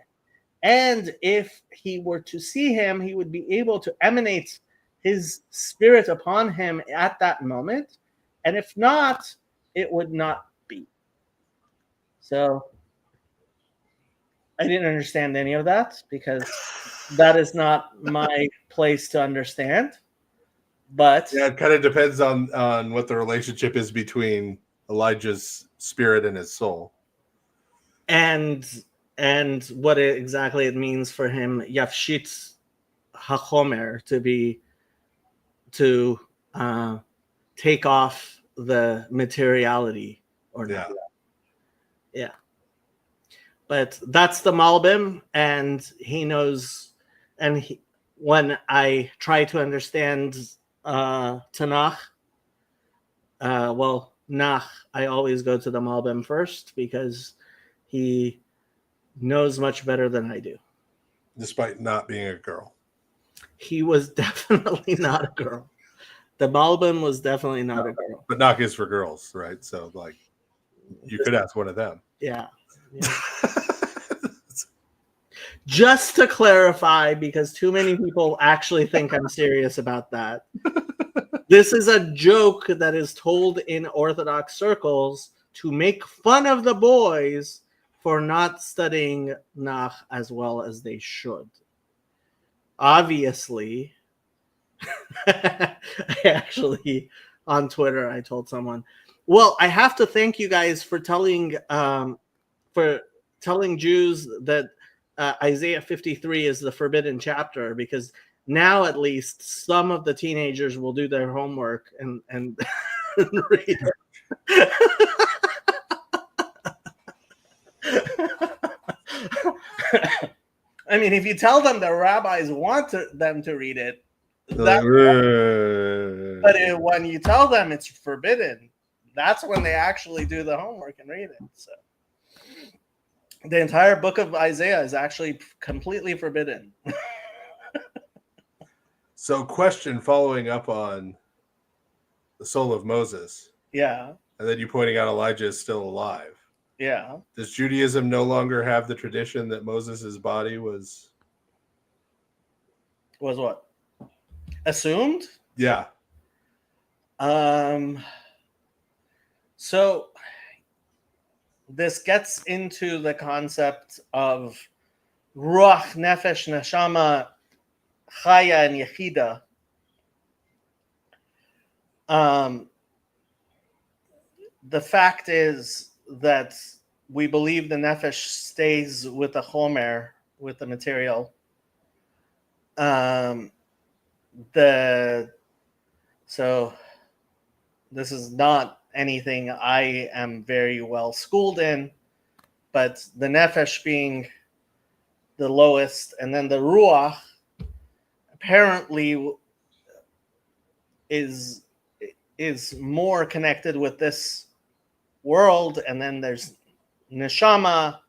Speaker 1: And if he were to see him, he would be able to emanate his spirit upon him at that moment. And if not, it would not be. So I didn't understand any of that, because that is not my place to understand. But
Speaker 2: yeah, it kind of depends on what the relationship is between Elijah's spirit and his soul,
Speaker 1: and what exactly it means for him yafshit hachomer, to take off the materiality or not. Yeah. But that's the Malbim, and he knows. And when I try to understand Tanakh, Nach, I always go to the Malbim first, because he knows much better than I do.
Speaker 2: Despite not being a girl.
Speaker 1: He was definitely not a girl. The Malbim was definitely not a girl.
Speaker 2: But Nach is for girls, right? So, like, you could ask one of them.
Speaker 1: Yeah. Just to clarify, because too many people actually think I'm serious about that. This is a joke that is told in Orthodox circles to make fun of the boys for not studying Nach as well as they should. Obviously, I actually, on Twitter, I told someone, well, I have to thank you guys for telling for telling Jews that Isaiah 53 is the forbidden chapter, because now at least some of the teenagers will do their homework and read it. I mean, if you tell them the rabbis want them to read it,
Speaker 2: Like,
Speaker 1: but when you tell them it's forbidden, that's when they actually do the homework and read it. So the entire book of Isaiah is actually completely forbidden.
Speaker 2: So, question following up on the soul of Moses.
Speaker 1: Yeah.
Speaker 2: And then you pointing out Elijah is still alive.
Speaker 1: Yeah.
Speaker 2: Does Judaism no longer have the tradition that Moses' body was
Speaker 1: what? Assumed?
Speaker 2: Yeah.
Speaker 1: So this gets into the concept of ruach, nefesh, neshama, chaya, and yechida. The fact is that we believe the nefesh stays with the chomer, with the material. So this is not anything I am very well schooled in, but the nefesh being the lowest, and then the ruach apparently is more connected with this world, and then there's neshama,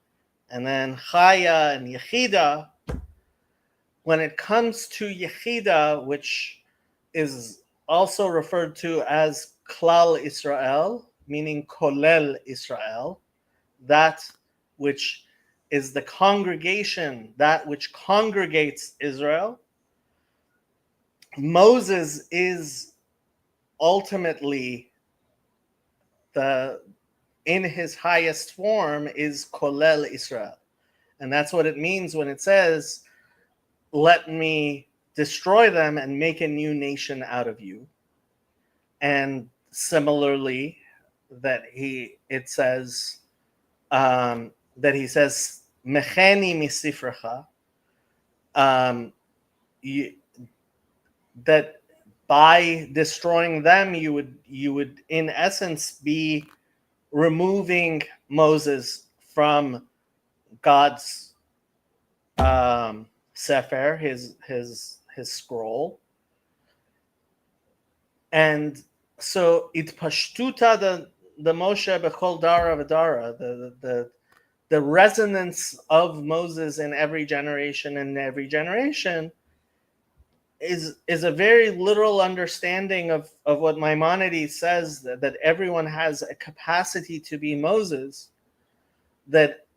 Speaker 1: and then chaya and yechida. When it comes to yechida, which is also referred to as klal Israel, meaning kolel Israel, that which is the congregation, that which congregates Israel, Moses is ultimately in his highest form is kolel Israel. And that's what it means when it says, let me destroy them and make a new nation out of you. And similarly, that he says mecheni misifrecha, that by destroying them you would in essence be removing Moses from God's sefer, his scroll. And so it pashtuta the Moshe bechol dara v'dara, the resonance of Moses in every generation is a very literal understanding of what Maimonides says, that everyone has a capacity to be Moses, that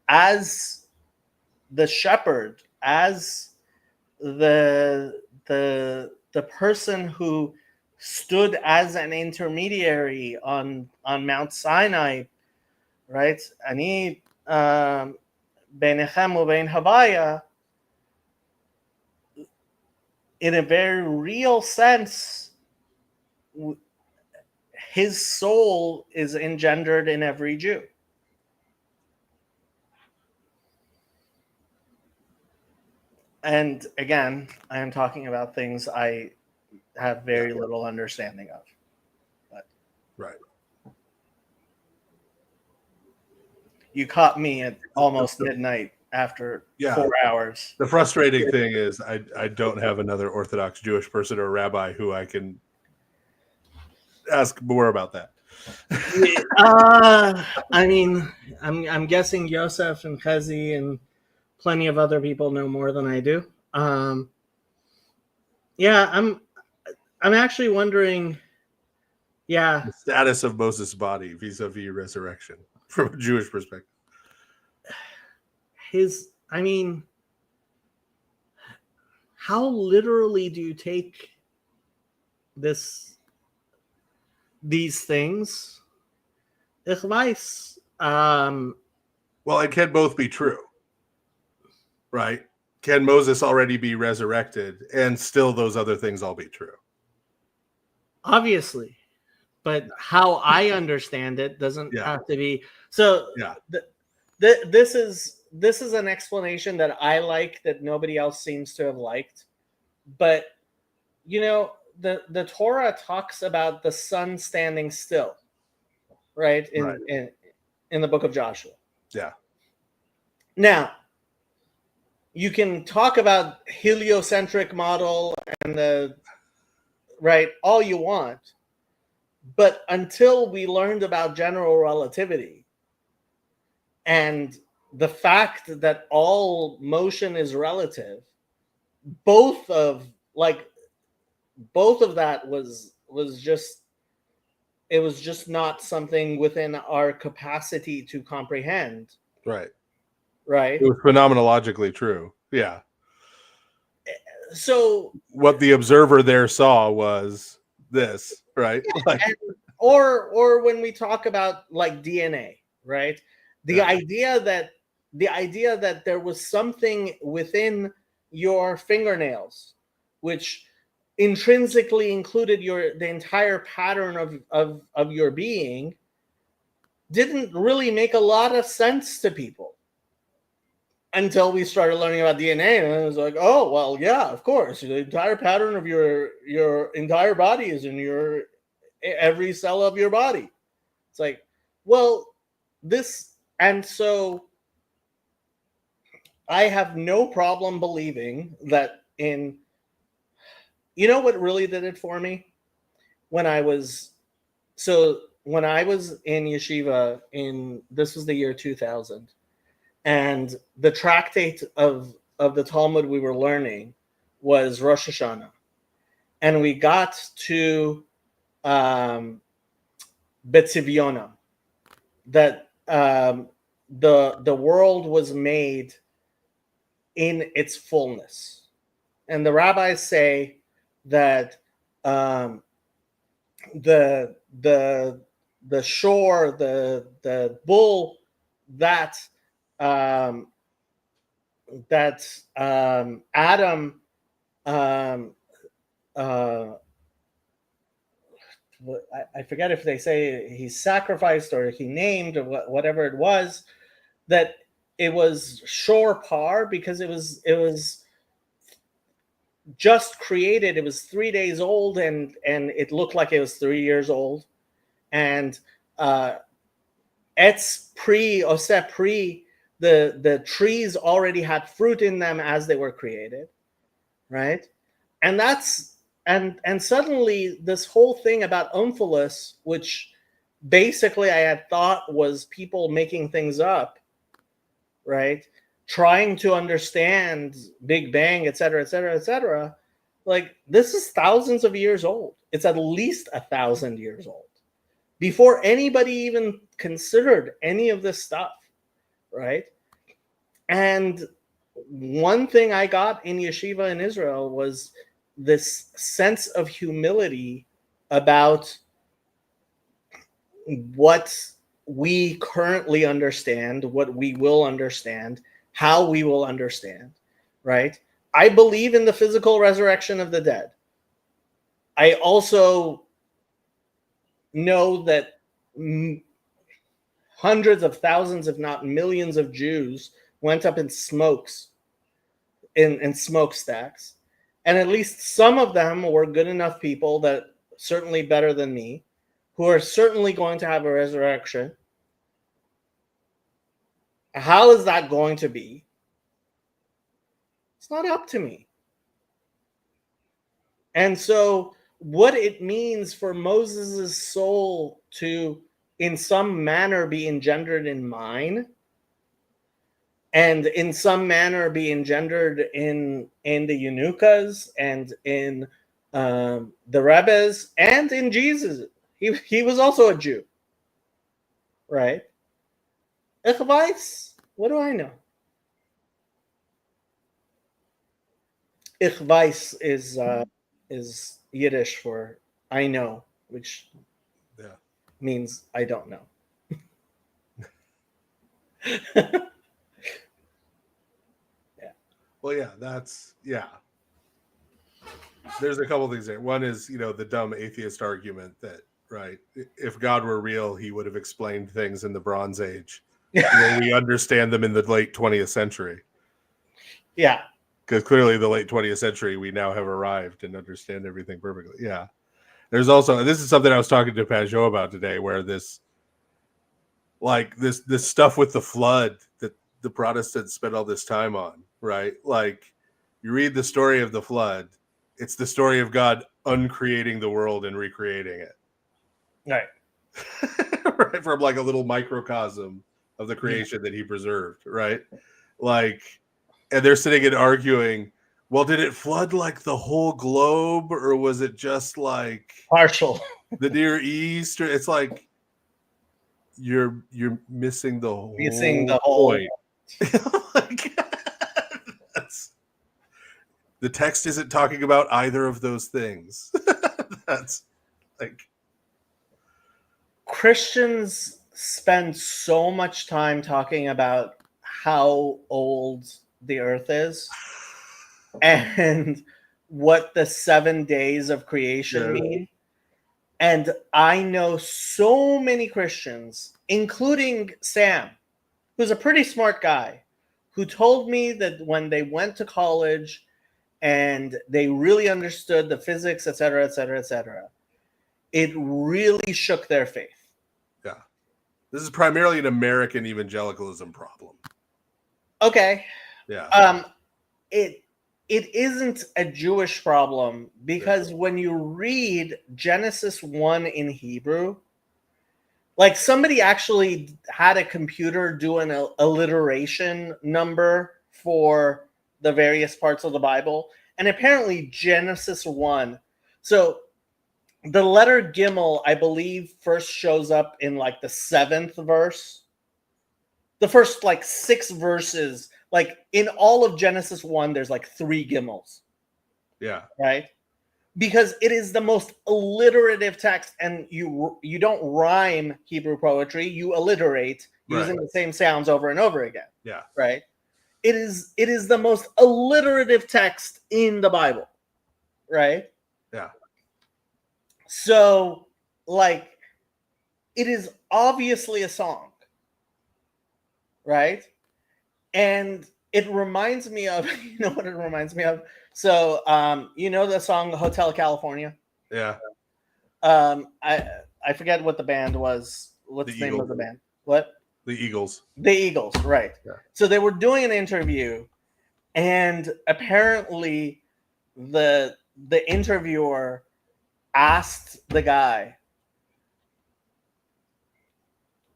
Speaker 1: as the shepherd, as the person who stood as an intermediary on Mount Sinai, right? Ani beinechem ubein Havaya, in a very real sense, his soul is engendered in every Jew. And again, I am talking about things I have very little understanding of. But
Speaker 2: right.
Speaker 1: You caught me at almost midnight after 4 hours.
Speaker 2: The frustrating thing is I don't have another Orthodox Jewish person or rabbi who I can ask more about that.
Speaker 1: I mean, I'm guessing Yosef and Chezi and plenty of other people know more than I do. Yeah, I'm actually wondering. Yeah,
Speaker 2: the status of Moses' body vis-a-vis resurrection from a Jewish perspective.
Speaker 1: I mean, how literally do you take these things? Ich weiß.
Speaker 2: Well, it can both be true, right? Can Moses already be resurrected and still those other things all be true?
Speaker 1: Obviously, but how I understand it doesn't have to be. So this is an explanation that I like that nobody else seems to have liked. But the Torah talks about the sun standing still, right? In the book of Joshua.
Speaker 2: Yeah.
Speaker 1: Now, you can talk about heliocentric model and all you want, but until we learned about general relativity and the fact that all motion is relative, both of that was just, it was just not something within our capacity to comprehend.
Speaker 2: Right.
Speaker 1: Right.
Speaker 2: It was phenomenologically true. Yeah.
Speaker 1: So
Speaker 2: what the observer there saw was this, right?
Speaker 1: Yeah, or when we talk about like DNA, right? The idea that there was something within your fingernails which intrinsically included the entire pattern of your being didn't really make a lot of sense to people until we started learning about DNA, and it was like, oh well, yeah, of course, the entire pattern of your entire body is in every cell of your body. It's like, well, and so I have no problem believing that what really did it for me? When I was in yeshiva this was the year 2000, and the tractate of the Talmud we were learning was Rosh Hashanah, and we got to Betziviona, that the world was made in its fullness, and the rabbis say that the shore, the bull that Adam I forget if they say he sacrificed or he named or whatever it was, that it was shore par because it was just created. It was 3 days old, and it looked like it was 3 years old. And etz pri oseh pri, the trees already had fruit in them as they were created, right? And that's and suddenly this whole thing about Omphalos, which basically I had thought was people making things up, right? Trying to understand Big Bang, et cetera, et cetera, et cetera. Like, this is thousands of years old. It's at least 1,000 years old before anybody even considered any of this stuff, right? And one thing I got in yeshiva in Israel was this sense of humility about what we currently understand, what we will understand, how we will understand, right? I believe in the physical resurrection of the dead. I also know that hundreds of thousands, if not millions, of Jews went up in smokestacks, and at least some of them were good enough people, that certainly better than me, who are certainly going to have a resurrection. How is that going to be? It's not up to me. And so what it means for Moses' soul to in some manner be engendered in mine, and in some manner be engendered in the Eunuchas and in the Rebbes and in Jesus. He was also a Jew, right? Ich weiß. What do I know? Ich weiß is Yiddish for I know, which means I don't know.
Speaker 2: Well, yeah, there's a couple things there. One is, the dumb atheist argument that, right, if God were real, he would have explained things in the Bronze Age. the way we understand them in the late 20th century.
Speaker 1: Yeah.
Speaker 2: Because clearly the late 20th century, we now have arrived and understand everything perfectly. Yeah. There's also, this is something I was talking to Pajot about today, where this stuff with the flood that the Protestants spent all this time on, right? Like, you read the story of the flood, it's the story of God uncreating the world and recreating it.
Speaker 1: Right.
Speaker 2: Right, from like a little microcosm of the creation that he preserved, right? Like, and they're sitting and arguing, well, did it flood like the whole globe, or was it just like
Speaker 1: partial,
Speaker 2: the Near East? Or it's like you're missing the whole point. Like, the text isn't talking about either of those things. That's like,
Speaker 1: Christians spend so much time talking about how old the earth is and what the 7 days of creation mean. And I know so many Christians, including Sam, who's a pretty smart guy, who told me that when they went to college and they really understood the physics, etc., etc., etc., it really shook their faith.
Speaker 2: Yeah. This is primarily an American evangelicalism problem.
Speaker 1: Okay.
Speaker 2: Yeah.
Speaker 1: It isn't a Jewish problem, because when you read Genesis 1 in Hebrew, like, somebody actually had a computer do an alliteration number for the various parts of the Bible, and apparently Genesis 1. So the letter Gimel, I believe, first shows up in like the 7th verse. The first like 6 verses, like in all of Genesis 1, there's like 3 Gimels.
Speaker 2: Yeah.
Speaker 1: Right? Because it is the most alliterative text, and you don't rhyme Hebrew poetry, you alliterate using the same sounds over and over again.
Speaker 2: Yeah.
Speaker 1: Right? It is the most alliterative text in the Bible. Right?
Speaker 2: Yeah.
Speaker 1: So, like, it is obviously a song, right? And it reminds me of, you know what it reminds me of? So, you know the song Hotel California?
Speaker 2: Yeah.
Speaker 1: I forget what the band was. What's the name of the band? What?
Speaker 2: The Eagles.
Speaker 1: The Eagles, right.
Speaker 2: Yeah. So
Speaker 1: they were doing an interview, and apparently the interviewer asked the guy,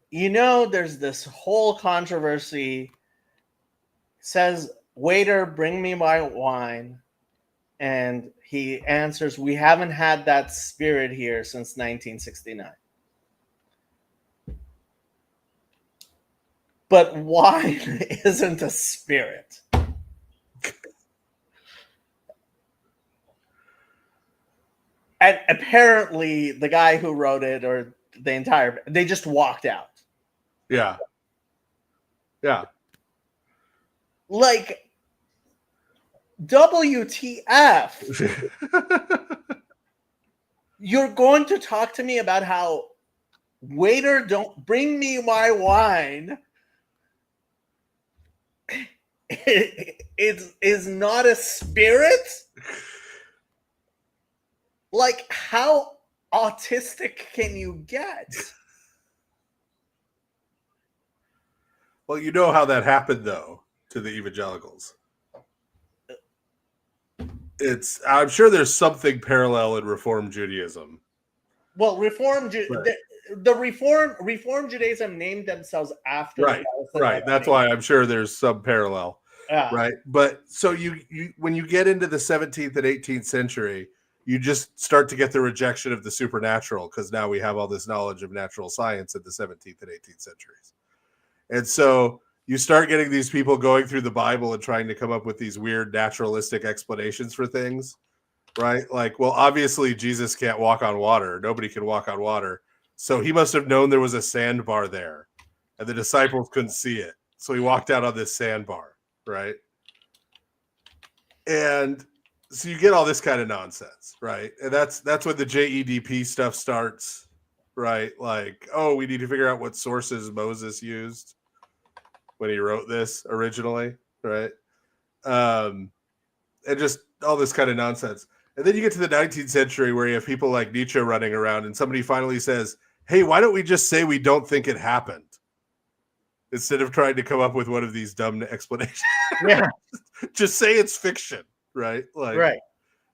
Speaker 1: you know, there's this whole controversy, says, waiter, bring me my wine. And he answers, we haven't had that spirit here since 1969. But wine isn't a spirit. And apparently the guy who wrote it, or the entire, they just walked out.
Speaker 2: Yeah. Yeah.
Speaker 1: Like, WTF? You're going to talk to me about how, waiter, don't bring me my wine. It is not a spirit? Like, how autistic can you get?
Speaker 2: Well, you know how that happened, though, to the evangelicals. I'm sure there's something parallel in Reform Judaism.
Speaker 1: Well, the Reform Judaism named themselves after.
Speaker 2: Right. That's why I'm sure there's some parallel.
Speaker 1: Yeah.
Speaker 2: Right. But so you when you get into the 17th and 18th century, you just start to get the rejection of the supernatural, because now we have all this knowledge of natural science in the 17th and 18th centuries. And so you start getting these people going through the Bible and trying to come up with these weird naturalistic explanations for things, right? Like, well, obviously Jesus can't walk on water. Nobody can walk on water. So he must have known there was a sandbar there, and the disciples couldn't see it. So he walked out on this sandbar, right? And so you get all this kind of nonsense, right? And that's when the JEDP stuff starts, right? Like, oh, we need to figure out what sources Moses used, when he wrote this originally, right? And just all this kind of nonsense. And then you get to the 19th century where you have people like Nietzsche running around, and somebody finally says, hey, why don't we just say we don't think it happened? Instead of trying to come up with one of these dumb explanations.
Speaker 1: Yeah.
Speaker 2: Just say it's fiction, right? Like,
Speaker 1: right.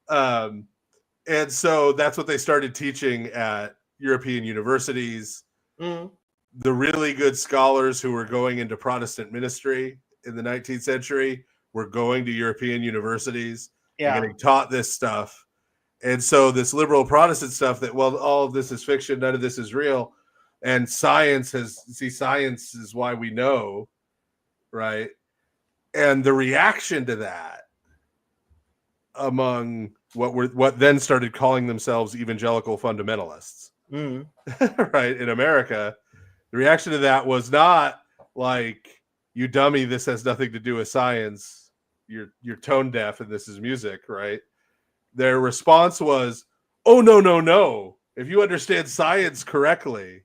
Speaker 2: And so that's what they started teaching at European universities.
Speaker 1: Mm.
Speaker 2: The really good scholars who were going into Protestant ministry in the 19th century were going to European universities and getting taught this stuff. And so this liberal Protestant stuff that, well, all of this is fiction, none of this is real. And science is why we know, right? And the reaction to that among what then started calling themselves evangelical fundamentalists, right, in America, the reaction to that was not like, you dummy, this has nothing to do with science, you're tone deaf and this is music, right? Their response was, oh, no. If you understand science correctly,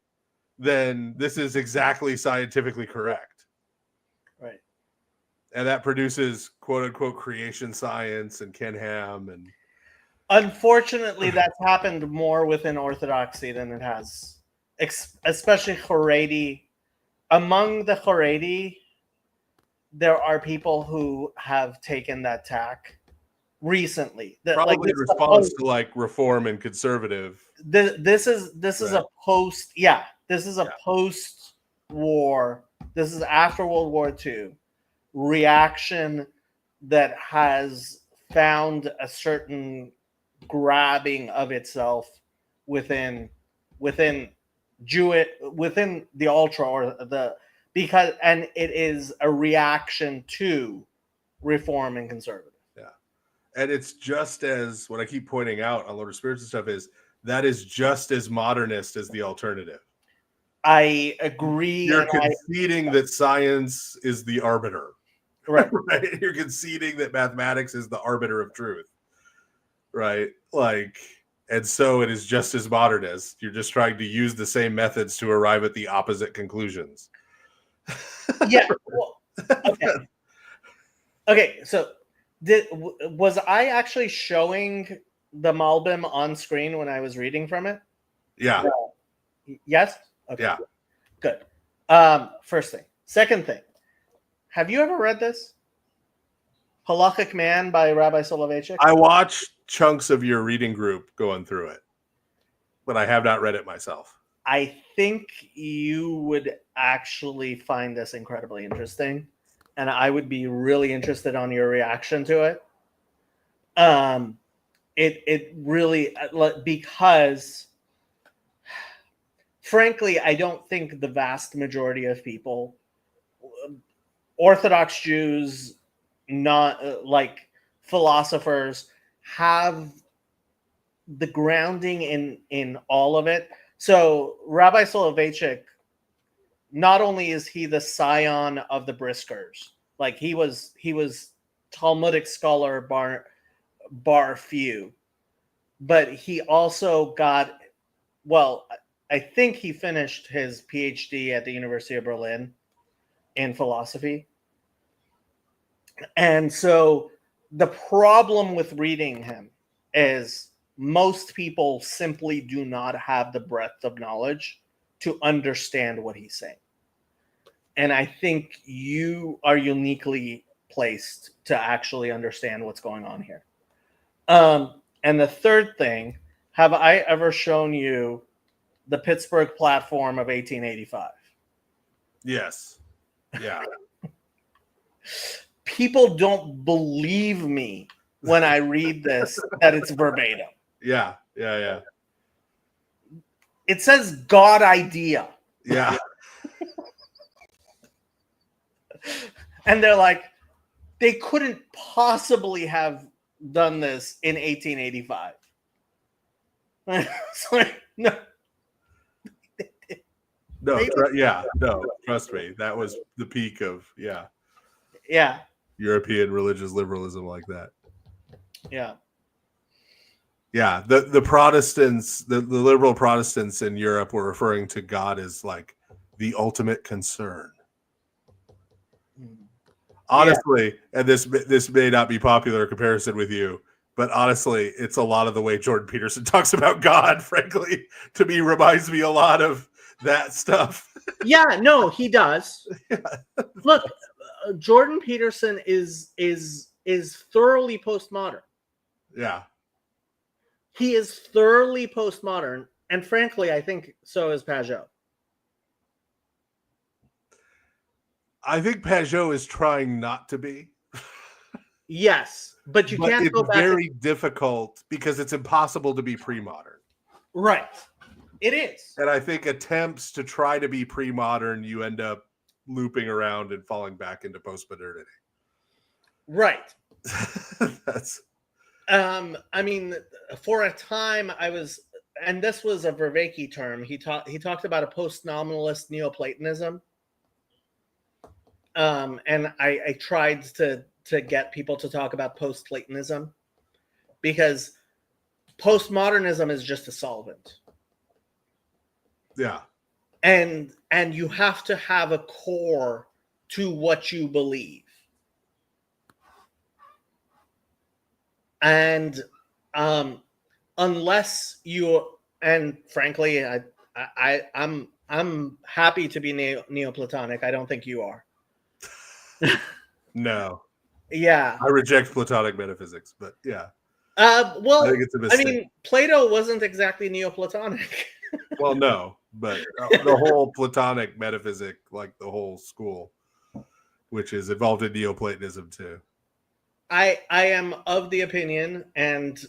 Speaker 2: then this is exactly scientifically correct.
Speaker 1: Right. And
Speaker 2: that produces quote unquote creation science and Ken Ham. And
Speaker 1: unfortunately, that's happened more within Orthodoxy than it has, especially Haredi. Among the Haredi, there are people who have taken that tack recently.
Speaker 2: Probably in response to like reform and conservative.
Speaker 1: This is a post. Yeah, this is a post-war. This is after World War II reaction that has found a certain grabbing of itself within the ultra or and it is a reaction to reform and conservative.
Speaker 2: Yeah. And it's just as, what I keep pointing out on Lord of Spirits and stuff is that is just as modernist as the alternative.
Speaker 1: I agree.
Speaker 2: You're conceding that science is the arbiter.
Speaker 1: Right.
Speaker 2: Right. You're conceding that mathematics is the arbiter of truth. Right. Like, and so it is just as modernist. You're just trying to use the same methods to arrive at the opposite conclusions.
Speaker 1: Yeah. Well, okay. So was I actually showing the Malbim on screen when I was reading from it?
Speaker 2: Yeah.
Speaker 1: Yes? Okay.
Speaker 2: Yeah.
Speaker 1: Good. First thing. Second thing. Have you ever read this? Halachic Man by Rabbi Soloveitchik?
Speaker 2: I watched chunks of your reading group going through it, but I have not read it myself.
Speaker 1: I think you would actually find this incredibly interesting, and I would be really interested on your reaction to it. It really, because frankly, I don't think the vast majority of people, Orthodox Jews, not like philosophers, have the grounding in all of it. So Rabbi Soloveitchik, not only is he the scion of the Briskers, like he was Talmudic scholar bar few, but he also got, well, I think he finished his PhD at the University of Berlin in philosophy. And so the problem with reading him is most people simply do not have the breadth of knowledge to understand what he's saying. And I think you are uniquely placed to actually understand what's going on here. And the third thing, have I ever shown you the Pittsburgh Platform of 1885?
Speaker 2: Yes. Yeah.
Speaker 1: People don't believe me when I read this that it's verbatim.
Speaker 2: Yeah.
Speaker 1: It says God idea.
Speaker 2: Yeah.
Speaker 1: And they're like, they couldn't possibly have done this in 1885. It's like, no.
Speaker 2: No, trust me. That was the peak of, European religious liberalism like that.
Speaker 1: Yeah.
Speaker 2: Yeah, the Protestants, the liberal Protestants in Europe were referring to God as like the ultimate concern. Honestly, and this may not be popular in comparison with you, but honestly, it's a lot of the way Jordan Peterson talks about God, frankly, to me reminds me a lot of that stuff.
Speaker 1: Yeah, no, he does. Look, Jordan Peterson is thoroughly postmodern.
Speaker 2: Yeah.
Speaker 1: He is thoroughly postmodern, and frankly, I think so is Pajot.
Speaker 2: I think Pajot is trying not to be.
Speaker 1: Yes, but you can't go back.
Speaker 2: It's very difficult because it's impossible to be pre-modern.
Speaker 1: Right. It is.
Speaker 2: And I think attempts to try to be pre-modern, you end up looping around and falling back into postmodernity.
Speaker 1: Right.
Speaker 2: That's.
Speaker 1: I mean, for a time I was, and this was a Vervaeke term. He talked about a post-nominalist Neoplatonism. And I tried to get people to talk about post-Platonism because postmodernism is just a solvent.
Speaker 2: Yeah.
Speaker 1: And you have to have a core to what you believe. And unless you, and frankly, I'm happy to be Neoplatonic. I don't think you are.
Speaker 2: No.
Speaker 1: Yeah.
Speaker 2: I reject Platonic metaphysics, but yeah.
Speaker 1: Well,
Speaker 2: I think it's a mistake.
Speaker 1: I mean, Plato wasn't exactly Neoplatonic.
Speaker 2: Well, no, but the whole Platonic metaphysic, like the whole school, which is involved in Neoplatonism too.
Speaker 1: I am of the opinion, and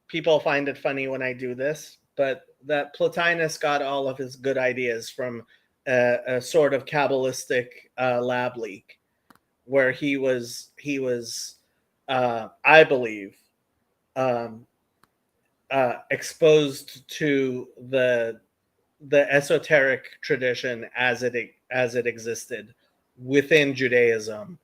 Speaker 1: people find it funny when I do this, but that Plotinus got all of his good ideas from a sort of Kabbalistic lab leak, where he was I believe exposed to the esoteric tradition as it existed within Judaism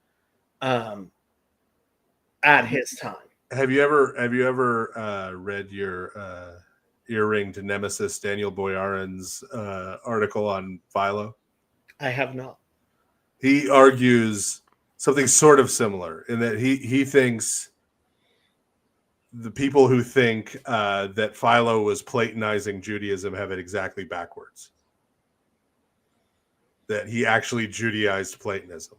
Speaker 1: at his time.
Speaker 2: Have you ever read your earring to Nemesis Daniel Boyarin's article on Philo?
Speaker 1: I have not.
Speaker 2: He argues something sort of similar in that he thinks the people who think that Philo was Platonizing Judaism have it exactly backwards. That he actually Judaized Platonism.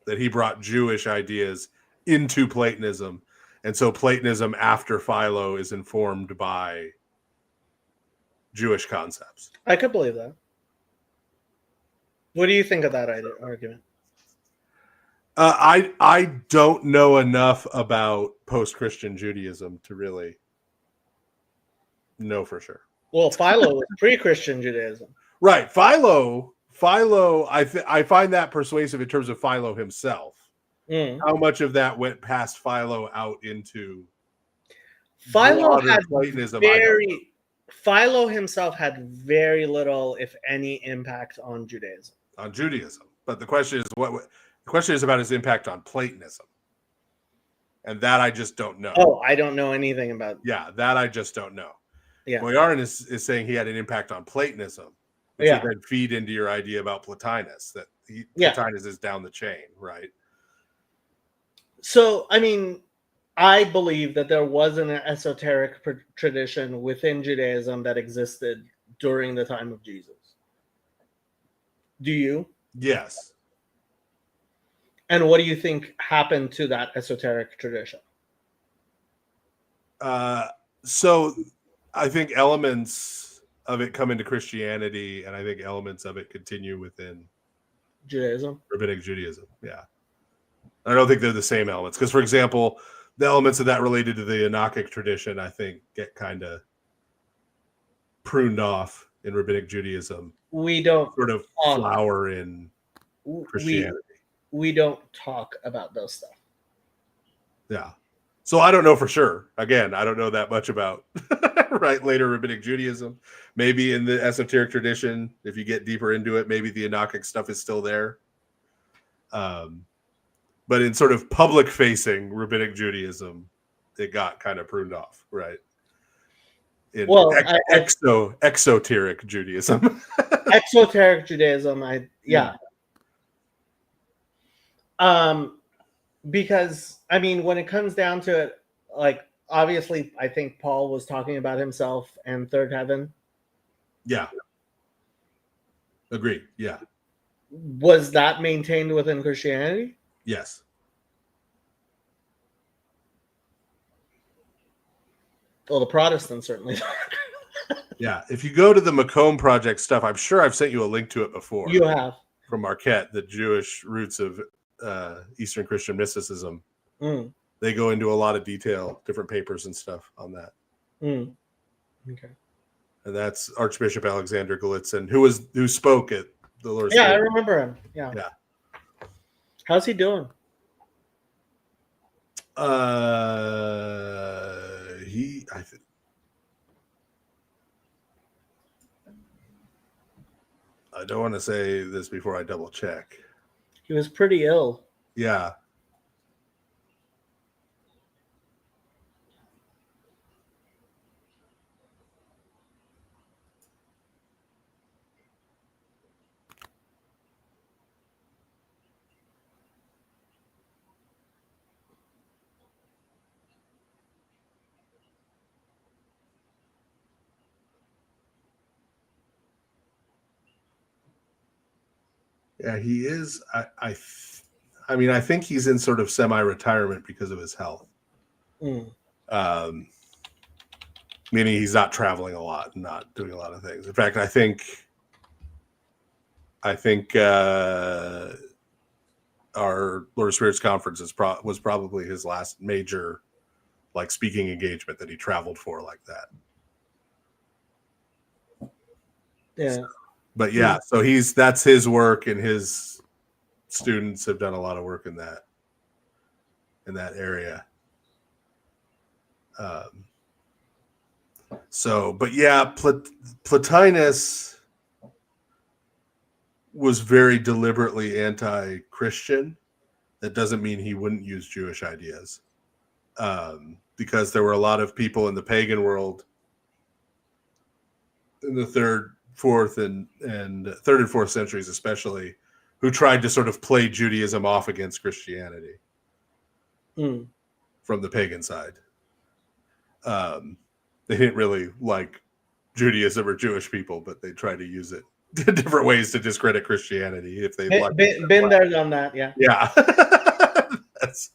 Speaker 2: That he brought Jewish ideas into Platonism. And so Platonism after Philo is informed by Jewish concepts.
Speaker 1: I could believe that. What do you think of that argument?
Speaker 2: I don't know enough about post-Christian Judaism to really know for sure.
Speaker 1: Well, Philo was pre-Christian Judaism.
Speaker 2: Right. Philo, I find that persuasive in terms of Philo himself. How much of that went past Philo out into
Speaker 1: Philo had
Speaker 2: Platonism?
Speaker 1: Philo himself had very little, if any, impact on Judaism.
Speaker 2: On Judaism. But the question is about his impact on Platonism. And that I just don't know.
Speaker 1: Oh, I don't know anything about.
Speaker 2: Yeah, that I just don't know.
Speaker 1: Yeah.
Speaker 2: Boyarin is saying he had an impact on Platonism, which would then feed into your idea about Plotinus, that Plotinus is down the chain, right?
Speaker 1: So, I mean, I believe that there was an esoteric tradition within Judaism that existed during the time of Jesus. Do you?
Speaker 2: Yes.
Speaker 1: And what do you think happened to that esoteric tradition?
Speaker 2: So I think elements of it come into Christianity, and I think elements of it continue within
Speaker 1: Judaism,
Speaker 2: Rabbinic Judaism. Yeah. I don't think they're the same elements. Because, for example, the elements of that related to the Enochic tradition, I think, get kind of pruned off in Rabbinic Judaism.
Speaker 1: We don't
Speaker 2: sort of flower in Christianity.
Speaker 1: We don't talk about those stuff.
Speaker 2: Yeah. So I don't know for sure. Again, I don't know that much about later Rabbinic Judaism. Maybe in the esoteric tradition, if you get deeper into it, maybe the Enochic stuff is still there. But in sort of public-facing Rabbinic Judaism, it got kind of pruned off, right? in
Speaker 1: Well,
Speaker 2: exoteric Judaism.
Speaker 1: exoteric Judaism, yeah. Because I mean, when it comes down to it, like obviously, I think Paul was talking about himself and third heaven.
Speaker 2: Yeah. Agreed. Yeah.
Speaker 1: Was that maintained within Christianity?
Speaker 2: Yes.
Speaker 1: Well, the Protestants certainly.
Speaker 2: Yeah. If you go to the Macomb Project stuff, I'm sure I've sent you a link to it before.
Speaker 1: You have.
Speaker 2: From Marquette, the Jewish roots of Eastern Christian mysticism.
Speaker 1: Mm.
Speaker 2: They go into a lot of detail, different papers and stuff on that.
Speaker 1: Mm. Okay.
Speaker 2: And that's Archbishop Alexander Gallitzin, who spoke at the Lord's
Speaker 1: Yeah,
Speaker 2: Day.
Speaker 1: I remember him. Yeah.
Speaker 2: Yeah.
Speaker 1: How's he doing?
Speaker 2: I don't want to say this before I double check.
Speaker 1: He was pretty ill.
Speaker 2: Yeah. Yeah, he is. I mean, I think he's in sort of semi-retirement because of his health.
Speaker 1: Mm.
Speaker 2: Meaning he's not traveling a lot and not doing a lot of things. In fact, I think our Lord of Spirits conference was probably his last major like speaking engagement that he traveled for like that.
Speaker 1: Yeah.
Speaker 2: But yeah, so that's his work, and his students have done a lot of work in that area. But yeah, Plotinus was very deliberately anti-Christian. That doesn't mean he wouldn't use Jewish ideas, because there were a lot of people in the pagan world in the third and fourth centuries, especially, who tried to sort of play Judaism off against Christianity from the pagan side. They didn't really like Judaism or Jewish people, but they tried to use it in different ways to discredit Christianity if they
Speaker 1: been there, done that. Yeah.
Speaker 2: Yeah. That's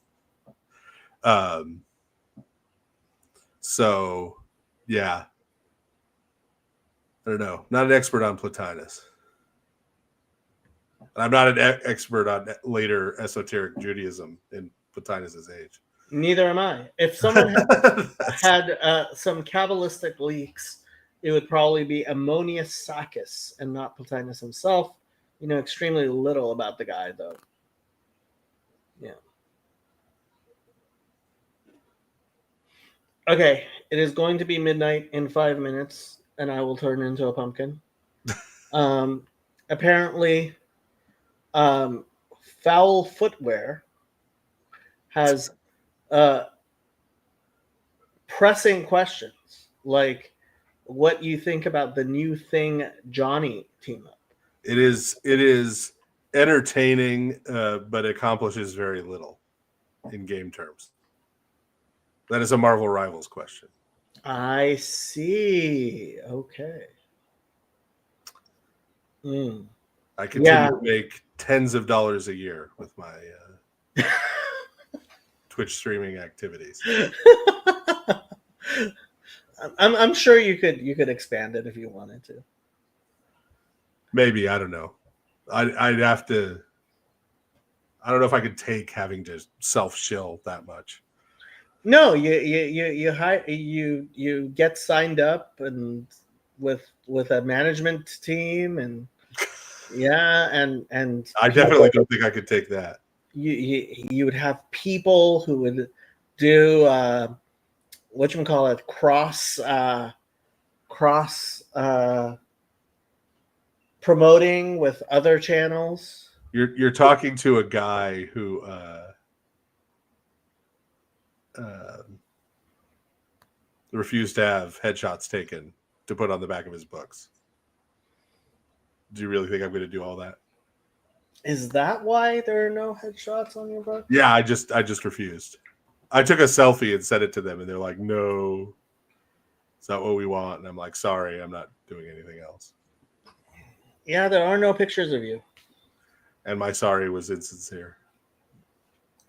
Speaker 2: so yeah. I don't know. Not an expert on Plotinus. I'm not an expert on later esoteric Judaism in Plotinus's age.
Speaker 1: Neither am I. If someone had some Kabbalistic leaks, it would probably be Ammonius Saccas and not Plotinus himself. You know extremely little about the guy, though. Yeah. Okay, it is going to be midnight in 5 minutes, and I will turn into a pumpkin. Apparently, Foul Footwear has pressing questions, like what you think about the new Thing Johnny team up.
Speaker 2: It is entertaining, but accomplishes very little in game terms. That is a Marvel Rivals question.
Speaker 1: I see. Okay.
Speaker 2: I continue to make tens of dollars a year with my Twitch streaming activities.
Speaker 1: I'm sure you could expand it if you wanted to.
Speaker 2: Maybe, I don't know. I'd have to. I don't know if I could take having to self-shill that much.
Speaker 1: No, you get signed up and with a management team and and
Speaker 2: I definitely don't think I could take that.
Speaker 1: You would have people who would do whatchamacallit, cross promoting with other channels.
Speaker 2: You're talking to a guy who refused to have headshots taken to put on the back of his books. Do you really think I'm going to do all that?
Speaker 1: Is that why there are no headshots on your book?
Speaker 2: Yeah, I just refused. I took a selfie and sent it to them, and they're like, "No, it's not what we want." And I'm like, "Sorry, I'm not doing anything else."
Speaker 1: Yeah, there are no pictures of you.
Speaker 2: And my sorry was insincere.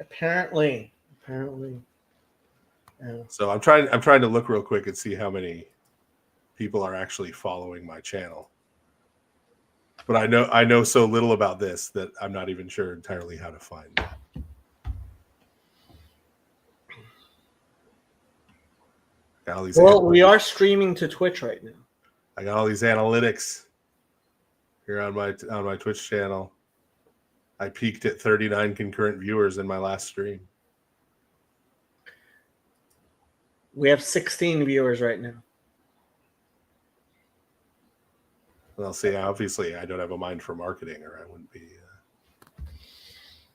Speaker 1: Apparently. Yeah.
Speaker 2: So I'm trying to look real quick and see how many people are actually following my channel. But I know so little about this that I'm not even sure entirely how to find that.
Speaker 1: Well, we are streaming to Twitch right now.
Speaker 2: I got all these analytics here on my Twitch channel. I peaked at 39 concurrent viewers in my last stream.
Speaker 1: We have 16 viewers right now.
Speaker 2: Well, see, obviously, I don't have a mind for marketing, or I wouldn't be.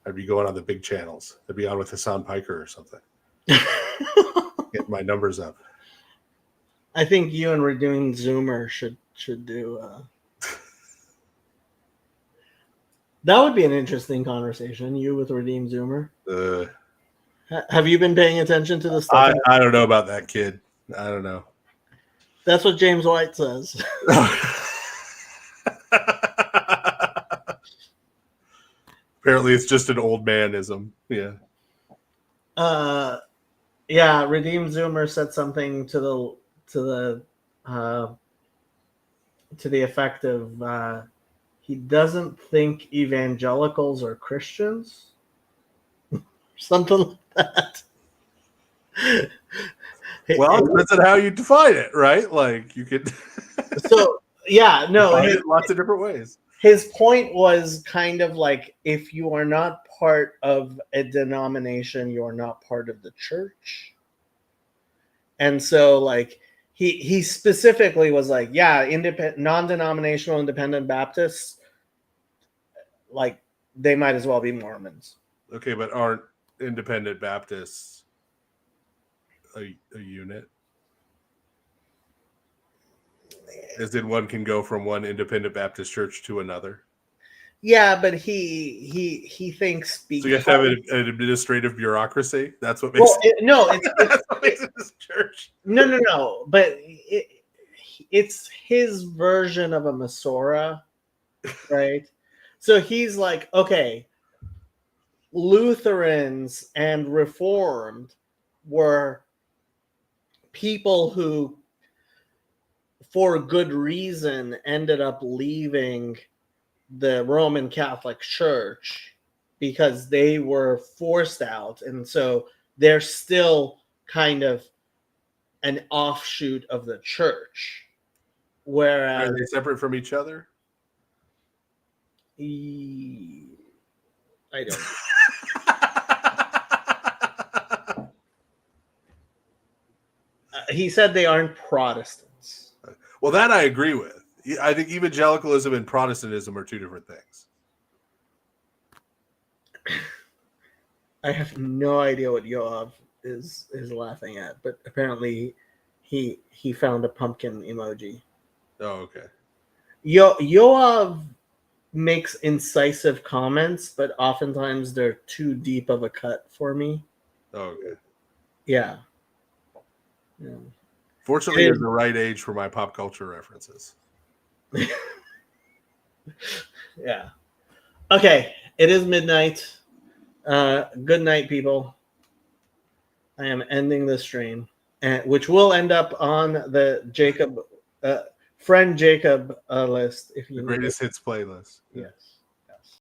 Speaker 2: I'd be going on the big channels. I'd be on with Hassan Piker or something. Get my numbers up.
Speaker 1: I think you and Redeemed Zoomer should do. That would be an interesting conversation. You with Redeemed Zoomer. Have you been paying attention to the stuff?
Speaker 2: I don't know about that kid. I don't know.
Speaker 1: That's what James White says.
Speaker 2: Apparently, it's just an old manism. Yeah.
Speaker 1: Yeah. Redeemed Zoomer said something to the effect of he doesn't think evangelicals are Christians. Something like that.
Speaker 2: Well, it depends on how you define it, right? Like you could.
Speaker 1: So yeah, no,
Speaker 2: lots of different ways.
Speaker 1: His point was kind of like, if you are not part of a denomination, you are not part of the church. And so, like, he specifically was like, yeah, non-denominational independent Baptists, like, they might as well be Mormons.
Speaker 2: Okay, but aren't independent Baptists a unit? As in, one can go from one independent Baptist church to another.
Speaker 1: Yeah, but he thinks because,
Speaker 2: so you have to have an administrative bureaucracy. That's what makes
Speaker 1: that's
Speaker 2: what makes it this church.
Speaker 1: No. But it's his version of a Masorah, right? So he's like, okay, Lutherans and Reformed were people who, for good reason, ended up leaving the Roman Catholic Church because they were forced out. And so they're still kind of an offshoot of the church. Whereas,
Speaker 2: are they separate from each other?
Speaker 1: I don't know. He said they aren't Protestants.
Speaker 2: Well, that I agree with. I think evangelicalism and Protestantism are two different things.
Speaker 1: I have no idea what Yoav is laughing at, but apparently he found a pumpkin emoji.
Speaker 2: Oh, okay.
Speaker 1: Yoav makes incisive comments, but oftentimes they're too deep of a cut for me.
Speaker 2: Oh, okay.
Speaker 1: Yeah.
Speaker 2: Fortunately, you're the right age for my pop culture references.
Speaker 1: Yeah. Okay. It is midnight. Good night, people. I am ending the stream, which will end up on the Jacob friend Jacob list. If you
Speaker 2: the greatest hits playlist.
Speaker 1: Yes.